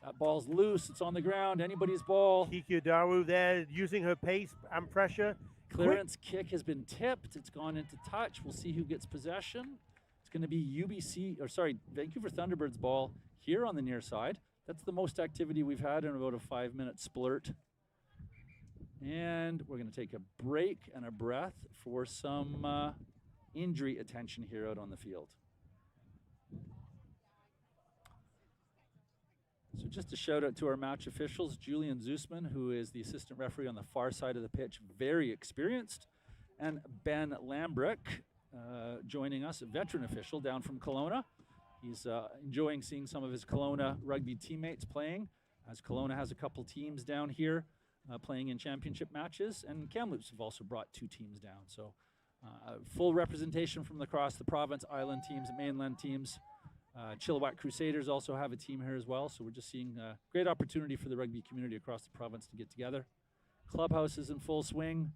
That ball's loose. It's on the ground. Anybody's ball. Kiki Daru there using her pace and pressure. Clearance kick has been tipped. It's gone into touch. We'll see who gets possession. It's going to be Vancouver Thunderbirds ball here on the near side. That's the most activity we've had in about a 5-minute splurt. And we're going to take a break and a breath for some injury attention here out on the field. So just a shout out to our match officials, Julian Zusman, who is the assistant referee on the far side of the pitch, very experienced, and Ben Lambrick joining us, a veteran official down from Kelowna. He's enjoying seeing some of his Kelowna rugby teammates playing, as Kelowna has a couple teams down here playing in championship matches, and Kamloops have also brought 2 teams down. So full representation from across the province, island teams, mainland teams. Chilliwack Crusaders also have a team here as well, so we're just seeing a great opportunity for the rugby community across the province to get together. Clubhouse is in full swing,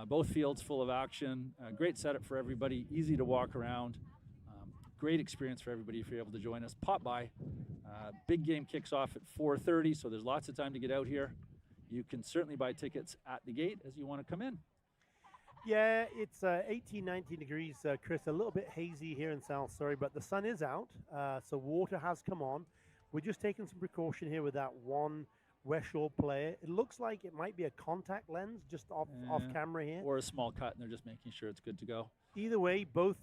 both fields full of action, great setup for everybody, easy to walk around, great experience for everybody if you're able to join us. Pop by. Big game kicks off at 4:30, so there's lots of time to get out here. You can certainly buy tickets at the gate as you want to come in. Yeah, it's 18, 19 degrees, Chris. A little bit hazy here in South Surrey, but the sun is out, so water has come on. We're just taking some precaution here with that one Westshore player. It looks like it might be a contact lens just off camera here. Or a small cut, and they're just making sure it's good to go. Either way, both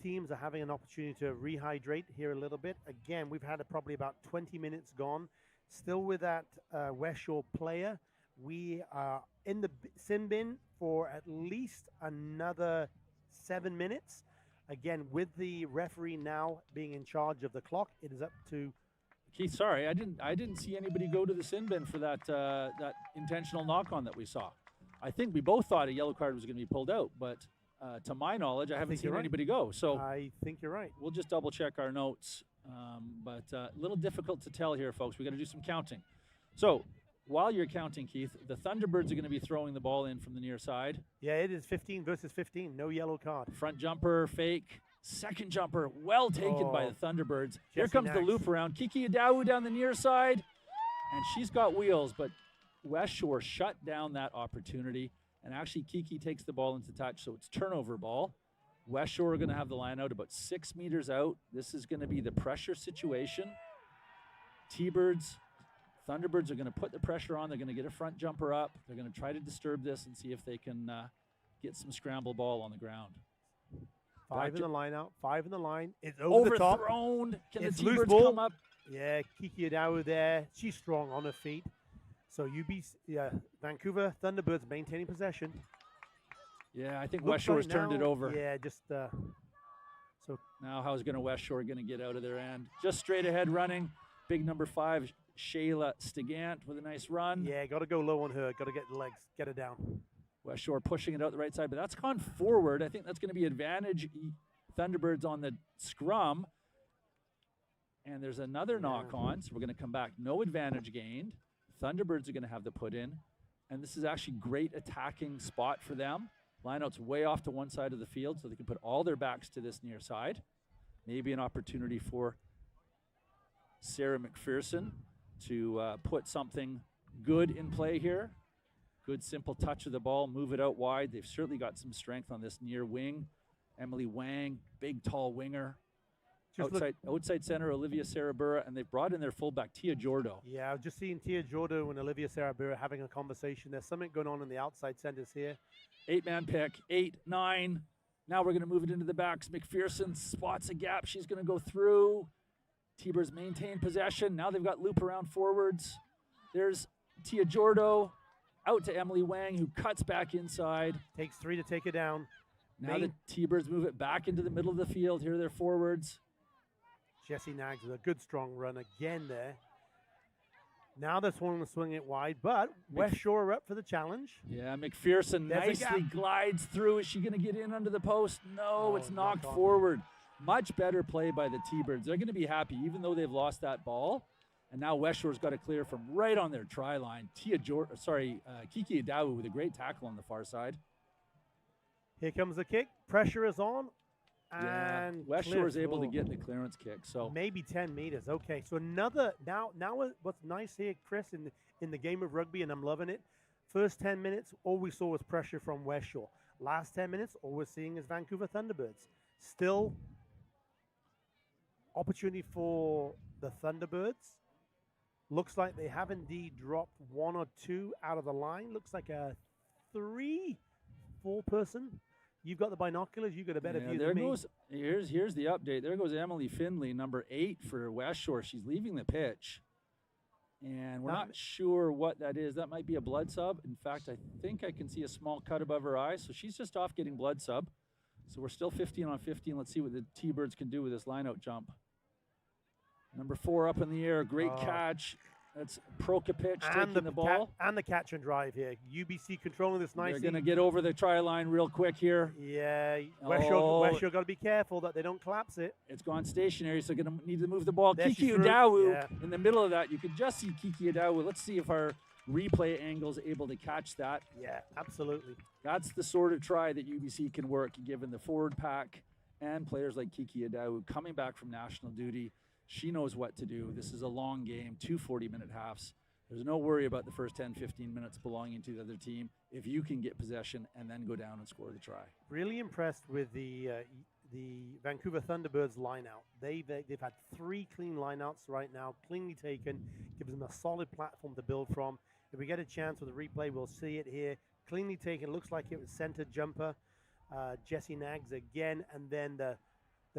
teams are having an opportunity to rehydrate here a little bit. Again, we've had probably about 20 minutes gone. Still with that Westshore player. We are in the sin bin for at least another 7 minutes. Again, with the referee now being in charge of the clock, it is up to Keith. Sorry, I didn't see anybody go to the sin bin for that that intentional knock-on that we saw. I think we both thought a yellow card was going to be pulled out, but to my knowledge, I haven't seen anybody go. So I think you're right. We'll just double check our notes, but a little difficult to tell here, folks. We got to do some counting. So while you're counting, Keith, the Thunderbirds are going to be throwing the ball in from the near side. Yeah, it is 15 versus 15. No yellow card. Front jumper, fake. Second jumper, well taken by the Thunderbirds. Here comes the loop around. Kiki Adawu down the near side. And she's got wheels, but Westshore shut down that opportunity. And actually, Kiki takes the ball into touch, so it's turnover ball. Westshore are going to have the line out about 6 meters out. This is going to be the pressure situation. T-Birds, Thunderbirds are going to put the pressure on. They're going to get a front jumper up. They're going to try to disturb this and see if they can get some scramble ball on the ground. 5 in the line out. 5 in the line. It's over the top. Overthrown. Can It's the loose T-Birds ball. come up? Yeah, Kiki Adawu there. She's strong on her feet. So Vancouver Thunderbirds maintaining possession. Yeah, I think Looks Westshore's like turned it now- over. Yeah, just so Now how's Westshore going to get out of their end? Just straight ahead running. Big number 5, Shayla Stigant with a nice run. yeah, got to go low on her. Got to get the legs, get her down. Westshore pushing it out the right side, but that's gone forward. I think that's going to be advantage Thunderbirds on the scrum. And there's another knock on, so we're going to come back. No advantage gained. Thunderbirds are going to have the put in. And this is actually great attacking spot for them. Lineout's way off to one side of the field, so they can put all their backs to this near side. Maybe an opportunity for Sarah McPherson to put something good in play here. Good simple touch of the ball, move it out wide. They've certainly got some strength on this near wing. Emily Wang, big tall winger. Outside center, Olivia Sarabura, and they've brought in their fullback, Tia Jordo. Yeah, I've just seen Tia Jordo and Olivia Sarabura having a conversation. There's something going on in the outside centers here. 8-man pick, 8, 9. Now we're going to move it into the backs. McPherson spots a gap. She's going to go through. T-Birds maintain possession. Now they've got loop around forwards. There's Tia Jordo out to Emily Wang, who cuts back inside. Takes 3 to take it down. Now the T-Birds move it back into the middle of the field. Here are their forwards. Jesse Nags with a good strong run again there. Now this one will swing it wide, but Westshore are up for the challenge. Yeah, McPherson There's a nicely gap. glides through. Is she going to get in under the post? No, Oh, it's knocked knocked on. forward. Much better play by the T-Birds. They're going to be happy, even though they've lost that ball. And now Westshore's got to clear from right on their try line. Kiki Adawu with a great tackle on the far side. Here comes the kick. Pressure is on. Yeah, And Westshore's clears. able to Oh. get the clearance kick. So Maybe 10 meters. Okay, so another now what's nice here, Chris, in the game of rugby, and I'm loving it. First 10 minutes, all we saw was pressure from Westshore. Last 10 minutes, all we're seeing is Vancouver Thunderbirds. Still opportunity for the Thunderbirds. Looks like they have indeed dropped 1 or 2 out of the line. Looks like a 3-4 person. You've got the binoculars. You've got a better view there than me. goes. Here's the update. There goes Emily Finley, number 8 for Westshore. She's leaving the pitch, and we're not sure what that is. That might be a blood sub. In fact, I think I can see a small cut above her eye. So she's just off getting blood sub. So we're still 15 on 15. Let's see what the T-Birds can do with this line-out jump. Number 4 up in the air. Great catch. That's Prokopich taking the ball. And the catch and drive here. UBC controlling this nicely. They're going to get over the try line real quick here. Yeah, Oh. Westshore got to be careful that they don't collapse it. It's gone stationary, so going to need to move the ball. There Kiki she's through. Adawu Yeah. in the middle of that. You could just see Kiki Adawu. Let's see if our replay angle is able to catch that. Yeah, absolutely. That's the sort of try that UBC can work, given the forward pack and players like Kiki Adawu coming back from national duty. She knows what to do. This is a long game, 2 40-minute halves. There's no worry about the first 10, 15 minutes belonging to the other team if you can get possession and then go down and score the try. Really impressed with the Vancouver Thunderbirds lineout. They've had 3 clean lineouts right now, cleanly taken, gives them a solid platform to build from. If we get a chance with the replay, we'll see it here. Cleanly taken, looks like it was center jumper. Jesse Nags again, and then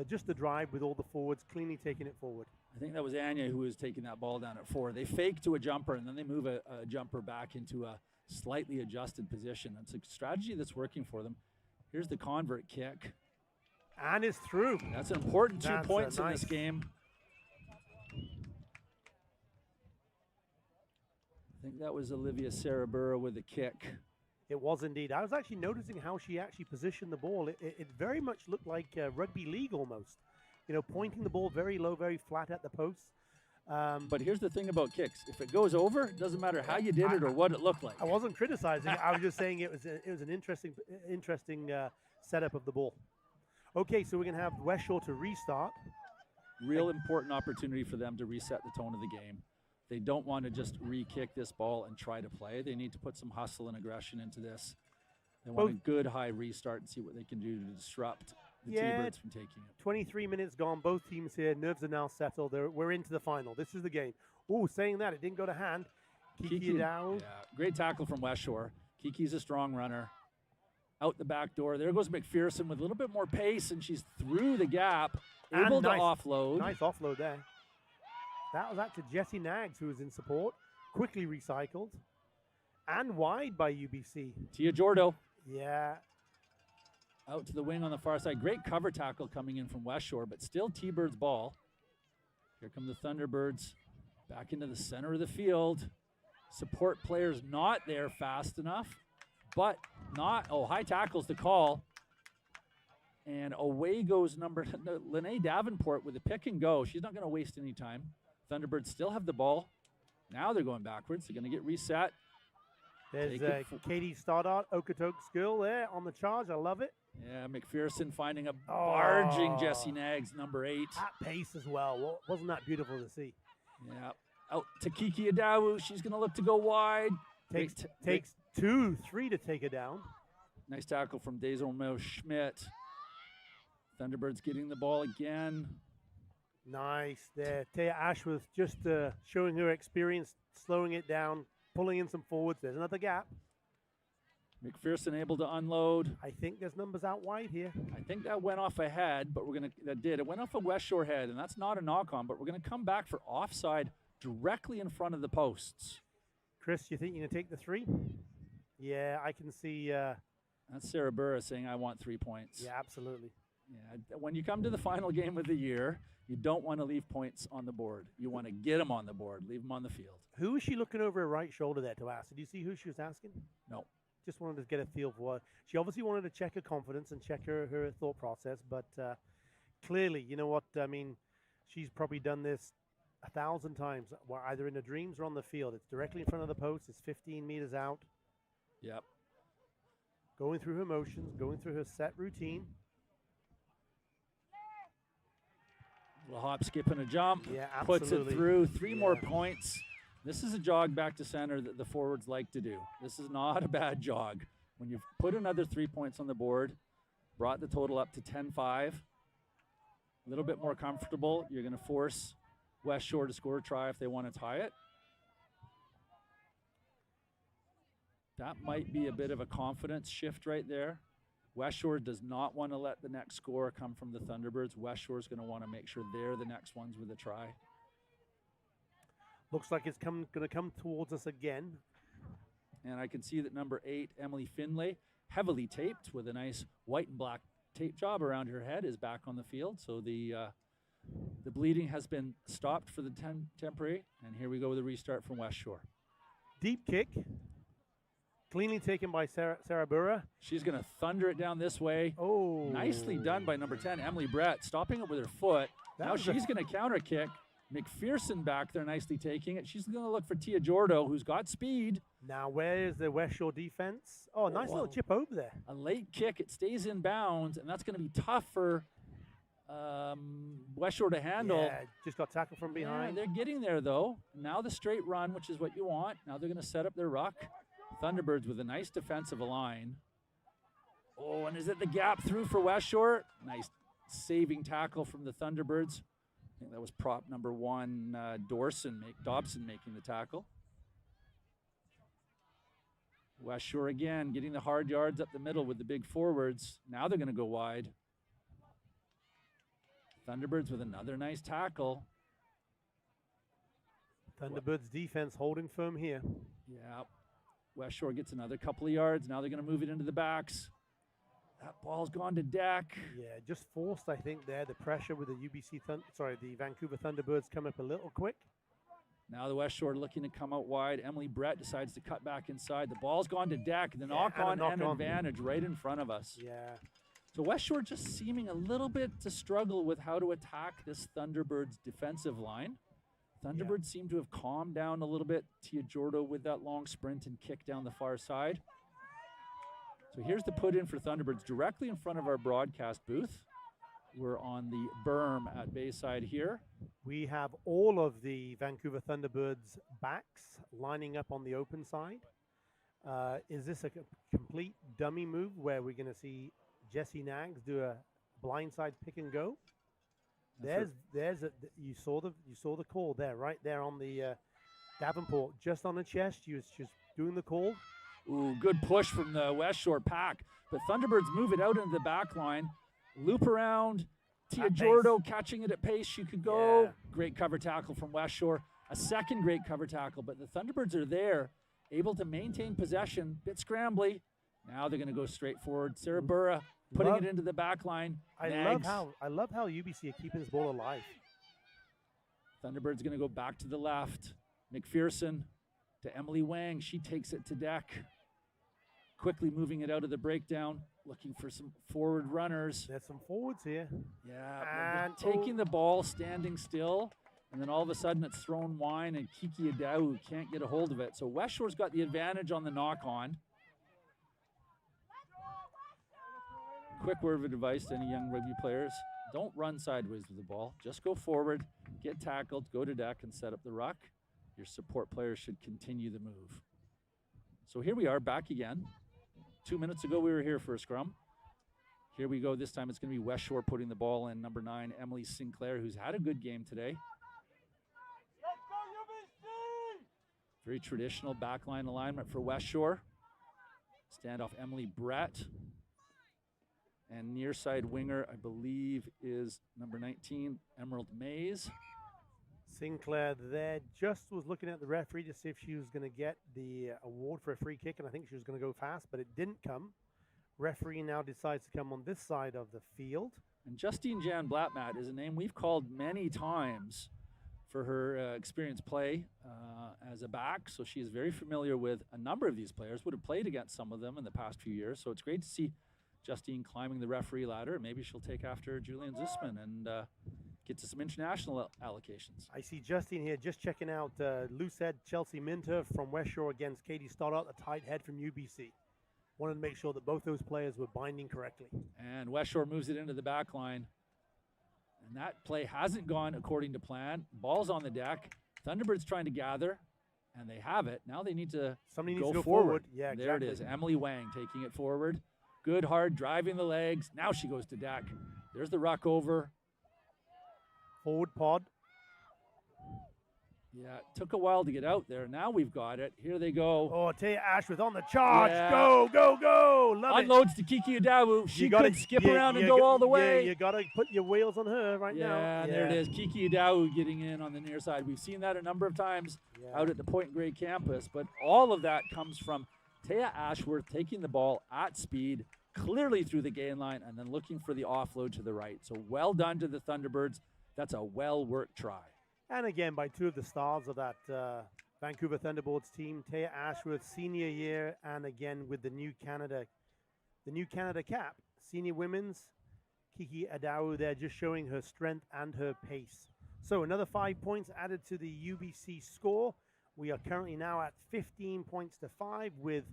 just the drive with all the forwards, cleanly taking it forward. I think that was Anya who was taking that ball down at 4. They fake to a jumper, and then they move a jumper back into a slightly adjusted position. It's a strategy that's working for them. Here's the convert kick. And it's through. That's an important 2 That's points in nice. this game. I think that was Olivia Sarabura with a kick. It was indeed. I was actually noticing how she actually positioned the ball. It very much looked like rugby league almost. You know, pointing the ball very low, very flat at the posts. But here's the thing about kicks. If it goes over, it doesn't matter how you did it or what it looked like. I wasn't criticizing. I was just saying it was an interesting setup of the ball. Okay, so we're going to have Westshore to restart. Real important opportunity for them to reset the tone of the game. They don't want to just re-kick this ball and try to play. They need to put some hustle and aggression into this. They want a good high restart and see what they can do to disrupt the T-Birds from taking it. 23 minutes gone. Both teams here. Nerves are now settled. We're into the final. This is the game. Oh, saying that, it didn't go to hand. Kiki down. Yeah, great tackle from Westshore. Kiki's a strong runner. Out the back door. There goes McPherson with a little bit more pace, and she's through the gap, able to offload. Nice offload there. That was actually Jessie Nags, who was in support. Quickly recycled. And wide by UBC. Tia Jordo. Yeah. Out to the wing on the far side. Great cover tackle coming in from Westshore, but still T-Birds ball. Here come the Thunderbirds back into the center of the field. Support players not there fast enough, but not. Oh, high tackles to call. And away goes Lene Davenport with a pick and go. She's not going to waste any time. Thunderbirds still have the ball. Now they're going backwards. They're going to get reset. There's Katie Stoddart, Okotoks girl there on the charge. I love it. Yeah, McPherson finding a barging Jessie Nags, number 8. At pace as well. Wasn't that beautiful to see? Yeah. Out to Kiki Adawu. She's going to look to go wide. Takes 2, 3 to take it down. Nice tackle from Desormeaux Schmidt. Thunderbirds getting the ball again. Nice there. Taya Ashworth just showing her experience, slowing it down, pulling in some forwards. There's another gap. McPherson able to unload. I think there's numbers out wide here. I think that went off a head, but it went off a Westshore head, and that's not a knock-on, but we're going to come back for offside directly in front of the posts. Chris, you think you're going to take the 3? Yeah, I can see. That's Sarah Burra saying, I want 3 points. Yeah, absolutely. Yeah, when you come to the final game of the year, you don't want to leave points on the board. You want to get them on the board, leave them on the field. Who was she looking over her right shoulder there to ask? Did you see who she was asking? No. Just wanted to get a feel for what. She obviously wanted to check her confidence and check her thought process, but clearly, you know what, I mean, she's probably done this 1,000 times, either in her dreams or on the field. It's directly in front of the post. It's 15 meters out. Yep. Going through her motions, going through her set routine. A hop, skip, and a jump. Yeah, absolutely. Puts it through. 3 more points. This is a jog back to center that the forwards like to do. This is not a bad jog. When you've put another 3 points on the board, brought the total up to 10-5, a little bit more comfortable, you're going to force Westshore to score a try if they want to tie it. That might be a bit of a confidence shift right there. Westshore does not want to let the next score come from the Thunderbirds. Westshore is going to want to make sure they're the next ones with a try. Looks like it's going to come towards us again. And I can see that number 8, Emily Finlay, heavily taped with a nice white and black tape job around her head, is back on the field. So the bleeding has been stopped for the temporary. And here we go with a restart from Westshore. Deep kick. Cleanly taken by Sarah Burra. She's going to thunder it down this way. Oh. Nicely done by number 10, Emily Brett, stopping it with her foot. Now she's going to counter kick. McPherson back there nicely taking it. She's going to look for Tia Jordo, who's got speed. Now, where is the Westshore defense? Oh, nice little chip over there. A late kick. It stays in bounds, and that's going to be tough for Westshore to handle. Yeah, just got tackled from behind. Yeah, they're getting there, though. Now the straight run, which is what you want. Now they're going to set up their ruck. Thunderbirds with a nice defensive line. Oh, and is it the gap through for Westshore? Nice saving tackle from the Thunderbirds. I think that was prop number 1, Dobson making the tackle. Westshore again getting the hard yards up the middle with the big forwards. Now they're going to go wide. Thunderbirds with another nice tackle. Thunderbirds defense holding firm here. Yeah. Westshore gets another couple of yards. Now they're going to move it into the backs. That ball's gone to deck. Yeah, just forced, I think, there. The pressure with the the Vancouver Thunderbirds come up a little quick. Now the Westshore looking to come out wide. Emily Brett decides to cut back inside. The ball's gone to deck. The knock-on and advantage right in front of us. Yeah. So Westshore just seeming a little bit to struggle with how to attack this Thunderbirds defensive line. Thunderbirds seem to have calmed down a little bit. Tia Jordo with that long sprint and kick down the far side. So here's the put in for Thunderbirds directly in front of our broadcast booth. we're on the berm at Bayside here. We have all of the Vancouver Thunderbirds backs lining up on the open side. Is this a complete dummy move where we're going to see Jesse Nags do a blindside pick and go? You saw the call there, right there on the Davenport, just on the chest. She was just doing the call. Ooh, good push from the Westshore pack. But Thunderbirds move it out into the back line. Loop around. Tia Jordo catching it at pace. She could go. Yeah. Great cover tackle from Westshore. A second great cover tackle. But the Thunderbirds are there, able to maintain possession. Bit scrambly. Now they're going to go straight forward. Sarah Burra putting it into the back line. I love how UBC are keeping this ball alive. Thunderbirds going to go back to the left. McPherson to Emily Wang. She takes it to deck. Quickly moving it out of the breakdown. Looking for some forward runners. There's some forwards here. Yeah, and taking the ball, standing still. And then all of a sudden it's thrown wide, and Kiki Adau can't get a hold of it. So Westshore's got the advantage on the knock-on. Quick word of advice to any young rugby players. Don't run sideways with the ball. Just go forward, get tackled, go to deck, and set up the ruck. Your support players should continue the move. So here we are back again. 2 minutes ago we were here for a scrum. Here we go. This time it's going to be Westshore putting the ball in. Number 9, Emily Sinclair, who's had a good game today. Very traditional backline alignment for Westshore. Standoff Emily Brett. And near side winger, I believe, is number 19, Emerald Mays. Sinclair there just was looking at the referee to see if she was going to get the award for a free kick, and I think she was going to go fast, but it didn't come. Referee now decides to come on this side of the field. And Justine Jan Blattmat is a name we've called many times for her experienced play as a back, so she is very familiar with a number of these players, would have played against some of them in the past few years, so it's great to see Justine climbing the referee ladder. Maybe she'll take after Julian Zusman and get to some international allocations. I see Justine here just checking out loose head Chelsea Minter from Westshore against Katie Stoddart, a tight head from UBC. Wanted to make sure that both those players were binding correctly. And Westshore moves it into the back line. And that play hasn't gone according to plan. Ball's on the deck. Thunderbirds trying to gather, and they have it. Now they need to go forward. Yeah, exactly. There it is. Emily Wang taking it forward. Good, hard, driving the legs. Now she goes to deck. There's the ruck over. Forward pod. Yeah, it took a while to get out there. Now we've got it. Here they go. Oh, Taya Ashworth on the charge. Yeah. Go, go, go. Love Unloads to Kiki Adawu. She could skip around and go all the way. Yeah, you got to put your wheels on her now. Yeah, and there it is. Kiki Adawu getting in on the near side. We've seen that a number of times out at the Point Grey campus, but all of that comes from Taya Ashworth taking the ball at speed, clearly through the gain line, and then looking for the offload to the right. So well done to the Thunderbirds. That's a well-worked try. And again, by two of the stars of that Vancouver Thunderbirds team, Taya Ashworth, senior year, and again with the new Canada cap, senior women's, Kiki Adawu there just showing her strength and her pace. So another 5 points added to the UBC score. We are currently now at 15 points to 5 with,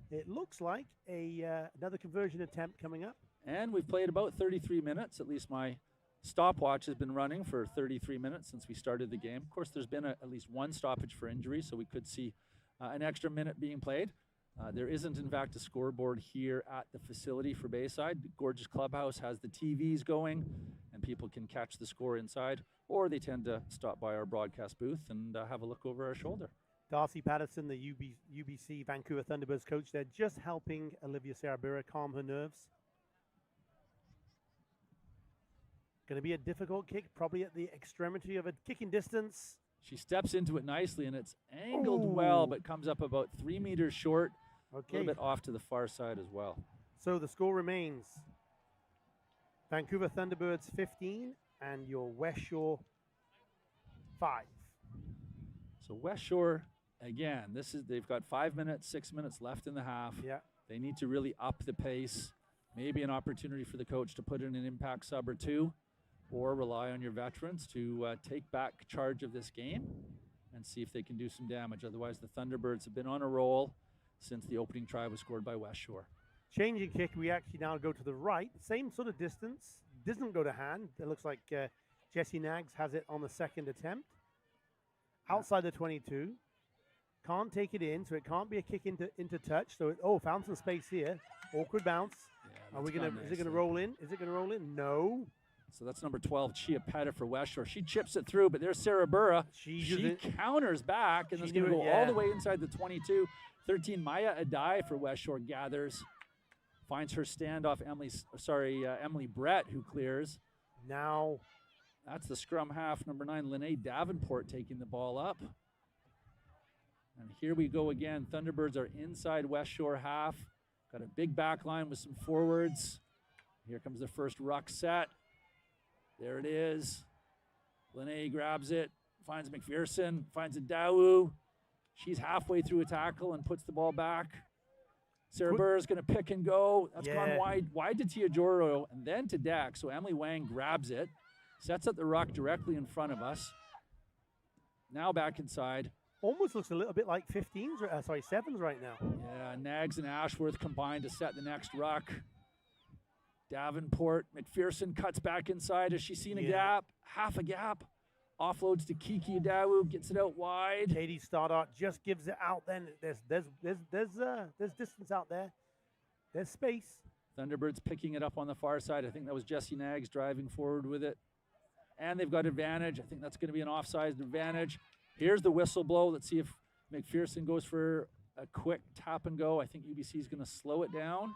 it looks like, another conversion attempt coming up. And we've played about 33 minutes, at least my stopwatch has been running for 33 minutes since we started the game. Of course, there's been at least one stoppage for injury, so we could see an extra minute being played. There isn't, in fact, a scoreboard here at the facility for Bayside. The gorgeous clubhouse has the TVs going, and people can catch the score inside, or they tend to stop by our broadcast booth and have a look over our shoulder. Darcy Patterson, the UBC Vancouver Thunderbirds coach, they're just helping Olivia Sarabira calm her nerves. Going to be a difficult kick, probably at the extremity of a kicking distance. She steps into it nicely, and it's angled well, but comes up about 3 meters short. Okay. A little bit off to the far side as well. So the score remains Vancouver Thunderbirds 15 and your Westshore 5. So Westshore, again, they've got 5 minutes, 6 minutes left in the half. Yeah. They need to really up the pace. Maybe an opportunity for the coach to put in an impact sub or two, or rely on your veterans to take back charge of this game and see if they can do some damage. Otherwise, the Thunderbirds have been on a roll since the opening try was scored by Westshore. Changing kick, we actually now go to the right. Same sort of distance. Doesn't go to hand. It looks like Jesse Nags has it on the second attempt. Outside the 22. Can't take it in, so it can't be a kick into touch. So, found some space here. Awkward bounce. Yeah, Are we gonna? Is it gonna roll in? Is it gonna roll in? No. So that's number 12, Chia Petta for Westshore. She chips it through, but there's Sarah Burra. She counters back, and it's going to go all the way inside the 22. 13, Maya Adai for Westshore gathers. Finds her standoff, Emily Brett, who clears. Now, that's the scrum half, number 9, Lene Davenport taking the ball up. And here we go again. Thunderbirds are inside Westshore half. Got a big back line with some forwards. Here comes the first ruck set. There it is. Lene grabs it, finds McPherson, finds a Dawu. She's halfway through a tackle and puts the ball back. Sarah Burr is going to pick and go. That's gone wide to Teodoro and then to Dak. So Emily Wang grabs it, sets up the ruck directly in front of us. Now back inside. Almost looks a little bit like 7s right now. Yeah, Nags and Ashworth combined to set the next ruck. Davenport, McPherson cuts back inside. Has she seen a gap? Half a gap. Offloads to Kiki Dawu, gets it out wide. Katie Stoddart just gives it out. Then there's distance out there. There's space. Thunderbirds picking it up on the far side. I think that was Jesse Nags driving forward with it. And they've got advantage. I think that's going to be an offside advantage. Here's the whistle blow. Let's see if McPherson goes for a quick tap and go. I think UBC is going to slow it down.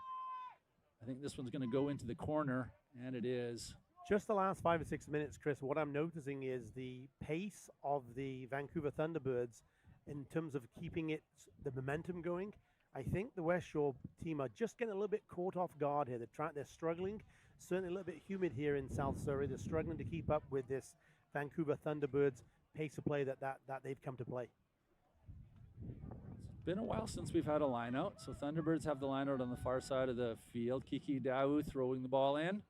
I think this one's going to go into the corner, and it is. Just the last 5 or 6 minutes, Chris, what I'm noticing is the pace of the Vancouver Thunderbirds in terms of keeping the momentum going. I think the Westshore team are just getting a little bit caught off guard here. They're struggling. Certainly a little bit humid here in South Surrey. They're struggling to keep up with this Vancouver Thunderbirds pace of play that they've come to play. Been a while since we've had a line out. So Thunderbirds have the line out on the far side of the field. Kiki Dawu throwing the ball in.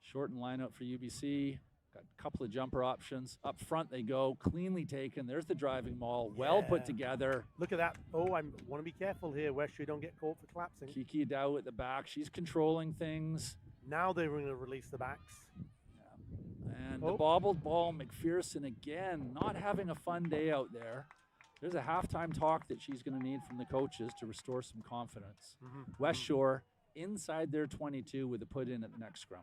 Shortened line out for UBC. Got a couple of jumper options. Up front they go. Cleanly taken. There's the driving maul. Well put together. Look at that. I want to be careful here, West. You don't get caught for collapsing. Kiki Dawu at the back. She's controlling things. Now they're going to release the backs. Yeah. And the bobbled ball, McPherson again, not having a fun day out there. There's a halftime talk that she's going to need from the coaches to restore some confidence. Westshore inside their 22 with a put in at the next scrum.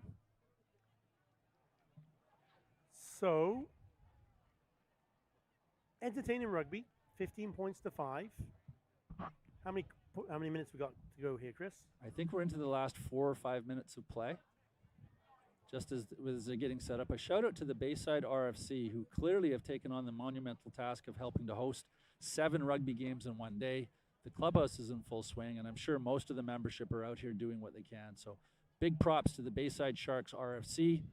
So, entertaining rugby, 15 points to 5. How many minutes we got to go here, Chris? I think we're into the last 4 or 5 minutes of play. Just as they're getting set up, a shout out to the Bayside RFC, who clearly have taken on the monumental task of helping to host 7 rugby games in one day. The clubhouse is in full swing, and I'm sure most of the membership are out here doing what they can. So big props to the Bayside Sharks RFC.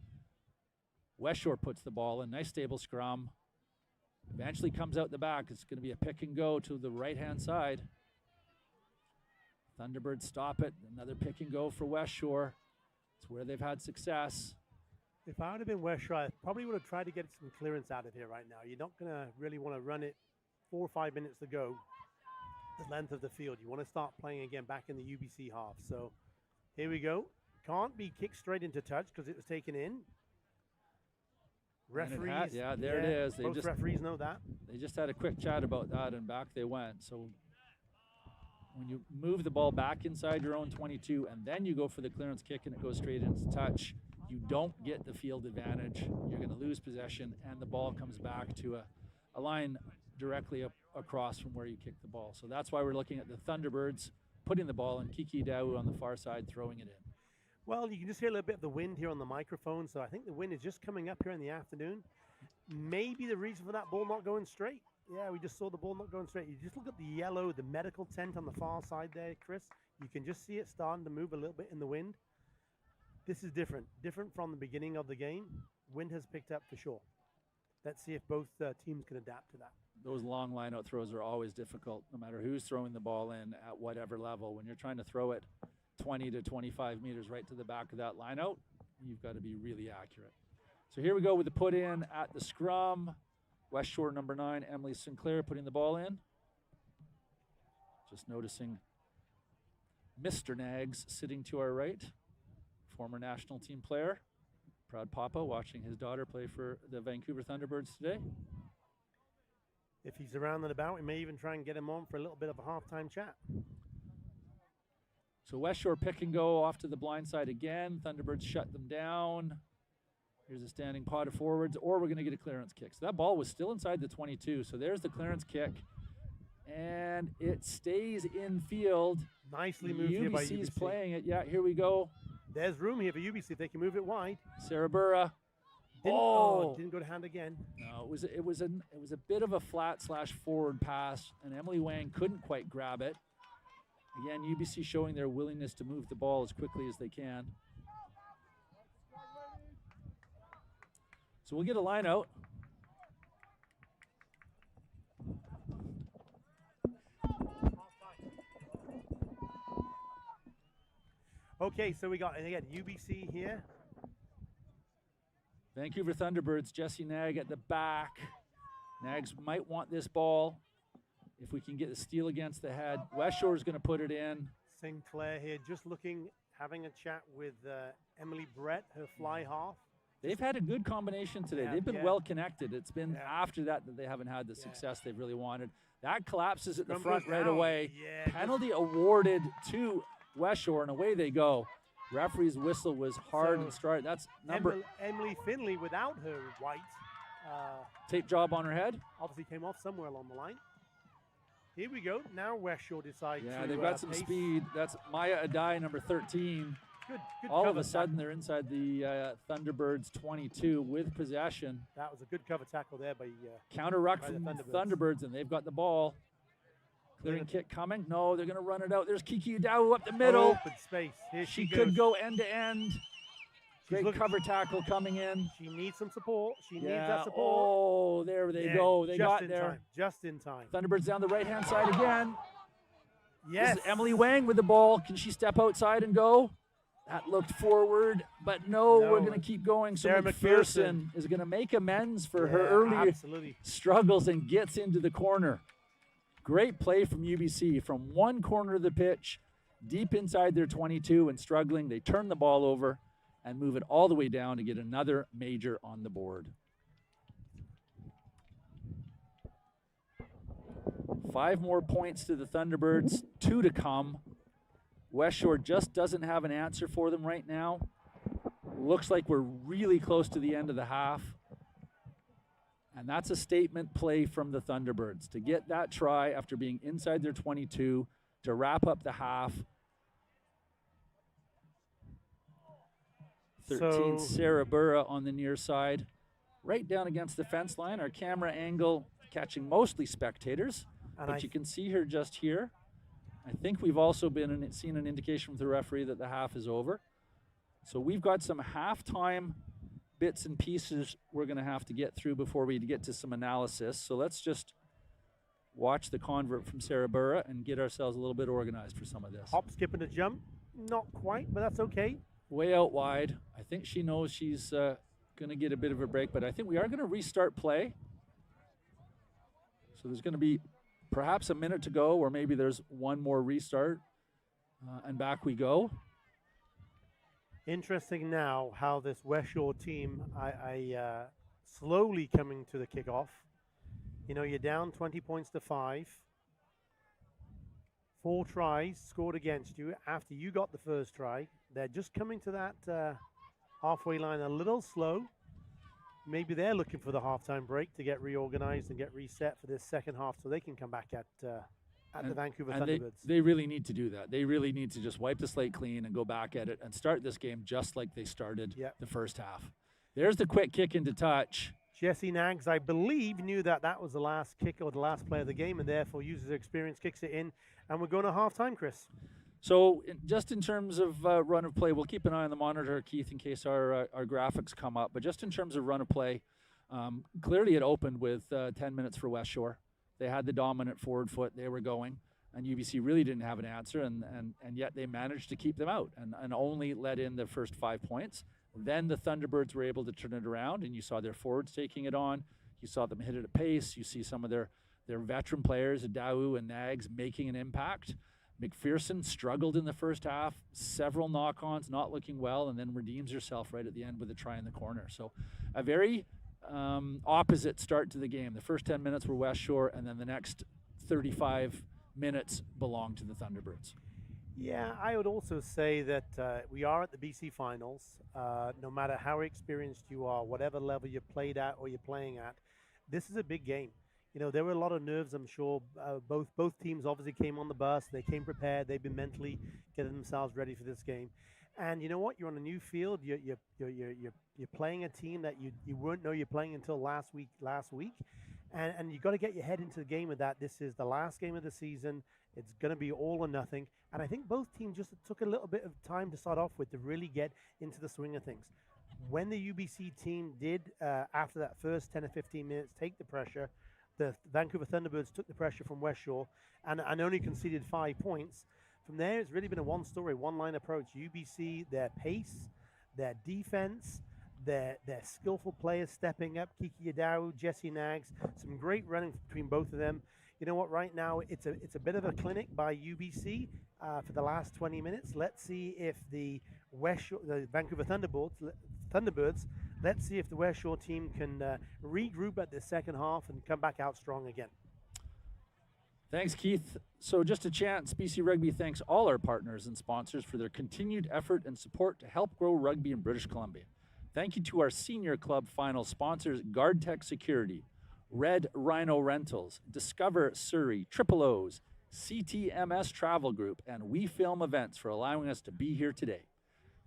Westshore puts the ball in. Nice stable scrum. Eventually comes out the back. It's going to be a pick and go to the right-hand side. Thunderbirds stop it. Another pick and go for Westshore. It's where they've had success. If I would have been Westshore, I probably would have tried to get some clearance out of here right now. You're not going to really want to run it 4 or 5 minutes to go the length of the field. You want to start playing again back in the UBC half. So here we go. Can't be kicked straight into touch because it was taken in. Referees. It is. Most referees know that. They just had a quick chat about that, and back they went. So when you move the ball back inside your own 22 and then you go for the clearance kick and it goes straight into touch, you don't get the field advantage. You're going to lose possession, and the ball comes back to a line directly across from where you kicked the ball. So that's why we're looking at the Thunderbirds putting the ball in, Kiki Dawu on the far side throwing it in. Well, you can just hear a little bit of the wind here on the microphone, so I think the wind is just coming up here in the afternoon. Maybe the reason for that ball not going straight. Yeah, we just saw the ball not going straight. You just look at the yellow, the medical tent on the far side there, Chris. You can just see it starting to move a little bit in the wind. This is different from the beginning of the game. Wind has picked up for sure. Let's see if both teams can adapt to that. Those long line-out throws are always difficult, no matter who's throwing the ball in at whatever level. When you're trying to throw it 20 to 25 meters right to the back of that line-out, you've got to be really accurate. So here we go with the put in at the scrum. Westshore number 9, Emily Sinclair putting the ball in. Just noticing Mr. Nags sitting to our right, former national team player. Proud papa watching his daughter play for the Vancouver Thunderbirds today. If he's around and about, we may even try and get him on for a little bit of a halftime chat. So Westshore pick and go off to the blind side again. Thunderbirds shut them down. Here's a standing pot of forwards, or we're going to get a clearance kick. So that ball was still inside the 22. So there's the clearance kick. And it stays in field. Nicely moved here by UBC's UBC. playing it. Yeah, here we go. There's room here for UBC if they can move it wide. Sarabura. Didn't go to hand again. No, it was a bit of a flat/forward pass, and Emily Wang couldn't quite grab it. Again, UBC showing their willingness to move the ball as quickly as they can. So we'll get a line out. Okay, so we got, and again, UBC here. Vancouver Thunderbirds, Jesse Nag at the back. Nags might want this ball if we can get the steal against the head. Westshore is going to put it in. Sinclair here, just looking, having a chat with Emily Brett, her fly half. They've had a good combination today. They've been well connected. It's been after that they haven't had the success they've really wanted. That collapses at the front right away. Penalty awarded to Westshore, and away they go. Referee's whistle was hard and straight. That's number Emily Finley without her white. Tape job on her head. Obviously came off somewhere along the line. Here we go. Now Westshore decides to they've got some pace. speed. That's Maya Adai, number 13. Good All of cover a sudden, tackle. they're inside the Thunderbirds 22 with possession. That was a good cover tackle there by Counter ruck by the from Thunderbirds. Thunderbirds, and they've got the ball. Clearing kick coming. No, they're going to run it out. There's Kiki Udau up the middle. Open space. Here She goes. could go end to end. Great looking- cover tackle coming in. She needs some support. She needs Yeah. that support. Oh, there they go. They just got in there. Time. Just in time. Thunderbirds down the right-hand side again. Yes. This is Emily Wang with the ball. Can she step outside and go? That looked forward, but no, we're going to keep going. So Sarah McPherson is going to make amends for her Yeah, earlier absolutely. struggles and gets into the corner. Great play from UBC from one corner of the pitch, deep inside their 22 and struggling. They turn the ball over and move it all the way down to get another major on the board. 5 more points to the Thunderbirds, 2 to come. Westshore just doesn't have an answer for them right now. Looks like we're really close to the end of the half. And that's a statement play from the Thunderbirds to get that try after being inside their 22 to wrap up the half. 13 Sarah Burra on the near side. Right down against the fence line. Our camera angle catching mostly spectators. But you can see her just here. I think we've also seen an indication from the referee that the half is over. So we've got some halftime bits and pieces we're going to have to get through before we get to some analysis. So let's just watch the convert from Sarah Burra and get ourselves a little bit organized for some of this. Hop, skip, and a jump. Not quite, but that's okay. Way out wide. I think she knows she's going to get a bit of a break, but I think we are going to restart play. So there's going to be perhaps a minute to go, or maybe there's one more restart, and back we go. Interesting now how this Westshore team, slowly coming to the kickoff. You know, you're down 20 points to 5. 4 tries scored against you after you got the first try. They're just coming to that halfway line a little slow. Maybe they're looking for the halftime break to get reorganized and get reset for this second half so they can come back at the Vancouver Thunderbirds. They really need to do that. They really need to just wipe the slate clean and go back at it and start this game just like they started the first half. There's the quick kick into touch. Jesse Nags, I believe, knew that that was the last kick or the last play of the game and therefore uses her experience, kicks it in, and we're going to halftime, Chris. So just in terms of run of play, we'll keep an eye on the monitor, Keith, in case our graphics come up. But just in terms of run of play, clearly it opened with 10 minutes for Westshore. They had the dominant forward foot. They were going. And UBC really didn't have an answer, and yet they managed to keep them out and only let in the first 5 points. Then the Thunderbirds were able to turn it around, and you saw their forwards taking it on. You saw them hit it at pace. You see some of their veteran players, Adau and Nags, making an impact. McPherson struggled in the first half, several knock-ons, not looking well, and then redeems herself right at the end with a try in the corner. So a very opposite start to the game. The first 10 minutes were Westshore, and then the next 35 minutes belonged to the Thunderbirds. Yeah, I would also say that we are at the BC Finals. No matter how experienced you are, whatever level you played at or you're playing at, this is a big game. You know, there were a lot of nerves, I'm sure. Both teams obviously came on the bus. They came prepared. They've been mentally getting themselves ready for this game. And you know what? You're on a new field. You're playing a team that you won't know you're playing until last week. And you got to get your head into the game with that. This is the last game of the season. It's going to be all or nothing. And I think both teams just took a little bit of time to start off with to really get into the swing of things. When the UBC team did, after that first 10 or 15 minutes, take the pressure, the Vancouver Thunderbirds took the pressure from Westshore and only conceded 5 points. From there, it's really been a one-story, one-line approach. UBC, their pace, their defense, their skillful players stepping up. Kiki Yadau, Jesse Nags, some great running between both of them. You know what? Right now, it's a bit of a clinic by UBC for the last 20 minutes. Let's see if the Vancouver Thunderbirds. Let's see if the Westshore team can regroup at the second half and come back out strong again. Thanks, Keith. So just a chance, BC Rugby thanks all our partners and sponsors for their continued effort and support to help grow rugby in British Columbia. Thank you to our senior club final sponsors, GuardTech Security, Red Rhino Rentals, Discover Surrey, Triple O's, CTMS Travel Group, and We Film Events for allowing us to be here today.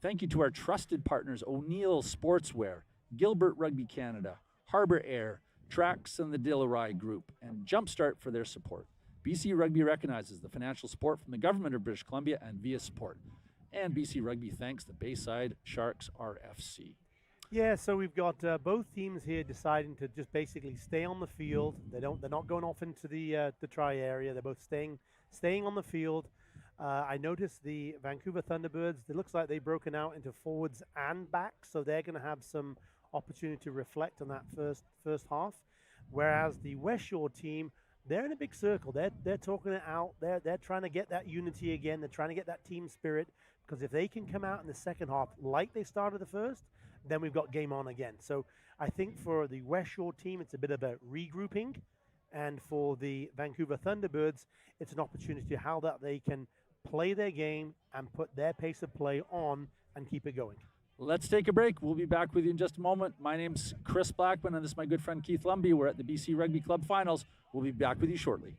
Thank you to our trusted partners, O'Neill Sportswear, Gilbert Rugby Canada, Harbour Air, Traxx and the Dilawri Group, and Jumpstart for their support. BC Rugby recognizes the financial support from the Government of British Columbia and viaSport. And BC Rugby thanks the Bayside Sharks RFC. Yeah, so we've got both teams here deciding to just basically stay on the field. They're not going off into the try area. They're both staying on the field. I noticed the Vancouver Thunderbirds, it looks like they've broken out into forwards and backs, so they're going to have some opportunity to reflect on that first half. Whereas the Westshore team, they're in a big circle. They're talking it out. They're trying to get that unity again. They're trying to get that team spirit, because if they can come out in the second half like they started the first, then we've got game on again. So I think for the Westshore team, it's a bit of a regrouping. And for the Vancouver Thunderbirds, it's an opportunity how that they can play their game and put their pace of play on and keep it going. Let's take a break. We'll be back with you in just a moment. My name's Chris Blackman, and this is my good friend Keith Lumby. We're at the BC Rugby Club Finals. We'll be back with you shortly.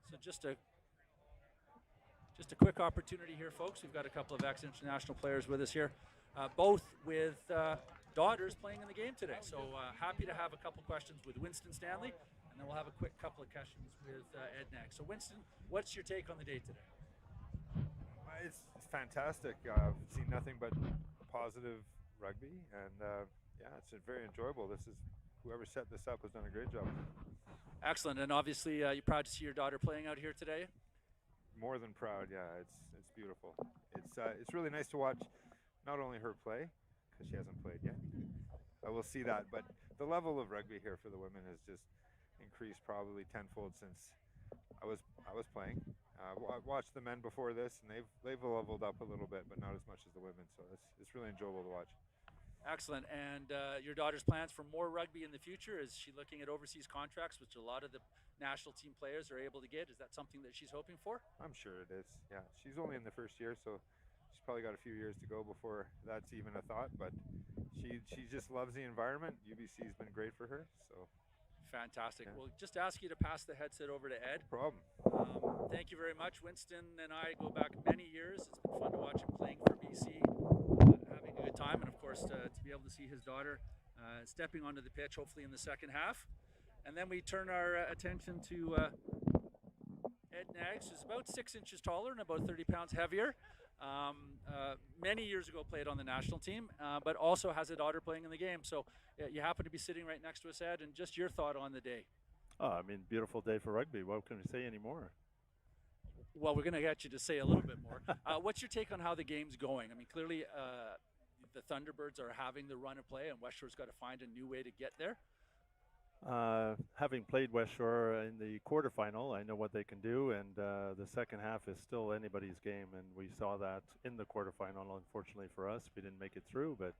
So just a quick opportunity here, folks. We've got a couple of ex-international players with us here, both with daughters playing in the game today. So happy to have a couple questions with Winston Stanley, and then we'll have a quick couple of questions with Ed next. So Winston, what's your take on the day today? It's fantastic. I've seen nothing but positive rugby, and yeah, it's very enjoyable. Whoever set this up has done a great job. Excellent, and obviously you're proud to see your daughter playing out here today. More than proud, yeah. It's beautiful. It's really nice to watch not only her play, because she hasn't played yet. We'll see that, but the level of rugby here for the women is just increased probably tenfold since I was playing. I've watched the men before this, and they've leveled up a little bit, but not as much as the women. So it's really enjoyable to watch. Excellent. And your daughter's plans for more rugby in the future? Is she looking at overseas contracts, which a lot of the national team players are able to get? Is that something that she's hoping for? I'm sure it is. Yeah, she's only in the first year, so she's probably got a few years to go before that's even a thought. But she just loves the environment. UBC's been great for her. So fantastic. Yeah. We'll just ask you to pass the headset over to Ed. No problem. Thank you very much. Winston and I go back many years. It's been fun to watch him playing for BC, having a good time, and of course to be able to see his daughter stepping onto the pitch, hopefully in the second half. And then we turn our attention to Ed Nags, who's about 6 inches taller and about 30 pounds heavier. Many years ago played on the national team, but also has a daughter playing in the game. So you happen to be sitting right next to us, Ed, and just your thought on the day. Oh, I mean, beautiful day for rugby. What can we say anymore? Well, we're going to get you to say a little bit more. What's your take on how the game's going? I mean, clearly the Thunderbirds are having the run of play, and Westshore's got to find a new way to get there. Having played Westshore in the quarterfinal, I know what they can do, and the second half is still anybody's game, and we saw that in the quarterfinal. Unfortunately for us, we didn't make it through, but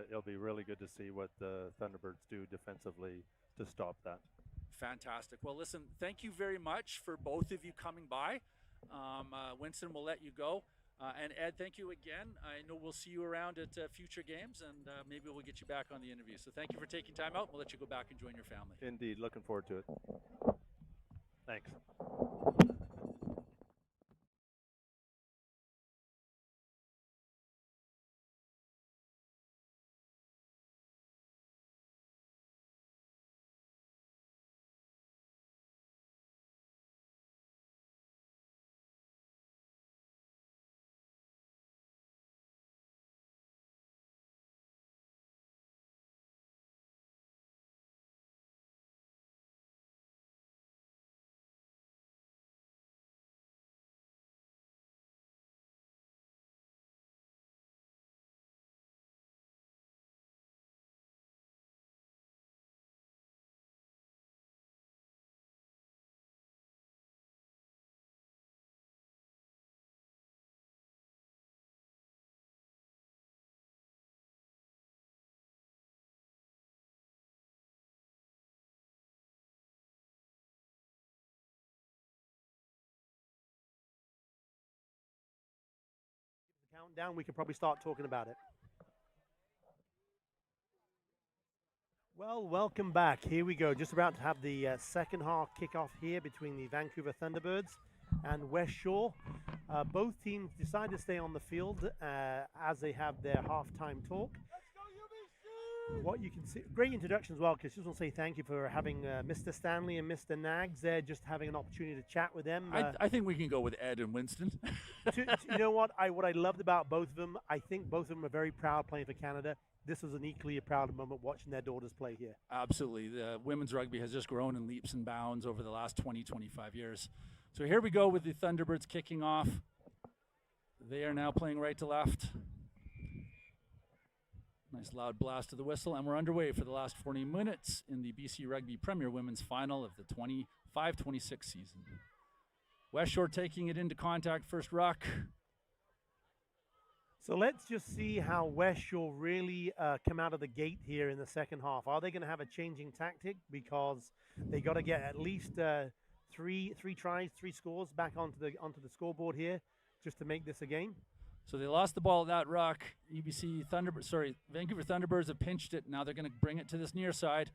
it'll be really good to see what the Thunderbirds do defensively to stop that. Fantastic. Well, listen, thank you very much for both of you coming by. Winston, we'll let you go. And Ed, thank you again. I know we'll see you around at future games, and maybe we'll get you back on the interview. So thank you for taking time out. We'll let you go back and join your family. Indeed. Looking forward to it. Thanks. Countdown, we could probably start talking about it. Well, welcome back. Here we go. Just about to have the second half kickoff here between the Vancouver Thunderbirds and Westshore. Both teams decided to stay on the field as they have their halftime talk. What you can see, great introduction as well, because I just want to say thank you for having Mr. Stanley and Mr. Nags there, just having an opportunity to chat with them. I think we can go with Ed and Winston. You know what I loved about both of them, I think both of them are very proud playing for Canada. This was an equally a proud moment watching their daughters play here. Absolutely. The women's rugby has just grown in leaps and bounds over the last 20, 25 years. So here we go with the Thunderbirds kicking off. They are now playing right to left. Nice loud blast of the whistle, and we're underway for the last 40 minutes in the BC Rugby Premier Women's Final of the 25-26 season. Westshore taking it into contact, first ruck. So let's just see how Westshore really come out of the gate here in the second half. Are they going to have a changing tactic? Because they got to get at least three tries, 3 scores back onto the scoreboard here just to make this a game. So they lost the ball at that ruck. Vancouver Thunderbirds have pinched it. Now they're going to bring it to this near side.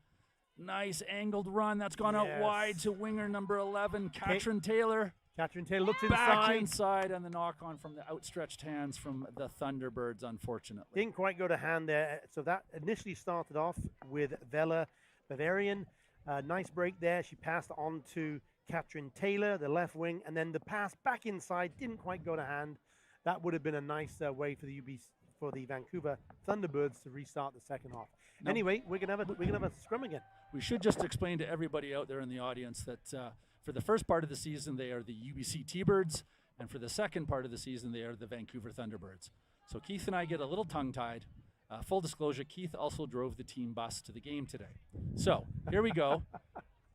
Nice angled run. That's gone out wide to winger number 11, Katrin Taylor. Katrin Taylor looks back inside, and the knock on from the outstretched hands from the Thunderbirds, unfortunately. Didn't quite go to hand there. So that initially started off with Vela Bavarian. Nice break there. She passed on to Katrin Taylor, the left wing, and then the pass back inside didn't quite go to hand. That would have been a nice way for the Vancouver Thunderbirds to restart the second half. No. Anyway, we're gonna have a scrum again. We should just explain to everybody out there in the audience that for the first part of the season they are the UBC T-Birds, and for the second part of the season they are the Vancouver Thunderbirds. So Keith and I get a little tongue-tied. Full disclosure: Keith also drove the team bus to the game today. So here we go.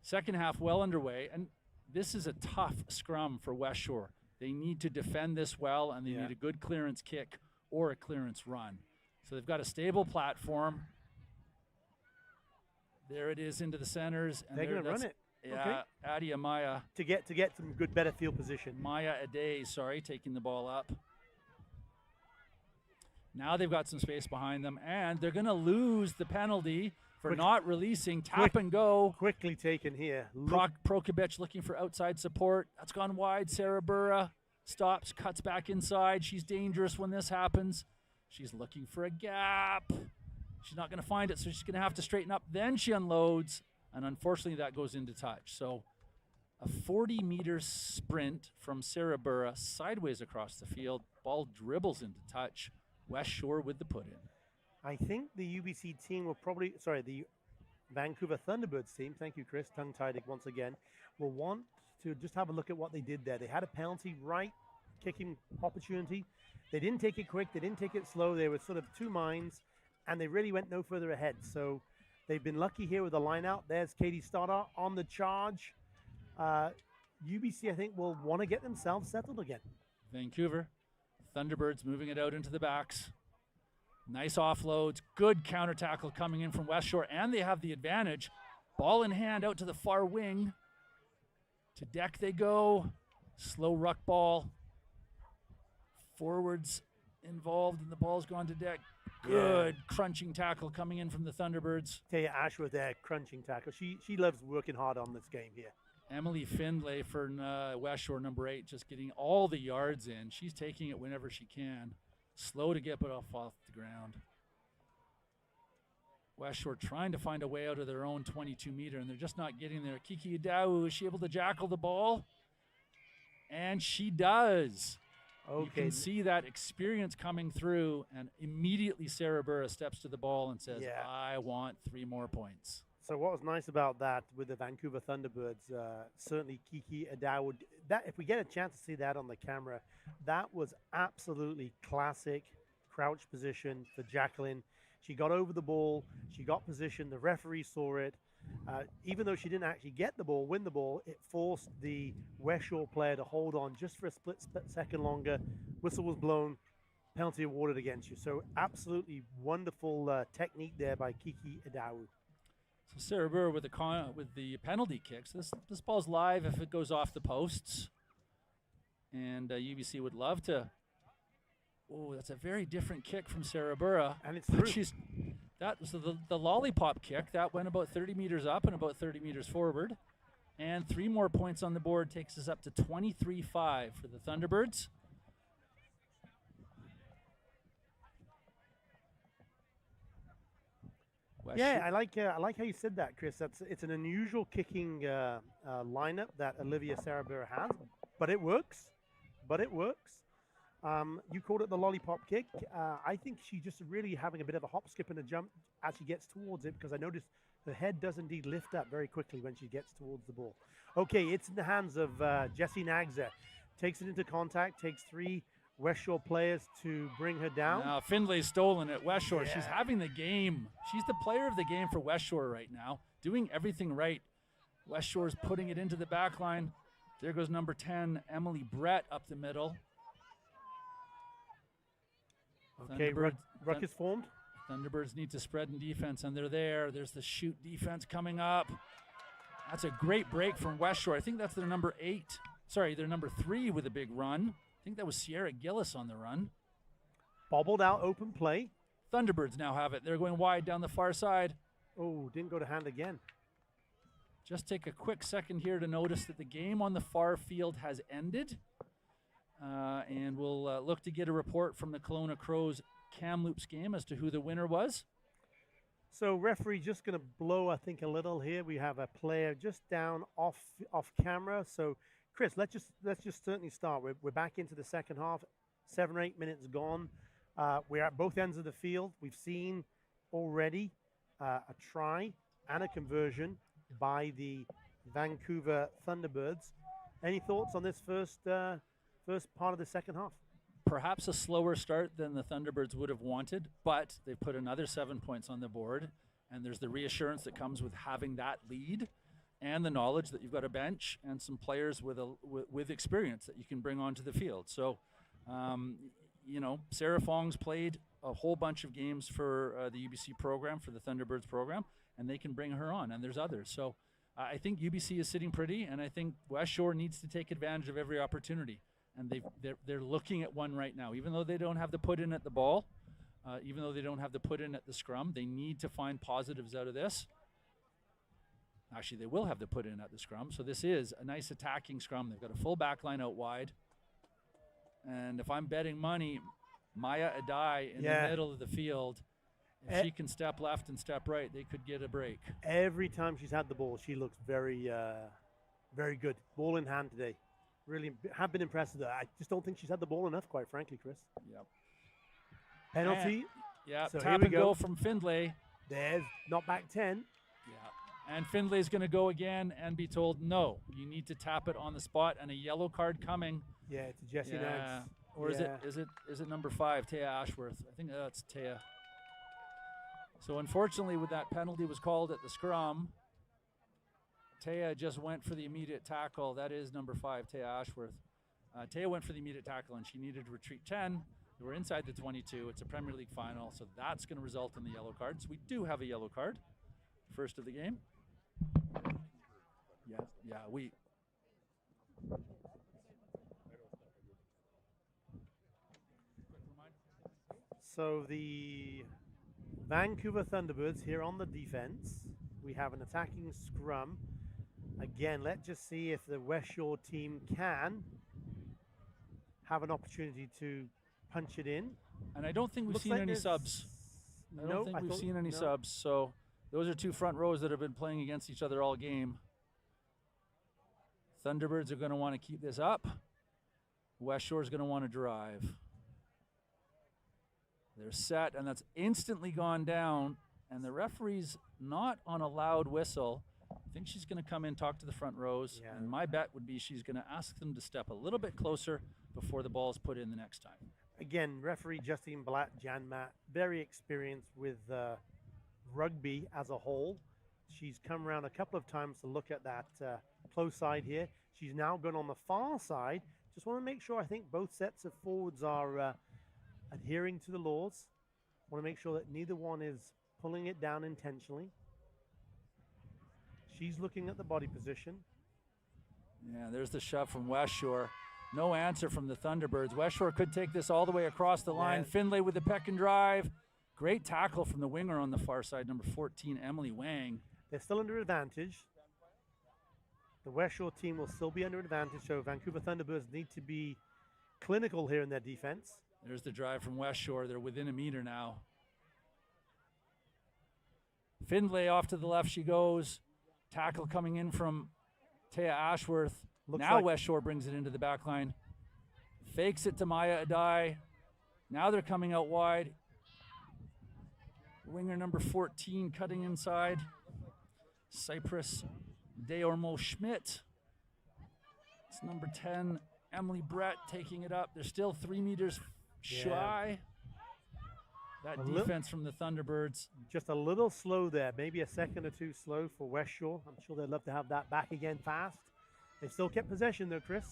Second half well underway, and this is a tough scrum for Westshore. They need to defend this well, and they need a good clearance kick or a clearance run. So they've got a stable platform. There it is into the centers. And they're going to run it. Yeah, Adia Maya. To get some good, better field position. Maya Ade, taking the ball up. Now they've got some space behind them, and they're going to lose the penalty for not releasing. Tap and go. Quickly taken here. Prokovic looking for outside support. That's gone wide. Sarah Burra stops, cuts back inside. She's dangerous when this happens. She's looking for a gap. She's not going to find it, so she's going to have to straighten up. Then she unloads, and unfortunately that goes into touch. So a 40-meter sprint from Sarah Burra sideways across the field. Ball dribbles into touch. Westshore with the put-in. I think the UBC team will probably, the Vancouver Thunderbirds team, thank you, Chris, tongue-tied once again, will want to just have a look at what they did there. They had a penalty right kicking opportunity. They didn't take it quick. They didn't take it slow. They were sort of two minds, and they really went no further ahead. So they've been lucky here with the line out. There's Katie Stoddart on the charge. UBC, I think, will want to get themselves settled again. Vancouver, Thunderbirds moving it out into the backs. Nice offloads, good counter tackle coming in from Westshore, and they have the advantage. Ball in hand out to the far wing. To deck they go. Slow ruck ball. Forwards involved, and the ball's gone to deck. Good crunching tackle coming in from the Thunderbirds. Tell you, Ashworth there, crunching tackle. She loves working hard on this game here. Emily Findlay for Westshore, number 8, just getting all the yards in. She's taking it whenever she can. Slow to get it off the ground. Westshore trying to find a way out of their own 22-meter, and they're just not getting there. Kiki Adau, is she able to jackal the ball? And she does. Okay. You can see that experience coming through, and immediately Sarah Burra steps to the ball and says, I want 3 more points. So what was nice about that with the Vancouver Thunderbirds, certainly Kiki Adau, that if we get a chance to see that on the camera, that was absolutely classic crouch position for Jacqueline. She got over the ball, she got position, the referee saw it. Even though she didn't actually get the ball, win the ball, it forced the Westshore player to hold on just for a split second longer. Whistle was blown, penalty awarded against you. So absolutely wonderful technique there by Kiki Adau. So Sarah Burr with the penalty kicks. This ball's live if it goes off the posts. And UBC would love to. Oh, that's a very different kick from Sarah Burra. And it's through. That was the lollipop kick. That went about 30 meters up and about 30 meters forward. And 3 more points on the board takes us up to 23-5 for the Thunderbirds. Yeah, I like how you said that, Chris. It's an unusual kicking lineup that Olivia Sarah Burra has, but it works. You called it the lollipop kick. I think she's just really having a bit of a hop, skip, and a jump as she gets towards it, because I noticed her head does indeed lift up very quickly when she gets towards the ball. Okay, it's in the hands of Jessie Nagza. Takes it into contact, takes 3 Westshore players to bring her down. Now Findlay's stolen it. Westshore, she's having the game. She's the player of the game for Westshore right now, doing everything right. Westshore's putting it into the back line. There goes number 10, Emily Brett, up the middle. Okay, ruck is formed. Thunderbirds need to spread in defense, and they're there. There's the shoot defense coming up. That's a great break from Westshore. I think that's their number 8. Sorry, their number 3 with a big run. I think that was Sierra Gillis on the run. Bobbled out, open play. Thunderbirds now have it. They're going wide down the far side. Oh, didn't go to hand again. Just take a quick second here to notice that the game on the far field has ended. And we'll look to get a report from the Kelowna Crows Kamloops game as to who the winner was. So referee just going to blow, I think, a little here. We have a player just down off camera. So Chris, let's just certainly start. We're back into the second half. 7 or 8 minutes gone. We're at both ends of the field. We've seen already a try and a conversion by the Vancouver Thunderbirds. Any thoughts on this first part of the second half? Perhaps a slower start than the Thunderbirds would have wanted, but they've put another 7 points on the board, and there's the reassurance that comes with having that lead. and the knowledge that you've got a bench and some players with experience that you can bring onto the field. So, you know, Sarah Fong's played a whole bunch of games for the UBC program, for the Thunderbirds program, and they can bring her on, and there's others. So I think UBC is sitting pretty, and I think Westshore needs to take advantage of every opportunity. And they're looking at one right now. Even though they don't have the put in at the ball, even though they don't have the put in at the scrum, they need to find positives out of this. Actually, they will have the put in at the scrum. So this is a nice attacking scrum. They've got a full back line out wide. And if I'm betting money, Maya Adai in the middle of the field, if she can step left and step right, they could get a break. Every time she's had the ball, she looks very, very good. Ball in hand today. Really have been impressed with her. I just don't think she's had the ball enough, quite frankly, Chris. Yep. Penalty. Yeah, So tap here we and go from Findlay. There's not back 10. Yeah. And Findlay's going to go again and be told, no, you need to tap it on the spot, and a yellow card coming. Yeah, it's a Jesse Nags. Or is it number 5, Taya Ashworth? I think that's Taya. So unfortunately, with that penalty was called at the scrum, Taya just went for the immediate tackle. That is number 5, Taya Ashworth. Taya went for the immediate tackle, and she needed to retreat 10. They were inside the 22. It's a Premier League final, so that's going to result in the yellow card. So we do have a yellow card, first of the game. Yeah, So the Vancouver Thunderbirds here on the defense. We have an attacking scrum. Again, let's just see if the Westshore team can have an opportunity to punch it in. And I don't think we've seen any subs. I don't think we've seen any subs. So those are two front rows that have been playing against each other all game. Thunderbirds are going to want to keep this up. Westshore is going to want to drive. They're set, and that's instantly gone down. And the referee's not on a loud whistle. I think she's going to come in, talk to the front rows. Yeah. And my bet would be she's going to ask them to step a little bit closer before the ball is put in the next time. Again, referee Justine Blatt-Janmat, very experienced with rugby as a whole. She's come around a couple of times to look at that close side here. She's now gone on the far side. Just want to make sure, I think both sets of forwards are adhering to the laws. Want to make sure that neither one is pulling it down intentionally. She's looking at the body position. Yeah, there's the shove from Westshore. No answer from the Thunderbirds. Westshore could take this all the way across the line. Findlay with the peck and drive. Great tackle from the winger on the far side, number 14, Emily Wang. They're still under advantage. The Westshore team will still be under advantage, so Vancouver Thunderbirds need to be clinical here in their defense. There's the drive from Westshore. They're within a meter now. Findlay off to the left she goes. Tackle coming in from Taya Ashworth. Now Westshore brings it into the back line. Fakes it to Maya Adai. Now they're coming out wide. Winger number 14 cutting inside. Cypress Deormo Schmidt. It's number 10, Emily Brett taking it up. They're still 3 meters shy. That defense from the Thunderbirds. Just a little slow there. Maybe a second or two slow for Westshore. I'm sure they'd love to have that back again fast. They still kept possession though, Chris.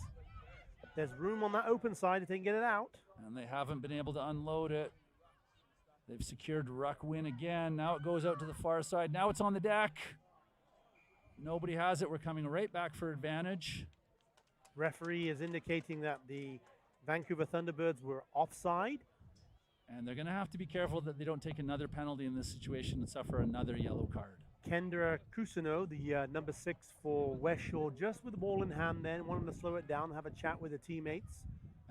There's room on that open side if they can get it out. And they haven't been able to unload it. They've secured ruck win again. Now it goes out to the far side. Now it's on the deck. Nobody has it. We're coming right back for advantage. Referee is indicating that the Vancouver Thunderbirds were offside. And they're going to have to be careful that they don't take another penalty in this situation and suffer another yellow card. Kendra Cousineau, the number 6 for Westshore, just with the ball in hand then, wanting to slow it down, have a chat with the teammates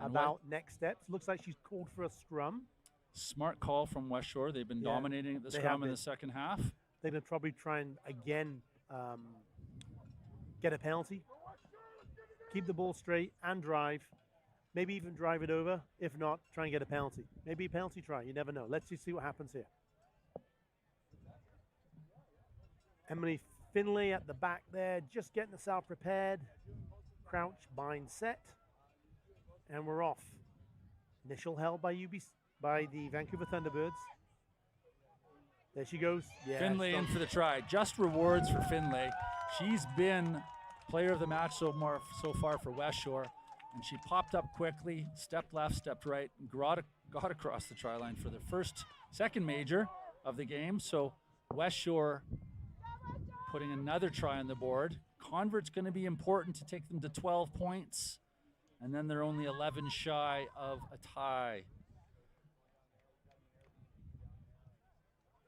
about next steps. Looks like she's called for a scrum. Smart call from Westshore. They've been dominating the scrum in the second half. They're going to probably try and, again, get a penalty. Keep the ball straight and drive. Maybe even drive it over. If not, try and get a penalty. Maybe a penalty try. You never know. Let's just see what happens here. Emily Findlay at the back there, just getting herself prepared. Crouch, bind, set. And we're off. Initial held by the Vancouver Thunderbirds. There she goes. Yeah, Finlay in for the try. Just rewards for Finlay. She's been player of the match so far for Westshore, and she popped up quickly, stepped left, stepped right, and got across the try line for the second major of the game. So Westshore putting another try on the board. Convert's going to be important to take them to 12 points, and then they're only 11 shy of a tie.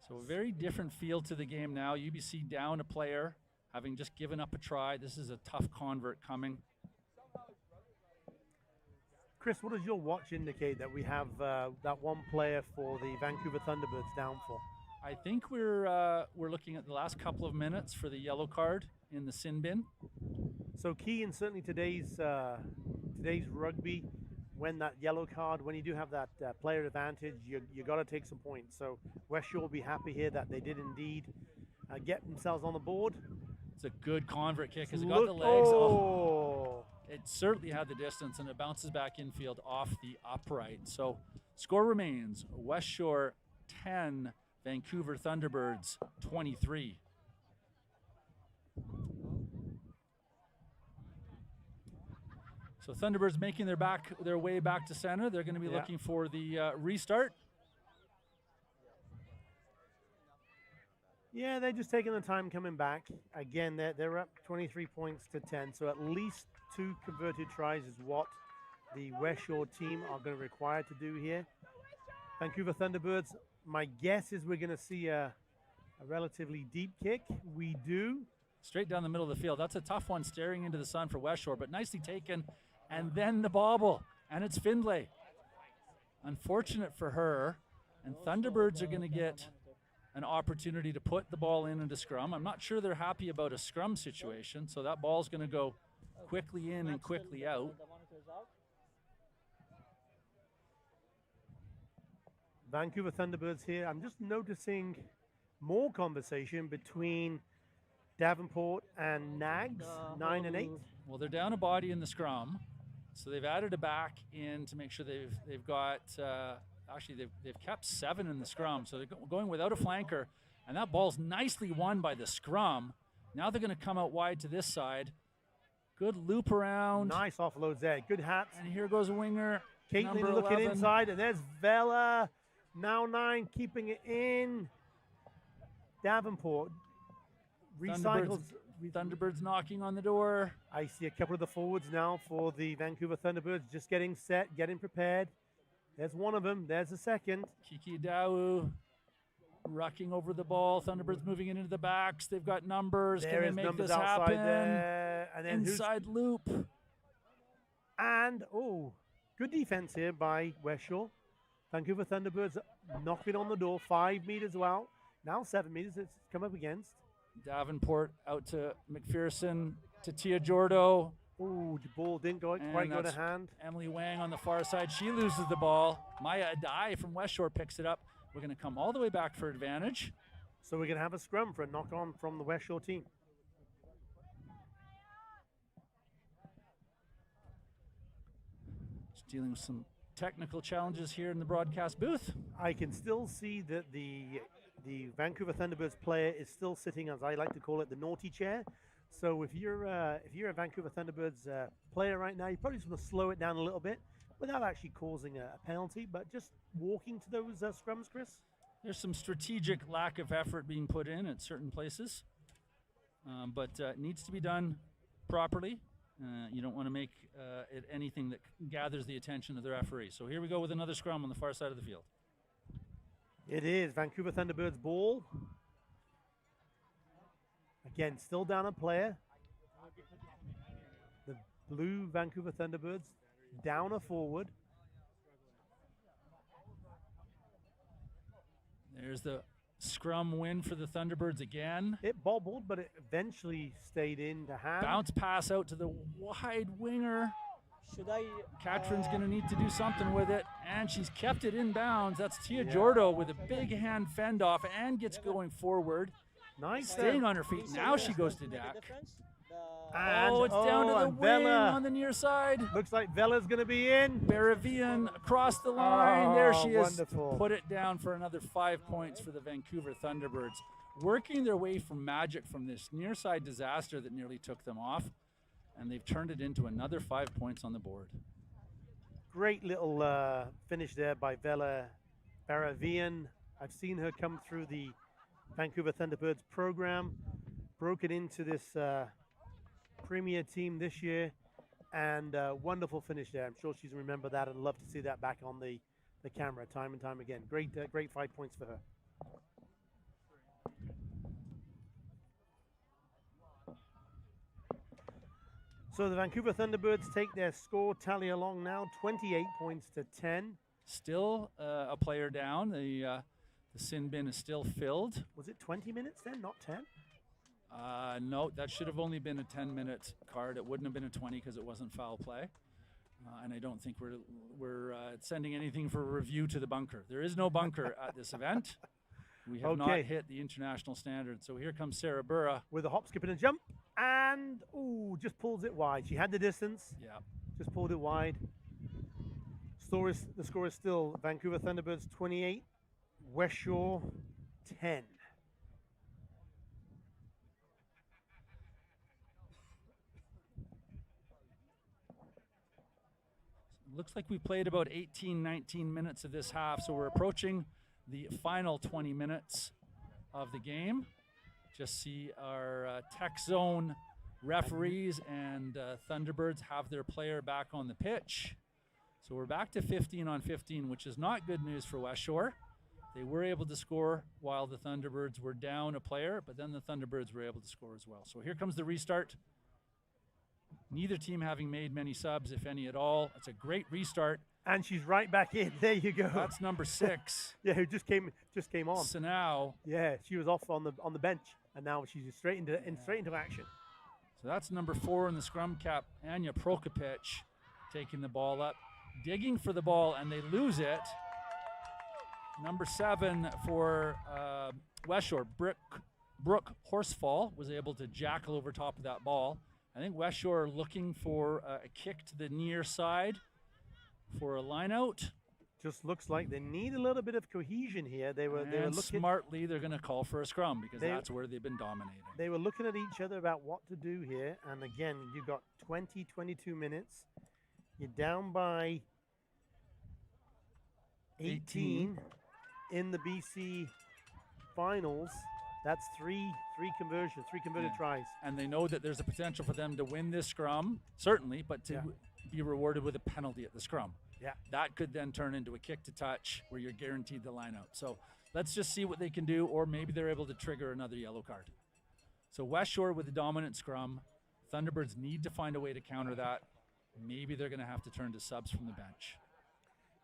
So a very different feel to the game now. UBC down a player, having just given up a try. This is a tough Convert coming. Chris, what does your watch indicate that we have that one player for the Vancouver Thunderbirds down for? I think we're looking at the last couple of minutes for the yellow card in the sin bin. So key in certainly today's rugby, when that yellow card, when you do have that player advantage, you got to take some points. So Westshore will be happy here that they did indeed get themselves on the board. It's a good Convert kick. Has it got the legs? Oh, it certainly had the distance, and it bounces back infield off the upright. So score remains Westshore 10, Vancouver Thunderbirds 23. So Thunderbirds making their way back to center. They're going to be looking for the restart. Yeah, they're just taking the time coming back. Again, they're up 23 points to 10. So at least 2 converted tries is what the Westshore team are going to require to do here. Vancouver Thunderbirds, my guess is we're going to see a relatively deep kick. We do. Straight down the middle of the field. That's a tough one, staring into the sun for Westshore, but nicely taken. And then the bobble, and it's Finlay. Unfortunate for her, and Thunderbirds are going to get an opportunity to put the ball into scrum. I'm not sure they're happy about a scrum situation, so that ball's going to go quickly in and quickly out. Vancouver Thunderbirds here. I'm just noticing more conversation between Davenport and Nags, 9 and 8. Well, they're down a body in the scrum, so they've added a back in to make sure they've got actually they've kept 7 in the scrum, so they're going without a flanker, and that ball's nicely won by the scrum. Now they're going to come out wide to this side. Good loop around. Nice offloads there. Good hats. And here goes a winger. Caitlin number looking 11. inside, and there's Vela. Now 9 keeping it in. Davenport recycles. Thunderbirds knocking on the door. I see a couple of the forwards now for the Vancouver Thunderbirds just getting set, getting prepared. There's one of them. There's a second. Kiki Dawu rucking over the ball. Thunderbirds moving into the backs. They've got numbers. There Can they make this outside happen? there. And then inside loop. And, good defense here by Westshore. Vancouver Thunderbirds knocking on the door. 5 meters out. Now 7 meters it's come up against. Davenport out to McPherson, to Tia Jordo. Ooh, the ball didn't quite go to hand. Emily Wang on the far side. She loses the ball. Maya Adai from Westshore picks it up. We're going to come all the way back for advantage. So we're going to have a scrum for a knock-on from the Westshore team. Just dealing with some technical challenges here in the broadcast booth. I can still see that the Vancouver Thunderbirds player is still sitting, as I like to call it, the naughty chair. So if you're a Vancouver Thunderbirds player right now, you probably just want to slow it down a little bit without actually causing a penalty, but just walking to those scrums, Chris. There's some strategic lack of effort being put in at certain places, but it needs to be done properly. You don't want to make it anything that gathers the attention of the referee. So here we go with another scrum on the far side of the field. It is Vancouver Thunderbirds ball. Again, still down a player. The blue Vancouver Thunderbirds down a forward. There's the scrum win for the Thunderbirds again. It bobbled, but it eventually stayed in to hand. Bounce pass out to the wide winger. Catherine's going to need to do something with it, and she's kept it in bounds. That's Tia Jordo with a big hand fend off and gets going forward. Nice. Staying on her feet. Now she goes to Dak. And, it's down to the and wing Vela. on the near side. Looks like Vela's going to be in. Baravian across the line. There she is. Wonderful. Put it down for another 5 points for the Vancouver Thunderbirds. Working their way from magic from this near side disaster that nearly took them off. And they've turned it into another 5 points on the board. Great little finish there by Vela Baravian. I've seen her come through the Vancouver Thunderbirds program. Broken into this premier team this year, and wonderful finish there. I'm sure she's remember that and love to see that back on the camera time and time again. Great 5 points for her. So the Vancouver Thunderbirds take their score tally along now, 28 points to 10. Still a player down. The sin bin is still filled. Was it 20 minutes then, not 10? No, that should have only been a 10-minute card. It wouldn't have been a 20 because it wasn't foul play. And I don't think we're sending anything for review to the bunker. There is no bunker at this event. We have not hit the international standard. So here comes Sarah Burra. With a hop, skip, and a jump. And, just pulls it wide. She had the distance. Yeah. Just pulled it wide. The score is still Vancouver Thunderbirds 28, Westshore 10. Looks like we played about 18, 19 minutes of this half, so we're approaching the final 20 minutes of the game. Just see our tech zone referees and Thunderbirds have their player back on the pitch. So we're back to 15 on 15, which is not good news for Westshore. They were able to score while the Thunderbirds were down a player, but then the Thunderbirds were able to score as well. So here comes the restart. Neither team having made many subs, if any at all. It's a great restart. And she's right back in. There you go. That's number 6. Yeah, who just came on. So now, yeah, she was off on the bench, and now she's straight into action. So that's number 4 in the scrum cap, Anya Prokopich, taking the ball up, digging for the ball, and they lose it. Number 7 for Westshore, Brooke Horsefall, was able to jackal over top of that ball. I think Westshore looking for a kick to the near side for a line out. Just looks like they need a little bit of cohesion here. They were looking smartly. They're going to call for a scrum because that's where they've been dominating. They were looking at each other about what to do here. And again, you've got 22 minutes. You're down by 18 in the BC finals. That's three converted tries. And they know that there's a potential for them to win this scrum, certainly, but to be rewarded with a penalty at the scrum. Yeah. That could then turn into a kick to touch where you're guaranteed the line out. So let's just see what they can do, or maybe they're able to trigger another yellow card. So Westshore with the dominant scrum. Thunderbirds need to find a way to counter that. Maybe they're going to have to turn to subs from the bench.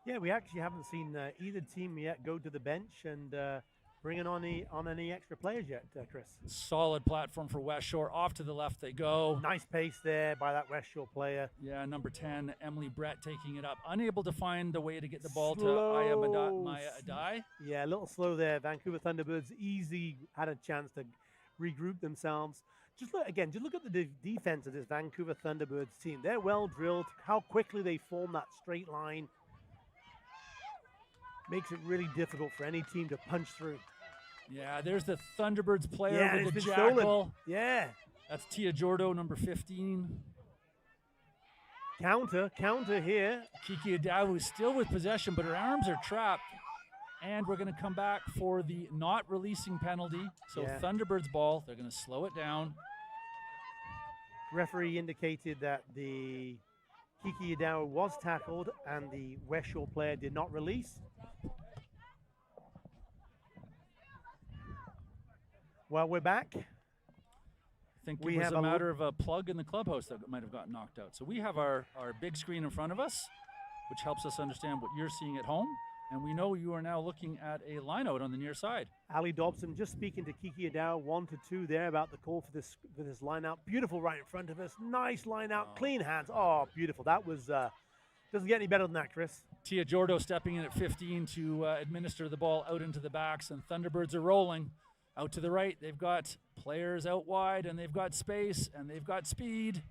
Yeah, we actually haven't seen either team yet go to the bench and bring on any extra players yet, Chris. Solid platform for Westshore. Off to the left they go. Nice pace there by that Westshore player. Yeah, number 10, Emily Brett taking it up. Unable to find a way to get the ball to Maya Adai. Yeah, a little slow there. Vancouver Thunderbirds had a chance to regroup themselves. Just look at the defense of this Vancouver Thunderbirds team. They're well drilled. How quickly they form that straight line makes it really difficult for any team to punch through. Yeah, there's the Thunderbirds player with the jackal. jackal. Yeah. That's Tia Jordo, number 15. Counter here. Kiki Adawu is still with possession, but her arms are trapped. And we're going to come back for the not releasing penalty. So Thunderbirds ball, they're going to slow it down. Referee indicated that the Kiki Adawu was tackled and the Westshore player did not release. Well, we're back. I think it was a matter of a plug in the clubhouse that might have gotten knocked out. So we have our big screen in front of us, which helps us understand what you're seeing at home. And we know you are now looking at a line out on the near side. Ali Dobson just speaking to Kiki Adawu, 1-2 there about the call for this line out. Beautiful right in front of us. Nice line out, clean hands. Oh, beautiful. That was, doesn't get any better than that, Chris. Tia Jordo stepping in at 15 to administer the ball out into the backs, and Thunderbirds are rolling. Out to the right, they've got players out wide, and they've got space, and they've got speed.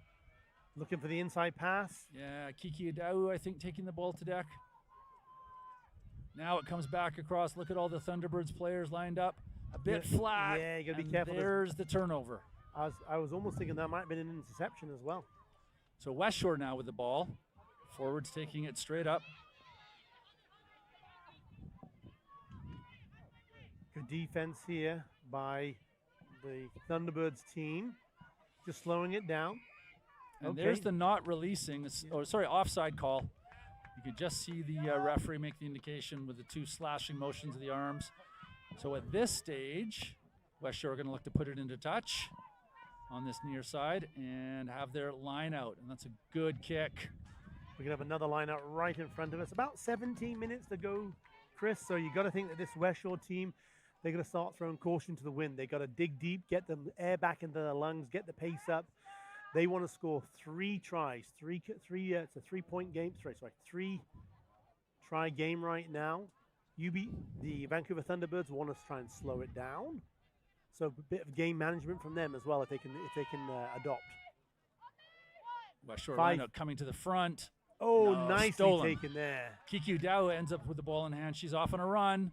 Looking for the inside pass. Yeah, Kiki Adau, I think, taking the ball to deck. Now it comes back across. Look at all the Thunderbirds players lined up. A bit flat. Yeah, you got to be and careful. There's the turnover. I was almost thinking that might have been an interception as well. So Westshore now with the ball. Forwards taking it straight up. Good defense here by the Thunderbirds team. Just slowing it down. And there's the not releasing. Offside call. You could just see the referee make the indication with the 2 slashing motions of the arms. So at this stage, Westshore are going to look to put it into touch on this near side and have their line out. And that's a good kick. We're going to have another line out right in front of us. About 17 minutes to go, Chris. So you got to think that this Westshore team, they're going to start throwing caution to the wind. They got to dig deep, get the air back into their lungs, get the pace up. They want to score 3 tries. It's a 3-point game. 3-try game right now. The Vancouver Thunderbirds want us to try and slow it down. So a bit of game management from them as well, if they can adopt. Westshore lineup coming to the front. Oh, nicely stolen. taken there. Kiki Dao ends up with the ball in hand. She's off on a run.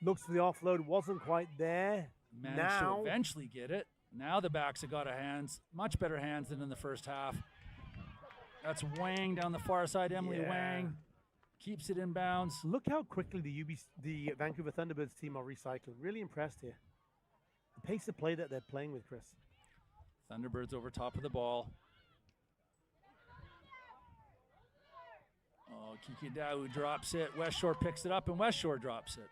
Looks for the offload, wasn't quite there. Managed to eventually get it. Now the backs have got hands, much better hands than in the first half. That's Wang down the far side. Emily Wang keeps it in bounds. Look how quickly the Vancouver Thunderbirds team are recycling. Really impressed here. The pace of play that they're playing with, Chris. Thunderbirds over top of the ball. Oh, Kiki Dao drops it. Westshore picks it up, and Westshore drops it.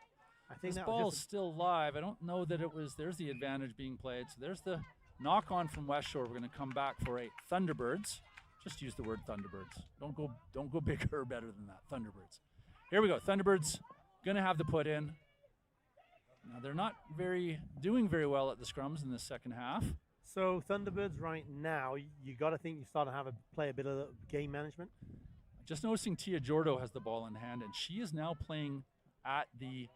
I think this ball's still live. I don't know that it was. There's the advantage being played. So there's the knock on from Westshore. We're going to come back for a Thunderbirds. Just use the word Thunderbirds. Don't go bigger or better than that. Thunderbirds. Here we go. Thunderbirds going to have the put in. Now they're not doing very well at the scrums in the second half. So Thunderbirds right now, you got to think you start to play a bit of game management. Just noticing Tia Jordo has the ball in hand, and she is now playing at the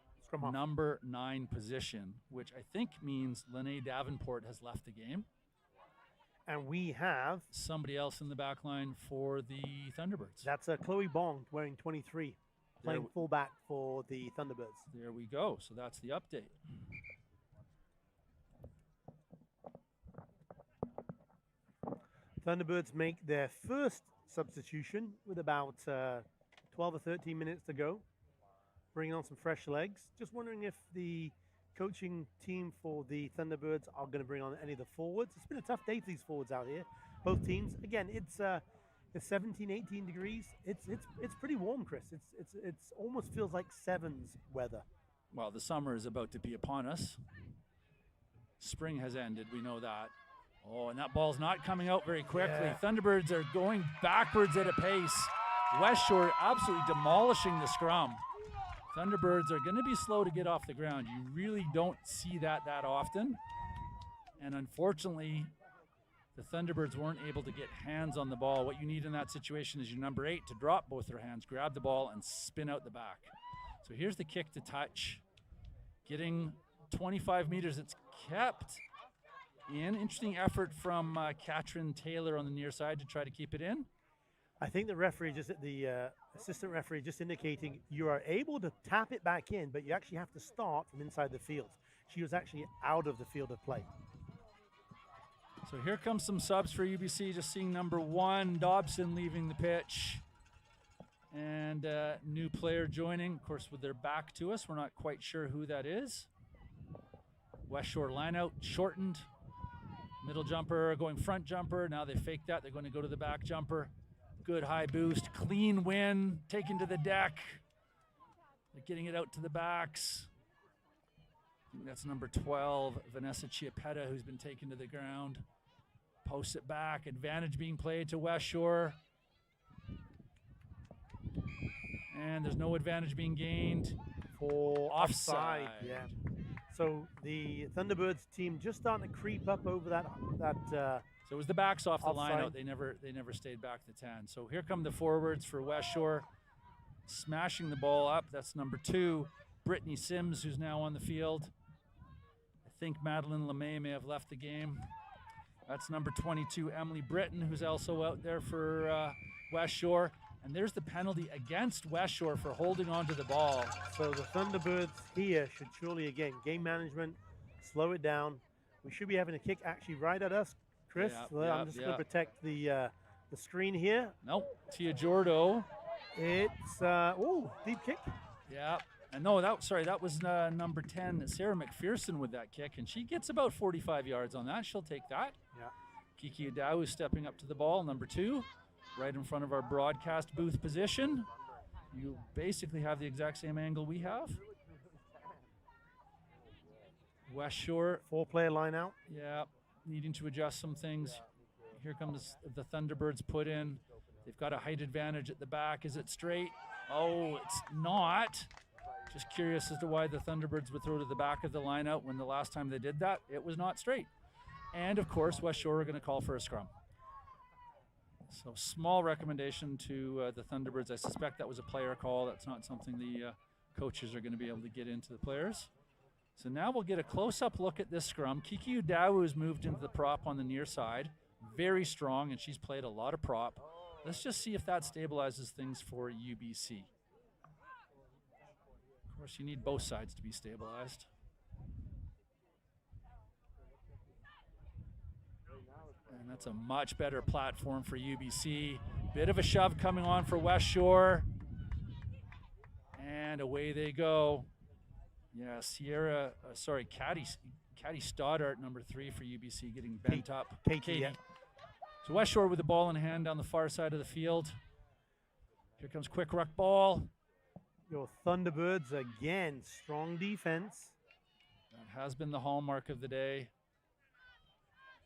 number 9 position, which I think means Lene Davenport has left the game. And we have somebody else in the back line for the Thunderbirds. That's Chloe Bong wearing 23, playing fullback for the Thunderbirds. There we go. So that's the update. Thunderbirds make their first substitution with about 12 or 13 minutes to go. Bringing on some fresh legs. Just wondering if the coaching team for the Thunderbirds are going to bring on any of the forwards. It's been a tough day for these forwards out here. Both teams. Again, it's 17, 18 degrees. It's pretty warm, Chris. It's almost feels like sevens weather. Well, the summer is about to be upon us. Spring has ended. We know that. Oh, and that ball's not coming out very quickly. Yeah. Thunderbirds are going backwards at a pace. Westshore absolutely demolishing the scrum. Thunderbirds are going to be slow to get off the ground. You really don't see that often. And unfortunately, the Thunderbirds weren't able to get hands on the ball. What you need in that situation is your number 8 to drop both their hands, grab the ball, and spin out the back. So here's the kick to touch. Getting 25 meters. It's kept in. Interesting effort from Katrin Taylor on the near side to try to keep it in. I think the referee assistant referee just indicating you are able to tap it back in, but you actually have to start from inside the field. She was actually out of the field of play. So here comes some subs for UBC. Just seeing number 1, Dobson, leaving the pitch. And new player joining, of course, with their back to us. We're not quite sure who that is. Westshore line out, shortened. Middle jumper going front jumper. Now they fake that. They're going to go to the back jumper. Good high boost, clean win, taken to the deck. They're getting it out to the backs. I think that's number 12, Vanessa Chiapetta, who's been taken to the ground. Posts it back, advantage being played to Westshore. And there's no advantage being gained for offside. Yeah. So the Thunderbirds team just starting to creep up over that so it was the backs off the offside. line out. They never stayed back to 10. So here come the forwards for Westshore. Smashing the ball up. That's number 2, Brittany Sims, who's now on the field. I think Madeline LeMay may have left the game. That's number 22, Emily Britton, who's also out there for Westshore. And there's the penalty against Westshore for holding on to the ball. So the Thunderbirds here should surely, again, game management, slow it down. We should be having a kick actually right at us, Chris. I'm just going to protect the screen here. Nope, Tia Jordo. It's, deep kick. Yeah, and no, that was number 10, Sarah McPherson with that kick, and she gets about 45 yards on that. She'll take that. Yeah. Kiki Adawu stepping up to the ball, number 2, right in front of our broadcast booth position. You basically have the exact same angle we have. Westshore. 4-player line out. Yeah, needing to adjust some things. Here comes the Thunderbirds put in. They've got a height advantage at the back. Is it straight? Oh, it's not. Just curious as to why the Thunderbirds would throw to the back of the line out when the last time they did that, it was not straight. And of course, Westshore are going to call for a scrum. So small recommendation to the Thunderbirds. I suspect that was a player call. That's not something the coaches are going to be able to get into the players. So now we'll get a close-up look at this scrum. Kiki Udawu has moved into the prop on the near side. Very strong, and she's played a lot of prop. Let's just see if that stabilizes things for UBC. Of course, you need both sides to be stabilized. And that's a much better platform for UBC. Bit of a shove coming on for Westshore. And away they go. Yeah, Caddy Stoddart, number 3 for UBC, getting bent up. Katie. Yeah. So Westshore with the ball in hand down the far side of the field. Here comes quick ruck ball. Your Thunderbirds, again, strong defense. That has been the hallmark of the day.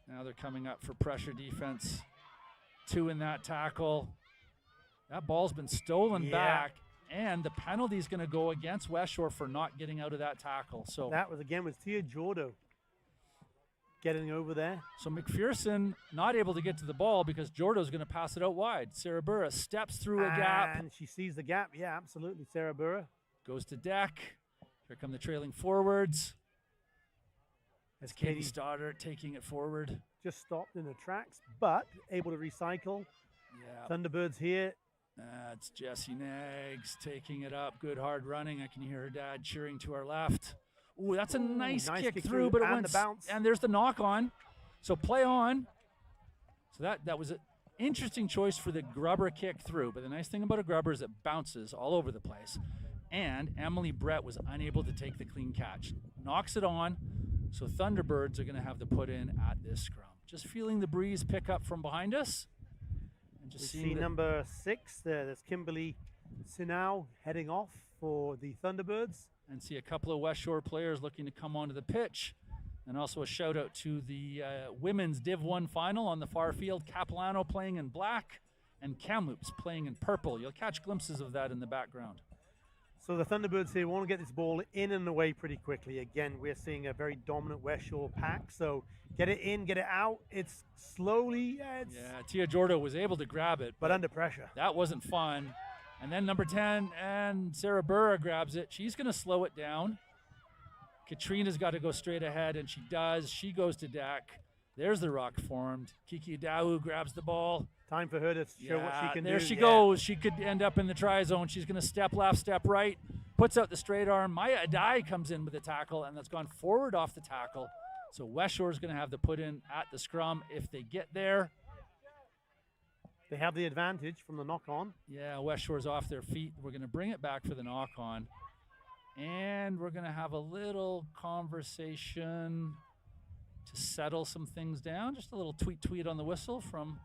Now they're coming up for pressure defense. 2 in that tackle. That ball's been stolen back, and the penalty is going to go against Westshore for not getting out of that tackle. So that was Tia Jordo getting over there. So McPherson not able to get to the ball because Jordo's going to pass it out wide. Sarah Burra steps through a gap. And she sees the gap. Yeah, absolutely. Sarah Burra goes to deck. Here come the trailing forwards. As Katie Stoddart taking it forward. Just stopped in the tracks, but able to recycle. Yeah. Thunderbirds here. That's Jessie Nags taking it up. Good hard running. I can hear her dad cheering to our left. Ooh, that's a nice kick through, but it went the bounce. And there's the knock on. So play on. So that was an interesting choice for the grubber kick through. But the nice thing about a grubber is it bounces all over the place. And Emily Brett was unable to take the clean catch. Knocks it on. So Thunderbirds are going to have to put in at this scrum. Just feeling the breeze pick up from behind us. And just see number 6 there. There's Kimberly Sinau heading off for the Thunderbirds. And see a couple of Westshore players looking to come onto the pitch. And also a shout out to the women's Div 1 final on the far field. Capilano playing in black and Kamloops playing in purple. You'll catch glimpses of that in the background. So the Thunderbirds here want to get this ball in and away pretty quickly. Again, we're seeing a very dominant Westshore pack. So get it in, get it out. It's slowly. Yeah, Tia Jordo was able to grab it. But under pressure. That wasn't fun. And then number 10, and Sarah Burra grabs it. She's going to slow it down. Katrina's got to go straight ahead, and she does. She goes to deck. There's the rock formed. Kiki Dawu grabs the ball. Time for her to show what she can do. There she goes. She could end up in the try zone. She's going to step left, step right, puts out the straight arm. Maya Adai comes in with the tackle, and that's gone forward off the tackle. So Westshore is going to have to put in at the scrum if they get there. They have the advantage from the knock-on. Yeah, Westshore's off their feet. We're going to bring it back for the knock-on. And we're going to have a little conversation to settle some things down. Just a little tweet on the whistle from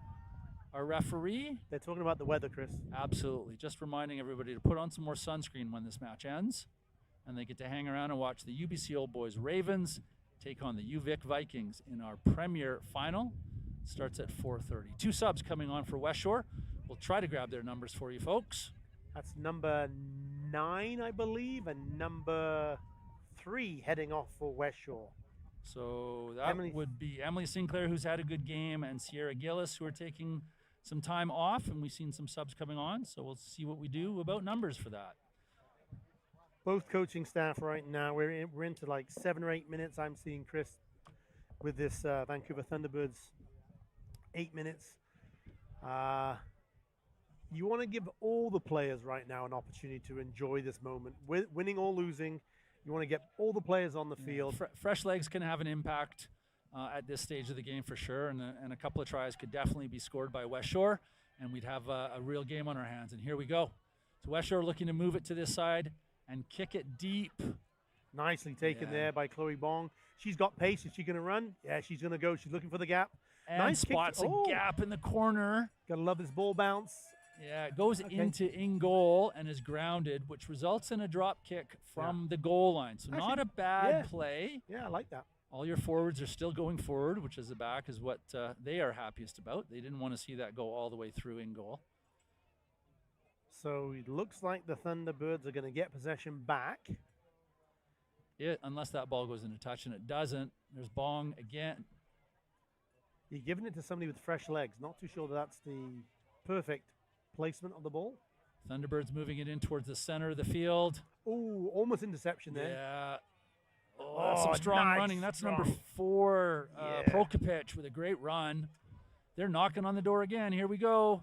our referee. They're talking about the weather, Chris. Absolutely. Just reminding everybody to put on some more sunscreen when this match ends. And they get to hang around and watch the UBCOB boys Ravens take on the UVIC Vikings in our premier final. Starts at 4:30. 2 subs coming on for Westshore. We'll try to grab their numbers for you folks. That's number 9, I believe, and number 3 heading off for Westshore. So that would be Emily Sinclair, who's had a good game, and Sierra Gillis, who are taking some time off, and we've seen some subs coming on. So we'll see what we do about numbers for that. both coaching staff right now. We're into like 7 or 8 minutes. I'm seeing Chris with this Vancouver Thunderbirds 8 minutes. You want to give all the players right now an opportunity to enjoy this moment. Winning or losing, you want to get all the players on the field. Fresh legs can have an impact at this stage of the game for sure, and a couple of tries could definitely be scored by Westshore, and we'd have a real game on our hands. And here we go. So Westshore looking to move it to this side and kick it deep. Nicely taken there by Chloe Bong. She's got pace. Is she going to run? Yeah, she's going to go. She's looking for the gap. And nice spots a gap in the corner. Gotta love this ball bounce. Yeah, it goes into in goal and is grounded, which results in a drop kick from the goal line. So Actually, not a bad play. Yeah, I like that. All your forwards are still going forward, which is the back is what they are happiest about. They didn't want to see that go all the way through in goal. So it looks like the Thunderbirds are going to get possession back. Unless that ball goes into touch, and it doesn't. There's Bong again. You're giving it to somebody with fresh legs. Not too sure that's the perfect placement of the ball. Thunderbirds moving it in towards the center of the field. Oh, almost interception there. Yeah. Oh, that's some strong running. That's number 4, Prokopich, with a great run. They're knocking on the door again. Here we go.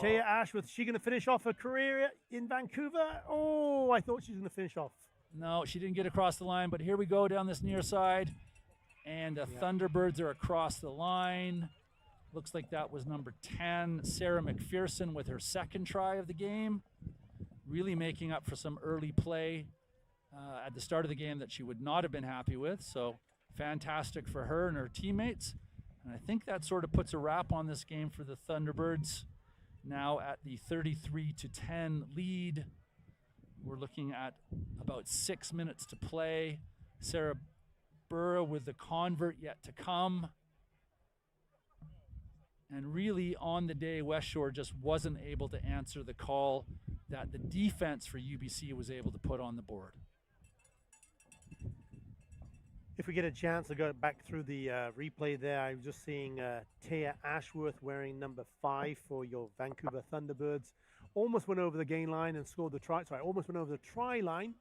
Taya Ashworth, she going to finish off her career in Vancouver? Oh, I thought she was going to finish off. No, she didn't get across the line, but here we go down this near side. And the Thunderbirds are across the line. Looks like that was number 10, Sarah McPherson, with her second try of the game. Really making up for some early play at the start of the game that she would not have been happy with. So fantastic for her and her teammates. And I think that sort of puts a wrap on this game for the Thunderbirds. Now at the 33-10 lead. We're looking at about 6 minutes to play. Sarah Burra with the convert yet to come. And really on the day, Westshore just wasn't able to answer the call that the defense for UBC was able to put on the board. If we get a chance to go back through the replay there, I was just seeing Taya Ashworth wearing number 5 for your Vancouver Thunderbirds. Almost went over the gain line and scored the try. Sorry, almost went over the try line.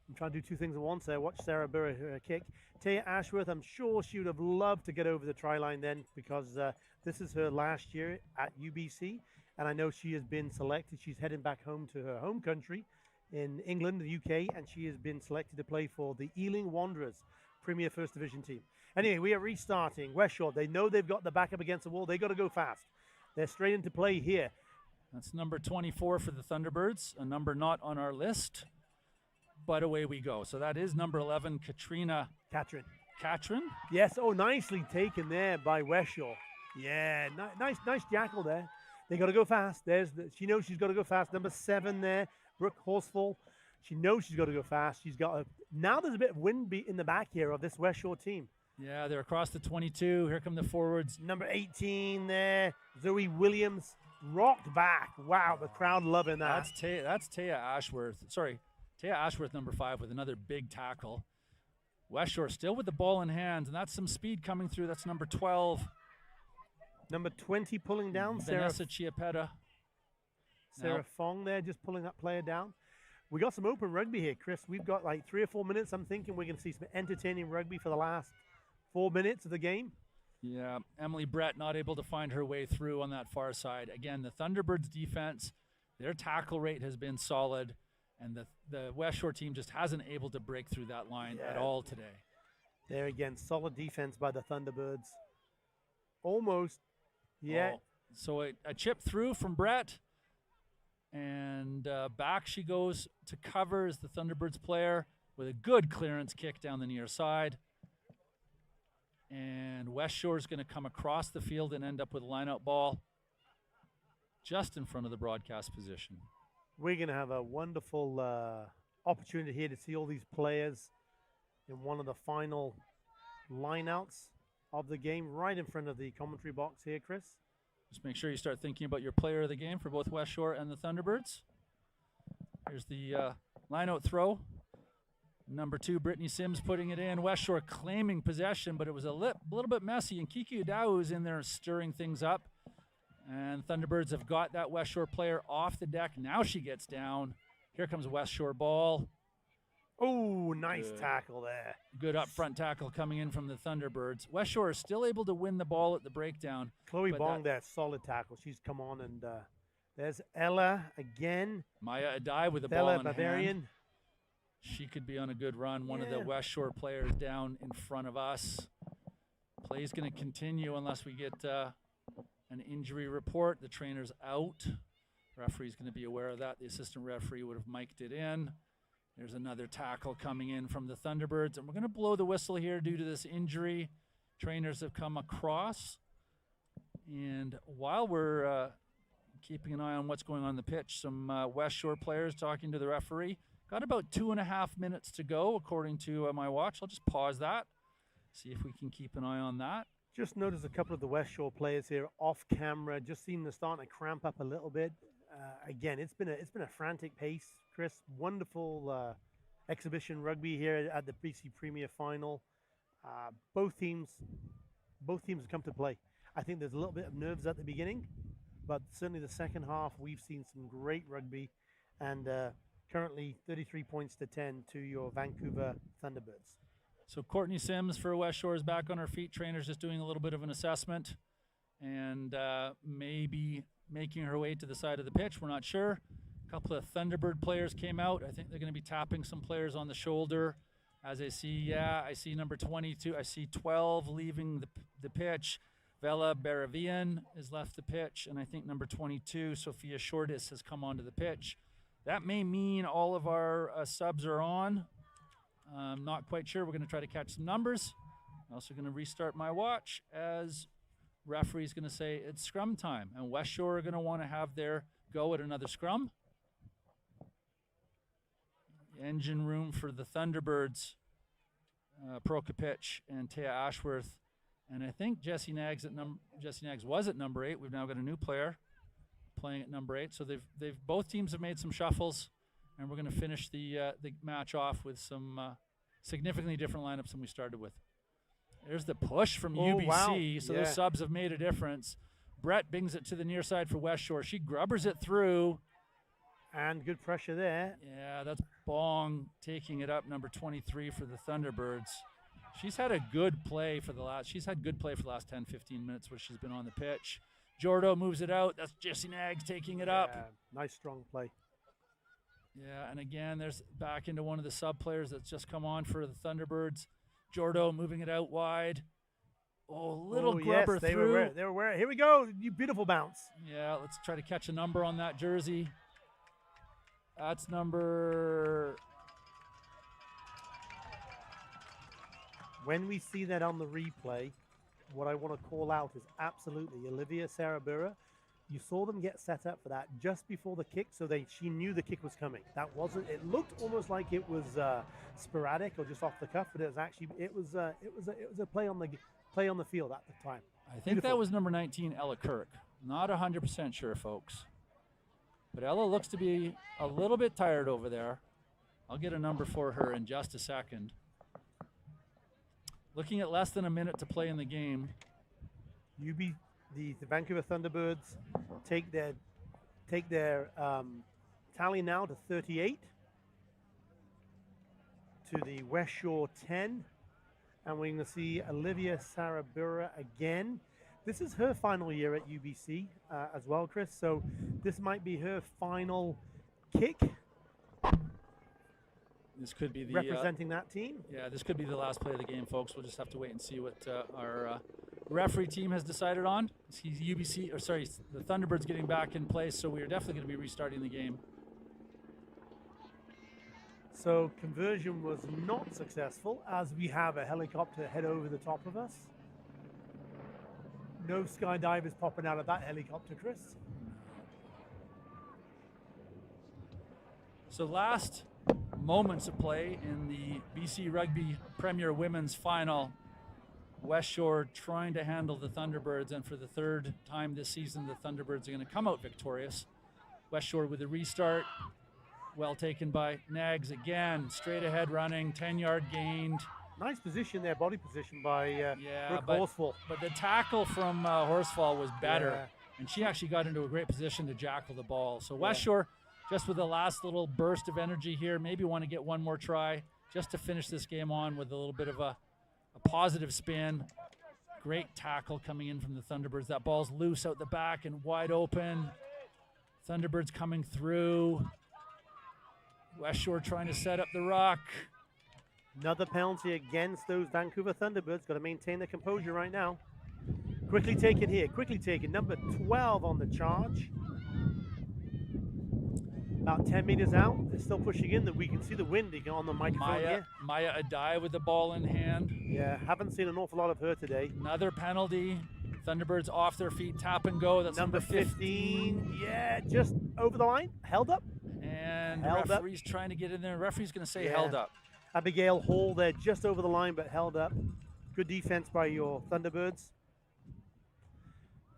I'm trying to do two things at once there. Watch Sarah Burra kick. Taya Ashworth, I'm sure she would have loved to get over the try line then, because this is her last year at UBC. And I know she has been selected. She's heading back home to her home country in England, the UK, and she has been selected to play for the Ealing Wanderers, Premier First Division team. Anyway, we are restarting. Westshore, they know they've got the back up against the wall. They've got to go fast. They're straight into play here. That's number 24 for the Thunderbirds, a number not on our list, but away we go. So that is number 11, Katrin. Yes, oh, nicely taken there by Westshore. Yeah, nice jackal there. They got to go fast. She knows she's got to go fast. Number 7 there, Brooke Horsfall. She knows she's got to go fast. Now there's a bit of wind in the back here of this Westshore team. Yeah, they're across the 22. Here come the forwards. Number 18 there, Zoe Williams, rocked back. Wow, the crowd loving that. That's Taya Ashworth. Sorry, Taya Ashworth, number 5, with another big tackle. Westshore still with the ball in hand, and that's some speed coming through. That's number 12. Number 20 pulling down. Vanessa Chiapetta. Sarah Fong there, just pulling that player down. We got some open rugby here, Chris. We've got like 3 or 4 minutes. I'm thinking we're going to see some entertaining rugby for the last 4 minutes of the game. Yeah, Emily Brett not able to find her way through on that far side. Again, the Thunderbirds defense, their tackle rate has been solid, and the Westshore team just hasn't able to break through that line at all today. There again, solid defense by the Thunderbirds. Almost. Yeah. Oh, so a chip through from Brett, and back she goes to cover as the Thunderbirds player with a good clearance kick down the near side. And Westshore is going to come across the field and end up with a line-out ball just in front of the broadcast position. We're going to have a wonderful opportunity here to see all these players in one of the final line-outs of the game right in front of the commentary box here, Chris. Just make sure you start thinking about your player of the game for both Westshore and the Thunderbirds. Here's the line-out throw. Number 2, Brittany Sims putting it in. Westshore claiming possession, but it was a little bit messy, and Kiki Udau is in there stirring things up. And Thunderbirds have got that Westshore player off the deck. Now she gets down. Here comes Westshore ball. Oh, nice tackle there. Good up front tackle coming in from the Thunderbirds. Westshore is still able to win the ball at the breakdown. Chloe Bong there, solid tackle. She's come on, and there's Ella again. Maya Adai with the Bella ball in Bavarian. hand. She could be on a good run. One of the Westshore players down in front of us. Play's going to continue unless we get an injury report. The trainer's out. Referee's going to be aware of that. The assistant referee would have mic'd it in. There's another tackle coming in from the Thunderbirds, and we're going to blow the whistle here due to this injury. Trainers have come across, and while we're keeping an eye on what's going on the pitch, some Westshore players talking to the referee. Got about 2.5 minutes to go, according to my watch. I'll just pause that, see if we can keep an eye on that. Just noticed a couple of the Westshore players here off camera. Just seem to starting to cramp up a little bit. Again, it's been a frantic pace, Chris. Wonderful exhibition rugby here at the BC Premier Final. Both teams have come to play. I think there's a little bit of nerves at the beginning, but certainly the second half we've seen some great rugby, and currently 33 points to 10 to your Vancouver Thunderbirds. So Courtney Sims for Westshore is back on her feet. Trainer's just doing a little bit of an assessment and maybe making her way to the side of the pitch. We're not sure. A couple of Thunderbird players came out. I think they're going to be tapping some players on the shoulder. As I see, I see number 22. I see 12 leaving the pitch. Vela Baravian has left the pitch, and I think number 22, Sophia Shortis, has come onto the pitch. That may mean all of our subs are on. I'm not quite sure. We're going to try to catch some numbers. I'm also going to restart my watch as referee's going to say it's scrum time, and Westshore are going to want to have their go at another scrum. Engine room for the Thunderbirds, Prokopich and Taya Ashworth, and I think Jessie Nags was at number 8. We've now got a new player playing at number 8. So they've both teams have made some shuffles, and we're going to finish the match off with some significantly different lineups than we started with. There's the push from UBC, wow. So those subs have made a difference. Brett bings it to the near side for Westshore. She grubbers it through. And good pressure there. Yeah, that's Bong taking it up, number 23 for the Thunderbirds. She's had good play for the last 10, 15 minutes where she's been on the pitch. Jordo moves it out. That's Jessie Nags taking it up. Nice strong play. Yeah, and again, there's back into one of the sub players that's just come on for the Thunderbirds. Jordo moving it out wide. Oh, little grubber through. They were wearing. Here we go. You beautiful bounce. Yeah, let's try to catch a number on that jersey. That's number. When we see that on the replay, what I want to call out is absolutely Olivia Sarabura. You saw them get set up for that just before the kick, so she knew the kick was coming. That wasn't. It looked almost like it was sporadic or just off the cuff, but it was actually it was a play on the field at the time. I think that was number 19, Ella Kirk. Not 100% sure, folks. But Ella looks to be a little bit tired over there. I'll get a number for her in just a second. Looking at less than a minute to play in the game. The Vancouver Thunderbirds take their tally now to 38 to the Westshore 10, and we're going to see Olivia Sarabura again. This is her final year at UBC as well, Chris. So this might be her final kick. This could be the representing that team. Yeah, this could be the last play of the game, folks. We'll just have to wait and see what our referee team has decided on. The Thunderbirds getting back in place, so we are definitely going to be restarting the game. So conversion was not successful as we have a helicopter head over the top of us. No skydivers popping out of that helicopter, Chris. So last moments of play in the BC Rugby Premier Women's Final. Westshore trying to handle the Thunderbirds, and for the third time this season, the Thunderbirds are going to come out victorious. Westshore with a restart. Well taken by Nags again. Straight ahead running, 10-yard gained. Nice position there, body position by Brooke Horsfall. But the tackle from Horsfall was better, and she actually got into a great position to jackal the ball. So Westshore just with the last little burst of energy here. Maybe want to get one more try just to finish this game on with a little bit of a positive spin. Great tackle coming in from the Thunderbirds. That ball's loose out the back and wide open. Thunderbirds coming through. Westshore trying to set up the ruck. Another penalty against those Vancouver Thunderbirds. Got to maintain their composure right now. Quickly taken here. Quickly taken. Number 12 on the charge. About 10 meters out. They're still pushing in. That we can see the wind on the microphone here. Maya Adai with the ball in hand. Yeah, haven't seen an awful lot of her today. Another penalty. Thunderbirds off their feet. Tap and go. That's number 15. Yeah, just over the line. Held up. And the referee's trying to get in there. Referee's going to say held up. Abigail Hall there, just over the line, but held up. Good defense by your Thunderbirds.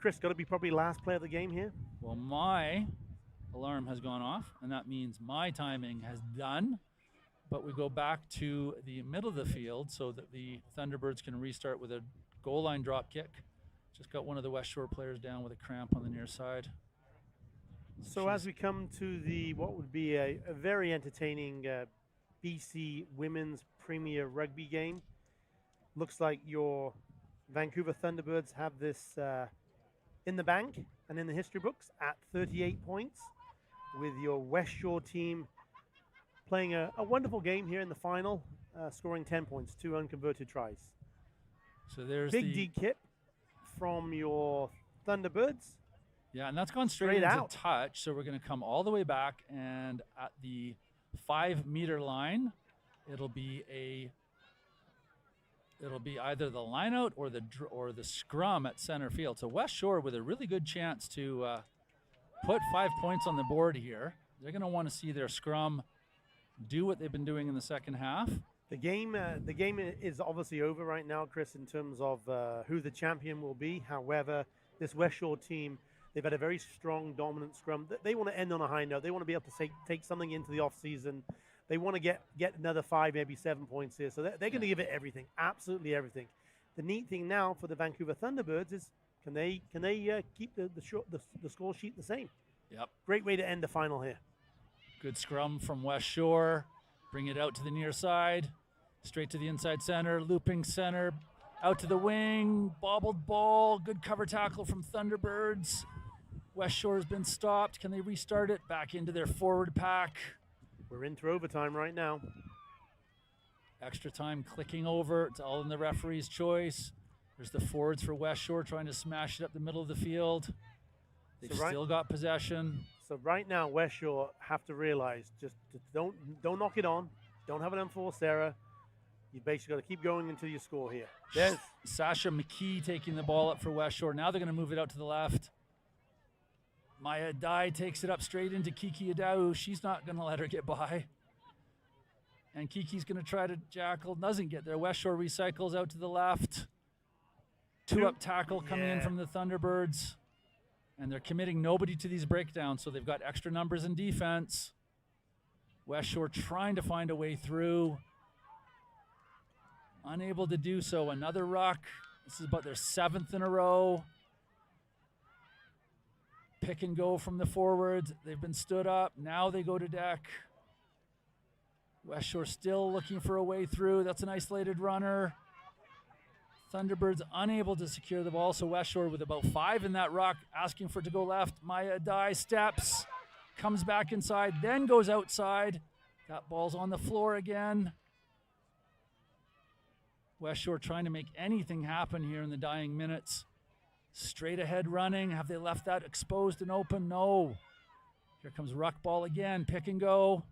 Chris, got to be probably last play of the game here. Well, my alarm has gone off, and that means my timing has done. But we go back to the middle of the field so that the Thunderbirds can restart with a goal line drop kick. Just got one of the Westshore players down with a cramp on the near side. So as we come to the what would be a very entertaining BC Women's Premier Rugby game, looks like your Vancouver Thunderbirds have this in the bank and in the history books at 38 points, with your Westshore team playing a wonderful game here in the final, scoring 10 points, 2 unconverted tries. So there's Big D kip from your Thunderbirds. Yeah, and that's gone straight into touch. So we're going to come all the way back, and at the 5 meter line, it'll be either the line out or the scrum at center field. So Westshore with a really good chance to put 5 points on the board here. They're going to want to see their scrum do what they've been doing in the second half. The game is obviously over right now, Chris, in terms of who the champion will be. However, this Westshore team, they've had a very strong, dominant scrum. They want to end on a high note. They want to be able to take something into the off-season. They want to get another 5, maybe 7 points here. So they're going to give it everything, absolutely everything. The neat thing now for the Vancouver Thunderbirds is can they keep the score sheet the same? Yep. Great way to end the final here. Good scrum from Westshore. Bring it out to the near side. Straight to the inside center. Looping center. Out to the wing. Bobbled ball. Good cover tackle from Thunderbirds. Westshore has been stopped. Can they restart it? Back into their forward pack. We're into overtime right now. Extra time clicking over. It's all in the referee's choice. There's the forwards for Westshore trying to smash it up the middle of the field. They've still got possession. So right now, Westshore have to realize just don't knock it on. Don't have an unforced error. You basically got to keep going until you score here. There's Sasha McKee taking the ball up for Westshore. Now they're going to move it out to the left. Maya Dai takes it up straight into Kiki Adau. She's not going to let her get by. And Kiki's going to try to jackal. Doesn't get there. Westshore recycles out to the left. Two-up tackle coming in from the Thunderbirds. And they're committing nobody to these breakdowns, so they've got extra numbers in defense. Westshore trying to find a way through. Unable to do so. Another ruck. This is about their 7th in a row. Pick and go from the forwards. They've been stood up. Now they go to deck. Westshore still looking for a way through. That's an isolated runner. Thunderbirds unable to secure the ball, so Westshore with about 5 in that ruck, asking for it to go left. Maya Adai steps, comes back inside, then goes outside. That ball's on the floor again. Westshore trying to make anything happen here in the dying minutes. Straight ahead running. Have they left that exposed and open? No. Here comes ruck ball again. Pick and go.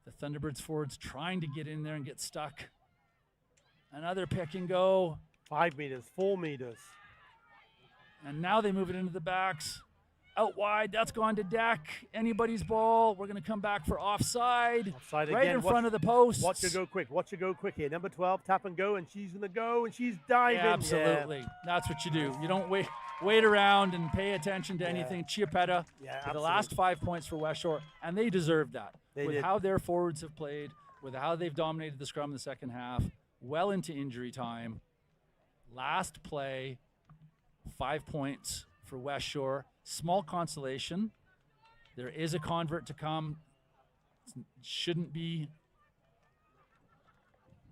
The Thunderbirds forwards trying to get in there and get stuck. Another pick and go. 5 meters, 4 meters. And now they move it into the backs. Out wide, that's gone to deck. Anybody's ball. We're going to come back for offside. Offside right again. In front of the post. Watch her go quick. Watch her go quick here. Number 12, tap and go, and she's going to go, and she's diving. Yeah, absolutely. Yeah. That's what you do. You don't wait around and pay attention to anything. Chiapetta. Yeah, the last 5 points for Westshore, and they deserve that. With how their forwards have played, with how they've dominated the scrum in the second half, well into injury time. Last play, 5 points for Westshore. Small consolation. There is a convert to come. Shouldn't be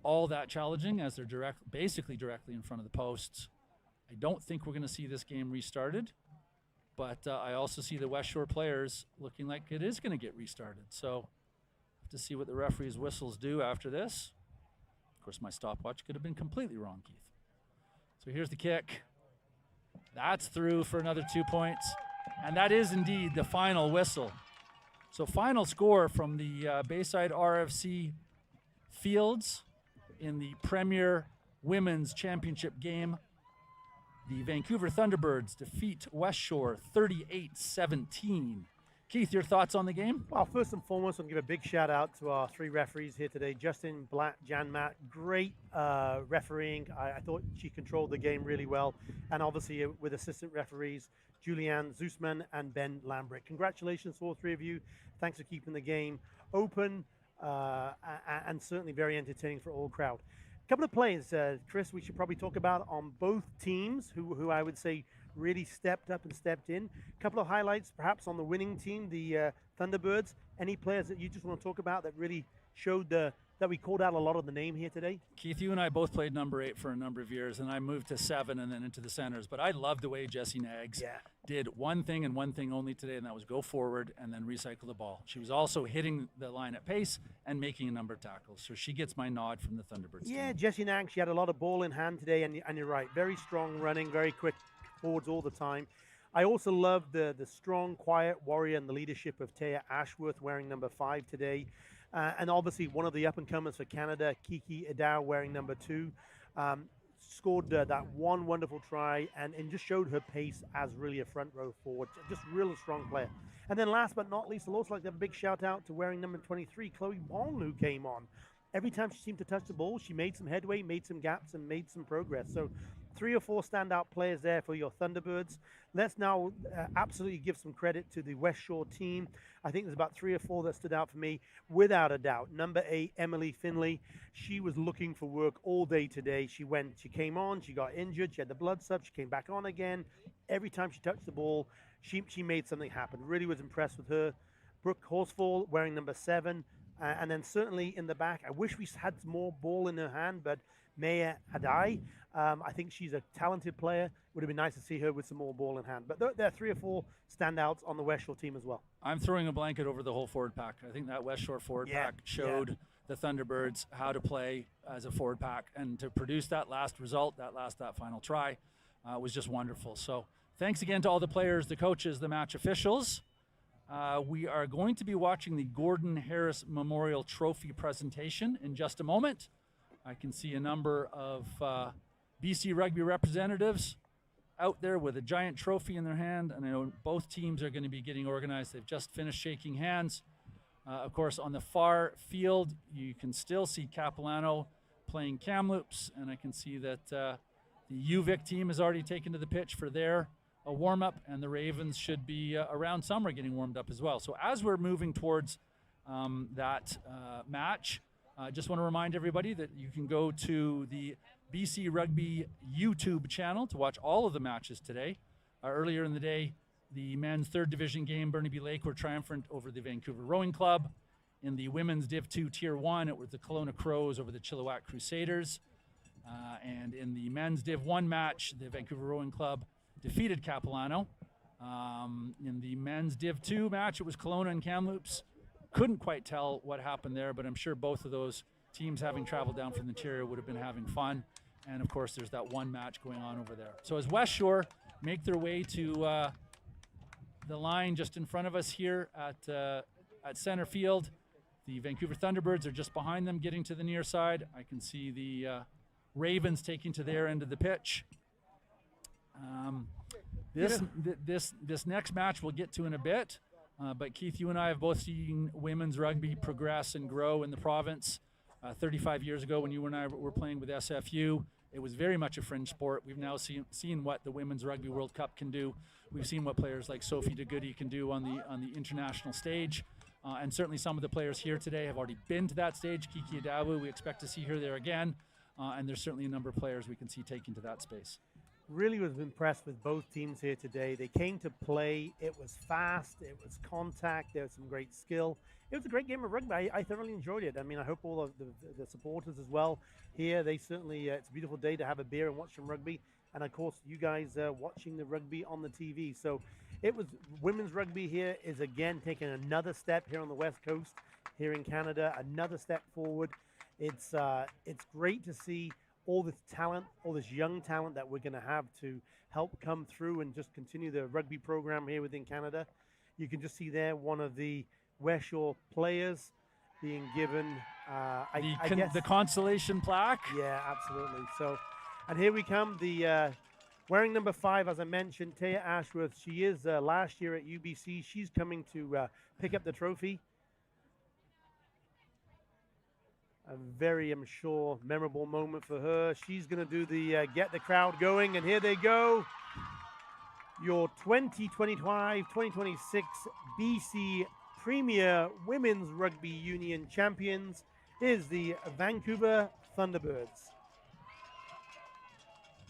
all that challenging as they're basically directly in front of the posts. I don't think we're going to see this game restarted, but I also see the Westshore players looking like it is going to get restarted. So have to see what the referee's whistles do after this. Of course, my stopwatch could have been completely wrong, Keith. So here's the kick. That's through for another 2 points. And that is indeed the final whistle. So final score from the Bayside RFC Fields in the Premier Women's Championship game. The Vancouver Thunderbirds defeat Westshore 38-17. Keith, your thoughts on the game? Well, first and foremost, I'll give a big shout out to our 3 referees here today. Justin, Black, Jan Matt, great refereeing. I thought she controlled the game really well. And obviously with assistant referees, Julianne Zusman and Ben Lambrick. Congratulations to all 3 of you. Thanks for keeping the game open and certainly very entertaining for all crowd. A couple of players, Chris, we should probably talk about on both teams who I would say really stepped up and stepped in. A couple of highlights perhaps on the winning team, the Thunderbirds. Any players that you just want to talk about that really showed that we called out a lot of the name here today? Keith, you and I both played number 8 for a number of years, and I moved to 7 and then into the centers. But I loved the way Jessie Nags did one thing and one thing only today, and that was go forward and then recycle the ball. She was also hitting the line at pace and making a number of tackles. So she gets my nod from the Thunderbirds team. Jessie Nags, she had a lot of ball in hand today, and you're right. Very strong running, very quick forwards all the time. I also love the strong, quiet warrior and the leadership of Taya Ashworth wearing number 5 today. And obviously one of the up-and-comers for Canada, Kiki Edau, wearing number 2, scored that one wonderful try and just showed her pace as really a front row forward. Just really strong player. And then last but not least, I'd also like to have a big shout-out to wearing number 23, Chloe Wong, who came on. Every time she seemed to touch the ball, she made some headway, made some gaps, and made some progress. So 3 or 4 standout players there for your Thunderbirds. Let's now absolutely give some credit to the Westshore team. I think there's about 3 or 4 that stood out for me, without a doubt. Number 8, Emily Finley. She was looking for work all day today. She came on, she got injured, she had the blood sub, she came back on again. Every time she touched the ball, she made something happen. Really was impressed with her. Brooke Horsfall wearing number 7. And then certainly in the back, I wish we had more ball in her hand, but Maya Adai, I think she's a talented player. Would have been nice to see her with some more ball in hand. But there are 3 or 4 standouts on the Westshore team as well. I'm throwing a blanket over the whole forward pack. I think that Westshore forward pack showed the Thunderbirds how to play as a forward pack, and to produce that last result, that final try, was just wonderful. So thanks again to all the players, the coaches, the match officials. We are going to be watching the Gordon Harris Memorial Trophy presentation in just a moment. I can see a number of BC Rugby representatives out there with a giant trophy in their hand, and I know both teams are going to be getting organized. They've just finished shaking hands. Of course, on the far field, you can still see Kapalano playing Kamloops, and I can see that the UVIC team has already taken to the pitch for their warm-up, and the Ravens should be around summer getting warmed up as well. So as we're moving towards that match, I just want to remind everybody that you can go to the BC Rugby YouTube channel to watch all of the matches today. Earlier in the day, the men's 3rd division game, Burnaby Lake were triumphant over the Vancouver Rowing Club. In the women's Div 2 Tier 1, it was the Kelowna Crows over the Chilliwack Crusaders. And in the men's Div 1 match, the Vancouver Rowing Club defeated Capilano. In the men's Div 2 match, it was Kelowna and Kamloops. Couldn't quite tell what happened there, but I'm sure both of those teams, having traveled down from the interior, would have been having fun. And of course, there's that one match going on over there. So as Westshore make their way to the line just in front of us here at center field, the Vancouver Thunderbirds are just behind them, getting to the near side. I can see the Ravens taking to their end of the pitch. This next match we'll get to in a bit. But Keith, you and I have both seen women's rugby progress and grow in the province. 35 years ago, when you and I were playing with SFU, it was very much a fringe sport. We've now seen what the Women's Rugby World Cup can do. We've seen what players like Sophie DeGoody can do on the international stage. And certainly some of the players here today have already been to that stage. Kiki Adawu, we expect to see her there again. And there's certainly a number of players we can see taking to that space. Really was impressed with both teams here today. They came to play. It was fast. It was contact. There was some great skill. It was a great game of rugby. I thoroughly enjoyed it. I mean, I hope all of the supporters as well here, they certainly, it's a beautiful day to have a beer and watch some rugby. And of course, you guys watching the rugby on the TV. So it was, women's rugby here is again taking another step here on the West Coast, here in Canada, another step forward. It's great to see all this talent, all this young talent that we're going to have to help come through and just continue the rugby program here within Canada. You can just see there one of the Westshore players being given, I guess, the consolation plaque. Yeah, absolutely. So, and here we come, the wearing number 5, as I mentioned, Taya Ashworth. She is last year at UBC. She's coming to pick up the trophy. A very, I'm sure, memorable moment for her. She's going to do the get the crowd going, and here they go. Your 2025-2026 BC Premier Women's Rugby Union champions is the Vancouver Thunderbirds.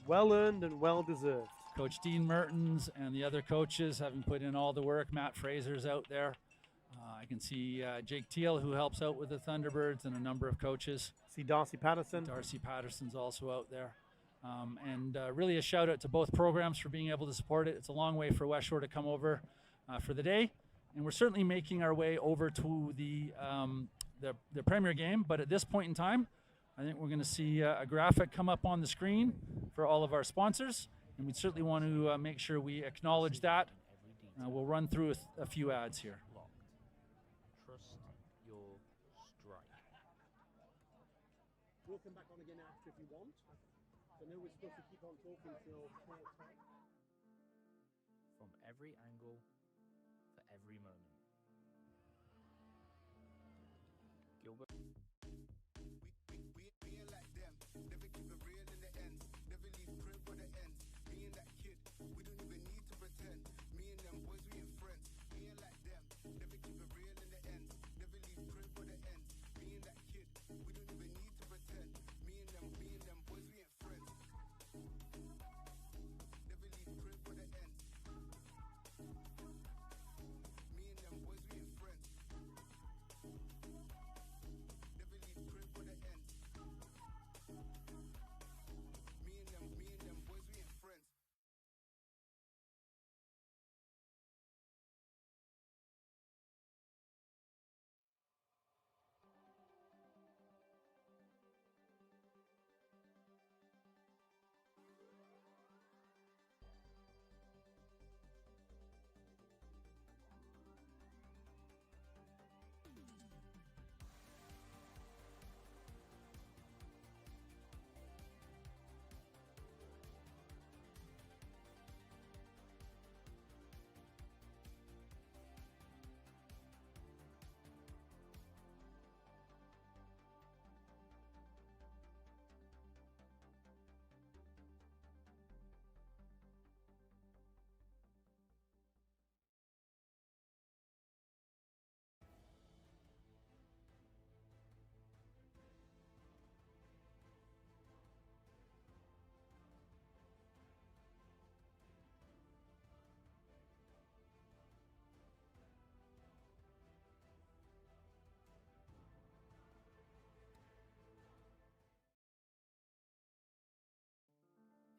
Well earned and well deserved. Coach Dean Mertens and the other coaches having put in all the work. Matt Fraser's out there. I can see Jake Teal, who helps out with the Thunderbirds, and a number of coaches. See Darcy Patterson. Darcy Patterson's also out there. And really a shout out to both programs for being able to support it. It's a long way for Westshore to come over for the day. And we're certainly making our way over to the Premier game. But at this point in time, I think we're going to see a graphic come up on the screen for all of our sponsors. And we certainly want to make sure we acknowledge that. We'll run through a few ads here. Trust your strike. We'll come back on again after if you want. I know we're supposed to keep on talking till 10 o'clock. From every angle, for every moment. Gilbert. We ain't like them. Never keep it real in the end. Never leave crib for the end. Me and that kid, we don't even need to pretend. Me and them boys, we ain't friends. We ain't like them. Never keep it real in the end. Never leave crib for the end. Me and that kid, we don't even need to pretend. Me and them boys, we ain't friends. Never leave crib for the end. Me and them boys, we ain't friends. Never leave crib for the end. Me and them boys, we ain't friends.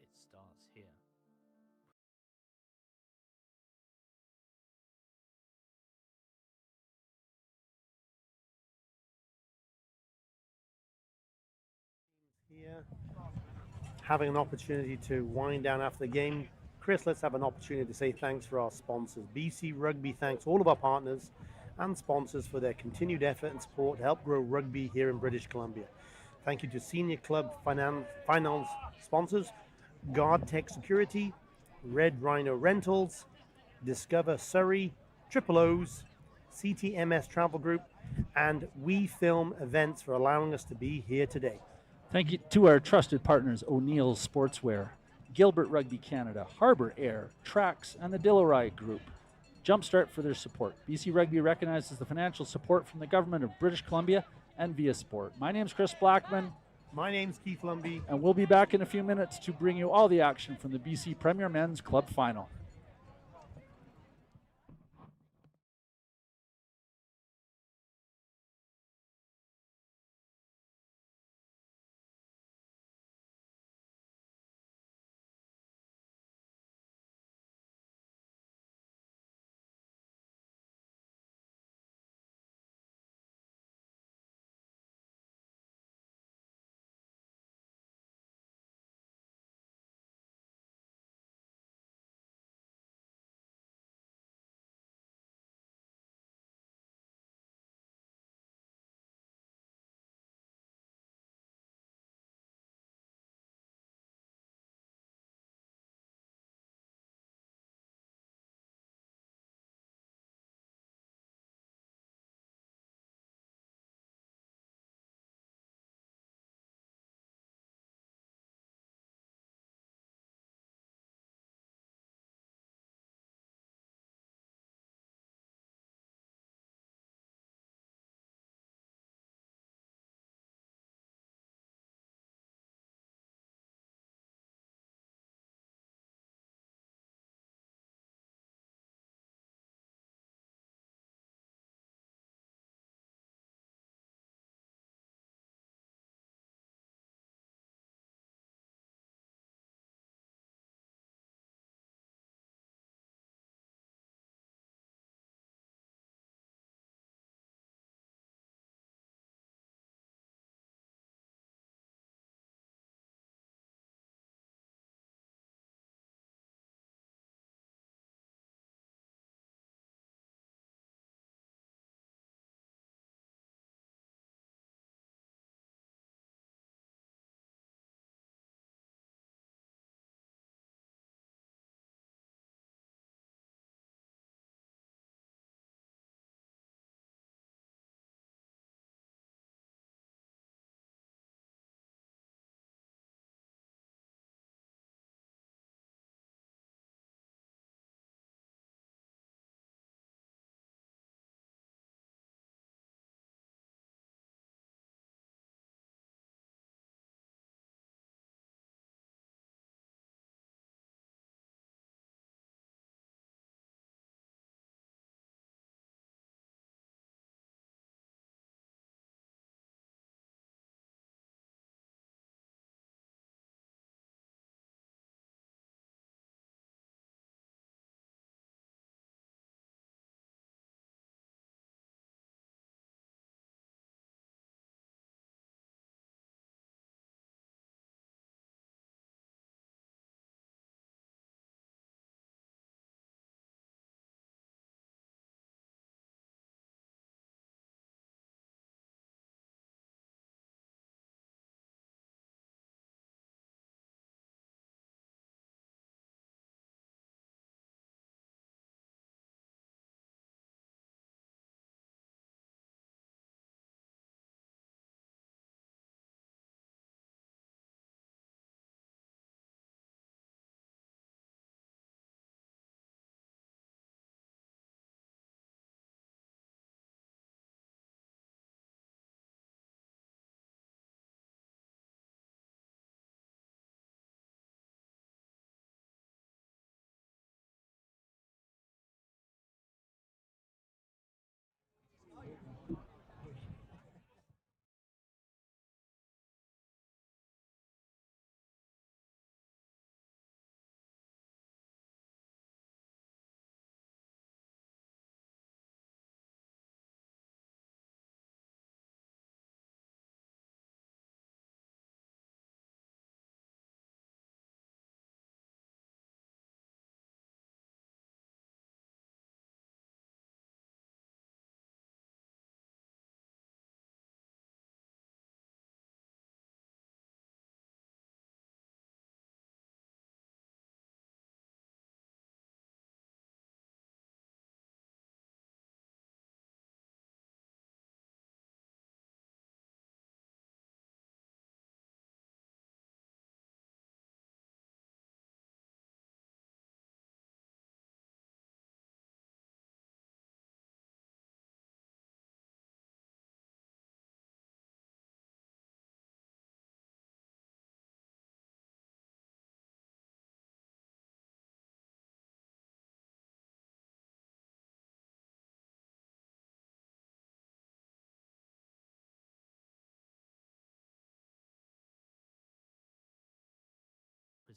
It starts here. Here, having an opportunity to wind down after the game. Chris, let's have an opportunity to say thanks for our sponsors. BC Rugby thanks all of our partners and sponsors for their continued effort and support to help grow rugby here in British Columbia. Thank you to Senior Club Finance sponsors, Guard Tech Security, Red Rhino Rentals, Discover Surrey, Triple O's, CTMS Travel Group, and We Film Events for allowing us to be here today. Thank you to our trusted partners, O'Neill's Sportswear, Gilbert Rugby Canada, Harbour Air, Traxx, and the Dilawri Group. Jumpstart for their support. BC Rugby recognizes the financial support from the Government of British Columbia and viaSport. My name's Chris Blackman. My name's Keith Lumby. And we'll be back in a few minutes to bring you all the action from the BC Premier Men's Club Final.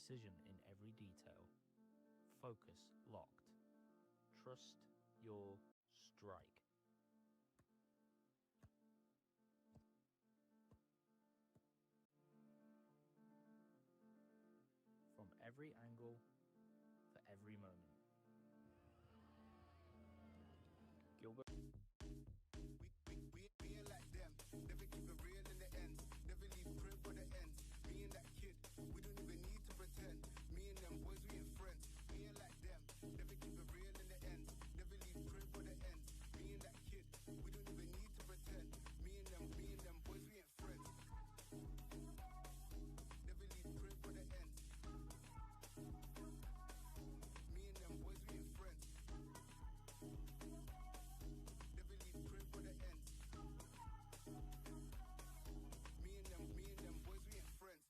precision in every detail. Focus locked. Trust your strike. From every angle, for every moment. Gilbert. We ain't like them. Never keep it real in the ends. Never leave crib for the ends. Me and that kid, we don't even need to pretend. Me and them boys, we ain't friends. We ain't like them. Never keep it real in the ends. Never leave crib for the ends. Me and that kid, we don't even need to pretend. Me and them boys, we ain't friends. Never leave crib for the ends. Me and them boys, we ain't friends. Never leave crib for the ends. Me and them boys, we ain't friends.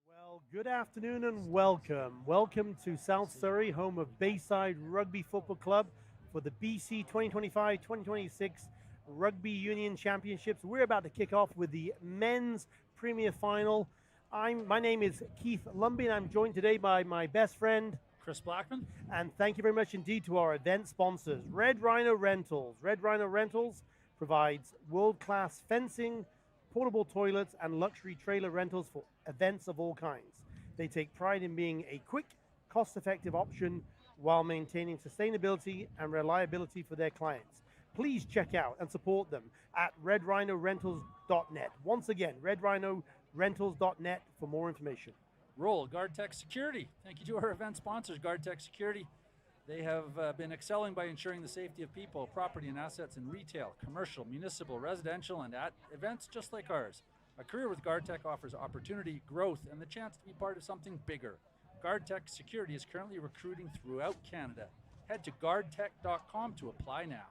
Well, good afternoon and welcome. Welcome to South Surrey, home of Bayside Rugby Football Club for the BC 2025-2026 Rugby Union Championships. We're about to kick off with the men's premier final. My name is Keith Lumbie, and I'm joined today by my best friend, Chris Blackman. And thank you very much indeed to our event sponsors, Red Rhino Rentals. Red Rhino Rentals provides world-class fencing, portable toilets, and luxury trailer rentals for events of all kinds. They take pride in being a quick, cost-effective option while maintaining sustainability and reliability for their clients. Please check out and support them at redrhinorentals.net. Once again, redrhinorentals.net for more information. Roll, GuardTech Security. Thank you to our event sponsors, GuardTech Security. They have been excelling by ensuring the safety of people, property, and assets in retail, commercial, municipal, residential, and at events just like ours. A career with GuardTech offers opportunity, growth, and the chance to be part of something bigger. GuardTech Security is currently recruiting throughout Canada. Head to guardtech.com to apply now.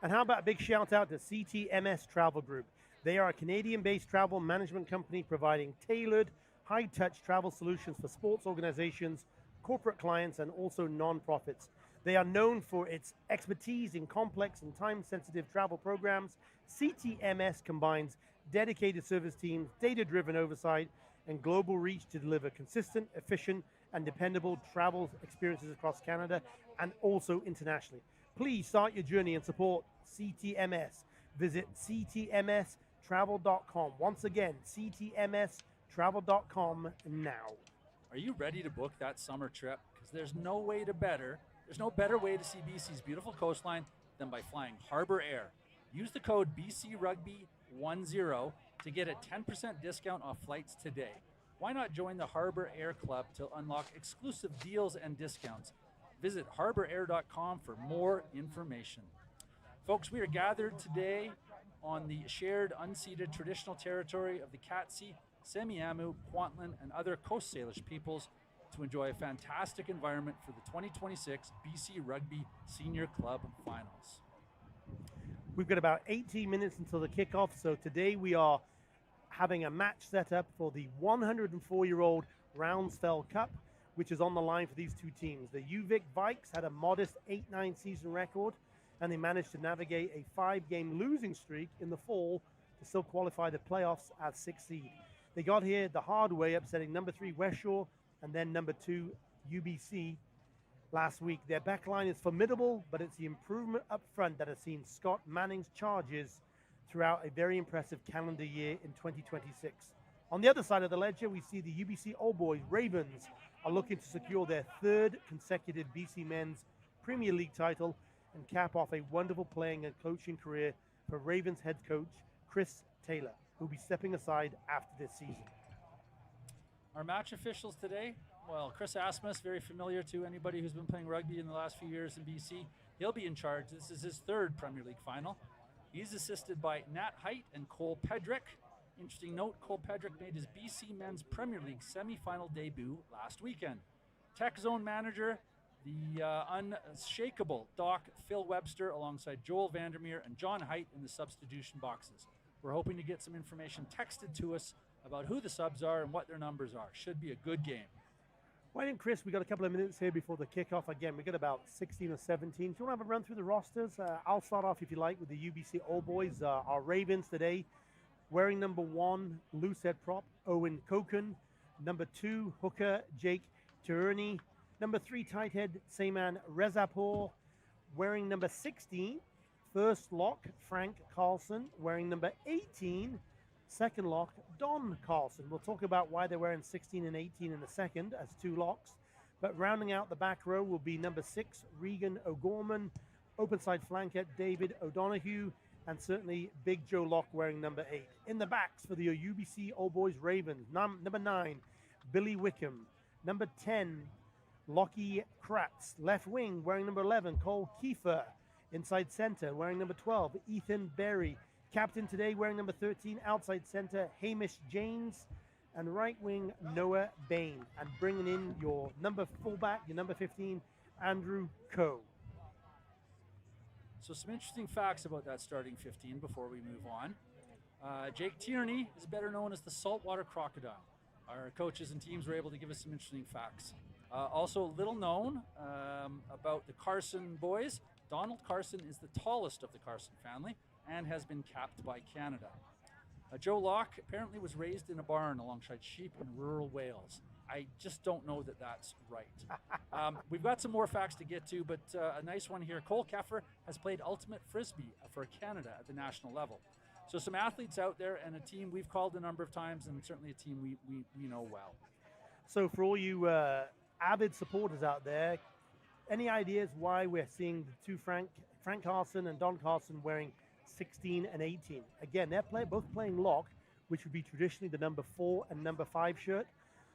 And how about a big shout out to CTMS Travel Group? They are a Canadian-based travel management company providing tailored, high-touch travel solutions for sports organizations, corporate clients, and also non-profits. They are known for its expertise in complex and time-sensitive travel programs. CTMS combines dedicated service teams, data-driven oversight, and global reach to deliver consistent, efficient, and dependable travel experiences across Canada and also internationally. Please start your journey and support CTMS. Visit ctmstravel.com. Once again, ctmstravel.com now. Are you ready to book that summer trip? Because there's no better way to see BC's beautiful coastline than by flying Harbour Air. Use the code BCRugby10 to get a 10% discount off flights today. Why not join the Harbour Air Club to unlock exclusive deals and discounts? Visit harbourair.com for more information. Folks, we are gathered today on the shared unceded traditional territory of the Katsi, Semiahmoo, Kwantlen, and other Coast Salish peoples to enjoy a fantastic environment for the 2026 BC Rugby Senior Club Finals. We've got about 18 minutes until the kickoff, so today we are having a match set up for the 104-year-old Roundsfell Cup, which is on the line for these two teams. The UVIC Vikes had a modest 8-9 season record, and they managed to navigate a 5-game losing streak in the fall to still qualify the playoffs as 6th seed. They got here the hard way, upsetting number 3 Westshore and then number 2 UBC last week. Their backline is formidable, but it's the improvement up front that has seen Scott Manning's charges throughout a very impressive calendar year in 2026. On the other side of the ledger, we see the UBC All Boys Ravens are looking to secure their third consecutive BC Men's Premier League title and cap off a wonderful playing and coaching career for Ravens head coach Chris Taylor, who will be stepping aside after this season. Our match officials today, well, Chris Asmus, very familiar to anybody who's been playing rugby in the last few years in BC. He'll be in charge. This is his third Premier League final. He's assisted by Nat Height and Cole Pedrick. Interesting note, Cole Pedrick made his BC Men's Premier League semi-final debut last weekend. Tech Zone manager, the unshakable Doc Phil Webster, alongside Joel Vandermeer and John Height in the substitution boxes. We're hoping to get some information texted to us about who the subs are and what their numbers are. Should be a good game. Why don't, Chris, we got a couple of minutes here before the kickoff. Again, we got about 16 or 17. Do you want to have a run through the rosters? I'll start off, if you like, with the UBC All Boys. Our Ravens today, wearing number 1, loose head prop, Owen Koken. Number 2, hooker, Jake Tierney. Number 3, tight head, Sayman Rezapour. Wearing number 16, first lock, Frank Carlson. Wearing number 18, second lock, Don Carlson. We'll talk about why they're wearing 16 and 18 in a second as 2 locks. But rounding out the back row will be number 6, Regan O'Gorman. Open side flanker, David O'Donoghue. And certainly Big Joe Locke wearing number 8. In the backs for the UBC All Boys Ravens, number 9, Billy Wickham. Number 10, Lockie Kratz. Left wing wearing number 11, Cole Kiefer. Inside center wearing number 12, Ethan Berry. Captain today wearing number 13, outside center, Hamish James. And right wing, Noah Bain. And bringing in your number fullback, your number 15, Andrew Coe. So some interesting facts about that starting 15 before we move on. Jake Tierney is better known as the saltwater crocodile. Our coaches and teams were able to give us some interesting facts. Also little known about the Carson boys. Donald Carson is the tallest of the Carson family and has been capped by Canada. Joe Locke apparently was raised in a barn alongside sheep in rural Wales. I just don't know that that's right. We've got some more facts to get to, but a nice one here. Cole Keffer has played ultimate frisbee for Canada at the national level. So some athletes out there and a team we've called a number of times, and certainly a team we know well. So for all you avid supporters out there, any ideas why we're seeing the two Frank Carson and Don Carson wearing 16 and 18? Again, they're both playing lock, which would be traditionally the number 4 and number 5 shirt.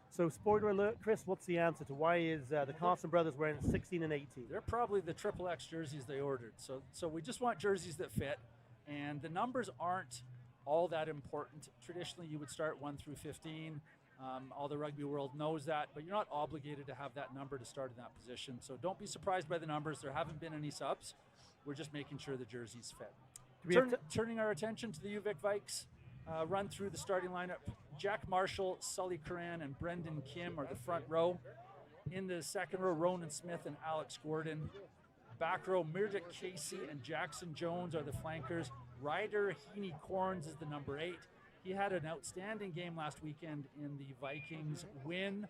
So spoiler alert, Chris, what's the answer to why is the Carson brothers wearing 16 and 18? They're probably the XXX jerseys they ordered. So we just want jerseys that fit, and the numbers aren't all that important. Traditionally, you would start 1 through 15. All the rugby world knows that, but you're not obligated to have that number to start in that position. So don't be surprised by the numbers. There haven't been any subs. We're just making sure the jerseys fit. Turning our attention to the UVIC Vikes, run through the starting lineup. Jack Marshall, Sully Curran, and Brendan Kim are the front row. In the second row, Ronan Smith and Alex Gordon. Back row, Mirjak Casey and Jackson Jones are the flankers. Ryder Heaney Corns is the number 8. He had an outstanding game last weekend in the Vikes win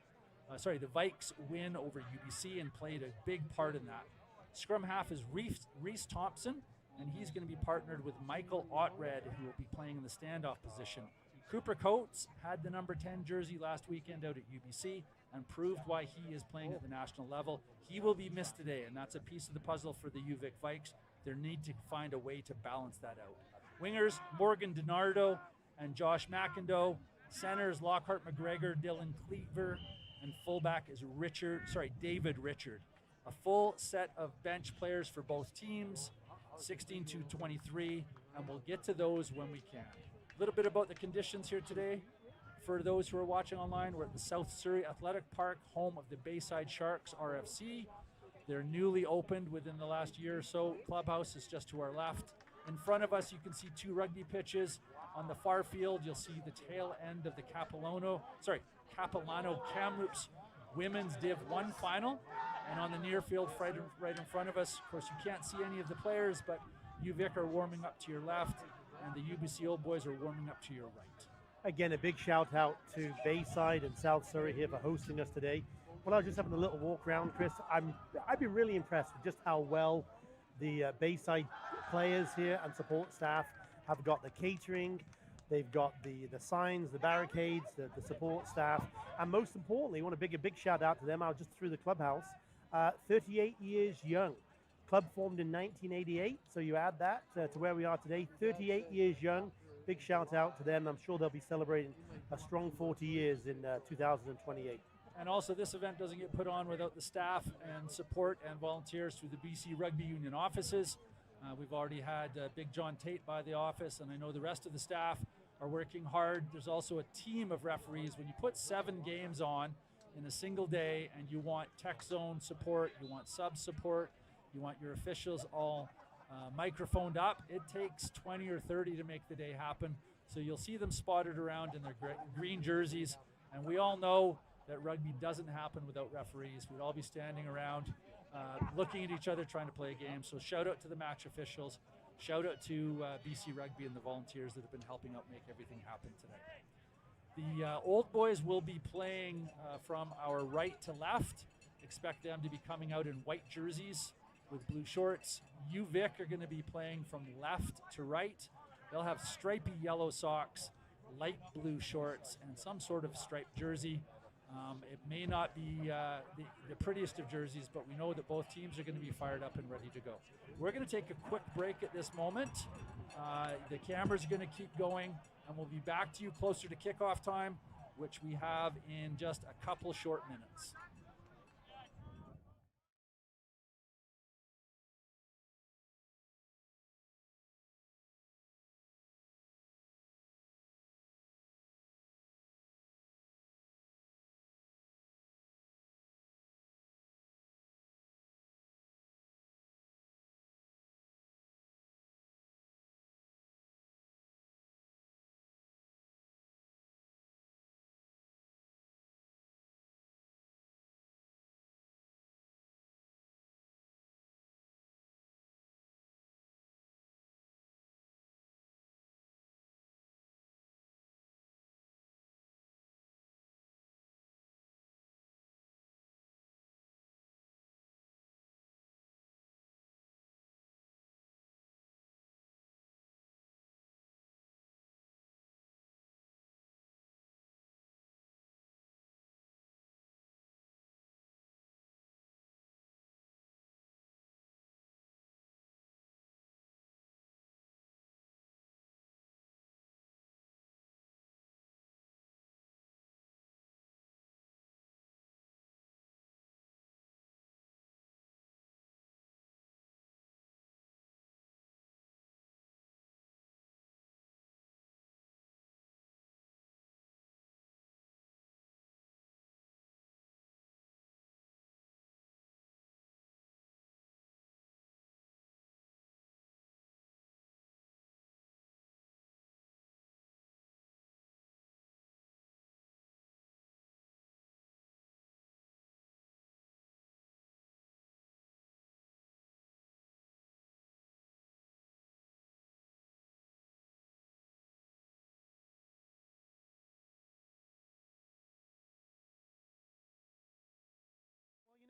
over UBC and played a big part in that. Scrum half is Reese Thompson, and he's going to be partnered with Michael Ottred, who will be playing in the standoff position. Cooper Coates had the number 10 jersey last weekend out at UBC and proved why he is playing at the national level. He will be missed today, and that's a piece of the puzzle for the UVIC Vikes. They need to find a way to balance that out. Wingers, Morgan DiNardo and Josh McIndoe. Centers, Lockhart McGregor, Dylan Cleaver, and fullback is David Richard. A full set of bench players for both teams, 16 to 23, and we'll get to those when we can. A little bit about the conditions here today. For those who are watching online, we're at the South Surrey Athletic Park, home of the Bayside Sharks RFC. They're newly opened within the last year or so. Clubhouse is just to our left. In front of us, you can see 2 rugby pitches. On the far field, you'll see the tail end of the Kapalano Kamloops Women's Div 1 final. And on the near field, right in front of us, of course, you can't see any of the players, but UVIC are warming up to your left, and the UBC Old Boys are warming up to your right. Again, a big shout out to Bayside and South Surrey here for hosting us today. Well, I was just having a little walk around, Chris. I've been really impressed with just how well the Bayside players here and support staff have got the catering, they've got the signs, the barricades, the support staff, and most importantly, I want to a big shout out to them. I was just through the clubhouse, 38 years young. Club formed in 1988, so you add that to where we are today, 38 years young. Big shout out to them. I'm sure they'll be celebrating a strong 40 years in 2028. And also, this event doesn't get put on without the staff and support and volunteers through the BC Rugby Union offices. We've already had Big John Tate by the office, and I know the rest of the staff are working hard. There's also a team of referees. When you put 7 games on in a single day and you want tech zone support, you want sub support, you want your officials all microphoned up, it takes 20 or 30 to make the day happen. So you'll see them spotted around in their green jerseys, and we all know that rugby doesn't happen without referees. We'd all be standing around looking at each other trying to play a game. So shout out to the match officials, shout out to BC Rugby and the volunteers that have been helping out make everything happen today. The old boys will be playing from our right to left. Expect them to be coming out in white jerseys with blue shorts. UVIC are going to be playing from left to right. They'll have stripy yellow socks, light blue shorts, and some sort of striped jersey. It may not be the prettiest of jerseys, but we know that both teams are going to be fired up and ready to go. We're going to take a quick break at this moment. The cameras are going to keep going, and we'll be back to you closer to kickoff time, which we have in just a couple short minutes.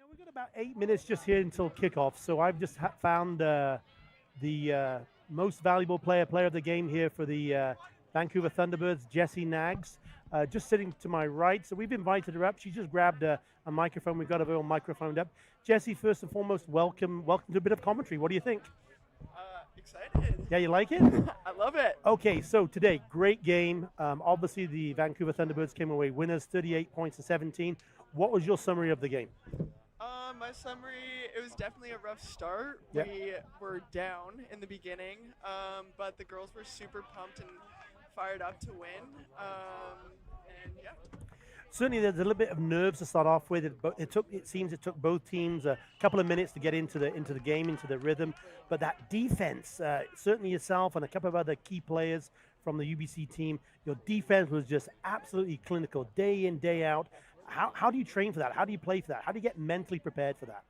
We've got about 8 minutes just here until kickoff, so I've just found the most valuable player of the game here for the Vancouver Thunderbirds, Jessie Nags, just sitting to my right. So we've invited her up. She just grabbed a microphone. We've got her all microphoned up. Jessie, first and foremost, welcome to a bit of commentary. What do you think? Excited. Yeah, you like it? I love it. Okay, so today, great game. Obviously, the Vancouver Thunderbirds came away winners, 38 points to 17. What was your summary of the game? My summary, it was definitely a rough start. Yep. We were down in the beginning, but the girls were super pumped and fired up to win. And yeah. Certainly, there's a little bit of nerves to start off with. It seems it took both teams a couple of minutes to get into the game, into the rhythm. But that defense, certainly yourself and a couple of other key players from the UBC team, your defense was just absolutely clinical, day in, day out. How do you train for that? How do you play for that? How do you get mentally prepared for that?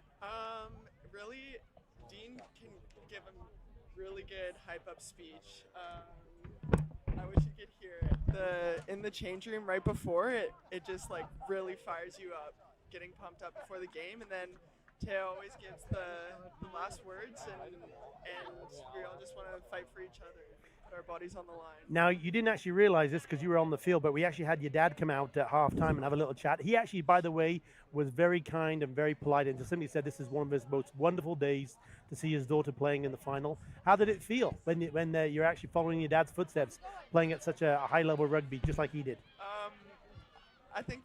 Really, Dean can give a really good hype-up speech. I wish you could hear it. In the change room right before it just like really fires you up. getting pumped up before the game, and then Taya always gives the last words, and we all just want to fight for each other, put our bodies on the line. Now, you didn't actually realize this because you were on the field, but we actually had your dad come out at halftime and have a little chat. He actually, by the way, was very kind and very polite and just simply said this is one of his most wonderful days to see his daughter playing in the final. How did it feel when you're actually following your dad's footsteps, playing at such a high-level rugby, just like he did? I think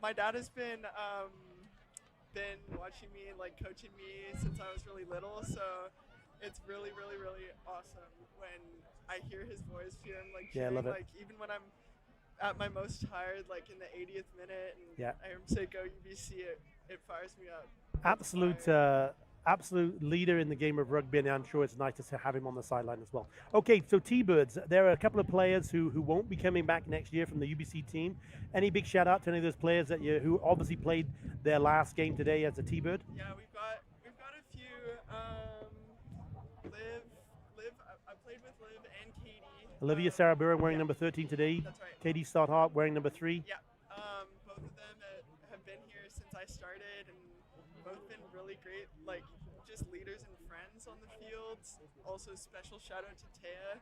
my dad has been watching me and like coaching me since I was really little, so it's really, really, really awesome when I hear his voice, hear him like cheering, love it. like even when I'm at my most tired, like in the 80th minute, and Yeah. I hear him say "Go UBC," it fires me up. Absolute leader in the game of rugby, and I'm sure it's nice to have him on the sideline as well. Okay, so T-Birds, there are a couple of players who won't be coming back next year from the UBC team. Any big shout out to any of those players who obviously played their last game today as a T-Bird? Yeah, we've got a few. Liv, I played with Liv and Katie. Olivia Sarabura wearing number 13 today. That's right. Katie Stothart wearing number 3. Yeah, both of them have been here since I started, and both been really great, like just leaders and friends on the fields. Also, special shout out to Taya.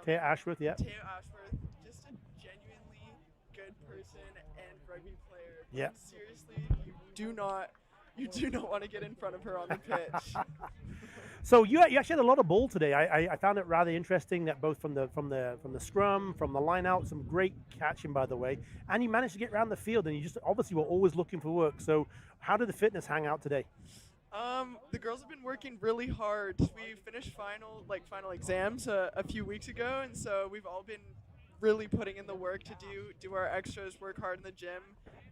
Taya Ashworth, yeah. Taya Ashworth, just a genuinely good person and rugby player. Yeah. Like, seriously, you do not want to get in front of her on the pitch. So you actually had a lot of ball today. I found it rather interesting that both from the scrum, from the line out, some great catching by the way, and you managed to get around the field, and you just obviously were always looking for work. So how did the fitness hang out today? The girls have been working really hard. We finished final exams a few weeks ago, and so we've all been really putting in the work to do our extras, work hard in the gym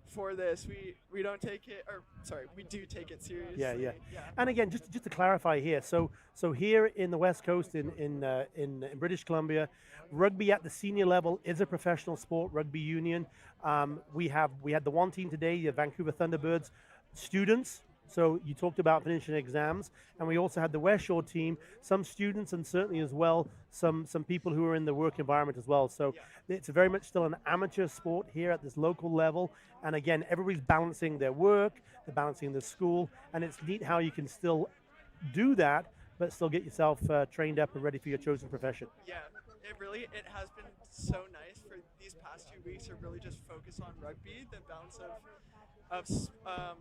for this. We don't take it, or sorry, we do take it seriously. Yeah. And again, just to clarify here, so here in the West Coast, in British Columbia, rugby at the senior level is a professional sport, rugby union. We had the one team today, the Vancouver Thunderbirds, students. So you talked about finishing exams, and we also had the Westshore team, some students, and certainly as well some people who are in the work environment as well. So it's very much still an amateur sport here at this local level. And again, everybody's balancing their work, they're balancing their school, and it's neat how you can still do that, but still get yourself trained up and ready for your chosen profession. Yeah, it has been so nice for these past 2 weeks to really just focus on rugby. The balance of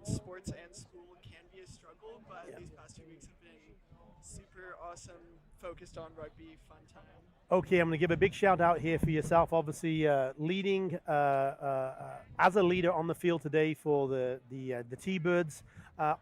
sports and school can be a struggle, but these past 2 weeks have been super awesome, focused on rugby, fun time. Okay, I'm going to give a big shout out here for yourself, obviously leading as a leader on the field today for the T-Birds.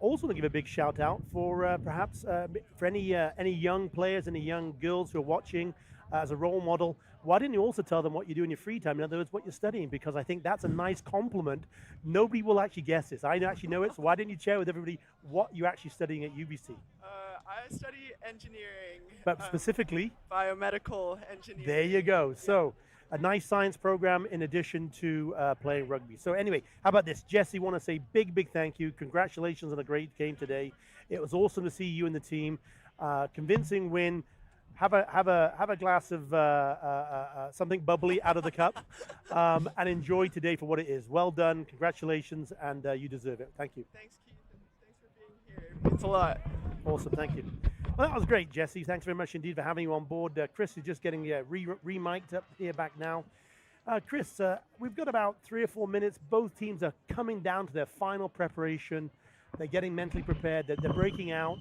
Also to give a big shout out for perhaps for any young players, any young girls who are watching as a role model. Why didn't you also tell them what you do in your free time? In other words, what you're studying, because I think that's a nice compliment. Nobody will actually guess this. I actually know it, so why didn't you share with everybody what you're actually studying at UBC? I study engineering. But specifically? Biomedical engineering. There you go. So a nice science program in addition to playing rugby. So anyway, how about this? Jesse, want to say big thank you. Congratulations on a great game today. It was awesome to see you and the team. Convincing win. Have a glass of something bubbly out of the cup and enjoy today for what it is. Well done. Congratulations, and you deserve it. Thank you. Thanks, Keith. Thanks for being here. It means a lot. Awesome. Thank you. Well, that was great, Jesse. Thanks very much indeed for having you on board. Chris is just getting re-mic'd up here back now. Chris, we've got about 3 or 4 minutes. Both teams are coming down to their final preparation. They're getting mentally prepared. They're breaking out.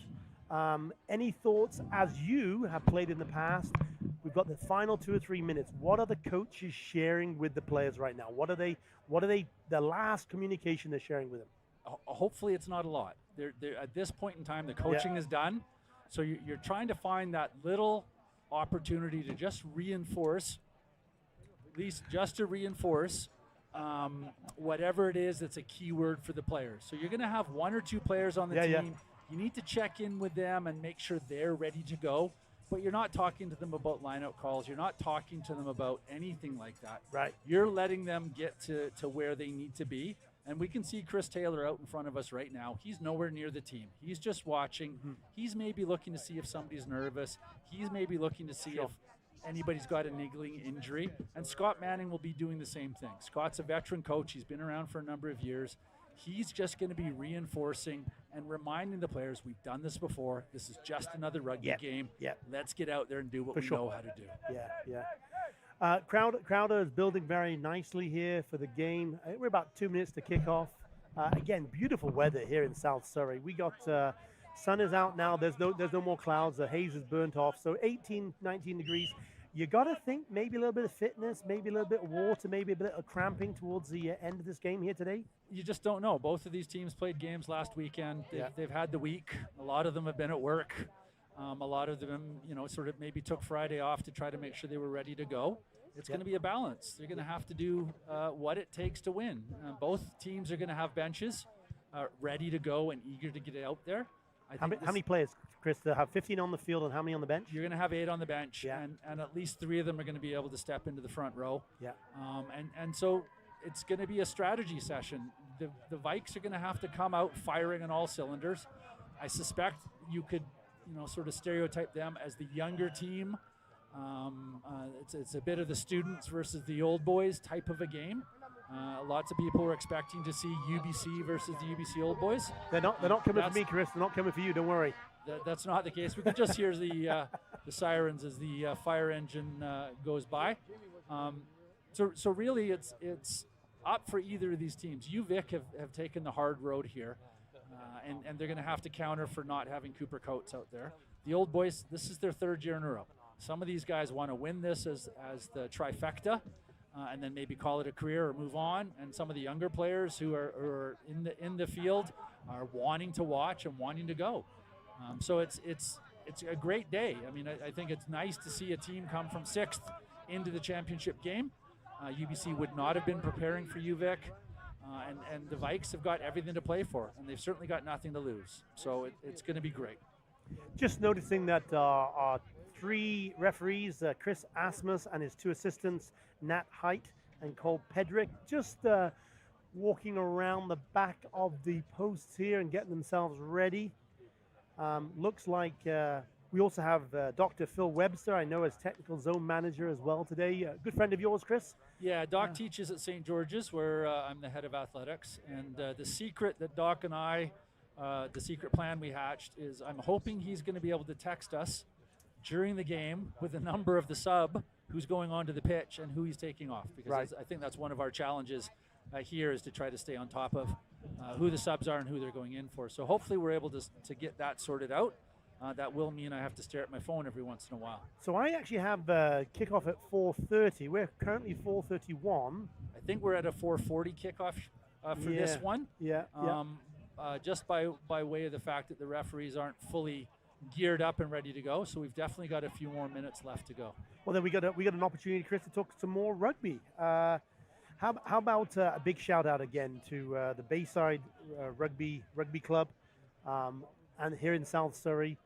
Any thoughts as you have played in the past? We've got the final 2 or 3 minutes. What are the coaches sharing with the players right now? What are they, the last communication they're sharing with them? Hopefully it's not a lot. They're at this point in time, the coaching is done. So you're trying to find that little opportunity to just reinforce, at least just to reinforce whatever it is that's a key word for the players. So you're going to have 1 or 2 players on the team. Yeah. You need to check in with them and make sure they're ready to go. But you're not talking to them about line-out calls. You're not talking to them about anything like that. Right. You're letting them get to where they need to be. And we can see Chris Taylor out in front of us right now. He's nowhere near the team. He's just watching. Mm-hmm. He's maybe looking to see if somebody's nervous. He's maybe looking to see if anybody's got a niggling injury. And Scott Manning will be doing the same thing. Scott's a veteran coach. He's been around for a number of years. he's just going to be reinforcing and reminding the players, we've done this before. This is just another rugby game. Let's get out there and do what we know how to do. Crowder is building very nicely here for the game. We're about 2 minutes to kick off. Again, beautiful weather here in South Surrey. We got sun is out now. There's no more clouds. The haze is burnt off. So 18, 19 degrees. You got to think maybe a little bit of fitness, maybe a little bit of water, maybe a bit of cramping towards the end of this game here today. You just don't know. Both of these teams played games last weekend. They've had the week. A lot of them have been at work. A lot of them, sort of maybe took Friday off to try to make sure they were ready to go. It's going to be a balance. They're going to have to do what it takes to win. Both teams are going to have benches ready to go and eager to get out there. How many players, Chris? They have 15 on the field, and how many on the bench? You're going to have 8 on the bench, and at least 3 of them are going to be able to step into the front row. And so it's going to be a strategy session. The Vikes are going to have to come out firing on all cylinders. I suspect you could, sort of stereotype them as the younger team. It's a bit of the students versus the old boys type of a game. Lots of people were expecting to see UBC versus the UBC Old Boys. They're not coming for me, Chris. They're not coming for you. Don't worry. That's not the case. We can just hear the sirens as the fire engine goes by. So really, it's up for either of these teams. UVic have taken the hard road here, and they're going to have to counter for not having Cooper Coates out there. The Old Boys, this is their 3rd year in a row. Some of these guys want to win this as the trifecta. And then maybe call it a career or move on. And some of the younger players who are in the field are wanting to watch and wanting to go. So it's a great day. I mean, I think it's nice to see a team come from 6th into the championship game. UBC would not have been preparing for UVic, and the Vikes have got everything to play for, and they've certainly got nothing to lose. So it's going to be great. Just noticing that our 3 referees, Chris Asmus and his 2 assistants, Nat Height and Cole Pedrick, just walking around the back of the posts here and getting themselves ready. Looks like we also have Dr. Phil Webster, I know, as technical zone manager as well today. Good friend of yours, Chris? Yeah, Doc teaches at St. George's, where I'm the head of athletics. And the secret that Doc and I, the secret plan we hatched is I'm hoping he's going to be able to text us during the game with the number of the sub who's going onto the pitch and who he's taking off, because I think that's one of our challenges here, is to try to stay on top of who the subs are and who they're going in for. So hopefully we're able to get that sorted out. That will mean I have to stare at my phone every once in a while. So I actually have kickoff at 4:30. We're currently 4:31. I think we're at a 4:40 kickoff for this one. Just by way of the fact that the referees aren't fully geared up and ready to go, so we've definitely got a few more minutes left to go. Well, then we got an opportunity, Chris, to talk some more rugby. How about a big shout out again to the Bayside Rugby Club, and here in South Surrey.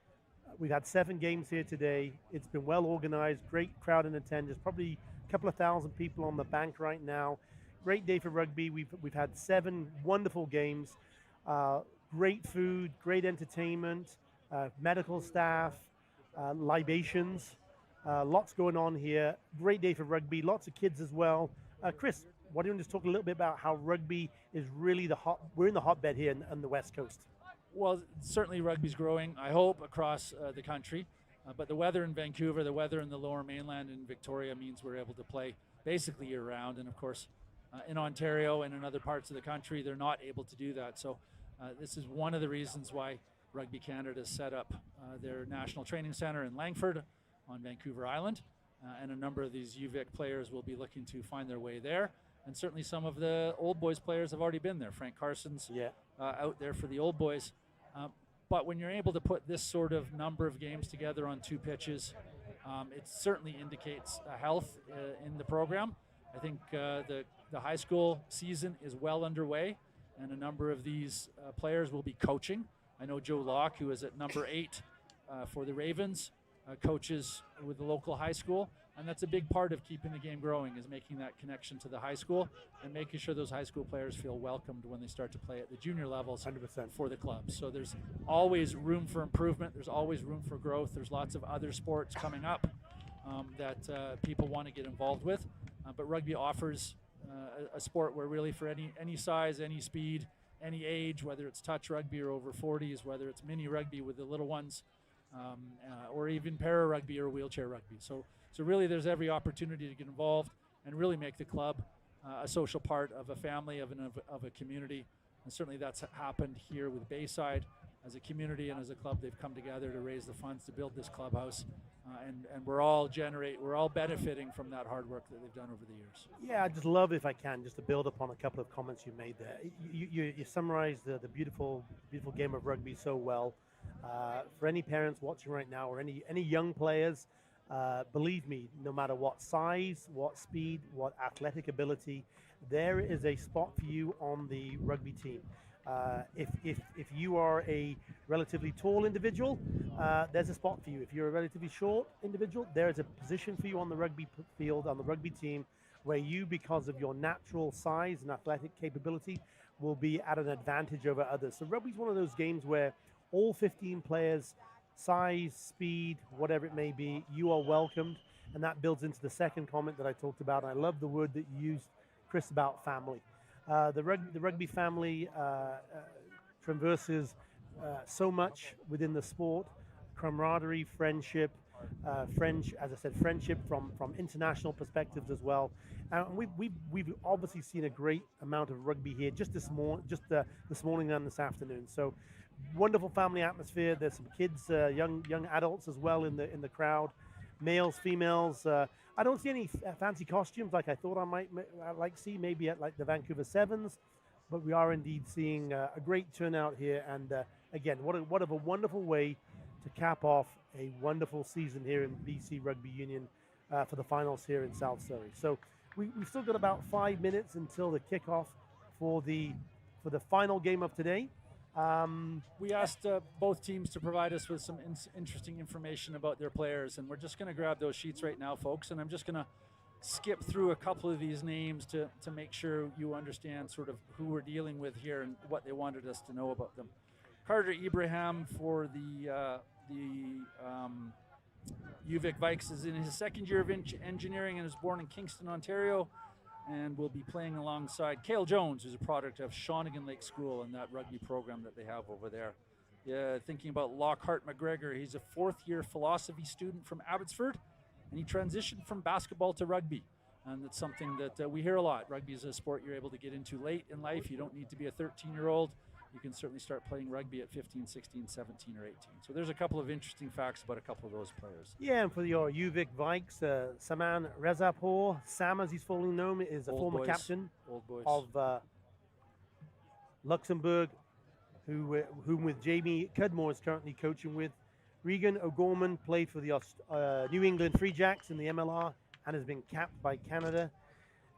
We've had 7 games here today. It's been well organized, great crowd in attendance, probably a couple of thousand people on the bank right now. Great day for rugby. We've had 7 wonderful games, great food, great entertainment, medical staff, libations, lots going on here. Great day for rugby, lots of kids as well. Chris, why don't you just talk a little bit about how rugby is really we're in the hotbed here on the West Coast. Well, certainly rugby's growing, I hope, across the country. But the weather in Vancouver, the weather in the Lower Mainland and Victoria means we're able to play basically year-round. And, of course, in Ontario and in other parts of the country, they're not able to do that. So this is one of the reasons why Rugby Canada set up their national training center in Langford on Vancouver Island. And a number of these UVic players will be looking to find their way there. And certainly some of the Old Boys players have already been there. Frank Carson's out there for the Old Boys. But when you're able to put this sort of number of games together on 2 pitches, it certainly indicates a health in the program. I think the high school season is well underway, and a number of these players will be coaching. I know Joe Locke, who is at number 8 for the Ravens, coaches with the local high school. And that's a big part of keeping the game growing, is making that connection to the high school and making sure those high school players feel welcomed when they start to play at the junior levels 100%. For the club. So there's always room for improvement. There's always room for growth. There's lots of other sports coming up that people want to get involved with. But rugby offers a sport where really for any size, any speed, any age, whether it's touch rugby or over 40s, whether it's mini rugby with the little ones, or even para rugby or wheelchair rugby. So really there's every opportunity to get involved and really make the club a social part of a family, of a community. And certainly that's happened here with Bayside. As a community and as a club, they've come together to raise the funds to build this clubhouse, and we're all benefiting from that hard work that they've done over the years. Yeah, I just love, if I can, just to build upon a couple of comments you made there. You summarized the beautiful game of rugby so well. For any parents watching right now, or any young players, believe me, no matter what size, what speed, what athletic ability, there is a spot for you on the rugby team. If you are a relatively tall individual, there's a spot for you. If you're a relatively short individual, there is a position for you on the rugby field, on the rugby team, where you, because of your natural size and athletic capability, will be at an advantage over others. So rugby's one of those games where all 15 players, size, speed, whatever it may be, you are welcomed. And that builds into the second comment that I talked about. I love the word that you used, Chris, about family. The rugby family traverses so much within the sport: camaraderie, friendship, as I said, friendship from international perspectives as well. And we've obviously seen a great amount of rugby here just this morning and this afternoon. So wonderful family atmosphere. There's some kids, young adults as well in the crowd, males, females. I don't see any fancy costumes like I thought I might see maybe at like the Vancouver Sevens, but we are indeed seeing a great turnout here. And again, what a wonderful way to cap off a wonderful season here in BC Rugby Union for the finals here in South Surrey. So we've still got about 5 minutes until the kickoff for the final game of today. We asked both teams to provide us with some interesting information about their players, and we're just going to grab those sheets right now, folks, and I'm just going to skip through a couple of these names to make sure you understand sort of who we're dealing with here and what they wanted us to know about them. Carter Ibrahim for the UVIC Vikes is in his second year of engineering and is born in Kingston, Ontario, and will be playing alongside Cale Jones, who's a product of Shawnigan Lake School and that rugby program that they have over there. Yeah, thinking about Lockhart McGregor, he's a fourth-year philosophy student from Abbotsford, and he transitioned from basketball to rugby. And it's something that we hear a lot. Rugby is a sport you're able to get into late in life. You don't need to be a 13-year-old. You can certainly start playing rugby at 15, 16, 17, or 18. So there's a couple of interesting facts about a couple of those players. Yeah, and for your UVIC Vikes, Saman Rezapour, Sam as he's fully known, is a former captain of Luxembourg, whom with Jamie Cudmore is currently coaching with. Regan O'Gorman played for the New England Free Jacks in the MLR and has been capped by Canada.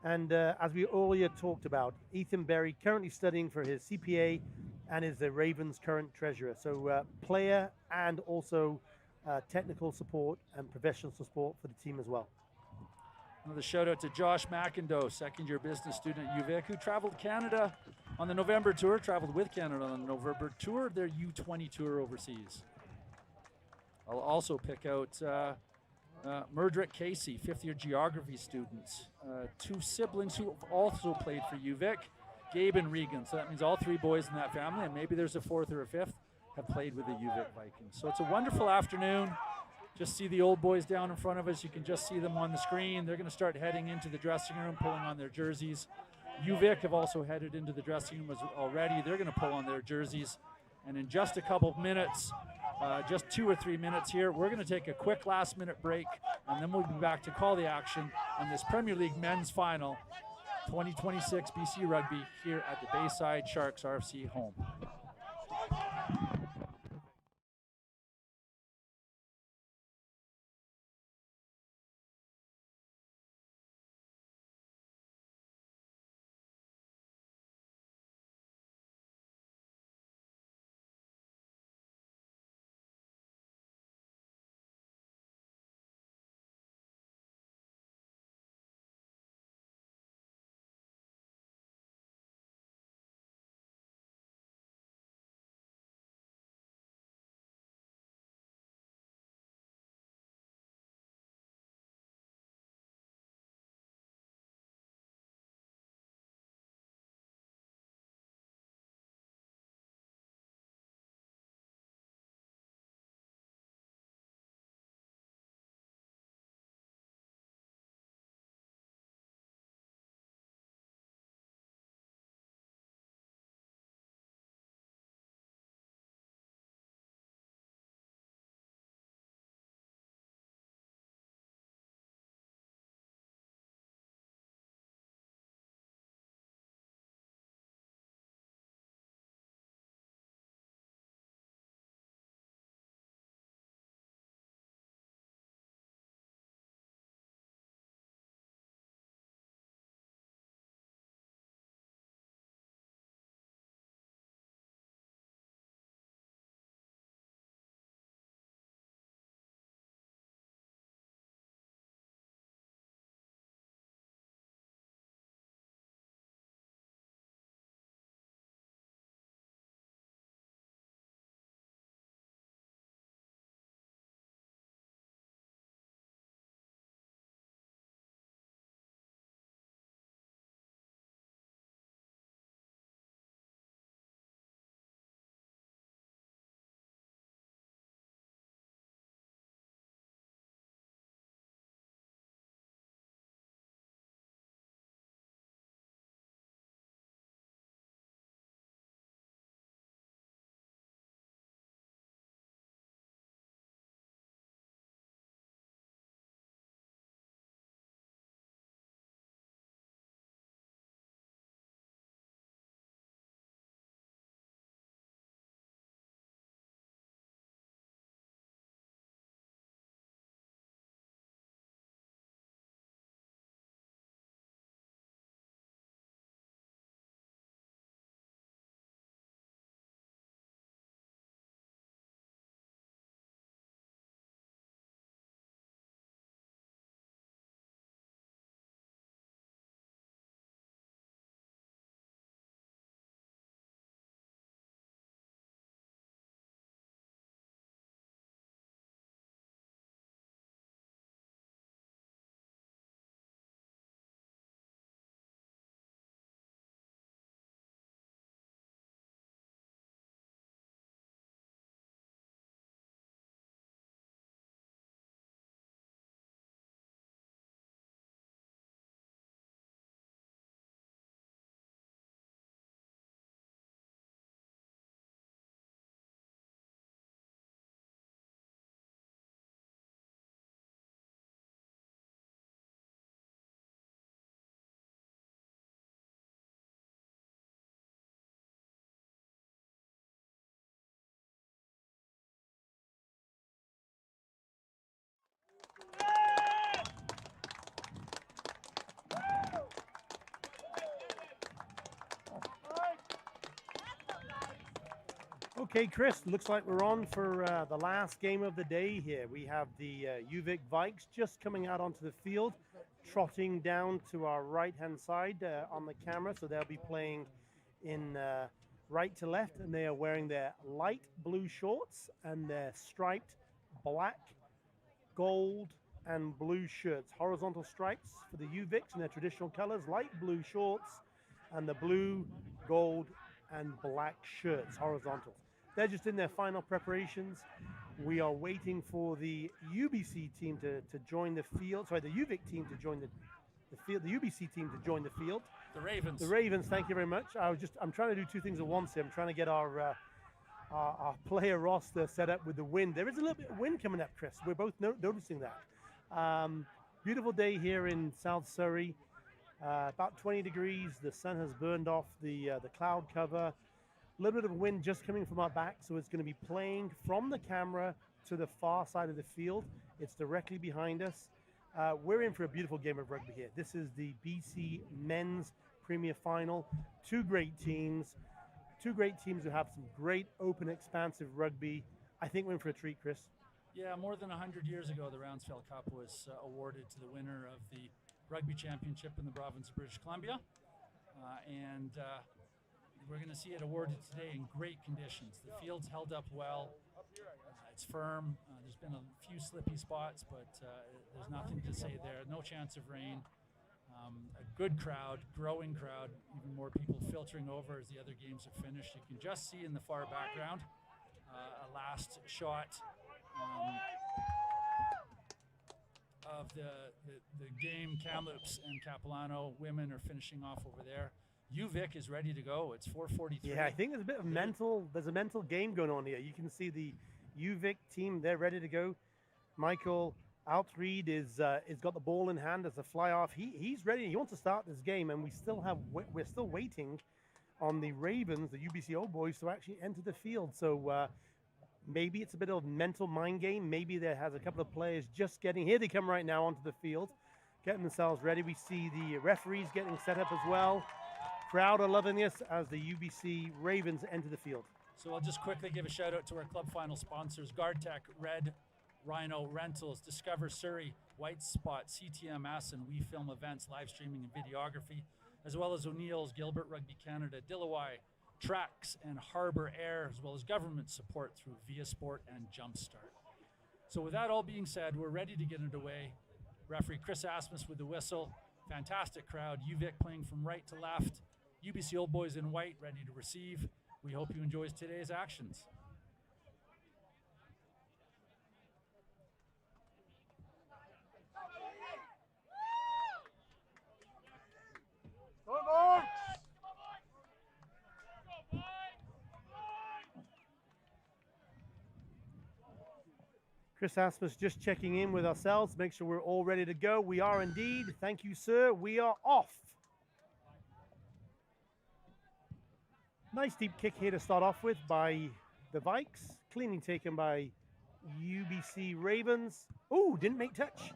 And as we earlier talked about, Ethan Berry currently studying for his CPA and is the Ravens' current treasurer. So player and also technical support and professional support for the team as well. Another shout out to Josh McIndoe, second-year business student at UVIC, who traveled Canada on the November tour, traveled with Canada on the November tour, their U20 tour overseas. I'll also pick out Murdrick Casey, fifth-year geography students. Two siblings who have also played for UVIC, Gabe and Regan. So that means all three boys in that family, and maybe there's a fourth or a fifth, have played with the UVIC Vikings. So it's a wonderful afternoon. Just see the old boys down in front of us. You can just see them on the screen. They're going to start heading into the dressing room, pulling on their jerseys. UVIC have also headed into the dressing room already. They're going to pull on their jerseys. And in just a couple of minutes, just 2 or 3 minutes here, we're going to take a quick last-minute break, and then we'll be back to call the action on this Premier League men's final 2026 BC Rugby here at the Bayside Sharks RFC home. Okay, Chris, looks like we're on for the last game of the day here. We have the UVIC Vikes just coming out onto the field, trotting down to our right-hand side on the camera. So they'll be playing in right to left, and they are wearing their light blue shorts and their striped black, gold, and blue shirts. Horizontal stripes for the UVICs in their traditional colors, light blue shorts, and the blue, gold, and black shirts, horizontals. They're just in their final preparations. We are waiting for the UBC team to join the field. Sorry, the UVIC team to join the field. The UBC team to join the field. The Ravens. The Ravens. Thank you very much. I'm trying to do two things at once here. I'm trying to get our player roster set up with the wind. There is a little bit of wind coming up, Chris. We're both noticing that. Beautiful day here in South Surrey. About 20 degrees. The sun has burned off the cloud cover. A little bit of wind just coming from our back, so it's going to be playing from the camera to the far side of the field. It's directly behind us. We're in for a beautiful game of rugby here. This is the BC Men's Premier Final. Two great teams who have some great open, expansive rugby. I think we're in for a treat, Chris. Yeah, more than 100 years ago, the Roundsfeld Cup was awarded to the winner of the Rugby Championship in the province of British Columbia. And we're going to see it awarded today in great conditions. The field's held up well. It's firm. There's been a few slippy spots, but there's nothing to say there. No chance of rain. A good crowd, growing crowd, even more people filtering over as the other games have finished. You can just see in the far background a last shot of the game. Kamloops and Kapalano women are finishing off over there. UVIC is ready to go. It's 4:43. Yeah, I think there's a bit of there's a mental game going on here. You can see the UVIC team, they're ready to go. Michael Outreed is got the ball in hand as a fly off. He's ready. He wants to start this game, and we're still waiting on the Ravens, the UBCOB boys, to actually enter the field. So maybe it's a bit of a mental mind game. Maybe there has a couple of players just getting here. They come right now onto the field, getting themselves ready. We see the referees getting set up as well. Crowd are loving this as the UBC Ravens enter the field. So I'll just quickly give a shout out to our club final sponsors: GuardTech, Red Rhino Rentals, Discover Surrey, White Spot, CTMS, and We Film Events, live streaming and videography, as well as O'Neill's, Gilbert Rugby Canada, Dilawri, Traxx, and Harbour Air, as well as government support through viaSport and Jumpstart. So with that all being said, we're ready to get underway. Referee Chris Asmus with the whistle. Fantastic crowd. UVIC playing from right to left. UBCOB boys in white ready to receive. We hope you enjoy today's actions. Chris Asmus just checking in with ourselves, make sure we're all ready to go. We are indeed. Thank you, sir. We are off. Nice deep kick here to start off with by the Vikes. Cleanly taken by UBC Ravens. Oh, didn't make touch.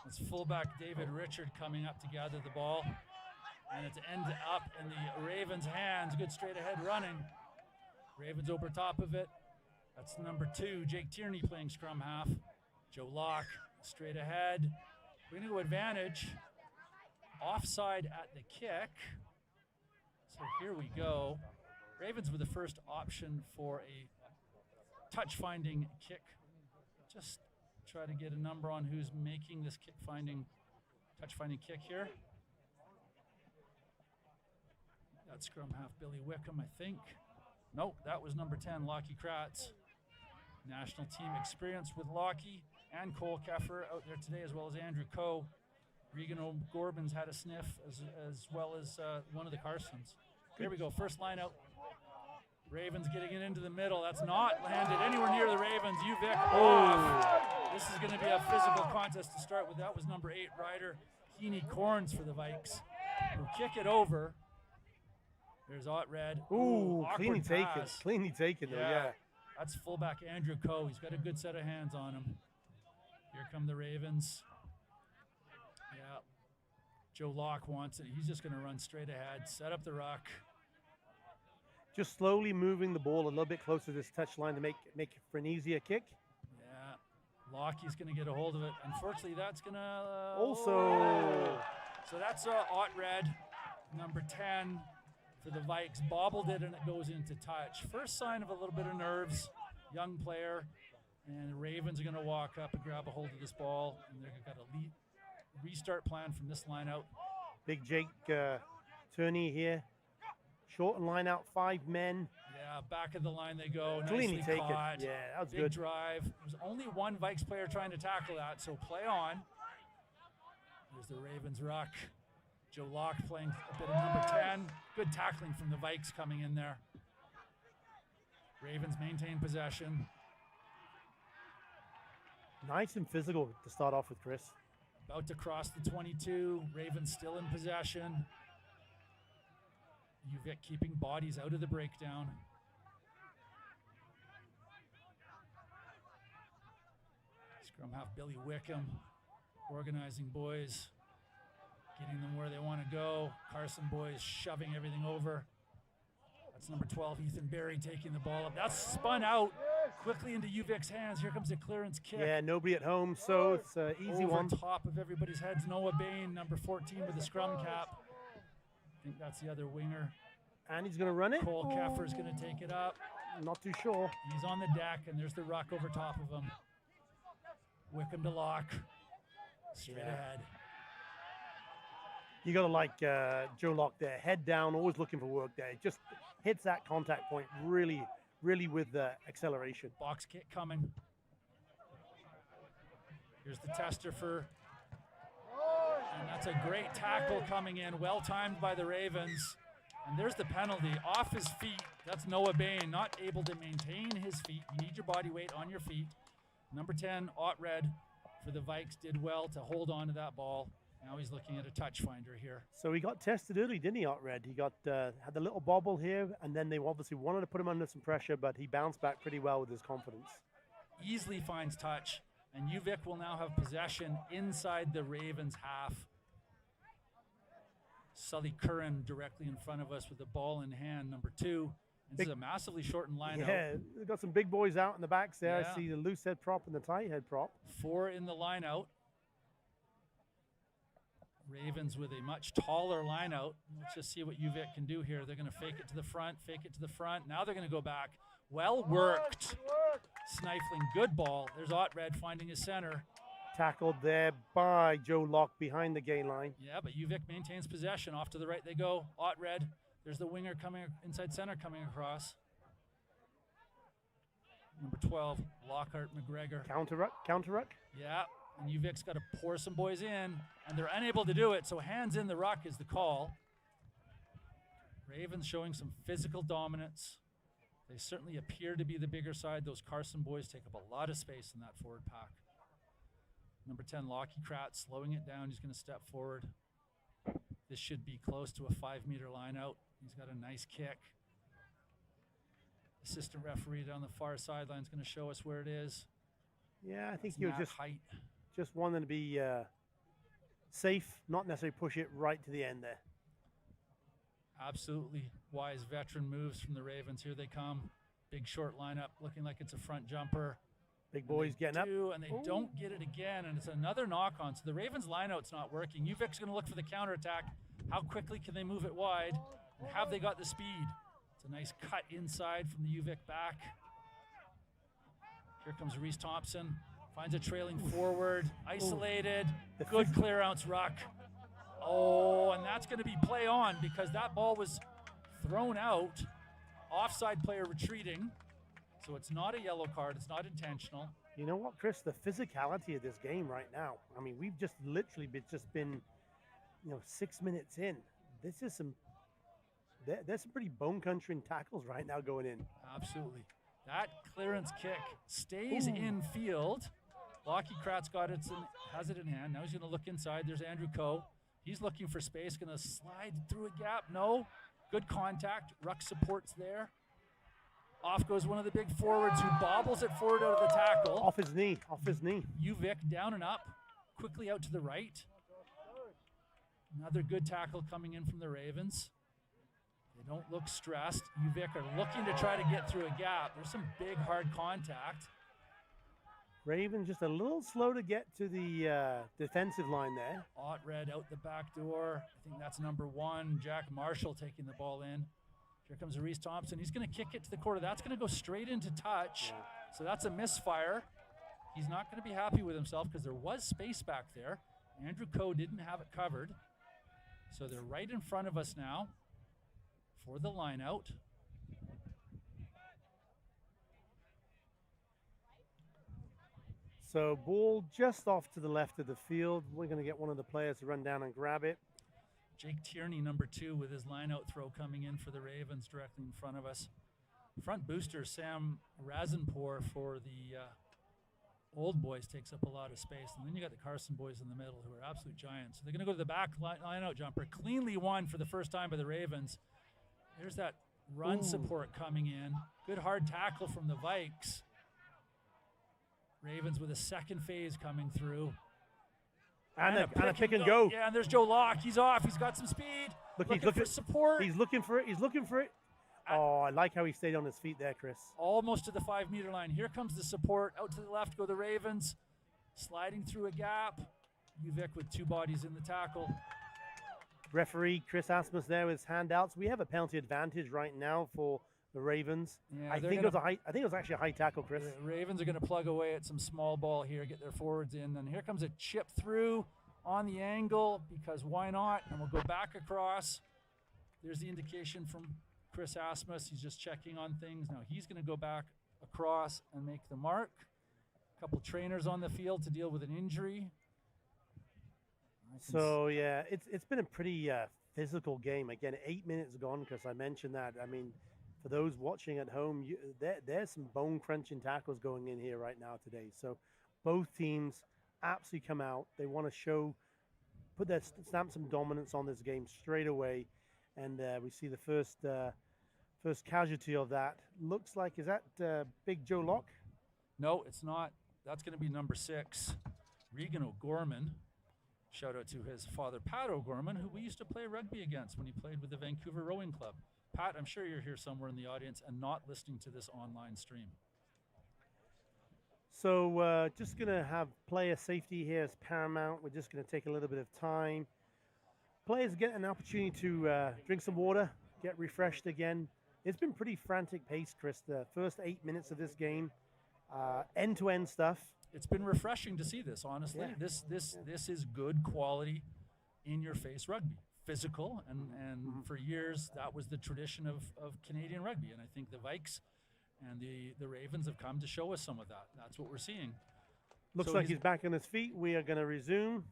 It's fullback David Richard coming up to gather the ball. And it's ended up in the Ravens' hands. Good straight ahead running. Ravens over top of it. That's number 2, Jake Tierney playing scrum half. Joe Locke straight ahead. We're going to go advantage. Offside at the kick. So here we go. Ravens with the first option for a touch-finding kick. Just try to get a number on who's making this touch-finding kick here. That's scrum half Billy Wickham, I think. Nope, that was number 10, Lockie Kratz. National team experience with Lockie and Cole Keffer out there today, as well as Andrew Coe. Regan O'Gorbin's had a sniff, as well as one of the Carsons. Here we go, first line out. Ravens getting it into the middle. That's not landed anywhere near the Ravens. UVIC off. This is going to be a physical contest to start with. That was number 8, Ryder Heaney Corns for the Vikes, who kick it over. There's Red. Ooh, cleanly taken. Pass. Cleanly taken, though, yeah. That's fullback Andrew Coe. He's got a good set of hands on him. Here come the Ravens. Yeah. Joe Locke wants it. He's just going to run straight ahead, set up the ruck. Just slowly moving the ball a little bit closer to this touch line to make it for an easier kick. Yeah, Lockie's going to get a hold of it. Unfortunately, that's going to also. So that's Red, number 10 for the Vikes. Bobbled it and it goes into touch. First sign of a little bit of nerves. Young player, and the Ravens are going to walk up and grab a hold of this ball, and they've got a restart plan from this line out. Big Jake Turney here. Short and line out, 5 men. Yeah, back of the line they go. Cleanly Nicely taken. caught. Yeah, that was Big good. drive. There's only one Vikes player trying to tackle that, so play on. There's the Ravens ruck. Joe Locke playing a bit of number 10. Good tackling from the Vikes coming in there. Ravens maintain possession. Nice and physical to start off with, Chris. About to cross the 22. Ravens still in possession. UVic keeping bodies out of the breakdown. Scrum half Billy Wickham organizing boys, getting them where they want to go. Carson boys shoving everything over. That's number 12, Ethan Berry, taking the ball up. That's spun out quickly into UVic's hands. Here comes a clearance kick. Yeah, nobody at home, so it's an easy Over one. top of everybody's heads, Noah Bain, number 14 with the scrum cap. I think that's the other winger. And he's going to run it. Cole Keffer's going to take it up. Not too sure. He's on the deck, and there's the ruck over top of him. Wickham to Lock. Straight ahead. You got to like Joe Locke there. Head down, always looking for work there. Just hits that contact point really, really with acceleration. Box kick coming. Here's the tester for, and that's a great tackle coming in. Well timed by the Ravens. And there's the penalty off his feet. That's Noah Bain, not able to maintain his feet. You need your body weight on your feet. Number 10, Red for the Vikes, did well to hold on to that ball. Now he's looking at a touch finder here. So he got tested early, didn't he, Red? He got had the little bobble here, and then they obviously wanted to put him under some pressure, but he bounced back pretty well with his confidence. Easily finds touch, and UVic will now have possession inside the Ravens half. Sully Curran directly in front of us with the ball in hand, number 2. This is a massively shortened lineup. Yeah, they've got some big boys out in the backs there. Yeah. I see the loose head prop and the tight head prop. 4 in the line out. Ravens with a much taller line out. Let's just see what UVic can do here. They're going to fake it to the front, fake it to the front. Now they're going to go back. Well worked. Snifling, good ball. There's Red finding his center. Tackled there by Joe Locke behind the gain line. Yeah, but UVic maintains possession. Off to the right they go. Red. There's the winger coming inside center coming across. Number 12, Lockhart McGregor. Counter ruck. Yeah, and UVic's got to pour some boys in, and they're unable to do it, so hands in the ruck is the call. Ravens showing some physical dominance. They certainly appear to be the bigger side. Those Carson boys take up a lot of space in that forward pack. Number 10, Lockie Kratz, slowing it down. He's going to step forward. This should be close to a 5-meter line out. He's got a nice kick. Assistant referee down the far sideline is going to show us where it is. Yeah, I think It's he was Matt Height. just wanting to be safe, not necessarily push it right to the end there. Absolutely wise veteran moves from the Ravens. Here they come. Big short lineup, looking like it's a front jumper. Big boys getting up. And they don't get it again, and it's another knock-on. So the Ravens lineout's not working. UVic's going to look for the counterattack. How quickly can they move it wide? And have they got the speed? It's a nice cut inside from the UVic back. Here comes Reese Thompson. Finds a trailing forward. Isolated. Good clear-outs ruck. Oh, and that's going to be play on because that ball was thrown out. Offside player retreating. So it's not a yellow card. It's not intentional. You know what, Chris? The physicality of this game right now. I mean, we've just literally been 6 minutes in. This is there's some pretty bone countering tackles right now going in. Absolutely. That clearance kick stays in field. Lockie Kratz has it in hand. Now he's going to look inside. There's Andrew Coe. He's looking for space. Going to slide through a gap. No. Good contact. Ruck support's there. Off goes one of the big forwards who bobbles it forward out of the tackle. Off his knee. UVic down and up. Quickly out to the right. Another good tackle coming in from the Ravens. They don't look stressed. UVic are looking to try to get through a gap. There's some big, hard contact. Ravens just a little slow to get to the defensive line there. Red out the back door. I think that's number 1. Jack Marshall taking the ball in. Here comes Reese Thompson. He's going to kick it to the quarter. That's going to go straight into touch. Yeah. So that's a misfire. He's not going to be happy with himself because there was space back there. Andrew Coe didn't have it covered. So they're right in front of us now for the line out. So ball just off to the left of the field. We're going to get one of the players to run down and grab it. Jake Tierney, number 2, with his line-out throw coming in for the Ravens directly in front of us. Front booster Sam Razanpour for the Old Boys takes up a lot of space. And then you got the Carson boys in the middle who are absolute giants. So they're going to go to the back line-out jumper. Cleanly won for the first time by the Ravens. There's that run support coming in. Good hard tackle from the Vikes. Ravens with a second phase coming through. And a pick and go. Yeah, and there's Joe Locke. He's off. He's got some speed. Looking for support. He's looking for it. He's looking for it. Oh, I like how he stayed on his feet there, Chris. Almost to the 5-meter line. Here comes the support. Out to the left go the Ravens. Sliding through a gap. UVic with 2 bodies in the tackle. Referee Chris Asmus there with his handouts. We have a penalty advantage right now for the Ravens. Yeah, I think it was actually a high tackle, Chris. The Ravens are going to plug away at some small ball here, get their forwards in. And here comes a chip through on the angle because why not? And we'll go back across. There's the indication from Chris Asmus. He's just checking on things. Now he's going to go back across and make the mark. A couple trainers on the field to deal with an injury. So yeah, it's been a pretty physical game. Again, 8 minutes gone, Chris. I mentioned that. I mean, for those watching at home, there's some bone-crunching tackles going in here right now today. So both teams absolutely come out. They want to stamp some dominance on this game straight away. And we see the first casualty of that. Looks like, is that Big Joe Locke? No, it's not. That's going to be number 6, Regan O'Gorman. Shout out to his father, Pat O'Gorman, who we used to play rugby against when he played with the Vancouver Rowing Club. Pat, I'm sure you're here somewhere in the audience and not listening to this online stream. So just going to have player safety here as paramount. We're just going to take a little bit of time. Players get an opportunity to drink some water, get refreshed again. It's been pretty frantic pace, Chris. The first 8 minutes of this game, end-to-end stuff. It's been refreshing to see this, honestly. Yeah. This is good quality in-your-face rugby. Physical, and for years that was the tradition of Canadian rugby. And I think the Vikes and the Ravens have come to show us some of that. That's what we're seeing. Looks like he's back on his feet. We are going to resume.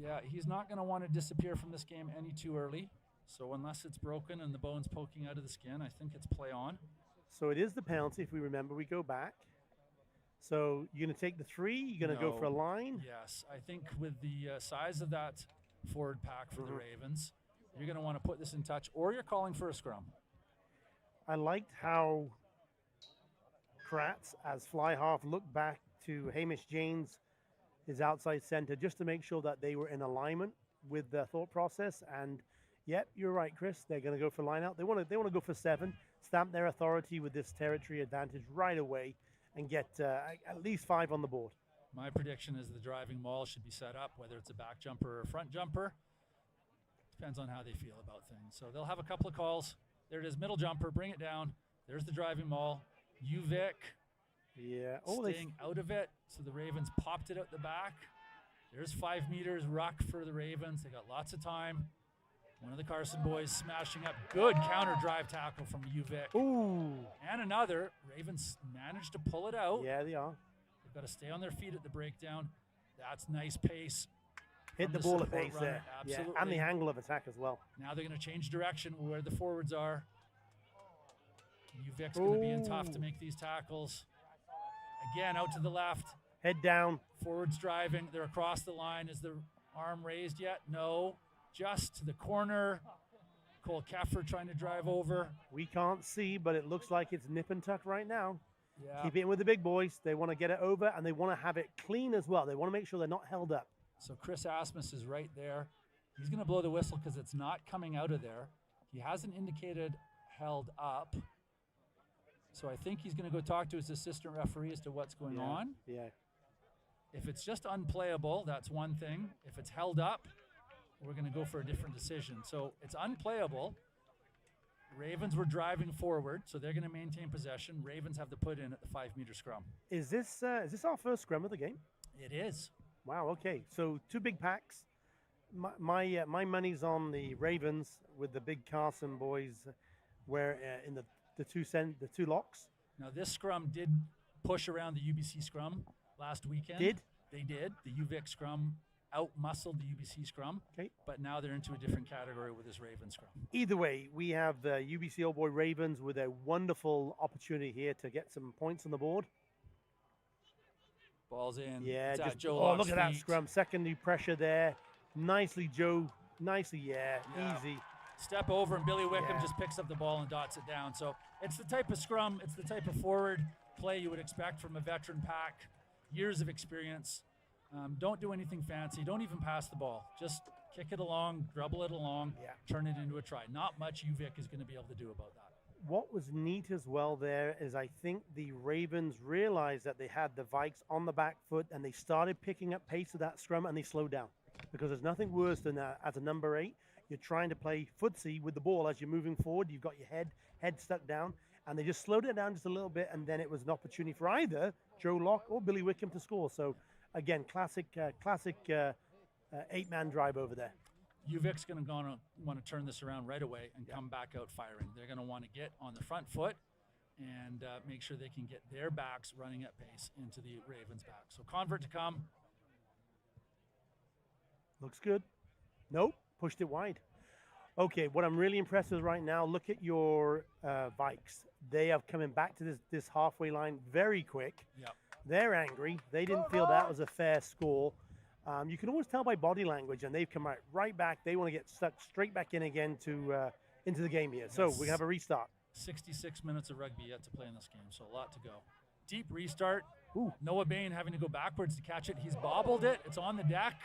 Yeah, he's not going to want to disappear from this game any too early. So unless it's broken and the bone's poking out of the skin, I think it's play on. So it is the penalty. If we remember, we go back. So you're going to take the 3? You're going to go for a line? Yes. I think with the size of that forward pack for the Ravens, you're going to want to put this in touch, or you're calling for a scrum. I liked how Kratz, as fly half, looked back to Hamish James, his outside center, just to make sure that they were in alignment with their thought process. And yep, you're right, Chris. They're going to go for line out. They want to go for 7, stamp their authority with this territory advantage right away, and get at least 5 on the board. My prediction is the driving maul should be set up, whether it's a back jumper or a front jumper. Depends on how they feel about things. So they'll have a couple of calls. There it is, middle jumper, bring it down. There's the driving maul. UVic staying out of it. So the Ravens popped it out the back. There's 5 meters, ruck for the Ravens. They got lots of time. One of the Carson boys smashing up. Good counter drive tackle from UVic. Ooh. And another. Ravens managed to pull it out. Yeah, they are. They've got to stay on their feet at the breakdown. That's nice pace. Hit the ball at pace there. Absolutely. Yeah, and the angle of attack as well. Now they're going to change direction where the forwards are. UVic's going to be in tough to make these tackles. Again, out to the left. Head down. Forwards driving. They're across the line. Is the arm raised yet? No. Just to the corner. Cole Keffer trying to drive over. We can't see, but it looks like it's nip and tuck right now. Yeah. Keep it in with the big boys. They want to get it over, and they want to have it clean as well. They want to make sure they're not held up. So Chris Asmus is right there. He's going to blow the whistle because it's not coming out of there. He hasn't indicated held up. So I think he's going to go talk to his assistant referee as to what's going on. Yeah. If it's just unplayable, that's one thing. If it's held up, we're going to go for a different decision. So it's unplayable. Ravens were driving forward, so they're going to maintain possession. Ravens have to put in at the 5-meter scrum. Is this our first scrum of the game? It is. Wow. Okay. So 2 big packs. My money's on the Ravens with the big Carson boys, where in the two locks. Now this scrum did push around the UBC scrum last weekend. They did. The UVIC scrum out-muscled the UBC scrum, but now they're into a different category with this Ravens scrum. Either way, we have the UBC Old Boy Ravens with a wonderful opportunity here to get some points on the board. Ball's in. Yeah, It's at just Joe look Locke's at that feet. scrum. Secondary pressure there. Nicely, Joe. Nicely, easy. Step over, and Billy Wickham just picks up the ball and dots it down. So it's the type of scrum, it's the type of forward play you would expect from a veteran pack. Years of experience. Don't do anything fancy. Don't even pass the ball. Just kick it along, dribble it along, turn it into a try. Not much UVIC is going to be able to do about that. What was neat as well there is I think the Ravens realized that they had the Vikes on the back foot and they started picking up pace of that scrum and they slowed down. Because there's nothing worse than as a number 8, you're trying to play footsie with the ball as you're moving forward. You've got your head stuck down, and they just slowed it down just a little bit, and then it was an opportunity for either Joe Locke or Billy Wickham to score. So again, classic 8-man drive over there. UVIC's going to want to turn this around right away and come back out firing. They're going to want to get on the front foot and make sure they can get their backs running at pace into the Ravens' back. So convert to come. Looks good. Nope, pushed it wide. Okay, what I'm really impressed with right now, look at your Vikes. They are coming back to this halfway line very quick. Yep. They're angry. They didn't feel that was a fair score. You can always tell by body language, and they've come right back. They want to get stuck straight back in again into the game here. So we have a restart. 66 minutes of rugby yet to play in this game, so a lot to go. Deep restart. Noah Bain having to go backwards to catch it. He's bobbled it. It's on the deck.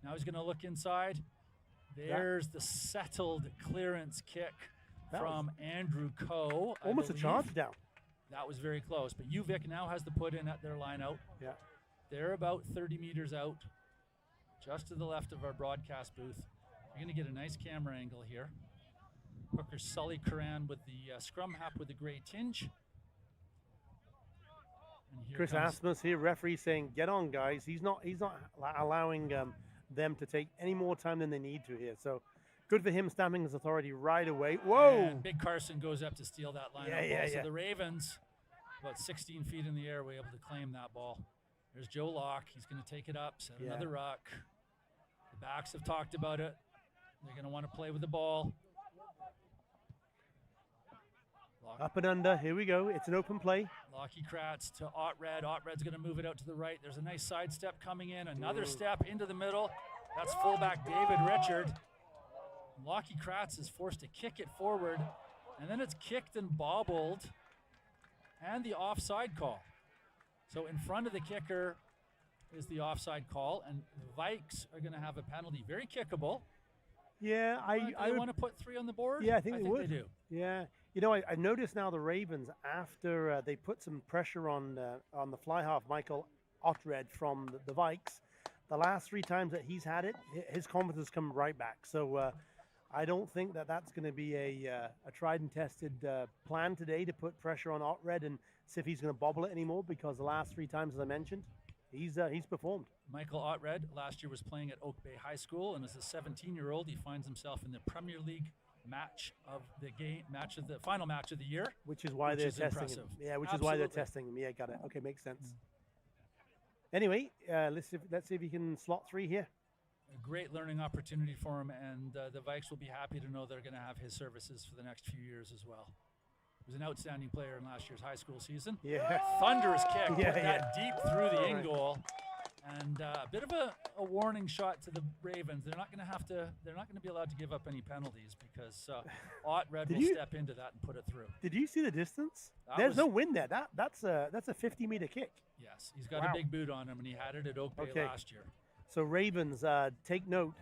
Now he's going to look inside. There's the settled clearance kick from Andrew Coe. Almost a charge down. That was very close, but UVIC now has to put in at their line out. Yeah. They're about 30 meters out, just to the left of our broadcast booth. You're going to get a nice camera angle here. Hooker Sully Curran with the scrum hap with the gray tinge. And Chris Asmus here, referee saying, "Get on, guys." He's not allowing them to take any more time than they need to here. So good for him stamping his authority right away. Whoa! And Big Carson goes up to steal that line out ball. So the Ravens, about 16 feet in the air, were able to claim that ball. There's Joe Locke. He's going to take it up, set another ruck. The backs have talked about it. They're going to want to play with the ball. Up and under. Here we go. It's an open play. Lockie Kratz to Ottred. Ottred's going to move it out to the right. There's a nice side step coming in. Another step into the middle. That's fullback David Richard. Lockie Kratz is forced to kick it forward, and then it's kicked and bobbled, and the offside call. So in front of the kicker is the offside call, and the Vikes are going to have a penalty. Very kickable. Yeah, I want to put 3 on the board. Yeah, I think they would. They do. Yeah, you know, I noticed now the Ravens, after they put some pressure on the fly half, Michael Ottred from the Vikes, the last 3 times that he's had it, his confidence has come right back. So I don't think that's going to be a tried and tested plan today to put pressure on Ottred and see if he's going to bobble it anymore, because the last 3 times, as I mentioned, he's performed. Michael Ottred last year was playing at Oak Bay High School, and as a 17-year-old, he finds himself in the Premier League final match of the year, which is why they're testing him. Yeah, which is why they're testing him. Yeah, got it. Okay, makes sense. Anyway, let's see if he can slot 3 here. A great learning opportunity for him, and the Vikes will be happy to know they're going to have his services for the next few years as well. He was an outstanding player in last year's high school season. Yeah. Thunderous kick, put that deep through the in goal. And a bit of a warning shot to the Ravens. They're not going to be allowed to give up any penalties, because Ottred will step into that and put it through. Did you see the distance? There's no wind there. That's a 50-meter kick. Yes, he's got a big boot on him, and he had it at Oak Bay last year. So Ravens, take note,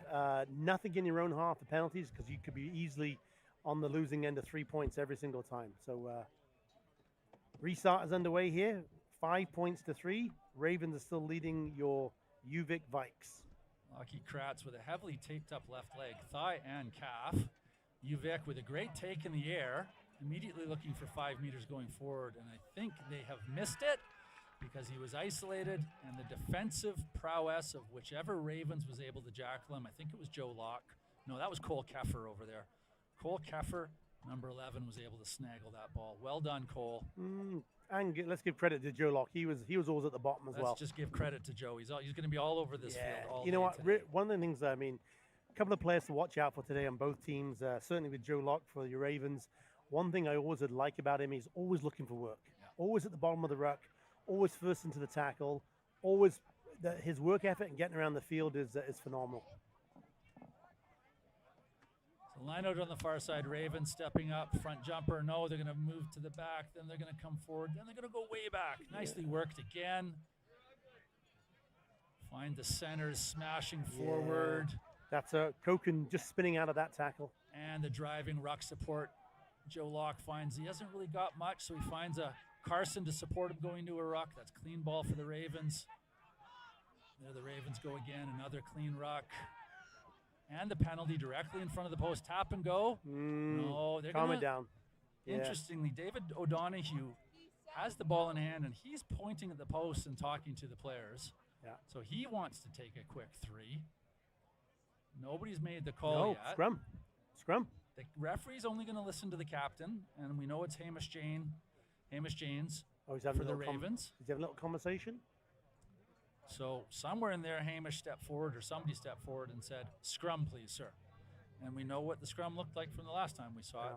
nothing in your own half of penalties, because you could be easily on the losing end of 3 points every single time. So restart is underway here. 5 points to 3. Ravens are still leading your UVIC Vikes. Lucky Kratz with a heavily taped up left leg, thigh and calf. UVIC with a great take in the air, immediately looking for 5 meters going forward. And I think they have missed it because he was isolated, and the defensive prowess of whichever Ravens was able to jackal him. I think it was Joe Locke. No, that was Cole Keffer over there. Cole Keffer, number 11, was able to snaggle that ball. Well done, Cole. And let's give credit to Joe Locke. He was always at the bottom as well. Let's just give credit to Joe. He's going to be all over this field all You know day what? today. One of the things, I mean, a couple of players to watch out for today on both teams, certainly with Joe Locke for your Ravens. One thing I always would like about him, he's always looking for work. Yeah. Always at the bottom of the ruck, always first into the tackle, always his work ethic and getting around the field is phenomenal. So line out on the far side, Ravens stepping up, front jumper. No, they're going to move to the back, then they're going to come forward, then they're going to go way back. Nicely worked again. Find the centers smashing forward. That's Koken just spinning out of that tackle. And the driving ruck support. Joe Locke finds he hasn't really got much, so he finds a Carson to support him going to a ruck. That's clean ball for the Ravens. There the Ravens go again, another clean ruck. And the penalty directly in front of the post. Tap and go. No, they're calm gonna, it down. Interestingly, David O'Donoghue has the ball in hand, and he's pointing at the post and talking to the players. Yeah. So he wants to take a quick 3. Nobody's made the call yet. Scrum. The referee's only going to listen to the captain, and we know it's Hamish Janes for the Ravens. Did you have a little conversation? So somewhere in there, Hamish stepped forward, or somebody stepped forward and said, "Scrum, please, sir." And we know what the scrum looked like from the last time we saw it.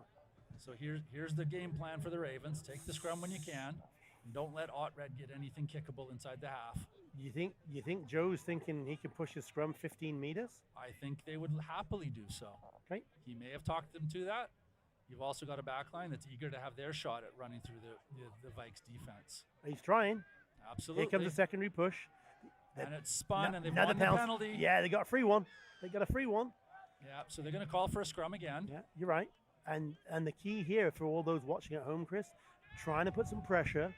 So here's the game plan for the Ravens. Take the scrum when you can. And don't let Ottred get anything kickable inside the half. You think Joe's thinking he can push his scrum 15 meters? I think they would happily do so. Okay. He may have talked them to that. You've also got a back line that's eager to have their shot at running through the Vikes defense. He's trying. Absolutely. Here comes the secondary push. And it's spun, and they've won the penalty. Yeah, they got a free one. Yeah, so they're going to call for a scrum again. Yeah, you're right. And the key here for all those watching at home, Chris, trying to put some pressure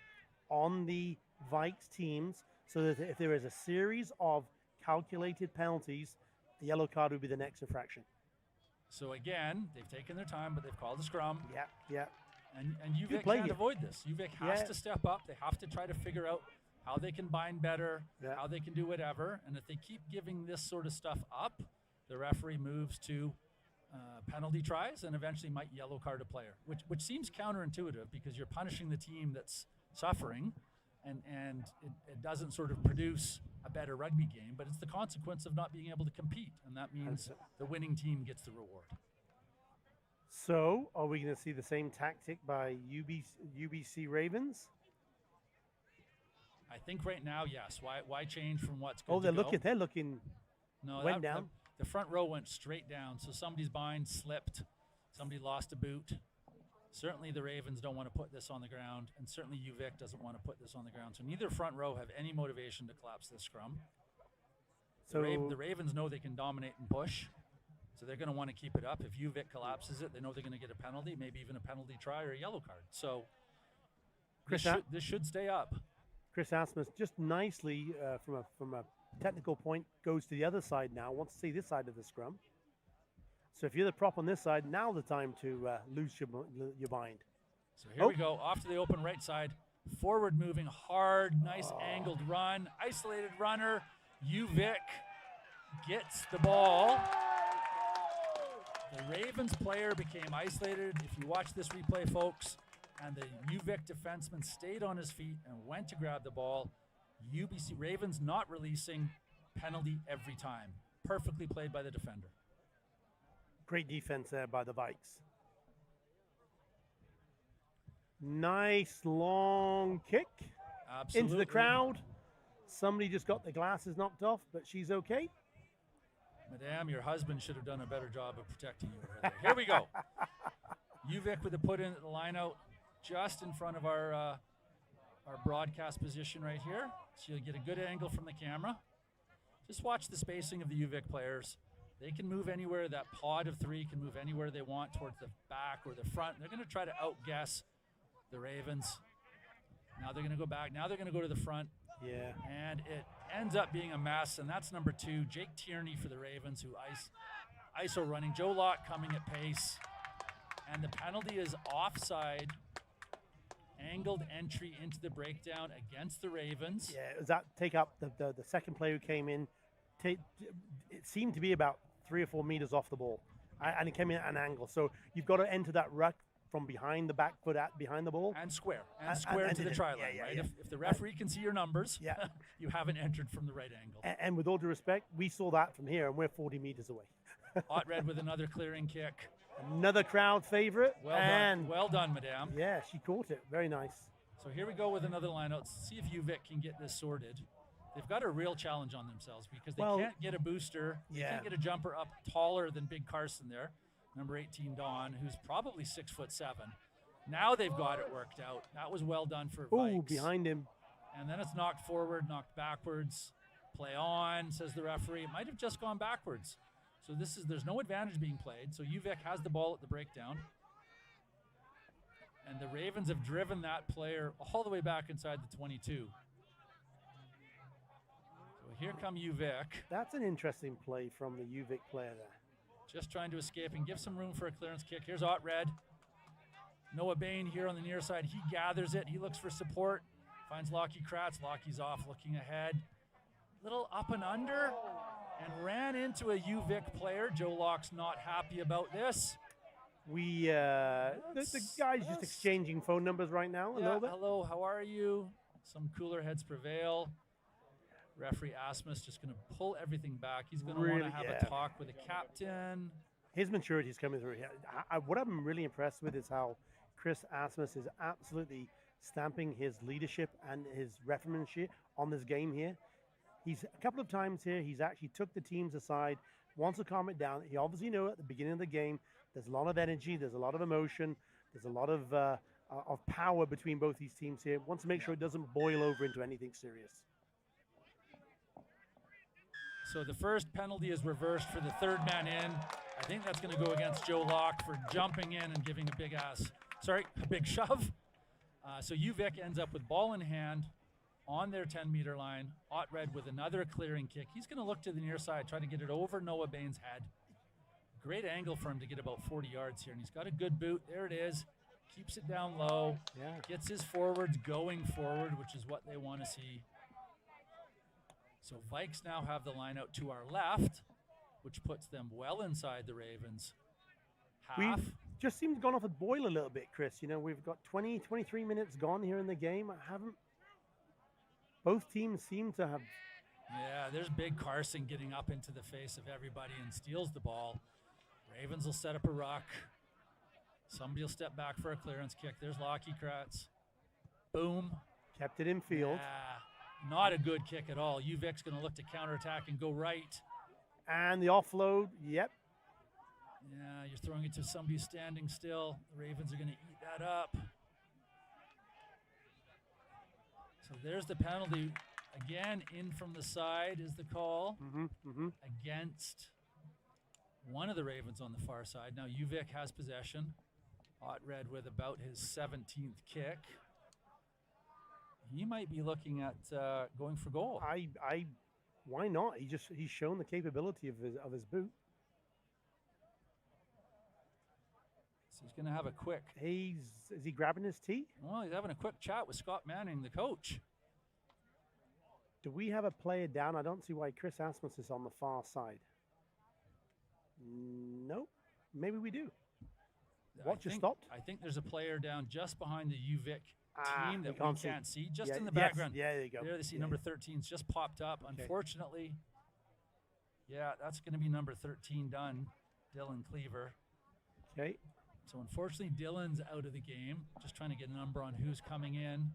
on the Vikes teams so that if there is a series of calculated penalties, the yellow card would be the next infraction. So again, they've taken their time, but they've called the scrum. Yeah. And UVIC can't avoid this. UVIC has to step up. They have to try to figure out how they can bind better, how they can do whatever. And if they keep giving this sort of stuff up, the referee moves to penalty tries and eventually might yellow card a player, which seems counterintuitive because you're punishing the team that's suffering, and it doesn't sort of produce a better rugby game, but it's the consequence of not being able to compete, and that means the winning team gets the reward. So are we going to see the same tactic by UBC Ravens? I think right now, yes. Why change from what's good? Oh, they're looking. No, went down. The front row went straight down. So somebody's bind slipped. Somebody lost a boot. Certainly the Ravens don't want to put this on the ground, and certainly UVIC doesn't want to put this on the ground. So neither front row have any motivation to collapse this scrum. So the Ravens know they can dominate and push, so they're going to want to keep it up. If UVIC collapses it, they know they're going to get a penalty, maybe even a penalty try or a yellow card. So this should stay up. Chris Asmus just nicely from a technical point goes to the other side now. Wants to see this side of the scrum. So if you're the prop on this side, now the time to lose your bind. So here we go, off to the open right side. Forward moving hard, nice angled run. Isolated runner. UVIC gets the ball. The Ravens player became isolated. If you watch this replay, folks, and the UVIC defenseman stayed on his feet and went to grab the ball. UBC Ravens not releasing, penalty every time. Perfectly played by the defender. Great defense there by the Vikes. Nice long kick. Absolutely. Into the crowd. Somebody just got the glasses knocked off, but she's okay. Madame, your husband should have done a better job of protecting you over there. Here we go. UVIC with a put in at the line out just in front of our broadcast position right here. So you'll get a good angle from the camera. Just watch the spacing of the UVIC players. They can move anywhere. That pod of 3 can move anywhere they want towards the back or the front. They're going to try to outguess the Ravens. Now they're going to go back. Now they're going to go to the front. Yeah. And it ends up being a mess, and that's number 2, Jake Tierney for the Ravens, who ISO running. Joe Locke coming at pace. And the penalty is offside. Angled entry into the breakdown against the Ravens. Yeah, does that take up the second player who came in? It seemed to be about 3 or 4 meters off the ball, and it came in at an angle. So you've got to enter that ruck from behind the back foot behind the ball. And square to the try line, right? If the referee can see your numbers, you haven't entered from the right angle. And with all due respect, we saw that from here, and we're 40 meters away. Hot Red with another clearing kick. Another crowd favorite. Well done, madame. Yeah, she caught it. Very nice. So here we go with another line out. See if UVic can get this sorted. They've got a real challenge on themselves because they can't get a booster. They can't get a jumper up taller than Big Carson there. Number 18, Dawn, who's probably 6'7". Now they've got it worked out. That was well done for Vikes. Ooh, behind him. And then it's knocked forward, knocked backwards. Play on, says the referee. It might have just gone backwards. So there's no advantage being played. So UVic has the ball at the breakdown. And the Ravens have driven that player all the way back inside the 22. So here come UVic. That's an interesting play from the UVic player there. Just trying to escape and give some room for a clearance kick. Here's Ott Red. Noah Bain here on the near side. He gathers it. He looks for support. Finds Lockie Kratz. Lockie's off, looking ahead. Little up and under. And ran into a UVic player. Joe Locke's not happy about this. The guy's just exchanging phone numbers right now a little bit. Hello, how are you? Some cooler heads prevail. Referee Asmus just going to pull everything back. He's going to want to have a talk with the captain. His maturity is coming through here. What I'm really impressed with is how Chris Asmus is absolutely stamping his leadership and his refereemanship on this game here. He's a couple of times here, he's actually took the teams aside, wants to calm it down. He obviously knows at the beginning of the game, there's a lot of energy, there's a lot of emotion, there's a lot of power between both these teams here. Wants to make sure it doesn't boil over into anything serious. So the first penalty is reversed for the third man in. I think that's going to go against Joe Locke for jumping in and giving a big shove. So UVic ends up with ball in hand on their 10-meter line. Ott Red with another clearing kick. He's going to look to the near side, try to get it over Noah Bain's head. Great angle for him to get about 40 yards here, and he's got a good boot. There it is. Keeps it down low. Gets his forwards going forward, which is what they want to see. So Vikes now have the line out to our left, which puts them well inside the Ravens. Half. We've just seemed gone off a boil a little bit, Chris. You know, we've got 23 minutes gone here in the game. Both teams seem to have. Yeah, there's Big Carson getting up into the face of everybody and steals the ball. Ravens will set up a ruck. Somebody will step back for a clearance kick. There's Lockie Kratz. Boom. Kept it in field. Yeah, not a good kick at all. UVic's going to look to counterattack and go right. And the offload, yep. Yeah, you're throwing it to somebody standing still. The Ravens are going to eat that up. So there's the penalty. Again, in from the side is the call against one of the Ravens on the far side. Now UVic has possession. Ott Red with about his 17th kick. He might be looking at going for goal. Why not? He's shown the capability of his boot. So he's going to have a quick. Is he grabbing his tee? Well, he's having a quick chat with Scott Manning, the coach. Do we have a player down? I don't see why Chris Asmus is on the far side. Nope. Maybe we do. What just stopped? I think there's a player down just behind the UVic team that we can't see. Just in the yes, background. Yeah, there you go. There they see number 13's just popped up. Okay. Unfortunately, yeah, that's going to be number 13 done, Dylan Cleaver. Okay. So unfortunately, Dylan's out of the game. Just trying to get a number on who's coming in.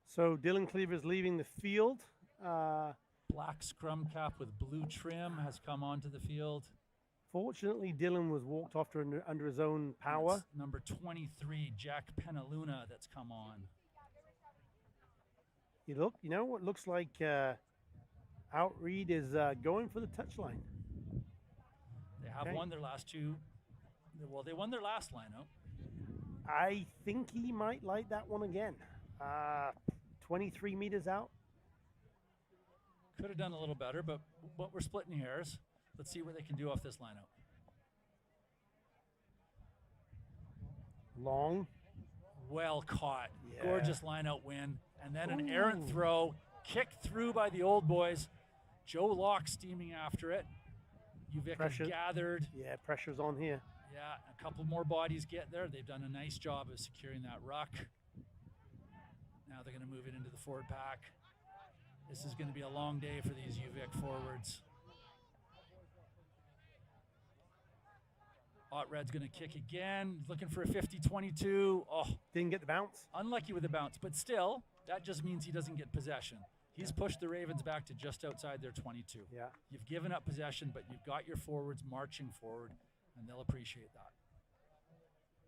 So Dylan Cleaver is leaving the field. Black scrum cap with blue trim has come onto the field. Fortunately, Dylan was walked off under his own power. That's number 23, Jack Penaluna, that's come on. You know what looks like Outreed is going for the touchline. They have won their last two. Well, they won their last lineup. I think he might light that one again. 23 meters out. Could have done a little better, but we're splitting hairs. Let's see what they can do off this lineup. Long. Well caught. Yeah. Gorgeous line out win. And then an errant throw, kicked through by the old boys. Joe Locke steaming after it. UVic has gathered. Yeah, pressure's on here. Yeah, a couple more bodies get there. They've done a nice job of securing that ruck. Now they're going to move it into the forward pack. This is going to be a long day for these UVic forwards. Otred's going to kick again, looking for a 50-22. Oh, didn't get the bounce. Unlucky with the bounce, but still, that just means he doesn't get possession. He's pushed the Ravens back to just outside their 22. Yeah. You've given up possession, but you've got your forwards marching forward, and they'll appreciate that.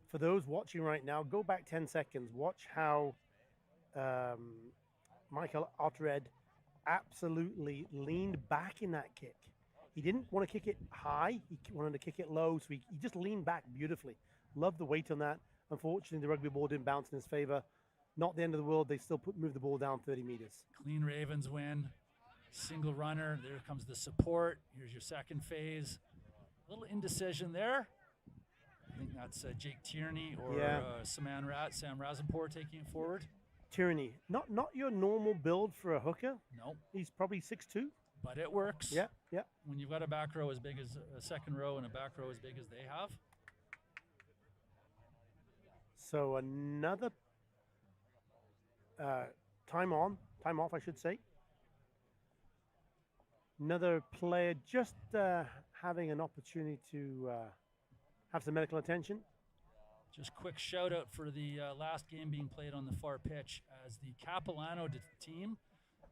For those watching right now, go back 10 seconds. Watch how Michael Otred absolutely leaned back in that kick. He didn't want to kick it high. He wanted to kick it low, so he just leaned back beautifully. Love the weight on that. Unfortunately, the rugby ball didn't bounce in his favor. Not the end of the world. They still moved the ball down 30 meters. Clean Ravens win. Single runner. There comes the support. Here's your second phase. A little indecision there. I think that's Jake Tierney or Sam Razanpour taking it forward. Tierney, not your normal build for a hooker. No. He's probably 6'2". But it works. Yeah. When you've got a back row as big as a second row and a back row as big as they have. So another time off, I should say. Another player just having an opportunity to have some medical attention. Just quick shout out for the last game being played on the far pitch as the Kapalano team,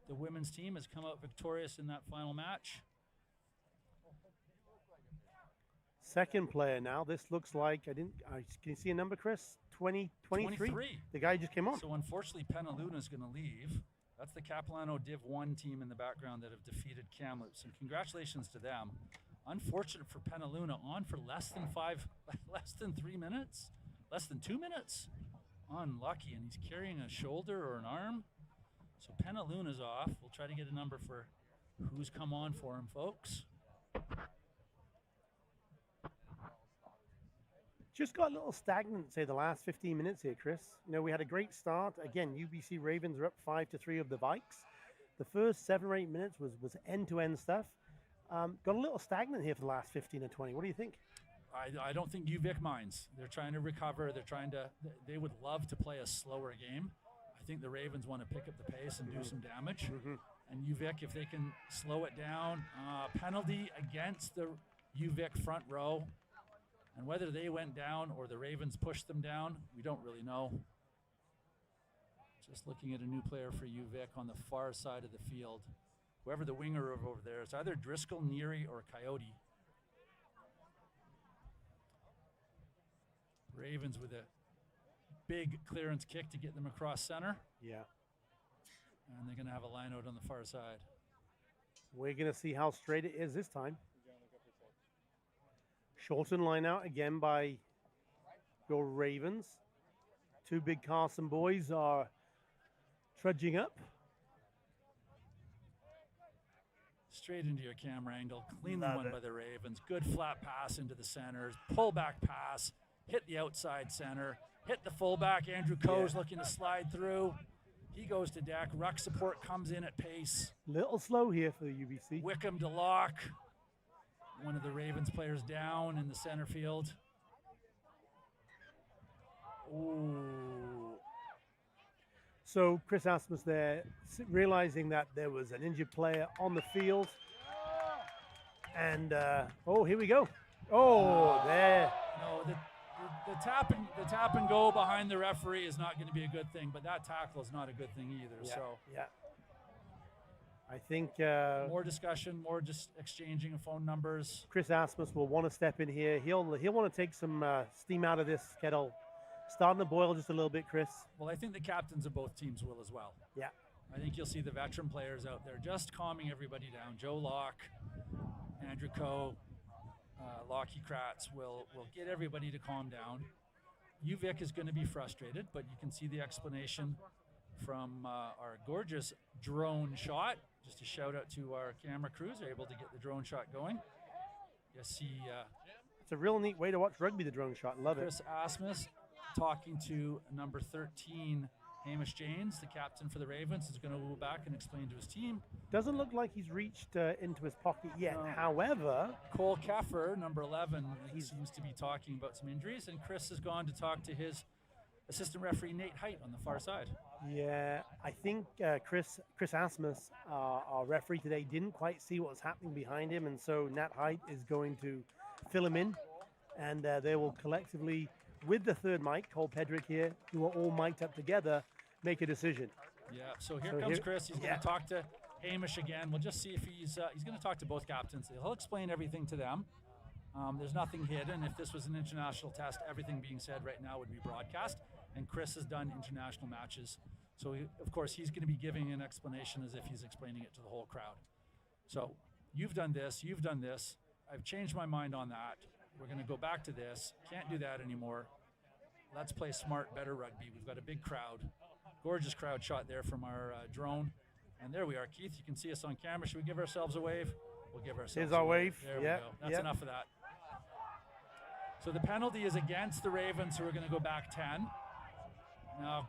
the women's team, has come out victorious in that final match. Second player now. This looks like, can you see a number, Chris? 23? The guy just came on. So unfortunately, Penaluna is going to leave. That's the Capilano Div 1 team in the background that have defeated Kamloops. And congratulations to them. Unfortunate for Penaluna, on for less than 3 minutes, less than 2 minutes. Unlucky, and he's carrying a shoulder or an arm. So Penaluna's off. We'll try to get a number for who's come on for him, folks. Just got a little stagnant, say, the last 15 minutes here, Chris. You know, we had a great start. Again, UBC Ravens are up 5-3 of the Vikes. The first 7 or 8 minutes was end-to-end stuff. Got a little stagnant here for the last 15 or 20. What do you think? I don't think UVic minds. They're trying to recover. They would love to play a slower game. I think the Ravens want to pick up the pace and do some damage. And UVic, if they can slow it down, penalty against the UVic front row. And whether they went down or the Ravens pushed them down, we don't really know. Just looking at a new player for UVic on the far side of the field. Whoever the winger over there, it's either Driscoll, Neary, or Coyote. Ravens with a big clearance kick to get them across center. Yeah. And they're going to have a line out on the far side. We're going to see how straight it is this time. Shortened line out again by your Ravens. 2 big Carson boys are trudging up. Straight into your camera angle. Cleanly won by the Ravens. Good flat pass into the centers. Pull back pass. Hit the outside center. Hit the fullback. Andrew Coe's looking to slide through. He goes to deck. Ruck support comes in at pace. Little slow here for the UBC. Wickham to lock. One of the Ravens players down in the center field. Ooh. So Chris Asmus there, realizing that there was an injured player on the field. And, here we go. There. No, the tap and go behind the referee is not going to be a good thing, but that tackle is not a good thing either. Yeah. I think more discussion, more just exchanging of phone numbers. Chris Asmus will want to step in here. He'll want to take some steam out of this kettle, starting to boil just a little bit, Chris. Well, I think the captains of both teams will as well. Yeah. I think you'll see the veteran players out there just calming everybody down. Joe Locke, Andrew Coe, Lockie Kratz will get everybody to calm down. UVic is going to be frustrated, but you can see the explanation from our gorgeous drone shot. Just a shout out to our camera crews, they're able to get the drone shot going. You see it's a real neat way to watch rugby, the drone shot. Love Chris it. Asmus talking to number 13, Hamish Janes, the captain for the Ravens, is going to go back and explain to his team. Doesn't look like he's reached into his pocket yet. No. However, Cole Keffer, number 11, he seems to be talking about some injuries, and Chris has gone to talk to his assistant referee, Nate Height, on the far side. yeah, I think Chris Asmus, our referee today, didn't quite see what was happening behind him, and so Nat Height is going to fill him in, and they will collectively, with the third mic, Cole Pedrick here, who are all mic'd up together, make a decision. Yeah, so here comes Chris. He's going to talk to Hamish again. We'll just see if he's going to talk to both captains. He'll explain everything to them. There's nothing hidden. If this was an international test, everything being said right now would be broadcast. And Chris has done international matches. So, of course, he's going to be giving an explanation as if he's explaining it to the whole crowd. So, you've done this. You've done this. I've changed my mind on that. We're going to go back to this. Can't do that anymore. Let's play smart, better rugby. We've got a big crowd. Gorgeous crowd shot there from our drone. And there we are, Keith. You can see us on camera. Should we give ourselves a wave? We'll give ourselves Here's our wave. There we go. That's enough of that. So the penalty is against the Ravens, who are going to go back 10. Now,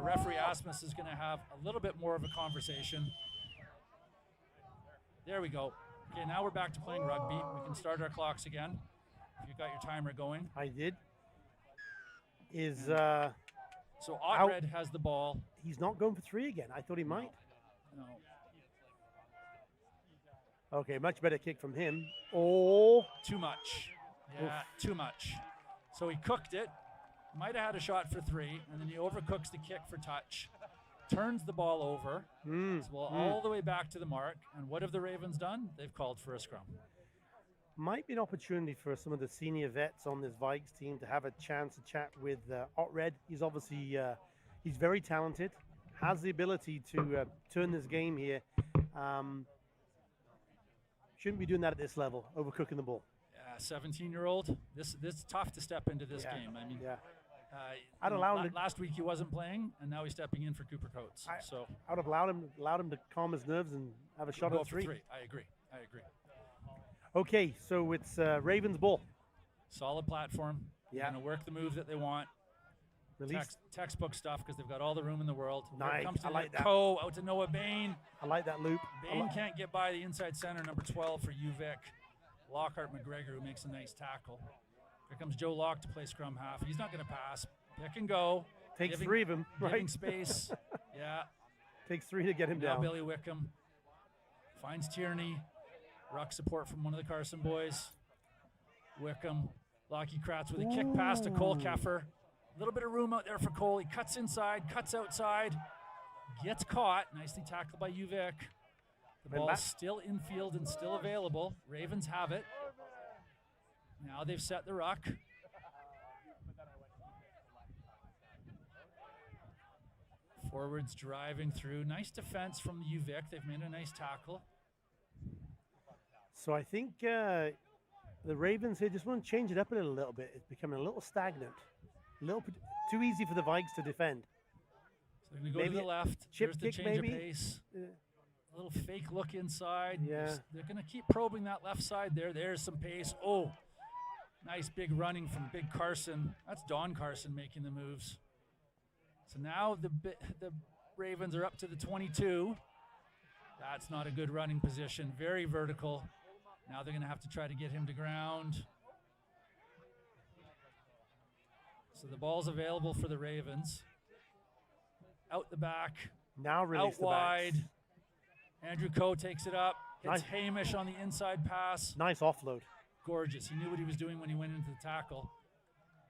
referee Asmus is going to have a little bit more of a conversation. There we go. Okay, now we're back to playing rugby. We can start our clocks again. If you've got your timer going. I did. So Otred has the ball. He's not going for three again. I thought he might. No. Okay, much better kick from him. Oh. Too much. Yeah, Oof. too much. So he cooked it. Might have had a shot for three, and then he overcooks the kick for touch. Turns the ball over. All the way back to the mark. And what have the Ravens done? They've called for a scrum. Might be an opportunity for some of the senior vets on this Vikes team to have a chance to chat with Otred. He's obviously he's very talented, has the ability to turn this game here. Shouldn't be doing that at this level, overcooking the ball. Yeah, 17-year-old. This is tough to step into this game. I mean, I'd allow him. Last week he wasn't playing, and now he's stepping in for Cooper Coates. I would have allowed him to calm his nerves and have a shot at three. I agree. Okay, so it's Ravens ball. Solid platform. Yeah. Going to work the move that they want. Release. Textbook stuff because they've got all the room in the world. Nice. Comes to I like that. Coe out to Noah Bain. I like that loop. Bain can't get by the inside center, number 12 for UVic. Lockhart McGregor, who makes a nice tackle. Here comes Joe Locke to play scrum half. He's not going to pass. Pick and go. Takes three of them, right? Giving space. Yeah. Takes three to get him Now down. Billy Wickham finds Tierney. Ruck support from one of the Carson boys. Wickham. Lockie Kratz with a kick pass to Cole Keffer. A little bit of room out there for Cole. He cuts inside, cuts outside. Gets caught. Nicely tackled by UVic. The ball is still infield and still available. Ravens have it. Now they've set the ruck. Forwards driving through. Nice defense from the UVic. They've made a nice tackle. So I think the Ravens here just want to change it up a little bit. It's becoming a little stagnant. A little too easy for the Vikes to defend. So they're going to go to the left. Chip There's the kick change maybe. of pace. A little fake look inside. Yeah. They're going to keep probing that left side there. There's some pace. Oh, nice big running from Big Carson. That's Don Carson making the moves. So now the Ravens are up to the 22. That's not a good running position. Very vertical. Now they're going to have to try to get him to ground. So the ball's available for the Ravens. Out the back. Now release out the wide. backs. Andrew Coe takes it up. Hits Nice. Hamish on the inside pass. Nice offload. Gorgeous. He knew what he was doing when he went into the tackle.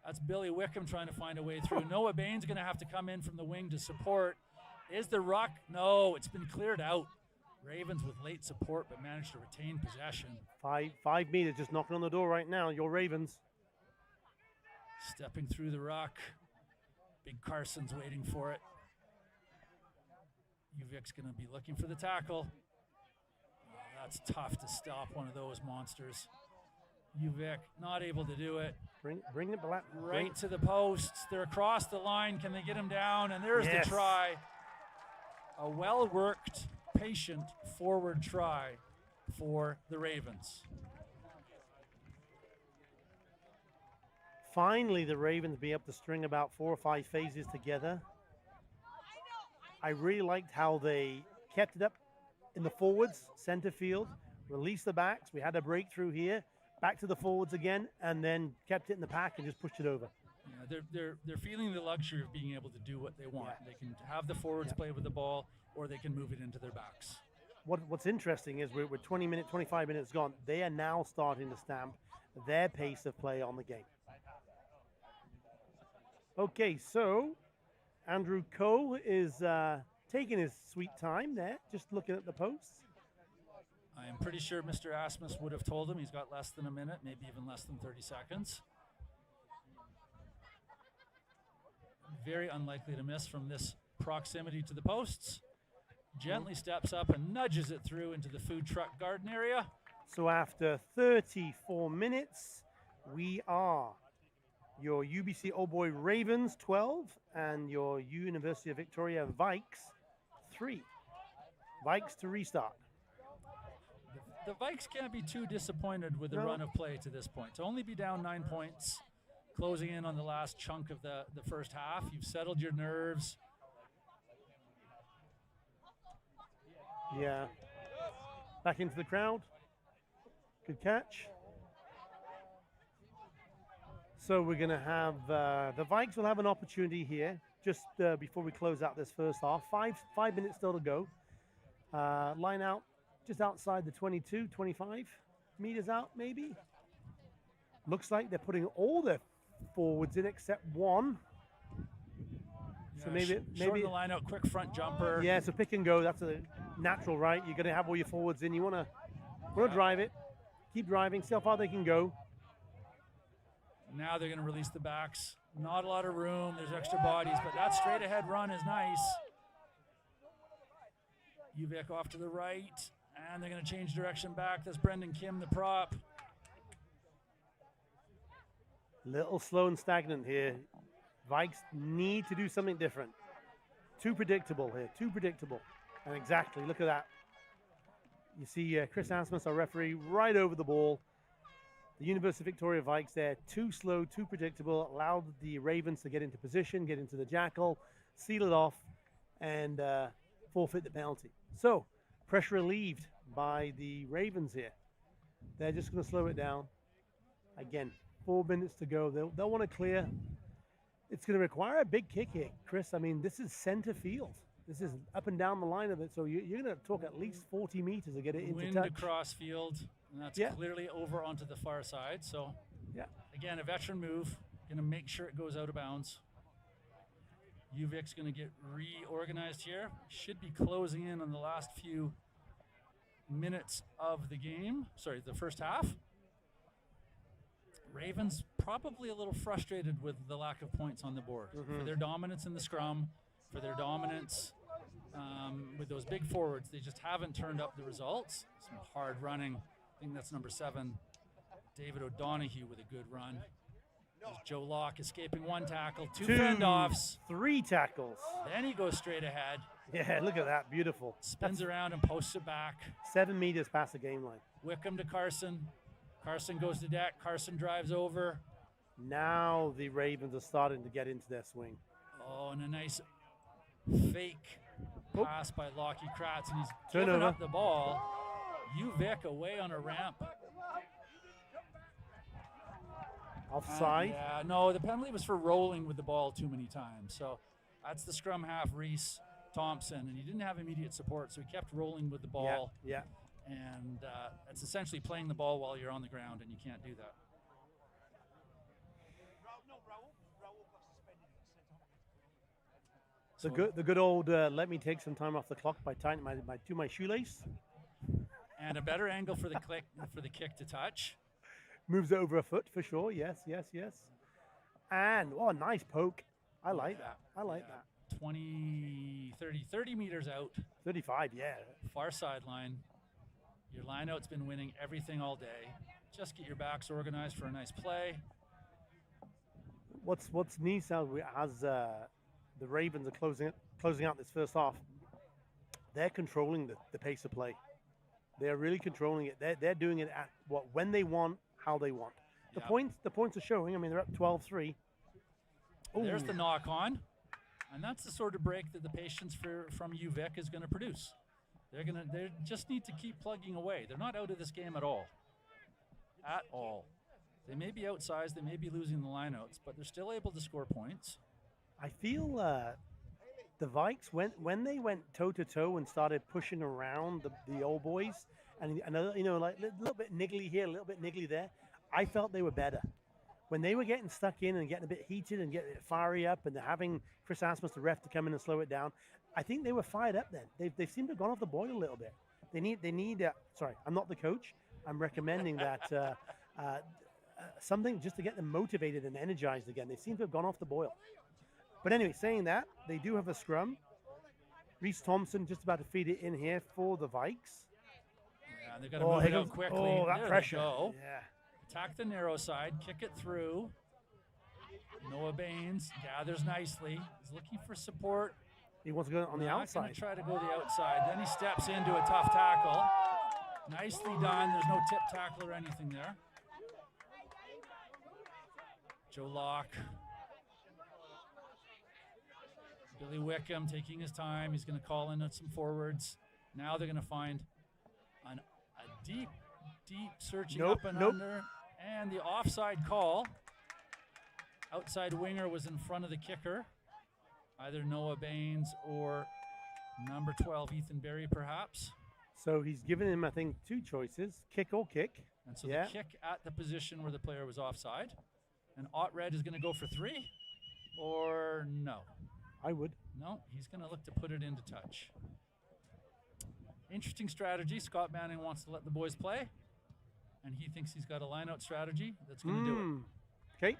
That's Billy Wickham trying to find a way through. Noah Bain's going to have to come in from the wing to support. Is the ruck? No, it's been cleared out. Ravens with late support, but managed to retain possession. 5 meters just knocking on the door right now. Your Ravens. Stepping through the ruck. Big Carson's waiting for it. UVIC's going to be looking for the tackle. Oh, that's tough to stop one of those monsters. UVIC not able to do it. Bring it back. Right to the posts. They're across the line. Can they get him down? And there's the try. A well-worked, patient forward try for the Ravens. Finally, the Ravens be able to string about 4 or 5 phases together. I really liked how they kept it up in the forwards, center field, released the backs. We had a breakthrough here, back to the forwards again, and then kept it in the pack and just pushed it over. Yeah, they're feeling the luxury of being able to do what they want. They can have the forwards play with the ball, or they can move it into their backs. What's interesting is we're 25 minutes gone. They are now starting to stamp their pace of play on the game. Okay, so Andrew Coe is taking his sweet time there, just looking at the posts. I am pretty sure Mr. Asmus would have told him he's got less than a minute, maybe even less than 30 seconds. Very unlikely to miss from this proximity to the posts. Gently steps up and nudges it through into the food truck garden area. So after 34 minutes, we are your UBCOB Ravens 12 and your University of Victoria Vikes 3. Vikes to restart. The Vikes can't be too disappointed with the run of play to this point. To only be down 9 points, closing in on the last chunk of the first half. You've settled your nerves. Yeah. Back into the crowd. Good catch. So we're going to have, the Vikes will have an opportunity here just before we close out this first half. Five minutes still to go. Line out just outside the 22, 25 meters out maybe. Looks like they're putting all their forwards in except one. So maybe the line out, quick front jumper. Yeah, so pick and go. That's a natural, right? You're going to have all your forwards in. You want to drive it, keep driving, see how far they can go. Now they're going to release the backs. Not a lot of room. There's extra bodies, but that straight ahead run is nice. UVIC off to the right, and they're going to change direction back. That's Brendan Kim, the prop. Little slow and stagnant here. Vikes need to do something different. Too predictable here, too predictable. And exactly, look at that. You see Chris Asmus, our referee, right over the ball. The University of Victoria Vikes there, too slow, too predictable, allowed the Ravens to get into position, get into the jackal, seal it off, and forfeit the penalty. So, pressure relieved by the Ravens here. They're just going to slow it down. Again, 4 minutes to go. They'll want to clear. It's going to require a big kick here, Chris. I mean, this is center field. This is up and down the line of it, so you're going to talk at least 40 meters to get it into Wind touch. across field, and that's clearly over onto the far side. So, again, a veteran move. Going to make sure it goes out of bounds. UVIC's going to get reorganized here. Should be closing in on the last few minutes of the game. Sorry, the first half. Ravens probably a little frustrated with the lack of points on the board for their dominance in the scrum, for their dominance with those big forwards. They just haven't turned up the results. Some hard running. I think that's number 7, David O'Donoghue, with a good run. There's Joe Locke escaping 1 tackle, 2 fend-offs. 3 tackles. Then he goes straight ahead. Yeah, look at that. Beautiful. Spins around and posts it back. 7 meters past the game line. Wickham to Carson. Carson goes to deck. Carson drives over. Now the Ravens are starting to get into their swing. Oh, and a nice fake pass by Lockie Kratz, and he's giving up the ball. UVIC away on a ramp. Offside? Yeah, no, the penalty was for rolling with the ball too many times. So that's the scrum half, Reese Thompson, and he didn't have immediate support, so he kept rolling with the ball. Yeah. And it's essentially playing the ball while you're on the ground, and you can't do that. The good old let me take some time off the clock by tying my shoelace. And a better angle for the kick to touch. Moves it over a foot for sure. Yes. And nice poke. I like that. 30 meters out. 35, yeah. Far sideline. Your lineout's been winning everything all day. Just get your backs organized for a nice play. What's neat as the Ravens are closing out this first half, they're controlling the pace of play. They're really controlling it. They're doing it at when they want, how they want. The points are showing. I mean, they're up 12-3. There's the knock on, and that's the sort of break that the patience from UVIC is going to produce. They just need to keep plugging away. They're not out of this game at all. At all. They may be outsized, they may be losing the lineouts, but they're still able to score points. I feel the Vikes, when they went toe-to-toe and started pushing around the old boys, and another, like a little bit niggly here, a little bit niggly there, I felt they were better. When they were getting stuck in and getting a bit heated and getting fiery up, and they're having Chris Asmus, the ref, to come in and slow it down, I think they were fired up then. They seem to have gone off the boil a little bit. They need. Sorry, I'm not the coach. I'm recommending that something just to get them motivated and energized again. They seem to have gone off the boil. But anyway, saying that, they do have a scrum. Reese Thompson just about to feed it in here for the Vikes. Yeah, they've got to move it out quickly. Oh, that there pressure. Yeah. Attack the narrow side, kick it through. Noah Baines gathers nicely. He's looking for support. He wants to go on the outside. Going to try to go the outside. Then he steps into a tough tackle. Nicely done. There's no tip tackle or anything there. Joe Locke. Billy Wickham taking his time. He's going to call in some forwards. Now they're going to find a deep searching up and under. And the offside call. Outside winger was in front of the kicker. Either Noah Baines or number 12, Ethan Berry, perhaps. So he's given him, I think, two choices, kick or kick. And so the kick at the position where the player was offside. And Ottred is going to go for 3, or no? I would. No, he's going to look to put it into touch. Interesting strategy. Scott Manning wants to let the boys play, and he thinks he's got a line-out strategy that's going to do it. Okay,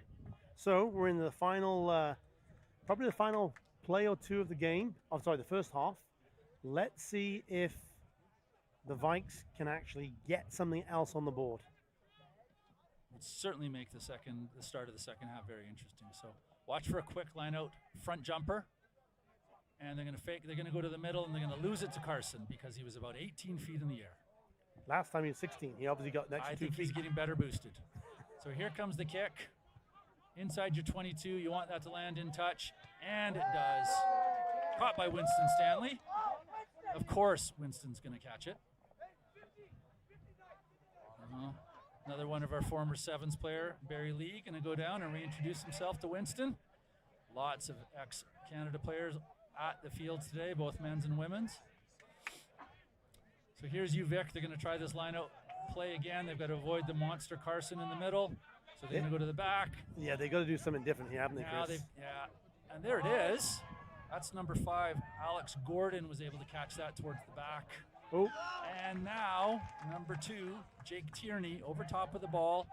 so we're in the final, probably the final play or two of the game. Oh, sorry, the first half. Let's see if the Vikes can actually get something else on the board. Would certainly make the start of the second half very interesting. So watch for a quick line out front jumper, and they're going to fake. They're going to go to the middle, and they're going to lose it to Carson because he was about 18 feet in the air. Last time he was 16. He obviously got next to 2 feet. I think he's getting better boosted. So here comes the kick. Inside your 22, you want that to land in touch, and it does. Caught by Winston Stanley. Of course, Winston's going to catch it. Another one of our former Sevens player, Barry Lee, going to go down and reintroduce himself to Winston. Lots of ex-Canada players at the fields today, both men's and women's. So here's UVIC. They're going to try this line-out play again. They've got to avoid the monster Carson in the middle. So they're going to go to the back. Yeah, they got to do something different here, haven't they, Chris? And there it is. That's number 5. Alex Gordon was able to catch that towards the back. Oh. And now, number 2, Jake Tierney, over top of the ball,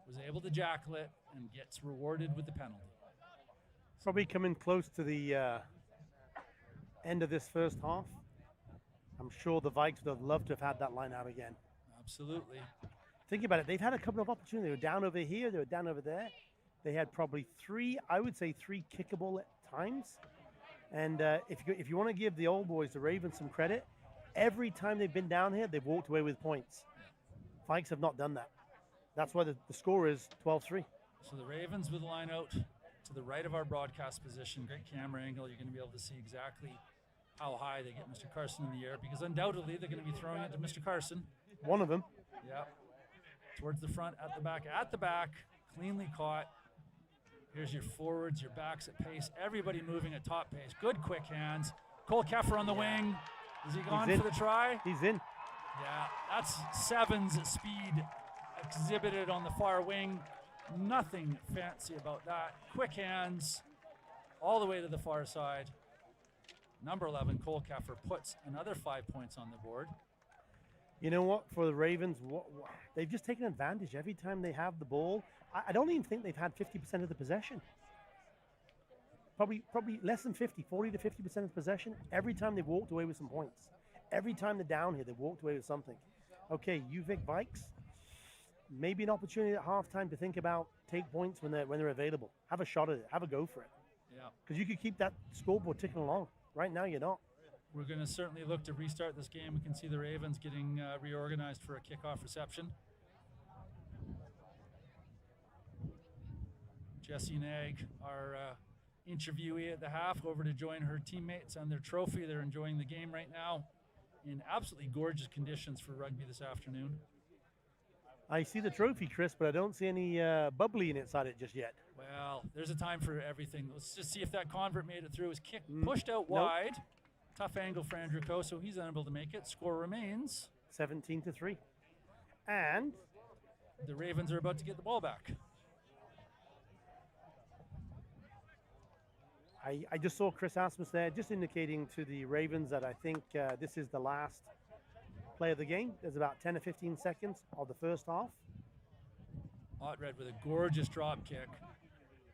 was able to jackal it and gets rewarded with the penalty. Probably coming close to the end of this first half. I'm sure the Vikes would have loved to have had that line out again. Absolutely. Think about it. They've had a couple of opportunities. They were down over here. They were down over there. They had probably 3, I would say 3 kickable at times. And if you want to give the old boys, the Ravens, some credit, every time they've been down here, they've walked away with points. Vikes have not done that. That's why the score is 12-3. So the Ravens with the line out to the right of our broadcast position. Great camera angle. You're going to be able to see exactly how high they get Mr. Carson in the air, because undoubtedly they're going to be throwing it to Mr. Carson. One of them. Yeah. Towards the front, at the back, cleanly caught. Here's your forwards, your backs at pace. Everybody moving at top pace. Good quick hands. Cole Keffer on the wing. Is he gone for the try? He's in. Yeah, that's Sevens speed exhibited on the far wing. Nothing fancy about that. Quick hands all the way to the far side. Number 11, Cole Keffer, puts another 5 points on the board. You know what? For the Ravens, they've just taken advantage every time they have the ball. I don't even think they've had 50% of the possession. probably less than 40 to 50% of possession. Every time they've walked away with some points. Every time they're down here, they've walked away with something. Okay, UVIC Vikes, maybe an opportunity at halftime to think about take points when they're available. Have a shot at it. Have a go for it. Yeah. Because you could keep that scoreboard ticking along. Right now, you're not. We're going to certainly look to restart this game. We can see the Ravens getting reorganized for a kickoff reception. Jessie Nag, our interviewee at the half, over to join her teammates and their trophy. They're enjoying the game right now in absolutely gorgeous conditions for rugby this afternoon. I see the trophy, Chris, but I don't see any bubbly inside it just yet. Well, there's a time for everything. Let's just see if that convert made it through. His kick pushed out wide. Tough angle for Andrew Koso. He's unable to make it. Score remains 17-3. And the Ravens are about to get the ball back. I just saw Chris Asmus there, just indicating to the Ravens that I think this is the last play of the game. There's about 10 to 15 seconds of the first half. Ottred with a gorgeous drop kick,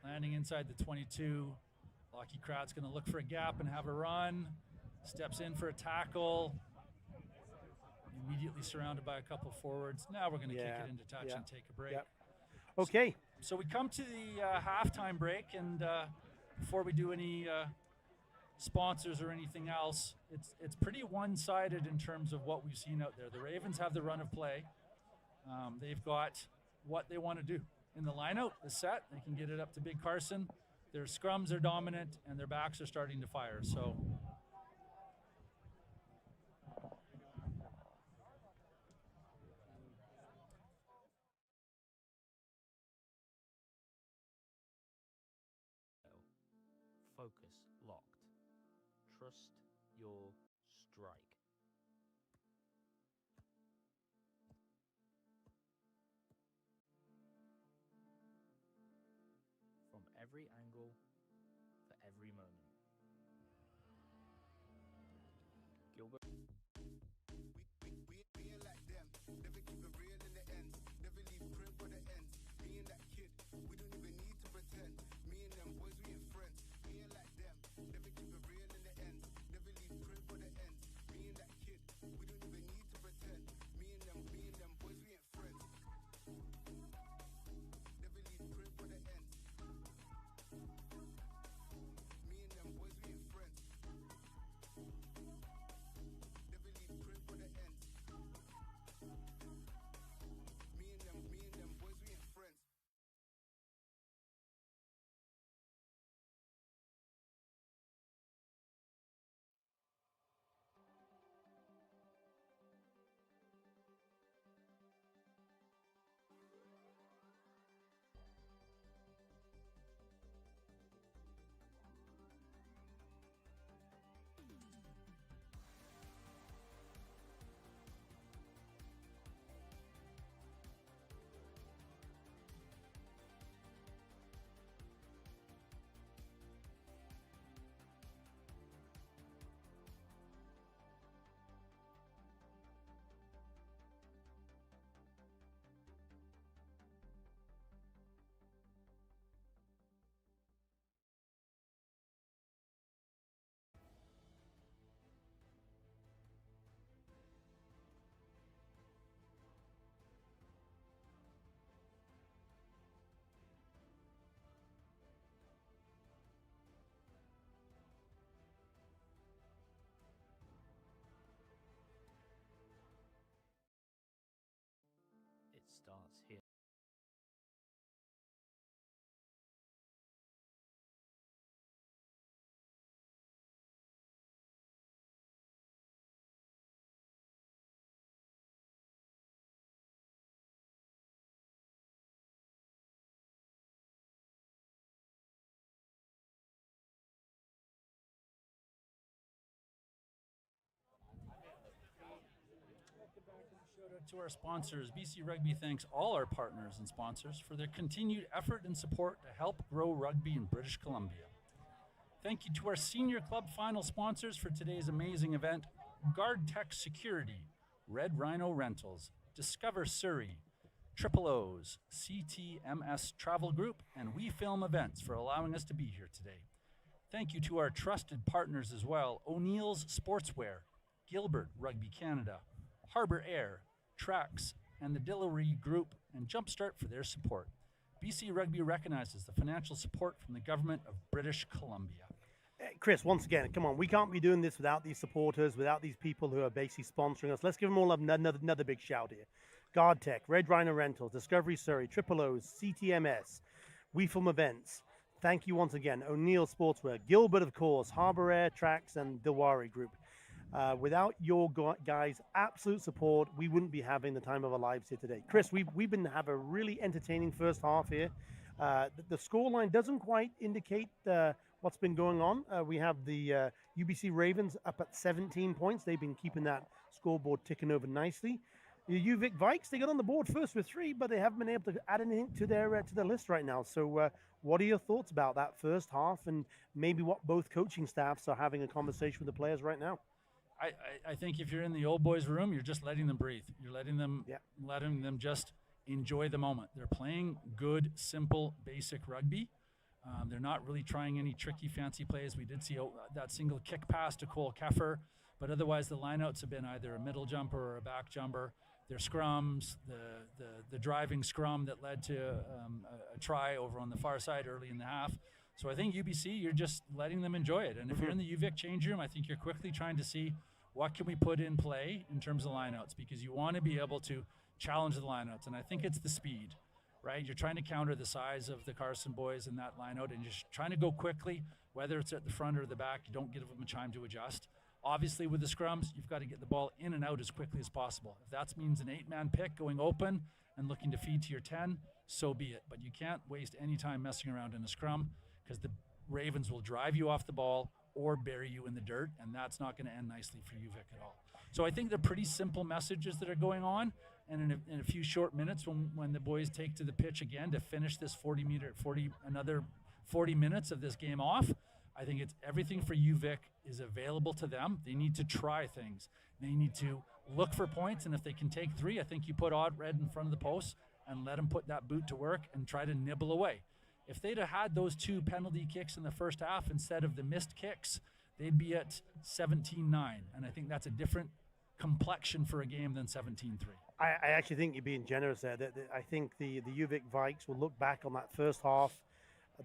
landing inside the 22. Lockie Kratz going to look for a gap and have a run. Steps in for a tackle. Immediately surrounded by a couple forwards. Now we're going to kick it into touch and take a break. Yep. Okay. So we come to the halftime break, and before we do any sponsors or anything else, it's pretty one-sided in terms of what we've seen out there. The Ravens have the run of play. They've got what they want to do. In the lineout, the set, they can get it up to Big Carson. Their scrums are dominant, and their backs are starting to fire. So focus locked. Trust your strike. From every angle, for every moment. Gilbert. We ain't like them. Never keep it real in the ends. Never leave crib for the ends. Me and that kid, we don't even need to pretend. Me and them boys, we ain't friends. We ain't like them. Never keep it real in the ends. Never leave crib for the ends. Me and that kid, we don't even need to pretend. Me and them boys, we ain't friends. Never leave crib for the ends. Me and them boys, we ain't friends. Never leave crib for the ends. Me and them boys, we ain't friends. It starts here. shout out to our sponsors. BC Rugby thanks all our partners and sponsors for their continued effort and support to help grow rugby in British Columbia. Thank you to our senior club final sponsors for today's amazing event: Guard Tech Security, Red Rhino Rentals, Discover Surrey, Triple O's, CTMS Travel Group, and We Film Events for allowing us to be here today. Thank you to our trusted partners as well, O'Neill's Sportswear, Gilbert Rugby Canada, Harbour Air, Traxx, and the Dilawri Group, and Jumpstart for their support. BC Rugby recognizes the financial support from the government of British Columbia. Chris, once again, come on, we can't be doing this without these supporters, without these people who are basically sponsoring us. Let's give them all another big shout here. Guard Tech, Red Rhino Rentals, Discovery Surrey, Triple O's, CTMS, We Film Events. Thank you once again. O'Neill Sportswear, Gilbert, of course, Harbour Air, Traxx, and Dilawri Group. Without your guys' absolute support, we wouldn't be having the time of our lives here today. Chris, we've been having a really entertaining first half here. The scoreline doesn't quite indicate what's been going on. We have the UBC Ravens up at 17 points. They've been keeping that scoreboard ticking over nicely. The UVIC Vikes, they got on the board first with 3, but they haven't been able to add anything to their list right now. So what are your thoughts about that first half and maybe what both coaching staffs are having a conversation with the players right now? I think if you're in the old boys room, you're just letting them breathe. You're letting them just enjoy the moment. They're playing good, simple, basic rugby. They're not really trying any tricky, fancy plays. We did see that single kick pass to Cole Keffer, but otherwise the lineouts have been either a middle jumper or a back jumper. Their scrums, the driving scrum that led to a try over on the far side early in the half. So I think UBC, you're just letting them enjoy it. And if you're in the UVIC change room, I think you're quickly trying to see what can we put in play in terms of lineouts, because you want to be able to challenge the lineouts. And I think it's the speed, right? You're trying to counter the size of the Carson boys in that lineout and just trying to go quickly, whether it's at the front or the back. You don't give them time to adjust. Obviously, with the scrums, you've got to get the ball in and out as quickly as possible. If that means an 8-man pick going open and looking to feed to your 10, so be it. But you can't waste any time messing around in a scrum, because the Ravens will drive you off the ball or bury you in the dirt, and that's not going to end nicely for UVIC at all. So I think they're pretty simple messages that are going on, and in a few short minutes when the boys take to the pitch again to finish this another 40 minutes of this game off, I think it's everything for UVIC is available to them. They need to try things. They need to look for points, and if they can take 3, I think you put Odd Red in front of the post and let them put that boot to work and try to nibble away. If they'd have had those 2 penalty kicks in the first half instead of the missed kicks, they'd be at 17-9, and I think that's a different complexion for a game than 17-3. I actually think you're being generous there. I think the UVIC Vikes will look back on that first half.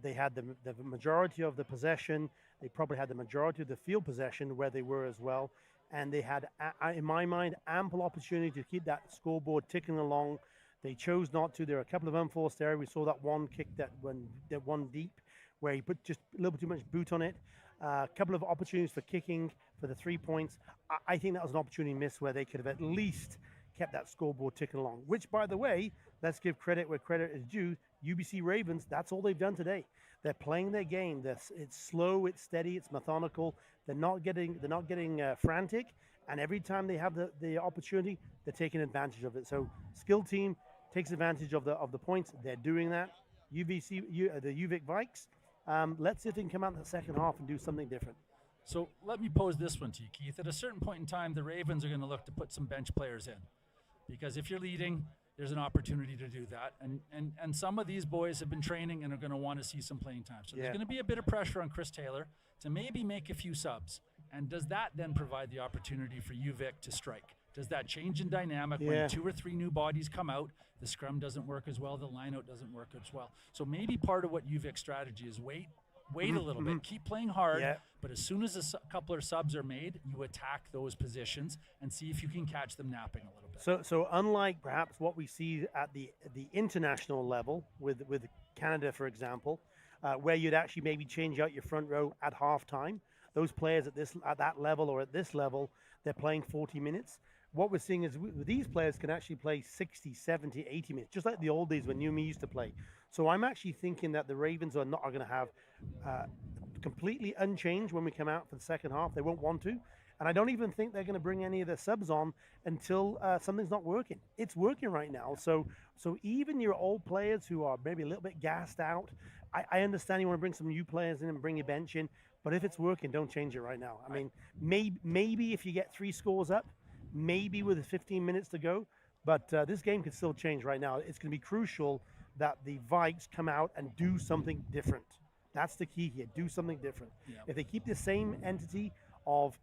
They had the majority of the possession. They probably had the majority of the field possession where they were as well. And they had, in my mind, ample opportunity to keep that scoreboard ticking along. They chose not to. There are a couple of unforced errors. We saw that one kick that one deep where he put just a little bit too much boot on it. A couple of opportunities for kicking for the 3 points. I think that was an opportunity missed where they could have at least kept that scoreboard ticking along, which, by the way, let's give credit where credit is due. UBC Ravens, that's all they've done today. They're playing their game. It's slow, it's steady, it's methodical. They're not getting frantic, and every time they have the opportunity, they're taking advantage of it. So, skilled team takes advantage of the points. They're doing that. The UVIC Vikes. Let's see if they can come out in the second half and do something different. So let me pose this one to you, Keith. At a certain point in time, the Ravens are going to look to put some bench players in, because if you're leading, there's an opportunity to do that. And some of these boys have been training and are going to want to see some playing time. So there's going to be a bit of pressure on Chris Taylor to maybe make a few subs. And does that then provide the opportunity for UVIC to strike? Does that change in dynamic when 2 or 3 new bodies come out? The scrum doesn't work as well. The lineout doesn't work as well. So maybe part of what UVIC's strategy is wait a little bit, keep playing hard, but as soon as a couple of subs are made, you attack those positions and see if you can catch them napping a little bit. So unlike perhaps what we see at the international level with Canada, for example, where you'd actually maybe change out your front row at halftime, those players at that level or at this level, they're playing 40 minutes. What we're seeing is these players can actually play 60, 70, 80 minutes, just like the old days when you and me used to play. So I'm actually thinking that the Ravens are going to have completely unchanged when we come out for the second half. They won't want to. And I don't even think they're going to bring any of their subs on until something's not working. It's working right now. So even your old players who are maybe a little bit gassed out, I understand you want to bring some new players in and bring your bench in. But if it's working, don't change it right now. I mean, maybe if you get 3 scores up, maybe with 15 minutes to go. But this game could still change right now. It's going to be crucial that the Vikes come out and do something different. That's the key here. Do something different. Yeah. If they keep the same entity of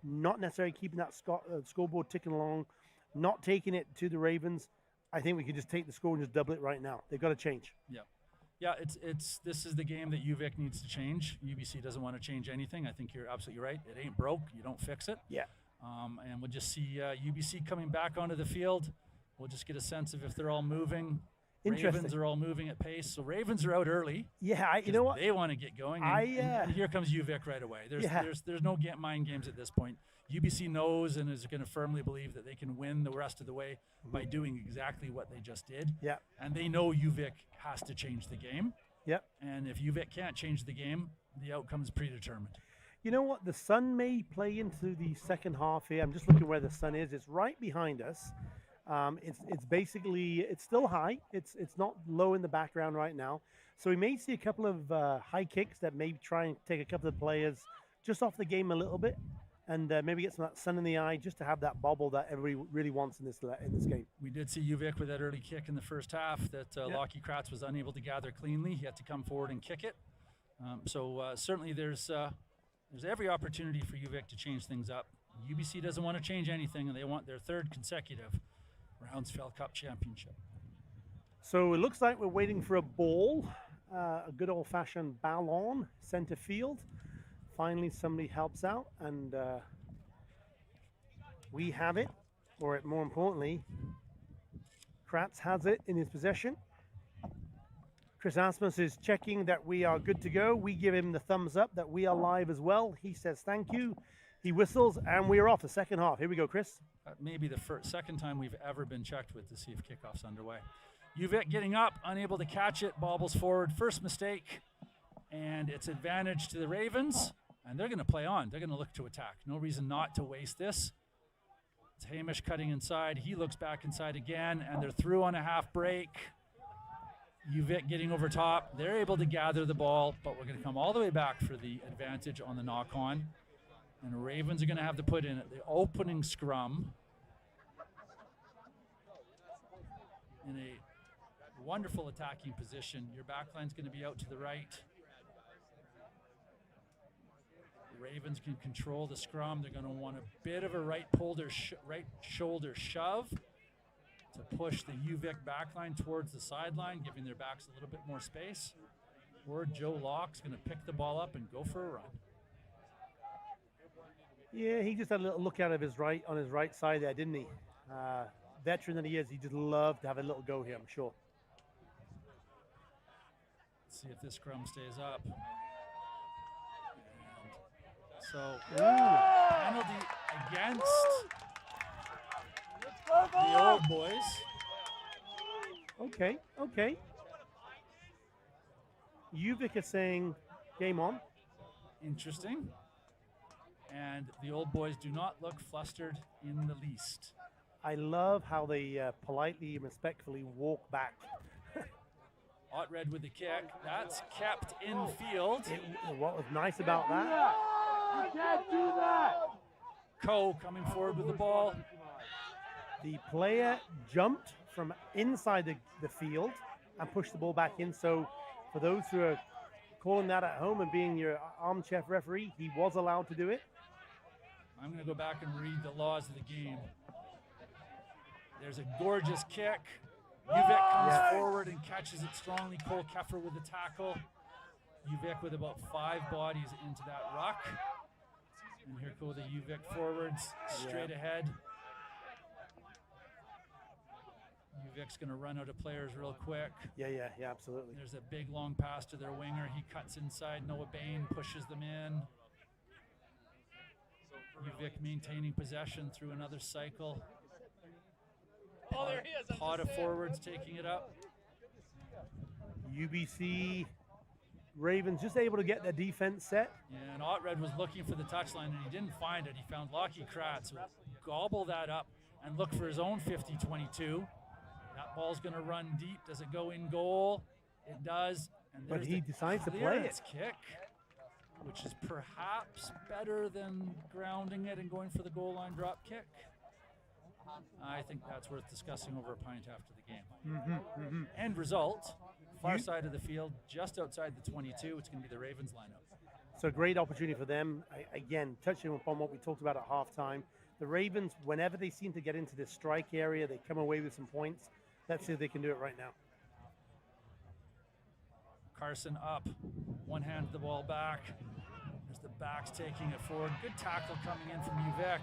not necessarily keeping that scoreboard ticking along, not taking it to the Ravens, I think we can just take the score and just double it right now. They've got to change. Yeah. Yeah, this is the game that UVic needs to change. UBC doesn't want to change anything. I think you're absolutely right. It ain't broke. You don't fix it. Yeah. And we'll just see UBC coming back onto the field. We'll just get a sense of if they're all moving. Ravens are all moving at pace. So Ravens are out early. Yeah, you know what? They want to get going. And here comes UVic right away. There's no mind games at this point. UBC knows and is going to firmly believe that they can win the rest of the way by doing exactly what they just did. Yeah. And they know UVic has to change the game. Yep. And if UVic can't change the game, the outcome's predetermined. You know what? The sun may play into the second half here. I'm just looking where the sun is. It's right behind us. It's basically, it's still high. It's not low in the background right now. So we may see a couple of high kicks that may try and take a couple of players just off the game a little bit. And maybe get some of that sun in the eye just to have that bobble that everybody really wants in this game. We did see UVic with that early kick in the first half that Lockie Kratz was unable to gather cleanly. He had to come forward and kick it. So certainly there's every opportunity for UVic to change things up. UBC doesn't want to change anything, and they want their third consecutive Brownsville Cup championship. So it looks like we're waiting for a ball, a good old-fashioned ballon, center field. Finally, somebody helps out, and we have it, or more importantly, Kratz has it in his possession. Chris Asmus is checking that we are good to go. We give him the thumbs up that we are live as well. He says thank you. He whistles, and we are off the second half. Here we go, Chris. Maybe the second time we've ever been checked with to see if kickoff's underway. UVic getting up, unable to catch it, bobbles forward. First mistake, and it's advantage to the Ravens. And they're going to play on. They're going to look to attack. No reason not to waste this. It's Hamish cutting inside. He looks back inside again, and they're through on a half break. UVic getting over top. They're able to gather the ball, but we're going to come all the way back for the advantage on the knock-on. And the Ravens are going to have to put in the opening scrum in a wonderful attacking position. Your backline's going to be out to the right. Ravens can control the scrum. They're going to want a bit of a right shoulder shove to push the UVic backline towards the sideline, giving their backs a little bit more space. Or Joe Locke's going to pick the ball up and go for a run. Yeah, he just had a little look out of his on his right side there, didn't he? Veteran that he is, he just loved to have a little go here, I'm sure. Let's see if this scrum stays up. So, penalty against the old boys. Okay. UVic is saying game on. Interesting. And the old boys do not look flustered in the least. I love how they politely and respectfully walk back. Ottred with the kick. That's kept in field. What was nice about that? You can't do that! Coe coming forward with the ball. The player jumped from inside the field and pushed the ball back in. So for those who are calling that at home and being your armchair referee, he was allowed to do it. I'm going to go back and read the laws of the game. There's a gorgeous kick. UVic comes forward and catches it strongly. Cole Keffer with the tackle. UVic with about 5 bodies into that ruck. And here go the UVic forwards straight ahead. UVic's going to run out of players real quick. Yeah, absolutely. There's a big long pass to their winger. He cuts inside. Noah Bain pushes them in. UVic maintaining possession through another cycle. Oh, there he is. Pot of forwards taking it up. UBC Ravens just able to get their defense set. Yeah, and Ottred was looking for the touchline and he didn't find it. He found Lockie Kratz. So gobble that up and look for his own 50-22. That ball's going to run deep. Does it go in goal? It does. And but he decides to play it. Kick, which is perhaps better than grounding it and going for the goal line drop kick. I think that's worth discussing over a pint after the game. End result, far side of the field, just outside the 22. It's going to be the Ravens lineup. So great opportunity for them. Again, touching upon what we talked about at halftime, the Ravens, whenever they seem to get into this strike area, they come away with some points. Let's see if they can do it right now. Carson up, one hand the ball back. There's the backs taking it forward. Good tackle coming in from UVIC.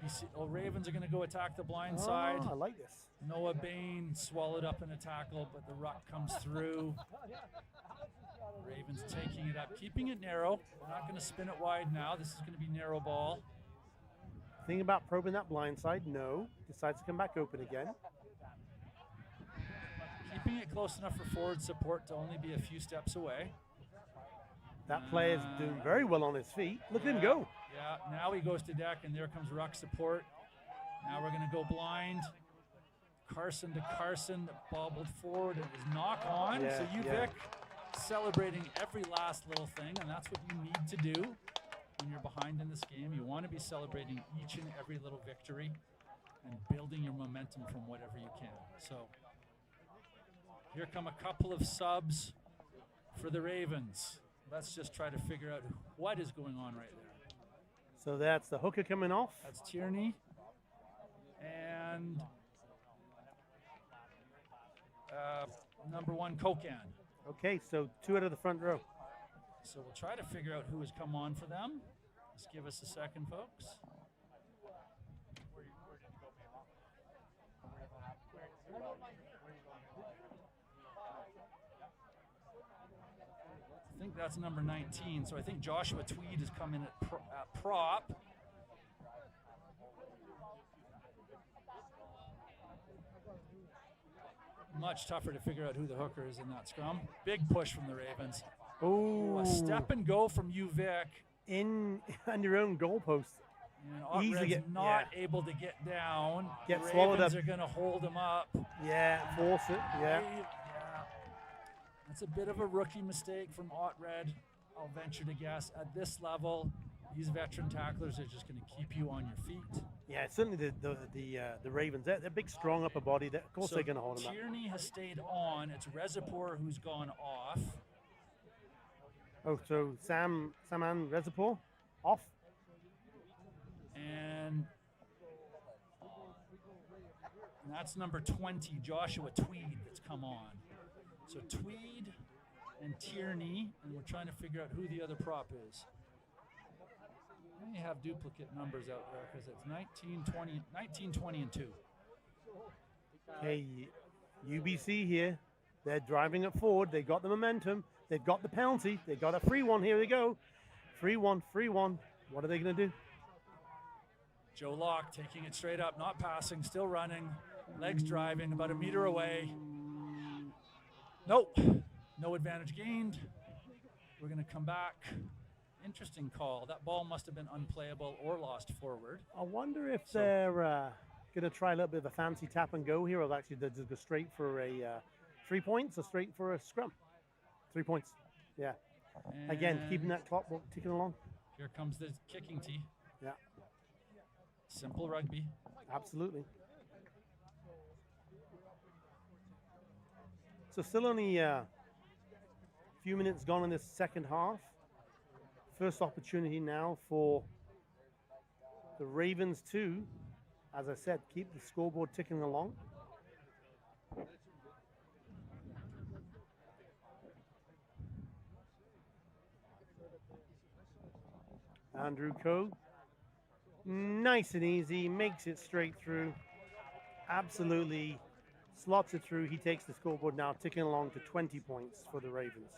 UBC, Ravens are going to go attack the blind side. I like this. Noah Bain swallowed up in a tackle, but the ruck comes through. Ravens taking it up, keeping it narrow. We're not going to spin it wide now. This is going to be narrow ball. Thinking about probing that blind side? No. Decides to come back open again. Keeping it close enough for forward support to only be a few steps away. That player's doing very well on his feet. Look at him go. Yeah, now he goes to deck, and there comes ruck support. Now we're going to go blind. Carson to Carson, bobbled forward. It was knock on. Yeah, so UVIC celebrating every last little thing, and that's what you need to do when you're behind in this game. You want to be celebrating each and every little victory and building your momentum from whatever you can. So here come a couple of subs for the Ravens. Let's just try to figure out what is going on right there. So that's the hooker coming off. That's Tierney. And number 1, Kokan. Okay, so 2 out of the front row. So we'll try to figure out who has come on for them. Just give us a second, folks. I think that's number 19. So I think Joshua Tweed has come in at prop. Much tougher to figure out who the hooker is in that scrum. Big push from the Ravens. Oh, a step and go from UVIC. In on your own goalpost. Easily not able to get down. Get the swallowed Ravens up. are going to hold him up. Yeah, force it. Yeah. That's a bit of a rookie mistake from Otred. I'll venture to guess at this level, these veteran tacklers are just going to keep you on your feet. Yeah, certainly the Ravens. They're big, strong upper body. Of course, they're going to hold him up. Tierney has stayed on. It's Reservoir who's gone off. Oh, so Saman Reservoir off. And that's number 20, Joshua Tweed, that's come on. So Tweed and Tierney, and we're trying to figure out who the other prop is. I may have duplicate numbers out there because it's 19, 20, and 2. Okay, UBC here. They're driving it forward. They got the momentum. They've got the penalty. They got a free one. Here we go. Free one. What are they going to do? Joe Locke taking it straight up, not passing, still running. Legs driving, about a meter away. Nope. No advantage gained. We're going to come back. Interesting call. That ball must have been unplayable or lost forward. I wonder if they're going to try a little bit of a fancy tap and go here, or actually they just go straight for a 3 points or straight for a scrum. 3 points. Yeah. And again, keeping that clock ticking along. Here comes the kicking tee. Yeah. Simple rugby. Absolutely. So still only a few minutes gone in this second half. First opportunity now for the Ravens to, as I said, keep the scoreboard ticking along. Andrew Coe, nice and easy, makes it straight through. Absolutely slots it through. He takes the scoreboard now, ticking along to 20 points for the Ravens.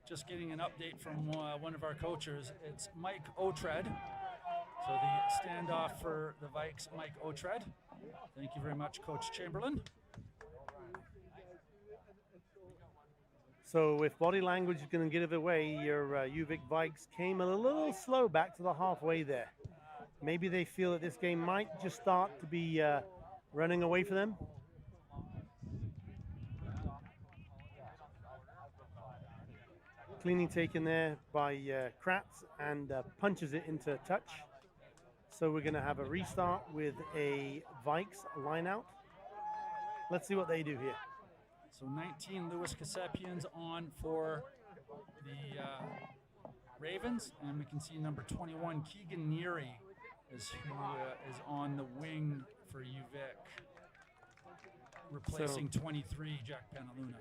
Just getting an update from one of our coaches. It's Mike Otred. So the standoff for the Vikes, Mike Otred. Thank you very much, Coach Chamberlain. So if body language is going to give it away, your UVIC Vikes came a little slow back to the halfway there. Maybe they feel that this game might just start to be running away for them. Cleaning taken there by Kratz and punches it into touch. So we're going to have a restart with a Vikes line out. Let's see what they do here. So 19 Lewis Kasepian's on for the Ravens, and we can see number 21 Keegan Neary is on the wing for UVic, replacing 23 Jack Panaluna.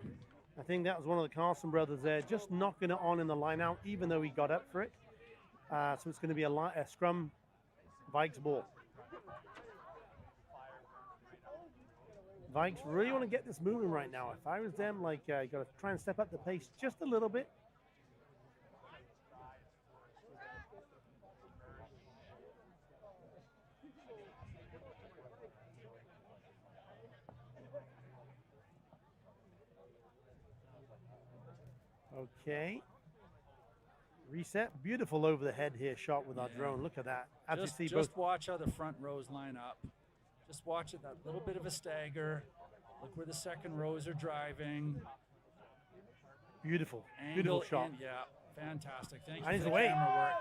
I think that was one of the Carlson brothers there, just knocking it on in the line out, even though he got up for it. So it's going to be a scrum Vikes ball. Vikes really want to get this moving right now. If I was them, like, you got to try and step up the pace just a little bit. Okay. Reset. Beautiful over the head here shot with our drone. Look at that. Just watch how the front rows line up. Just watch it, that little bit of a stagger. Look where the second rows are driving. Beautiful. Angle Beautiful shot. in, yeah, fantastic. Thank you And he's for the away. camera work.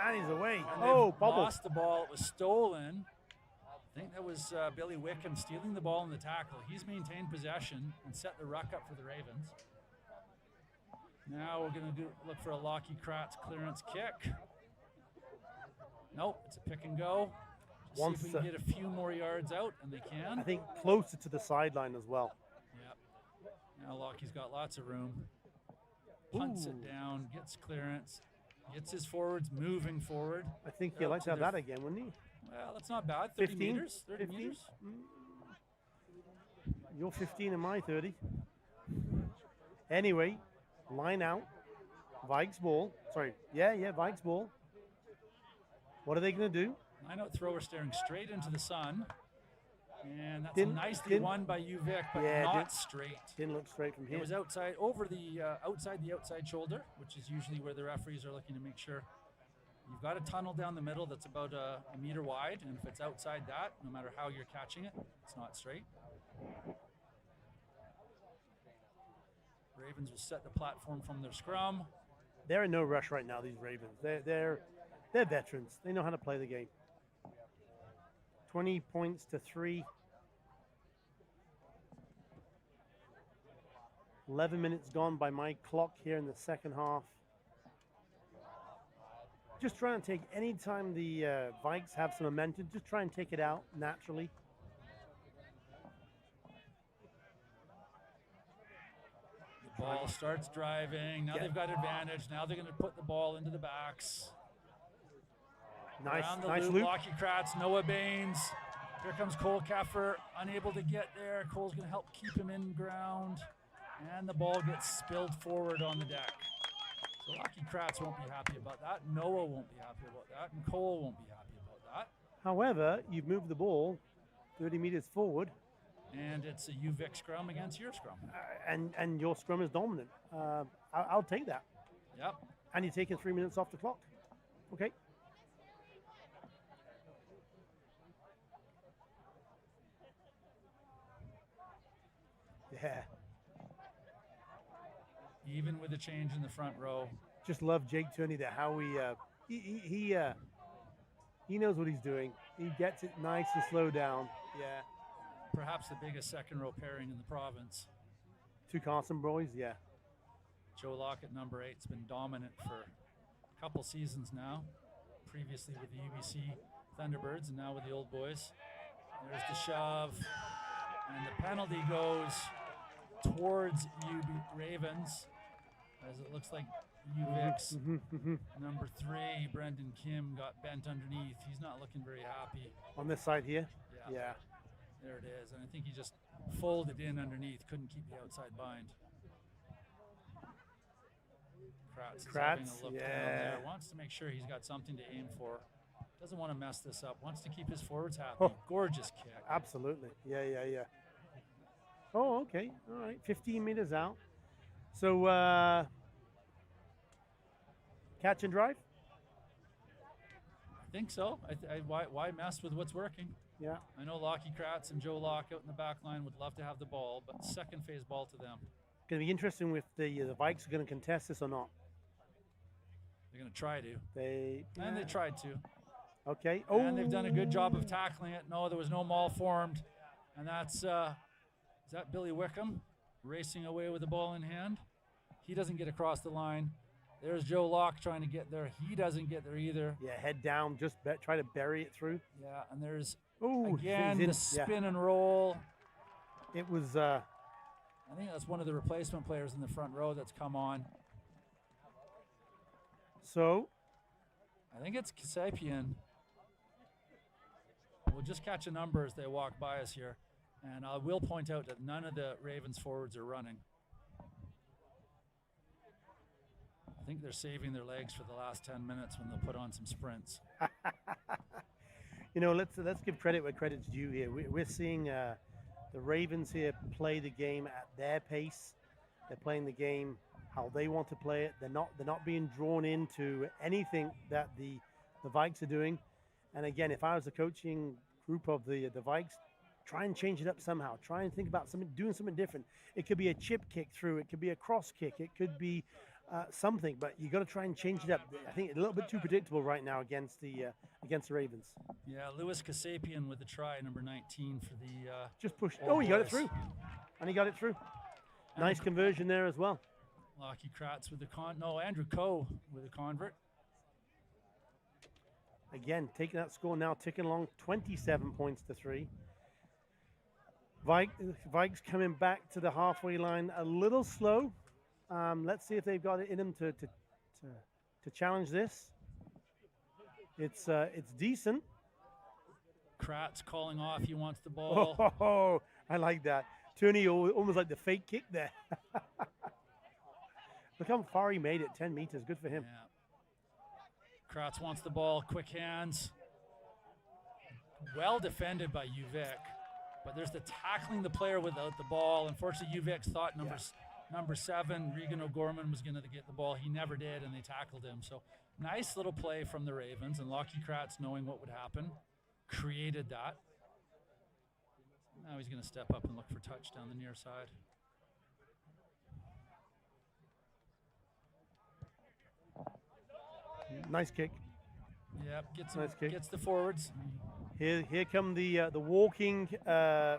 And he's away. And Oh, they've bubble. lost the ball. It was stolen. I think that was Billy Wickham stealing the ball in the tackle. He's maintained possession and set the ruck up for the Ravens. Now we're going to look for a Lockie Kratz clearance kick. Nope, it's a pick and go. Just see if we can get a few more yards out, and they can. I think closer to the sideline as well. Yep. Now Lockie's got lots of room. Punts it down, gets clearance, gets his forwards moving forward. I think he'd like to have that again, wouldn't he? Well, that's not bad. 30 15? meters. 30 15? meters. You're 15 and my 30. Anyway, line out. Vikes ball. Sorry. Yeah, Vikes ball. What are they going to do? Line out thrower staring straight into the sun. And that's nicely won by UVic, but not straight. Didn't look straight from here. It was outside, over the outside shoulder, which is usually where the referees are looking to make sure. You've got a tunnel down the middle that's about a meter wide, and if it's outside that, no matter how you're catching it, it's not straight. Ravens will set the platform from their scrum. They're in no rush right now, these Ravens. They're veterans. They know how to play the game. 20 points to 3. 11 minutes gone by my clock here in the second half. Just trying to take, any time the Vikes have some momentum, just try and take it out naturally. The ball starts driving. Now they've got advantage. Now they're going to put the ball into the backs. Nice, Around the nice loop, loop. Lockie Kratz, Noah Baines. Here comes Cole Keffer, unable to get there. Cole's going to help keep him in ground. And the ball gets spilled forward on the deck. So Lockie Kratz won't be happy about that. Noah won't be happy about that. And Cole won't be happy about that. However, you've moved the ball 30 meters forward. And it's a UVic scrum against your scrum. And your scrum is dominant. I'll take that. Yep. And you're taking 3 minutes off the clock. Okay. Yeah. Even with the change in the front row. Just love Jake Turney there. How he knows what he's doing. He gets it nice and slow down. Yeah. Perhaps the biggest second row pairing in the province. 2 Carson boys, yeah. Joe Lockett, number 8, has been dominant for a couple seasons now. Previously with the UBC Thunderbirds and now with the old boys. There's the shove. And the penalty goes towards Ravens, as it looks like UVic's number 3, Brendan Kim, got bent underneath. He's not looking very happy. On this side here? Yeah. There it is. And I think he just folded in underneath, couldn't keep the outside bind. Kratz is having a look down there. Wants to make sure he's got something to aim for. Doesn't want to mess this up. Wants to keep his forwards happy. Oh, gorgeous kick. Absolutely. Yeah. Oh, okay. All right. 15 meters out. So, catch and drive? I think so. Why mess with what's working? Yeah. I know Lockie Kratz and Joe Locke out in the back line would love to have the ball, but second phase ball to them. Going to be interesting if the Vikes are going to contest this or not. They're going to try to. They tried to. Okay. Oh. And they've done a good job of tackling it. No, there was no maul formed. And that's, is that Billy Wickham? racing away with the ball in hand. He doesn't get across the line. There's Joe Locke trying to get there. He doesn't get there either. Yeah, head down, just try to bury it through. Yeah, and there's, Ooh, again, he's in. the spin and roll. It was... I think that's one of the replacement players in the front row that's come on. So? I think it's Kasapian. We'll just catch a number as they walk by us here. And I will point out that none of the Ravens forwards are running. I think they're saving their legs for the last 10 minutes when they'll put on some sprints. You know, let's give credit where credit's due here. We're seeing the Ravens here play the game at their pace. They're playing the game how they want to play it. They're not being drawn into anything that the Vikes are doing. And again, if I was the coaching group of the Vikes, try and change it up somehow. Try and think about doing something different. It could be a chip kick through. It could be a cross kick. It could be something. But you got to try and change it up. I think it's a little bit too predictable right now against the Ravens. Yeah, Lewis Kasapian with the try, number 19 for the. Just pushed. Oh, he got it through, and he got it through. Nice conversion there as well. Lockie Kratz with the Andrew Coe with a convert. Again, taking that score now, ticking along, 27 points to 3. Vikes coming back to the halfway line a little slow. Let's see if they've got it in them to challenge this. It's decent. Kratz calling off. He wants the ball. Oh, I like that. Turney almost like the fake kick there. Look how far he made it, 10 meters. Good for him. Yeah. Kratz wants the ball. Quick hands. Well defended by UVIC. But there's the tackling the player without the ball. Unfortunately, UVIC thought number 7, Regan O'Gorman, was going to get the ball. He never did, and they tackled him. So nice little play from the Ravens. And Lockie Kratz, knowing what would happen, created that. Now he's going to step up and look for touch down the near side. Nice kick. Yep, nice kick. Gets the forwards. Here come the walking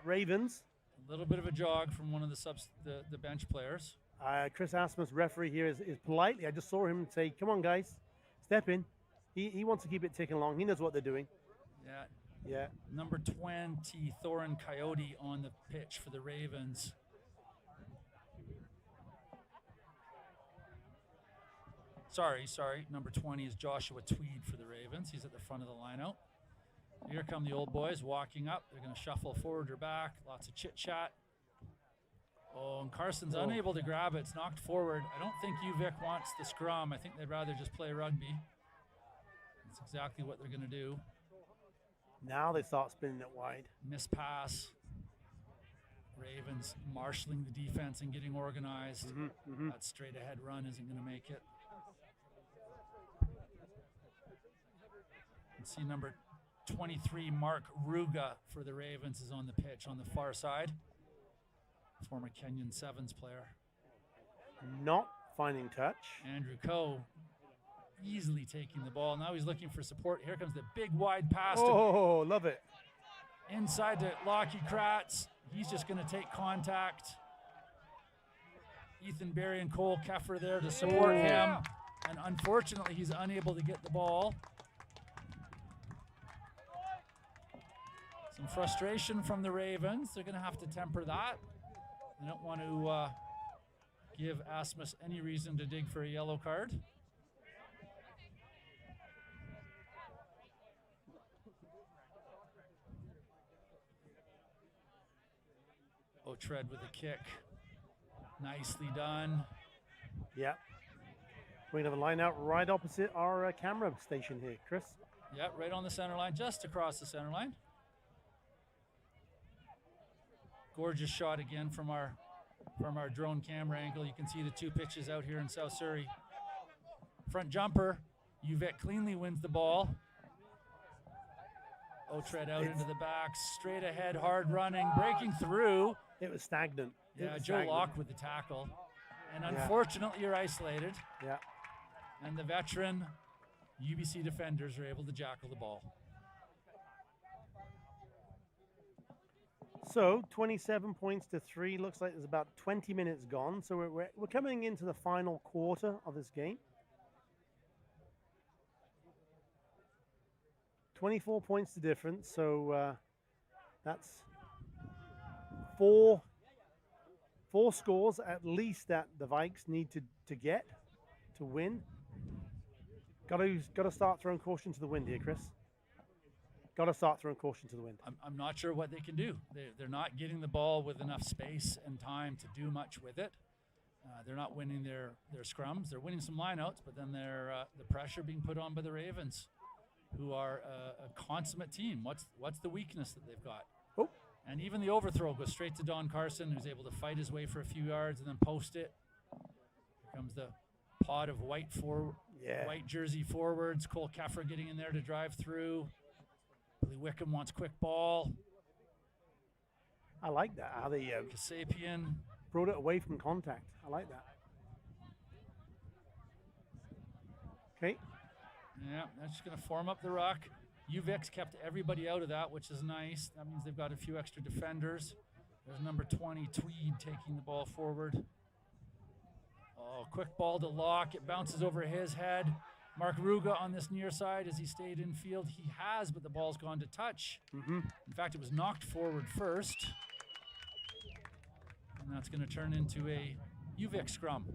Ravens. A little bit of a jog from one of the bench players. Chris Asmus, referee here, is politely. I just saw him say, "Come on, guys, step in." He wants to keep it ticking along. He knows what they're doing. Yeah. Yeah. Number 20, Thorin Coyote on the pitch for the Ravens. Sorry. Number 20 is Joshua Tweed for the Ravens. He's at the front of the lineout. Here come the old boys walking up. They're going to shuffle forward or back. Lots of chit-chat. Oh, and Carson's unable to grab it. It's knocked forward. I don't think UVIC wants the scrum. I think they'd rather just play rugby. That's exactly what they're going to do. Now they start spinning it wide. Miss pass. Ravens marshalling the defense and getting organized. That straight ahead run isn't going to make it. And see number 23, Mark Ruga for the Ravens is on the pitch on the far side. Former Kenyan Sevens player. Not finding touch. Andrew Coe easily taking the ball. Now he's looking for support. Here comes the big wide pass. Oh, love it. Inside to Lockie Kratz. He's just going to take contact. Ethan Berry and Cole Keffer there to support him. And unfortunately, he's unable to get the ball. Some frustration from the Ravens. They're going to have to temper that. They don't want to give Asmus any reason to dig for a yellow card. Tread with a kick. Nicely done. Yeah. We're going to have a line out right opposite our camera station here, Chris. Yeah, right on the center line, just across the center line. Gorgeous shot again from our drone camera angle. You can see the two pitches out here in South Surrey. Front jumper. UVIC cleanly wins the ball. Tread out into the back, straight ahead, hard running, breaking through. It was stagnant. Yeah, Joe Locke with the tackle. And unfortunately, you're isolated. Yeah. And the veteran UBC defenders are able to jackal the ball. So 27 points to 3. Looks like there's about 20 minutes gone. So we're coming into the final quarter of this game. 24 points to difference. So that's four scores at least that the Vikes need to get to win. Got to start throwing caution to the wind here, Chris. Got to start throwing caution to the wind. I'm not sure what they can do. They're not getting the ball with enough space and time to do much with it. They're not winning their scrums. They're winning some lineouts, but then the pressure being put on by the Ravens, who are a consummate team. What's the weakness that they've got? Oh. And even the overthrow goes straight to Don Carson, who's able to fight his way for a few yards and then post it. Here comes the pod of white jersey forwards. Cole Keffer getting in there to drive through. Billy Wickham wants quick ball. I like that. How they Kasapian brought it away from contact. I like that. Okay. Yeah, that's just going to form up the ruck. UVIC's kept everybody out of that, which is nice. That means they've got a few extra defenders. There's number 20, Tweed, taking the ball forward. Oh, quick ball to Locke. It bounces over his head. Mark Ruga on this near side. Has he stayed in field? He has, but the ball's gone to touch. Mm-hmm. In fact, it was knocked forward first. And that's going to turn into a UVIC scrum.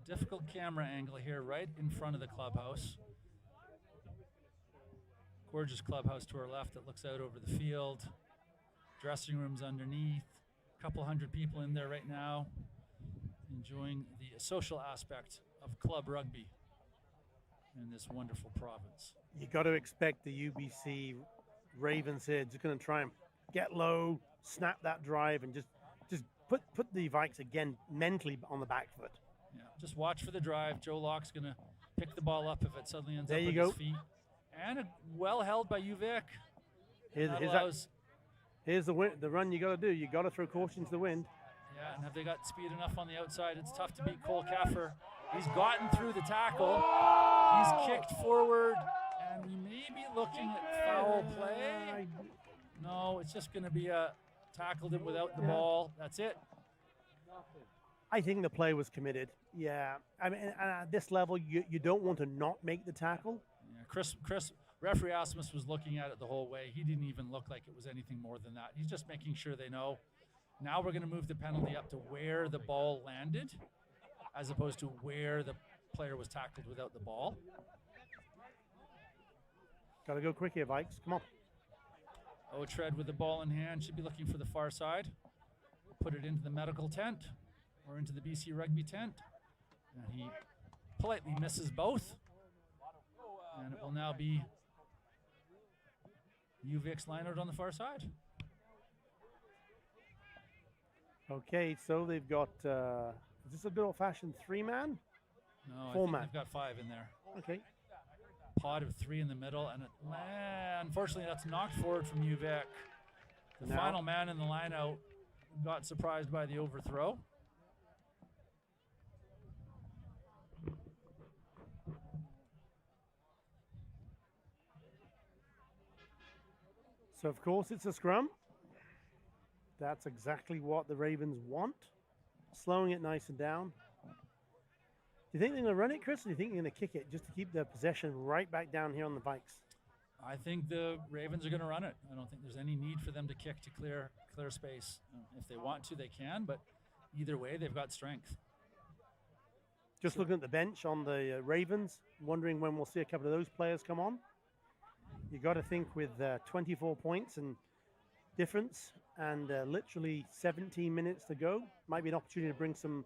Difficult camera angle here right in front of the clubhouse. Gorgeous clubhouse to our left that looks out over the field. Dressing rooms underneath. A couple hundred people in there right now enjoying the social aspect of club rugby in this wonderful province. You got to expect the UBC Ravens here just going to try and get low, snap that drive, and just put the Vikes again mentally on the back foot. Yeah, just watch for the drive. Joe Locke's going to pick the ball up if it suddenly ends there up you on go. his feet. And well held by UVIC. Here's the run you got to do. You got to throw caution to the wind. Yeah, and have they got speed enough on the outside? It's tough to beat Cole Keffer. He's gotten through the tackle. He's kicked forward, and we may be looking at foul play. No, it's just going to be a tackled him without the ball. That's it. I think the play was committed. Yeah, I mean, at this level, you don't want to not make the tackle. Yeah, Chris, referee Asmus was looking at it the whole way. He didn't even look like it was anything more than that. He's just making sure they know. Now we're going to move the penalty up to where the ball landed, as opposed to where the player was tackled without the ball. Got to go quick here, Vikes. Come on. Otred with the ball in hand should be looking for the far side. Put it into the medical tent or into the BC rugby tent. And he politely misses both. And it will now be UVIC's lineout on the far side. Okay, so they've got, is this a good old-fashioned 3-man? No, 4-man. They've got 5 in there. Okay. Pod of 3 in the middle, and unfortunately that's knocked forward from UVIC. The final man in the lineout got surprised by the overthrow. So, of course, it's a scrum. That's exactly what the Ravens want. Slowing it nice and down. Do you think they're going to run it, Chris, or do you think they're going to kick it just to keep the possession right back down here on the Vikes? I think the Ravens are going to run it. I don't think there's any need for them to kick to clear space. If they want to, they can, but either way, they've got strength. Just looking at the bench on the Ravens, wondering when we'll see a couple of those players come on. You got to think with 24 points and difference and literally 17 minutes to go, might be an opportunity to bring some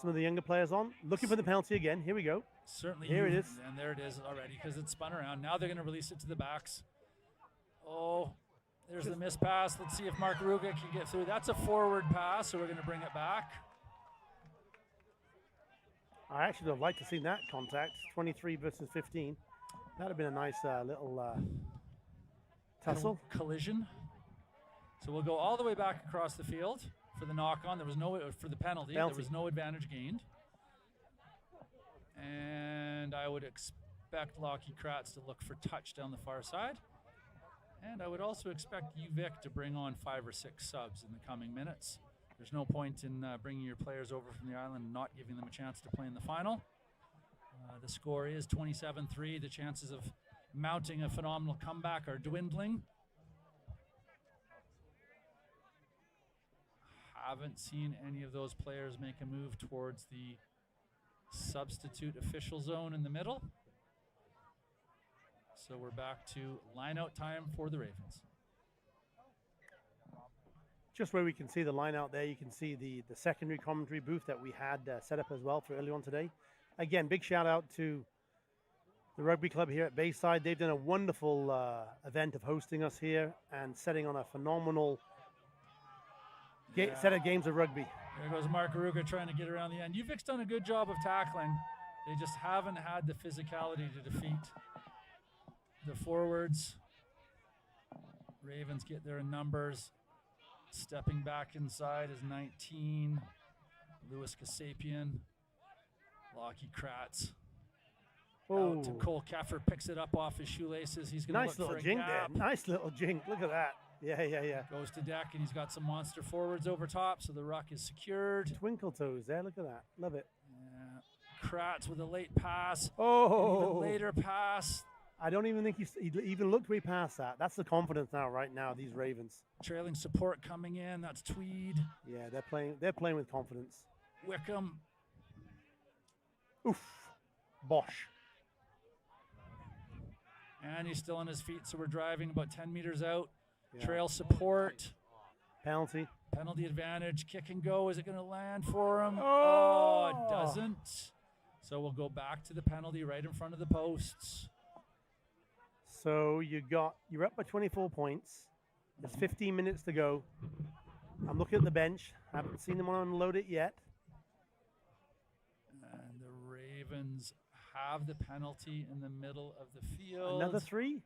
of the younger players on. Looking for the penalty again. Here we go. Certainly. Here it is. And there it is already because it's spun around. Now they're going to release it to the backs. Oh, there's the missed pass. Let's see if Mark Ruga can get through. That's a forward pass, so we're going to bring it back. I actually would have liked to see that contact. 23 versus 15. That would have been a nice little tussle. Collision. So we'll go all the way back across the field for the knock-on. There was no, for the penalty, there was no advantage gained. would expect Lockie Kratz to look for touch down the far side. And I would also expect UVIC to bring on 5 or 6 subs in the coming minutes. There's no point in bringing your players over from the island and not giving them a chance to play in the final. The score is 27-3. The chances of mounting a phenomenal comeback are dwindling. Haven't seen any of those players make a move towards the substitute official zone in the middle. So we're back to line-out time for the Ravens. Just where we can see the line out there, you can see the secondary commentary booth that we had set up as well for early on today. Again, big shout out to the rugby club here at Bayside. They've done a wonderful event of hosting us here and setting on a phenomenal set of games of rugby. There goes Mark Aruga trying to get around the end. UVic's done a good job of tackling. They just haven't had the physicality to defeat the forwards. Ravens get there in numbers. Stepping back inside is 19. Lewis Kasapian. Lockie Kratz. Out to Cole Keffer, picks it up off his shoelaces. He's going to look for a gap. Nice little jink. Look at that. Yeah. Goes to deck, and he's got some monster forwards over top, so the ruck is secured. Twinkle toes there. Look at that. Love it. Yeah. Kratz with a late pass. Oh. Even later pass. I don't even think he even looked way past that. That's the confidence now, right now, these Ravens. Trailing support coming in. That's Tweed. Yeah, they're playing with confidence. Wickham. Oof. Bosh. And he's still on his feet, so we're driving about 10 meters out. Yeah. Trail support. Penalty. Penalty advantage. Kick and go. Is it going to land for him? Oh, it doesn't. So we'll go back to the penalty right in front of the posts. So you're up by 24 points. There's 15 minutes to go. I'm looking at the bench. Haven't seen them unload it yet. And the Ravens have the penalty in the middle of the field. Another 3?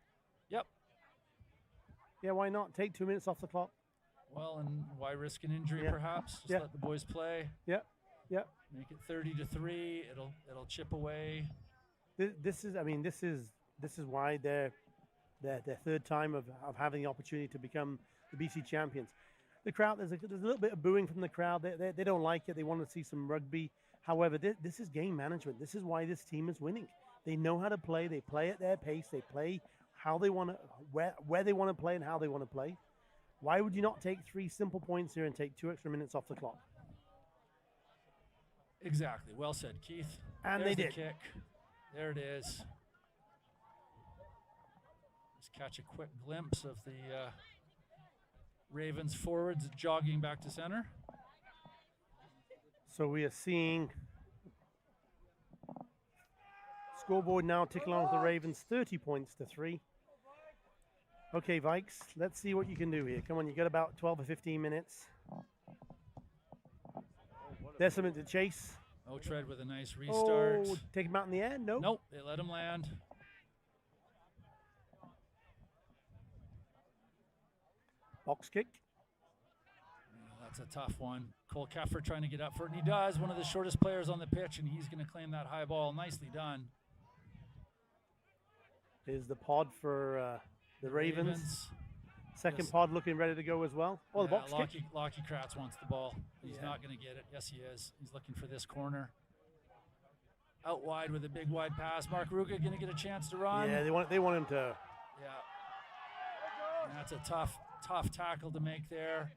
Yep. Yeah, why not? Take 2 minutes off the clock. Well, and why risk an injury perhaps? Just let the boys play. Yep. Make it 30-3. It'll chip away. This is why they're their third time of having the opportunity to become the BC champions. The crowd, there's a little bit of booing from the crowd. They don't like it. They want to see some rugby. However, this is game management. This is why this team is winning. They know how to play. They play at their pace. They play how they want to, where they want to play and how they want to play. Why would you not take 3 simple points here and take 2 extra minutes off the clock? Exactly. Well said, Keith. And There's they did. The kick. There it is. Just catch a quick glimpse of the Ravens forwards jogging back to center. So we are seeing scoreboard now ticking along with the Ravens, 30 points to 3. Okay, Vikes, let's see what you can do here. Come on, you got about 12 or 15 minutes. There's something to chase. Tread with a nice restart. Oh, take him out in the air? Nope. Nope, they let him land. Box kick. That's a tough one. Cole Keffer trying to get up for it, and he does. One of the shortest players on the pitch, and he's going to claim that high ball. Nicely done. Is the pod for the Ravens. Second pod looking ready to go as well. Oh, the box kick. Lockie Kratz wants the ball. He's not going to get it. Yes, he is. He's looking for this corner. Out wide with a big wide pass. Mark Ruga going to get a chance to run. Yeah, they want him to. Yeah. And that's a tough tackle to make there.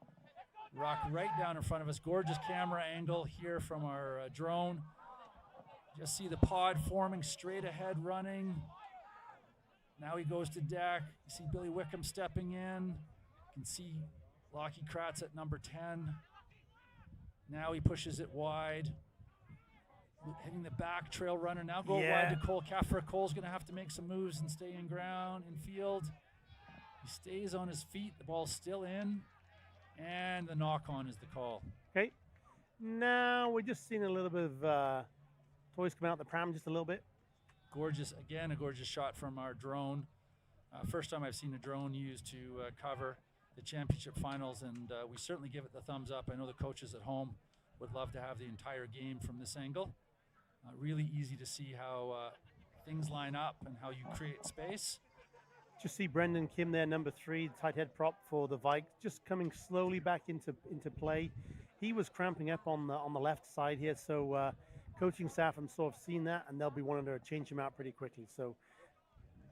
Rock right down in front of us. Gorgeous camera angle here from our drone. Just see the pod forming straight ahead running. Now he goes to deck. You see Billy Wickham stepping in. You can see Lockie Kratz at number 10. Now he pushes it wide. Hitting the back trail runner. Now go wide to Cole Keffer. Cole's going to have to make some moves and stay in ground, in field. He stays on his feet. The ball's still in. And the knock-on is the call. Okay. Now we're just seeing a little bit of toys coming out the pram just a little bit. Gorgeous, again, a gorgeous shot from our drone. First time I've seen a drone used to cover the championship finals, and we certainly give it the thumbs up. I know the coaches at home would love to have the entire game from this angle. Really easy to see how things line up and how you create space. Just see Brendan Kim there, number 3, tight head prop for the Vikes, just coming slowly back into play. He was cramping up on the left side here, so coaching staff have sort of seen that, and they'll be wanting to change him out pretty quickly. So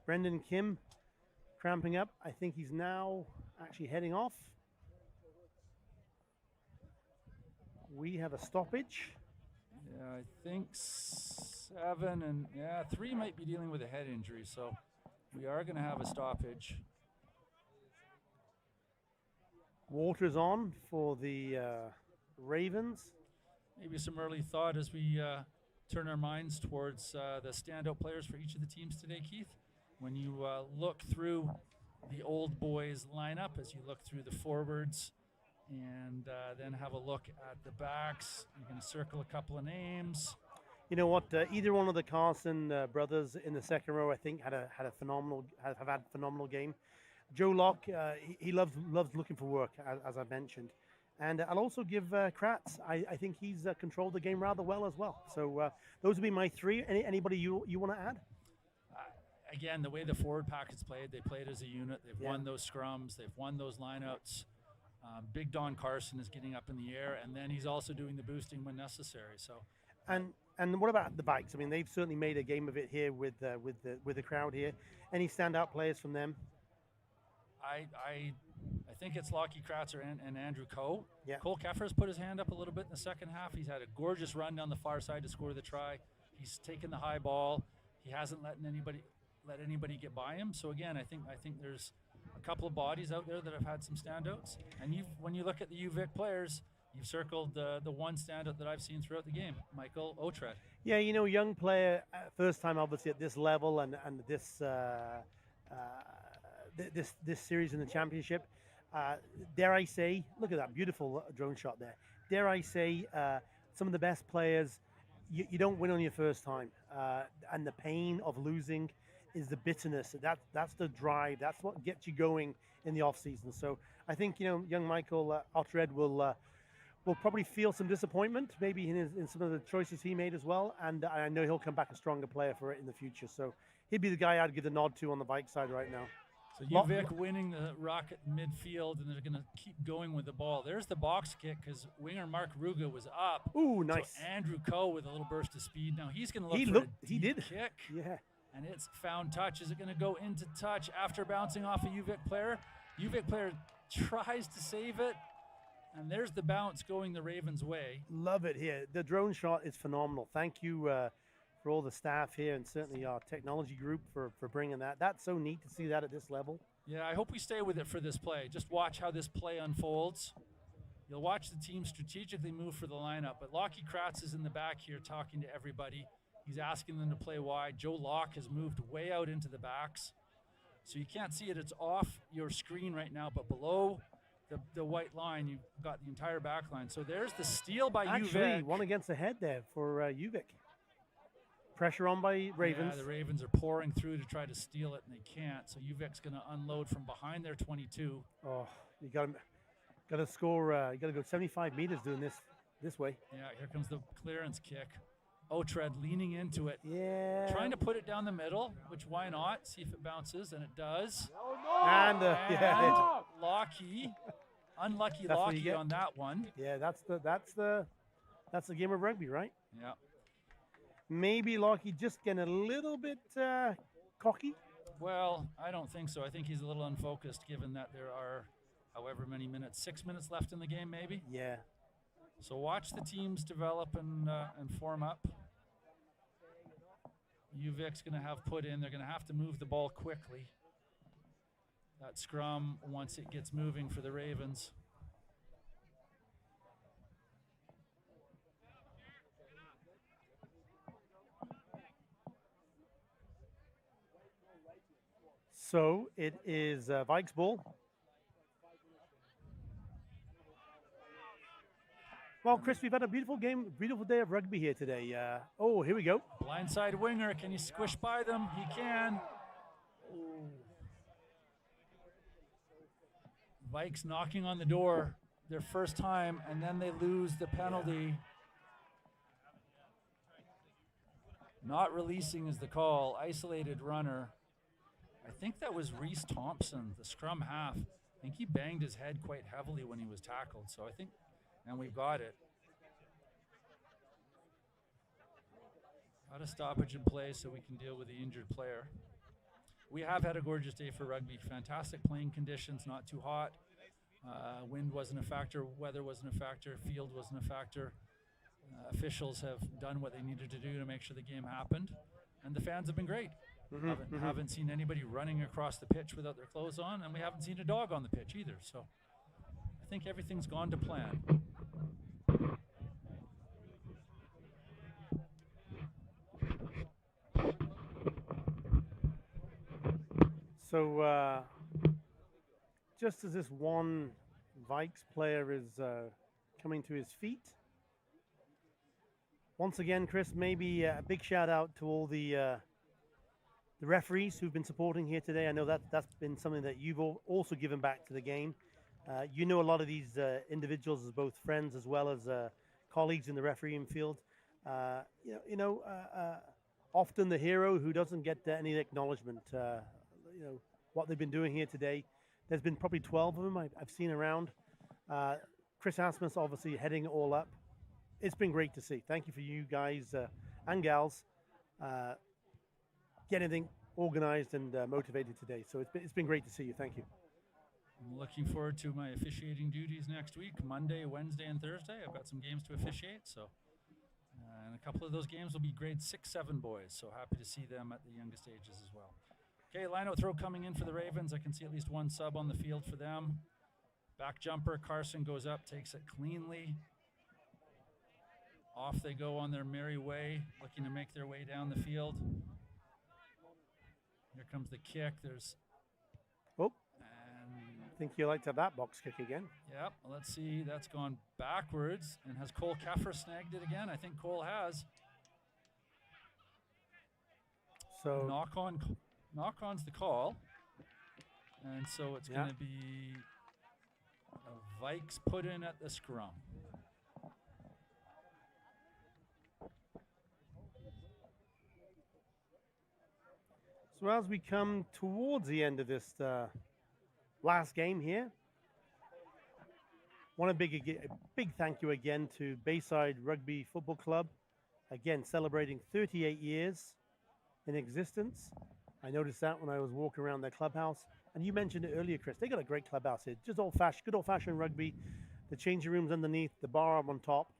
Brendan Kim cramping up. I think he's now actually heading off. We have a stoppage. Yeah, I think 7 and 3 might be dealing with a head injury, so we are going to have a stoppage. Walters on for the Ravens. Maybe some early thought as we turn our minds towards the standout players for each of the teams today, Keith. When you look through the old boys lineup, as you look through the forwards, and then have a look at the backs, you're going to circle a couple of names. You know what? Either one of the Carson brothers in the second row, I think, have had a phenomenal game. Joe Locke, he loves looking for work, as I mentioned, and I'll also give Kratz. I think he's controlled the game rather well as well. So those would be my 3. Anybody you want to add? Again, the way the forward pack is played, they played as a unit. They've won those scrums. They've won those lineouts. Big Don Carson is getting up in the air, and then he's also doing the boosting when necessary. So, and what about the Vikes? I mean, they've certainly made a game of it here with the crowd here. Any standout players from them? I think it's Lockie Kratzer and Andrew Coe. Yeah. Cole Keffer's put his hand up a little bit in the second half. He's had a gorgeous run down the far side to score the try. He's taken the high ball. He hasn't let anybody get by him. So again, I think there's a couple of bodies out there that have had some standouts. And when you look at the UVIC players, you've circled the one standout that I've seen throughout the game, Michael Otred. Yeah, you know, young player, first time obviously at this level and this this series in the championship. Dare I say, look at that beautiful drone shot there. Dare I say, some of the best players, you don't win on your first time, and the pain of losing is the bitterness. That's the drive. That's what gets you going in the off season. So I think, you know, young Michael Otred will probably feel some disappointment, maybe in some of the choices he made as well. And I know he'll come back a stronger player for it in the future. So he'd be the guy I'd give the nod to on the Vikes side right now. So UVic winning the rock at midfield, and they're going to keep going with the ball. There's the box kick because winger Mark Ruga was up. Ooh, nice. So Andrew Coe with a little burst of speed. Now he's going to look for a deep kick. Yeah. And it's found touch. Is it going to go into touch after bouncing off a UVic player? UVic player tries to save it, and there's the bounce going the Ravens' way. Love it here. The drone shot is phenomenal. Thank you for all the staff here, and certainly our technology group for bringing that. That's so neat to see that at this level. Yeah, I hope we stay with it for this play. Just watch how this play unfolds. You'll watch the team strategically move for the lineup, but Lockie Kratz is in the back here talking to everybody. He's asking them to play wide. Joe Locke has moved way out into the backs. So you can't see it. It's off your screen right now, but below the white line, you've got the entire back line. So there's the steal by UVic. Actually, one against the head there for UVic. Pressure on by Ravens. Yeah, the Ravens are pouring through to try to steal it, and they can't. So UVic's going to unload from behind their 22. Oh, you got to score. You got to go 75 meters doing this way. Yeah, here comes the clearance kick. Otred leaning into it. Yeah. Trying to put it down the middle, which why not? See if it bounces, and it does. And yeah. Lockie. Unlucky Lockie on that one. Yeah, that's the game of rugby, right? Yeah. Maybe Lockie just getting a little bit cocky. Well, I don't think so. I think he's a little unfocused given that there are however many minutes, 6 minutes left in the game maybe. Yeah. So watch the teams develop and form up. UVic's going to have put in. They're going to have to move the ball quickly. That scrum, once it gets moving for the Ravens. So it is Vikes ball. Well, Chris, we've had a beautiful game, beautiful day of rugby here today. Oh, here we go. Blindside winger, can you squish by them? He can. Ooh. Vikes knocking on the door their first time, and then they lose the penalty. Not releasing is the call. Isolated runner. I think that was Reese Thompson, the scrum half. I think he banged his head quite heavily when he was tackled. So I think, and we've got it. Got a stoppage in play so we can deal with the injured player. We have had a gorgeous day for rugby. Fantastic playing conditions, not too hot. Wind wasn't a factor, weather wasn't a factor, field wasn't a factor. Officials have done what they needed to do to make sure the game happened. And the fans have been great. Haven't seen anybody running across the pitch without their clothes on, and we haven't seen a dog on the pitch either. So I think everything's gone to plan. So just as this one Vikes player is coming to his feet, once again, Chris, maybe a big shout out to all the referees who've been supporting here today. I know that's been something that you've also given back to the game. You know a lot of these individuals as both friends as well as colleagues in the refereeing field. Often the hero who doesn't get any acknowledgement. What they've been doing here today. There's been probably 12 of them I've seen around. Chris Asmus obviously heading it all up. It's been great to see. Thank you for you guys and gals getting everything organized and motivated today. So it's been great to see you. Thank you. I'm looking forward to my officiating duties next week, Monday, Wednesday, and Thursday. I've got some games to officiate. So, and a couple of those games will be grade 6-7 boys. So happy to see them at the youngest ages as well. Okay, line-out throw coming in for the Ravens. I can see at least one sub on the field for them. Back jumper, Carson goes up, takes it cleanly. Off they go on their merry way, looking to make their way down the field. Here comes the kick. There's... Oh, I think you like to have that box kick again. Yep, let's see. That's gone backwards. And has Cole Keffer snagged it again? I think Cole has. So knock-on's the call. And so it's going to be a Vikes put in at the scrum. So as we come towards the end of this last game here, want a big thank you again to Bayside Rugby Football Club, again celebrating 38 years in existence. I noticed that when I was walking around their clubhouse, and you mentioned it earlier, Chris. They got a great clubhouse here, just good old-fashioned rugby. The changing rooms underneath, the bar on top.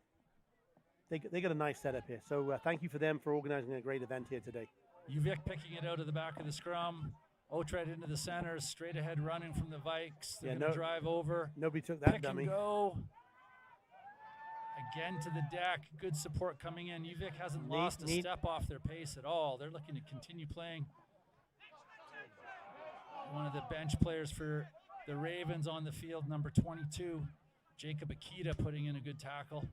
They got a nice setup here. So thank you for them for organizing a great event here today. UVIC picking it out of the back of the scrum. Otred into the center, straight ahead running from the Vikes. They're going to drive over. Nobody took that pick dummy. And go. Again to the deck. Good support coming in. UVIC hasn't lost a step off their pace at all. They're looking to continue playing. One of the bench players for the Ravens on the field, number 22, Jacob Akita, putting in a good tackle.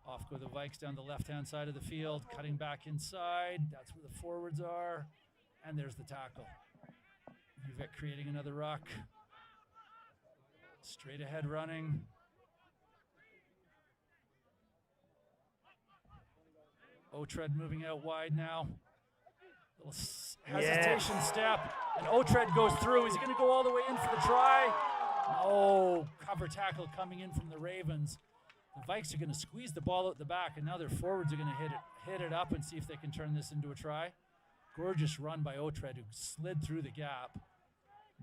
Off go the Vikes down the left-hand side of the field, cutting back inside. That's where the forwards are. And there's the tackle. UVIC creating another ruck. Straight ahead running. Otred moving out wide now. Little hesitation step. And Otred goes through. He's going to go all the way in for the try. No, cover tackle coming in from the Ravens. The Vikes are going to squeeze the ball out the back, and now their forwards are going to hit it up and see if they can turn this into a try. Gorgeous run by Otred, who slid through the gap.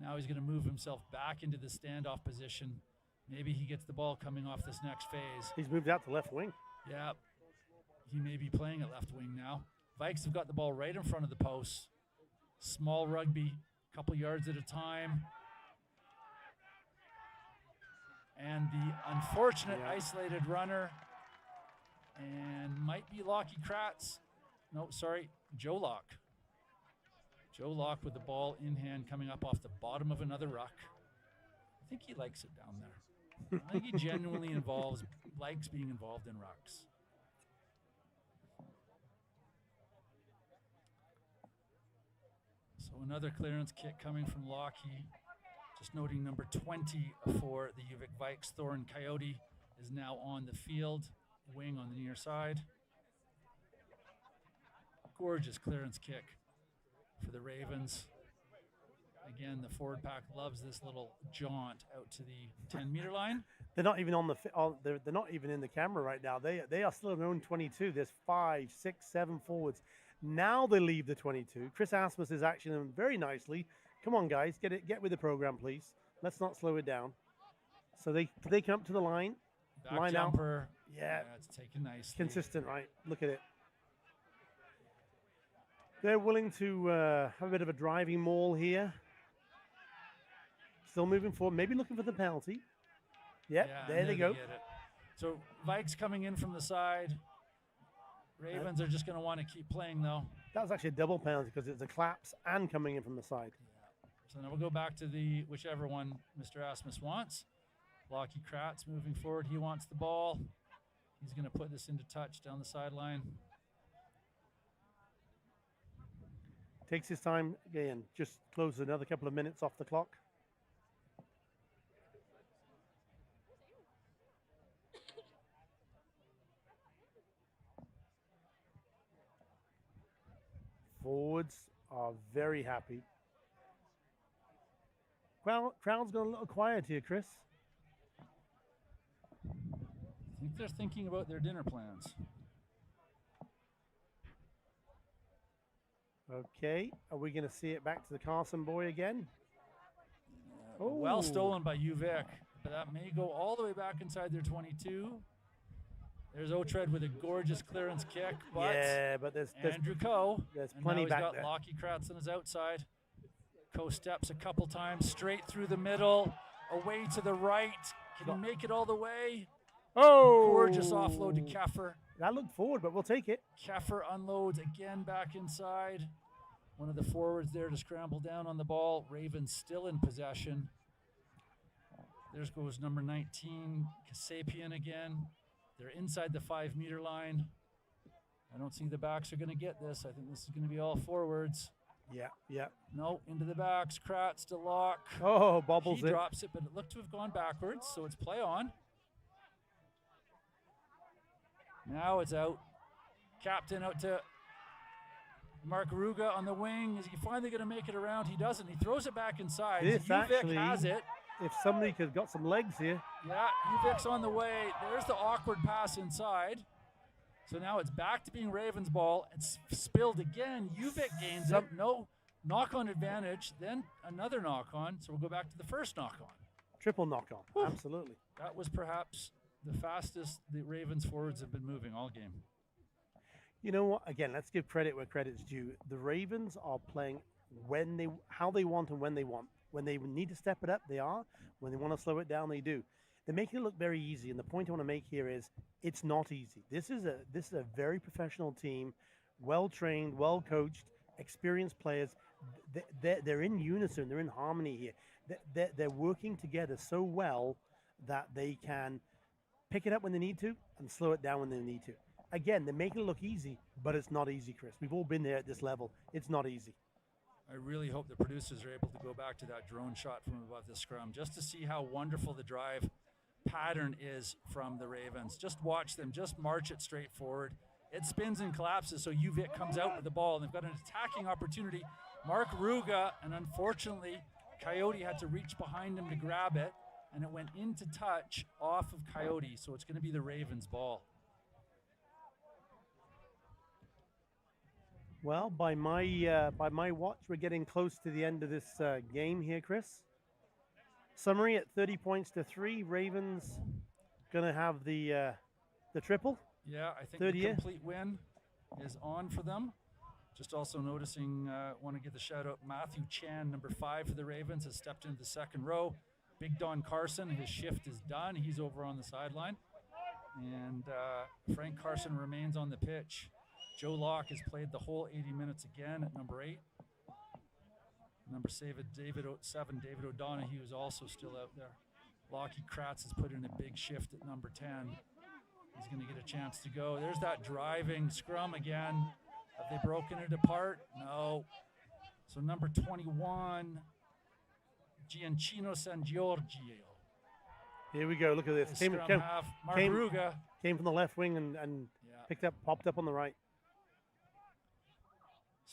Now he's going to move himself back into the standoff position. Maybe he gets the ball coming off this next phase. He's moved out to left wing. Yeah, he may be playing at left wing now. Vikes have got the ball right in front of the post. Small rugby, a couple yards at a time. And the unfortunate isolated runner, and might be Lockie Kratz. No, sorry, Joe Locke. Joe Locke with the ball in hand coming up off the bottom of another ruck. I think he likes it down there. I think he genuinely likes being involved in rucks. So another clearance kick coming from Lockie. Just noting number 20 for the UVIC Vikes, Thorin Coyote, is now on the field, wing on the near side. Gorgeous clearance kick for the Ravens. Again, the forward pack loves this little jaunt out to the 10-meter line. They're not even they're not even in the camera right now. They are still in their own 22. There's 5, 6, 7 forwards. Now they leave the 22. Chris Asmus is actioning them very nicely. Come on, guys, get with the program, please. Let's not slow it down. So they come up to the line. Back line jumper. Out. Yeah, it's taken nicely. Consistent, right? Look at it. They're willing to have a bit of a driving maul here. Still moving forward, maybe looking for the penalty. Yep, Yeah, there they go. get it. So Vikes coming in from the side. Ravens are just going to want to keep playing, though. That was actually a double penalty because it's a collapse and coming in from the side. Yeah. So now we'll go back to the whichever one Mr. Asmus wants. Lockie Kratz moving forward. He wants the ball. He's going to put this into touch down the sideline. Takes his time again. Just closes another couple of minutes off the clock. Forwards are very happy. Crowd's gone a little quiet here, Chris. I think they're thinking about their dinner plans. Okay, are we going to see it back to the Carson boy again? Well stolen by UVIC, but that may go all the way back inside their 22. There's Otred with a gorgeous clearance kick, but yeah, but there's Andrew Coe. There's plenty and back now he's got Lockie Kratz on his outside. Coe steps a couple times straight through the middle, away to the right. Can he make it all the way? Oh! Gorgeous offload to Keffer. That looked forward, but we'll take it. Keffer unloads again back inside. One of the forwards there to scramble down on the ball. Ravens still in possession. There goes number 19, Kasapian again. They're inside the 5-meter line. I don't see the backs are going to get this. I think this is going to be all forwards. Yeah. No, into the backs. Kratz to lock. Oh, bobbles he it. drops it, but it looked to have gone backwards, so it's play on. Now it's out. Captain out to Mark Ruga on the wing. Is he finally going to make it around? He doesn't. He throws it back inside. UVIC has it. If somebody could have got some legs here. Yeah, UVIC's on the way. There's the awkward pass inside. So now it's back to being Ravens ball. It's spilled again. UVIC gains it. No knock-on advantage. Then another knock-on. So we'll go back to the first knock-on. Triple knock-on. Whew. Absolutely. That was perhaps the fastest the Ravens forwards have been moving all game. You know what? Again, let's give credit where credit's due. The Ravens are playing how they want and when they want. When they need to step it up, they are. When they want to slow it down, they do. They're making it look very easy. And the point I want to make here is it's not easy. This is a very professional team, well-trained, well-coached, experienced players. They're in unison. They're in harmony here. They're working together so well that they can pick it up when they need to and slow it down when they need to. Again, they're making it look easy, but it's not easy, Chris. We've all been there at this level. It's not easy. I really hope the producers are able to go back to that drone shot from above the scrum just to see how wonderful the drive pattern is from the Ravens. Just watch them. Just march it straight forward. It spins and collapses, so UVIC comes out with the ball, and they've got an attacking opportunity. Mark Ruga, and unfortunately, Coyote had to reach behind him to grab it, and it went into touch off of Coyote, so it's going to be the Ravens' ball. Well, by my watch, we're getting close to the end of this game here, Chris. Summary at 30 points to 3. Ravens gonna have the triple. Yeah, I think the complete win is on for them. Just also noticing, want to give the shout out Matthew Chan, number 5 for the Ravens, has stepped into the second row. Big Don Carson, his shift is done. He's over on the sideline. And Frank Carson remains on the pitch. Joe Locke has played the whole 80 minutes again at number 8. Number 7, David O'Donoghue is also still out there. Lockie Kratz has put in a big shift at number 10. He's going to get a chance to go. There's that driving scrum again. Have they broken it apart? No. So number 21, Giancino San Giorgio. Here we go. Look at this. Mark Ruga came from the left wing and popped up on the right.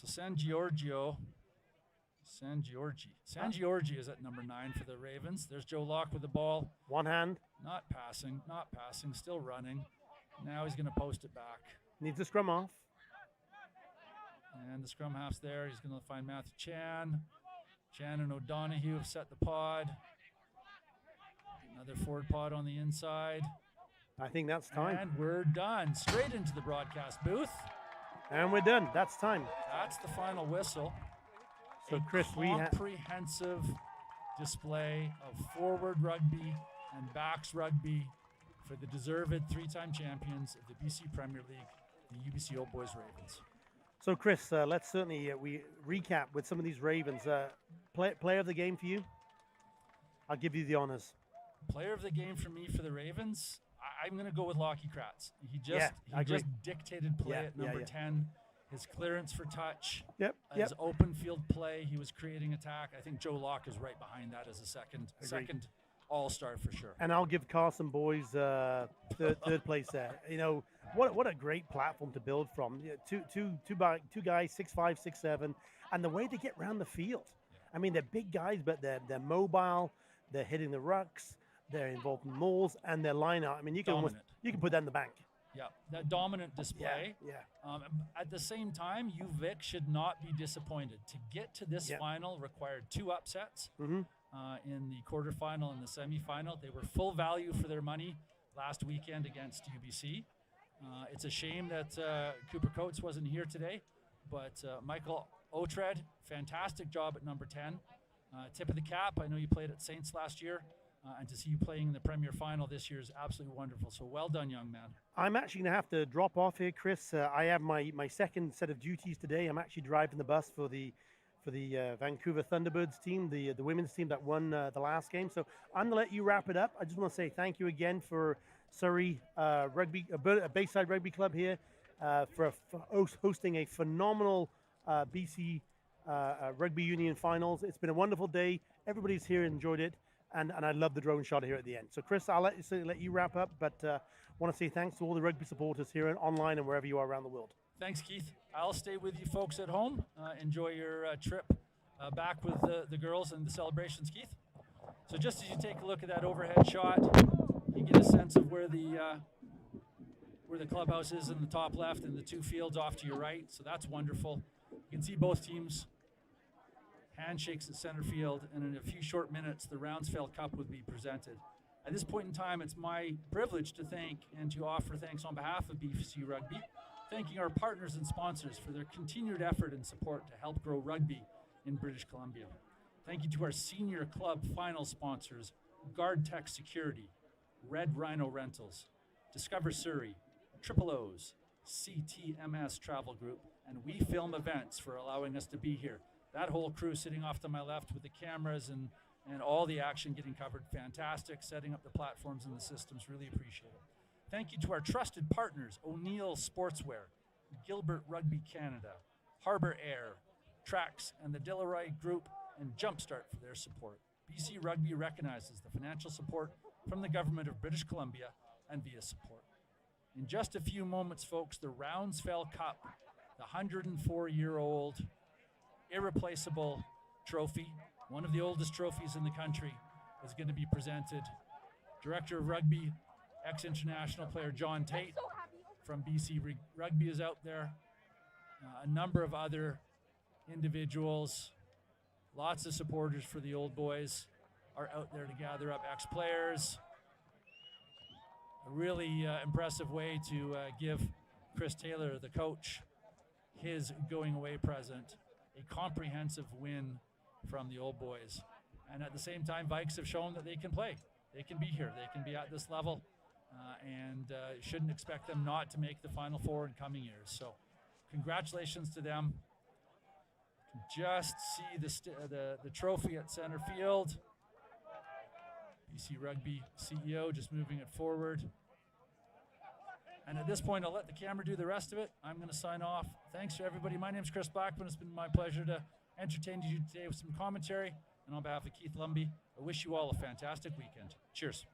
So San Giorgi is at number 9 for the Ravens. There's Joe Locke with the ball. One hand. Not passing, still running. Now he's going to post it back. Needs a scrum off. And the scrum half's there. He's going to find Matthew Chan. Chan and O'Donoghue have set the pod. Another forward pod on the inside. I think that's time. And we're done. Straight into the broadcast booth. And we're done. That's time. That's the final whistle. So, Chris, we have comprehensive display of forward rugby and backs rugby for the deserved 3-time champions of the BC Premier League, the UBCOB Boys Ravens. So, Chris, let's certainly we recap with some of these Ravens. Player of the game for you? I'll give you the honors. Player of the game for me for the Ravens, I'm going to go with Lockie Kratz. He just dictated play at number 10. His clearance for touch, his open field play, he was creating attack. I think Joe Locke is right behind that as a second all-star for sure. And I'll give Carson Boys third place there. You know, what a great platform to build from. Two guys, 6'5", 6'7", and the way they get around the field. I mean, they're big guys, but they're mobile. They're hitting the rucks. They're involved in mauls, and their line out. I mean, you can put that in the bank. Yeah, that dominant display. Yeah. At the same time, UVIC should not be disappointed. To get to this final required 2 upsets in the quarterfinal and the semifinal. They were full value for their money last weekend against UBC. It's a shame that Cooper Coates wasn't here today, but Michael Otred, fantastic job at number 10. Tip of the cap. I know you played at Saints last year. And to see you playing in the Premier Final this year is absolutely wonderful. So well done, young man. I'm actually going to have to drop off here, Chris. I have my second set of duties today. I'm actually driving the bus for the Vancouver Thunderbirds team, the women's team that won the last game. So I'm going to let you wrap it up. I just want to say thank you again for Surrey Bayside Rugby Club here for hosting a phenomenal BC Rugby Union Finals. It's been a wonderful day. Everybody's here enjoyed it. And I love the drone shot here at the end. So, Chris, I'll let you wrap up, but want to say thanks to all the rugby supporters here and online and wherever you are around the world. Thanks, Keith. I'll stay with you folks at home. Enjoy your trip back with the girls and the celebrations, Keith. So just as you take a look at that overhead shot, you get a sense of where the clubhouse is in the top left and the 2 fields off to your right. So that's wonderful. You can see both teams. Handshakes at center field, and in a few short minutes, the Roundsfeld Cup would be presented. At this point in time, it's my privilege to thank and to offer thanks on behalf of BC Rugby, thanking our partners and sponsors for their continued effort and support to help grow rugby in British Columbia. Thank you to our senior club final sponsors, Guard Tech Security, Red Rhino Rentals, Discover Surrey, Triple O's, CTMS Travel Group, and We Film Events for allowing us to be here. That whole crew sitting off to my left with the cameras and all the action getting covered, fantastic. Setting up the platforms and the systems, really appreciate it. Thank you to our trusted partners, O'Neill Sportswear, Gilbert Rugby Canada, Harbour Air, Traxx, and the Dilawri Group, and Jumpstart for their support. BC Rugby recognizes the financial support from the Government of British Columbia and viaSport. In just a few moments, folks, the Roundsfeld Cup, the 104-year-old irreplaceable trophy, one of the oldest trophies in the country, is going to be presented. Director of Rugby, ex-international player John Tate from BC Rugby is out there. A number of other individuals, lots of supporters for the old boys are out there to gather up ex-players. A really impressive way to give Chris Taylor, the coach, his going-away present. A comprehensive win from the old boys. And at the same time, Vikes have shown that they can play. They can be here. They can be at this level. And shouldn't expect them not to make the Final Four in coming years. So congratulations to them. Just see the trophy at center field. BC Rugby CEO just moving it forward. And at this point, I'll let the camera do the rest of it. I'm going to sign off. Thanks to everybody. My name's Chris Blackman. It's been my pleasure to entertain you today with some commentary. And on behalf of Keith Lumby, I wish you all a fantastic weekend. Cheers.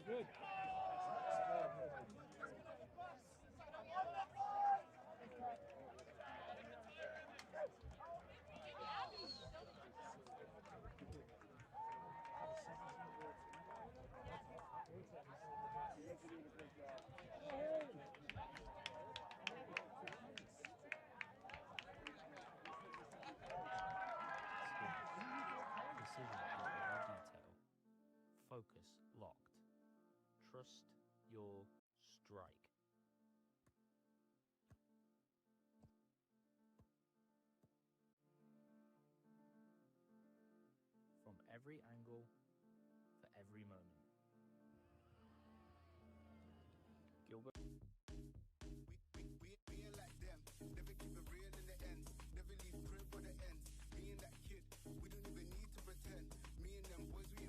Good. Precision is every detail. Focus locked. Trust your strike. From every angle, for every moment. Gilbert. We ain't like them. Never keep it real in the end. Never leave crib for the end. Me and that kid, we don't even need to pretend. Me and them boys, we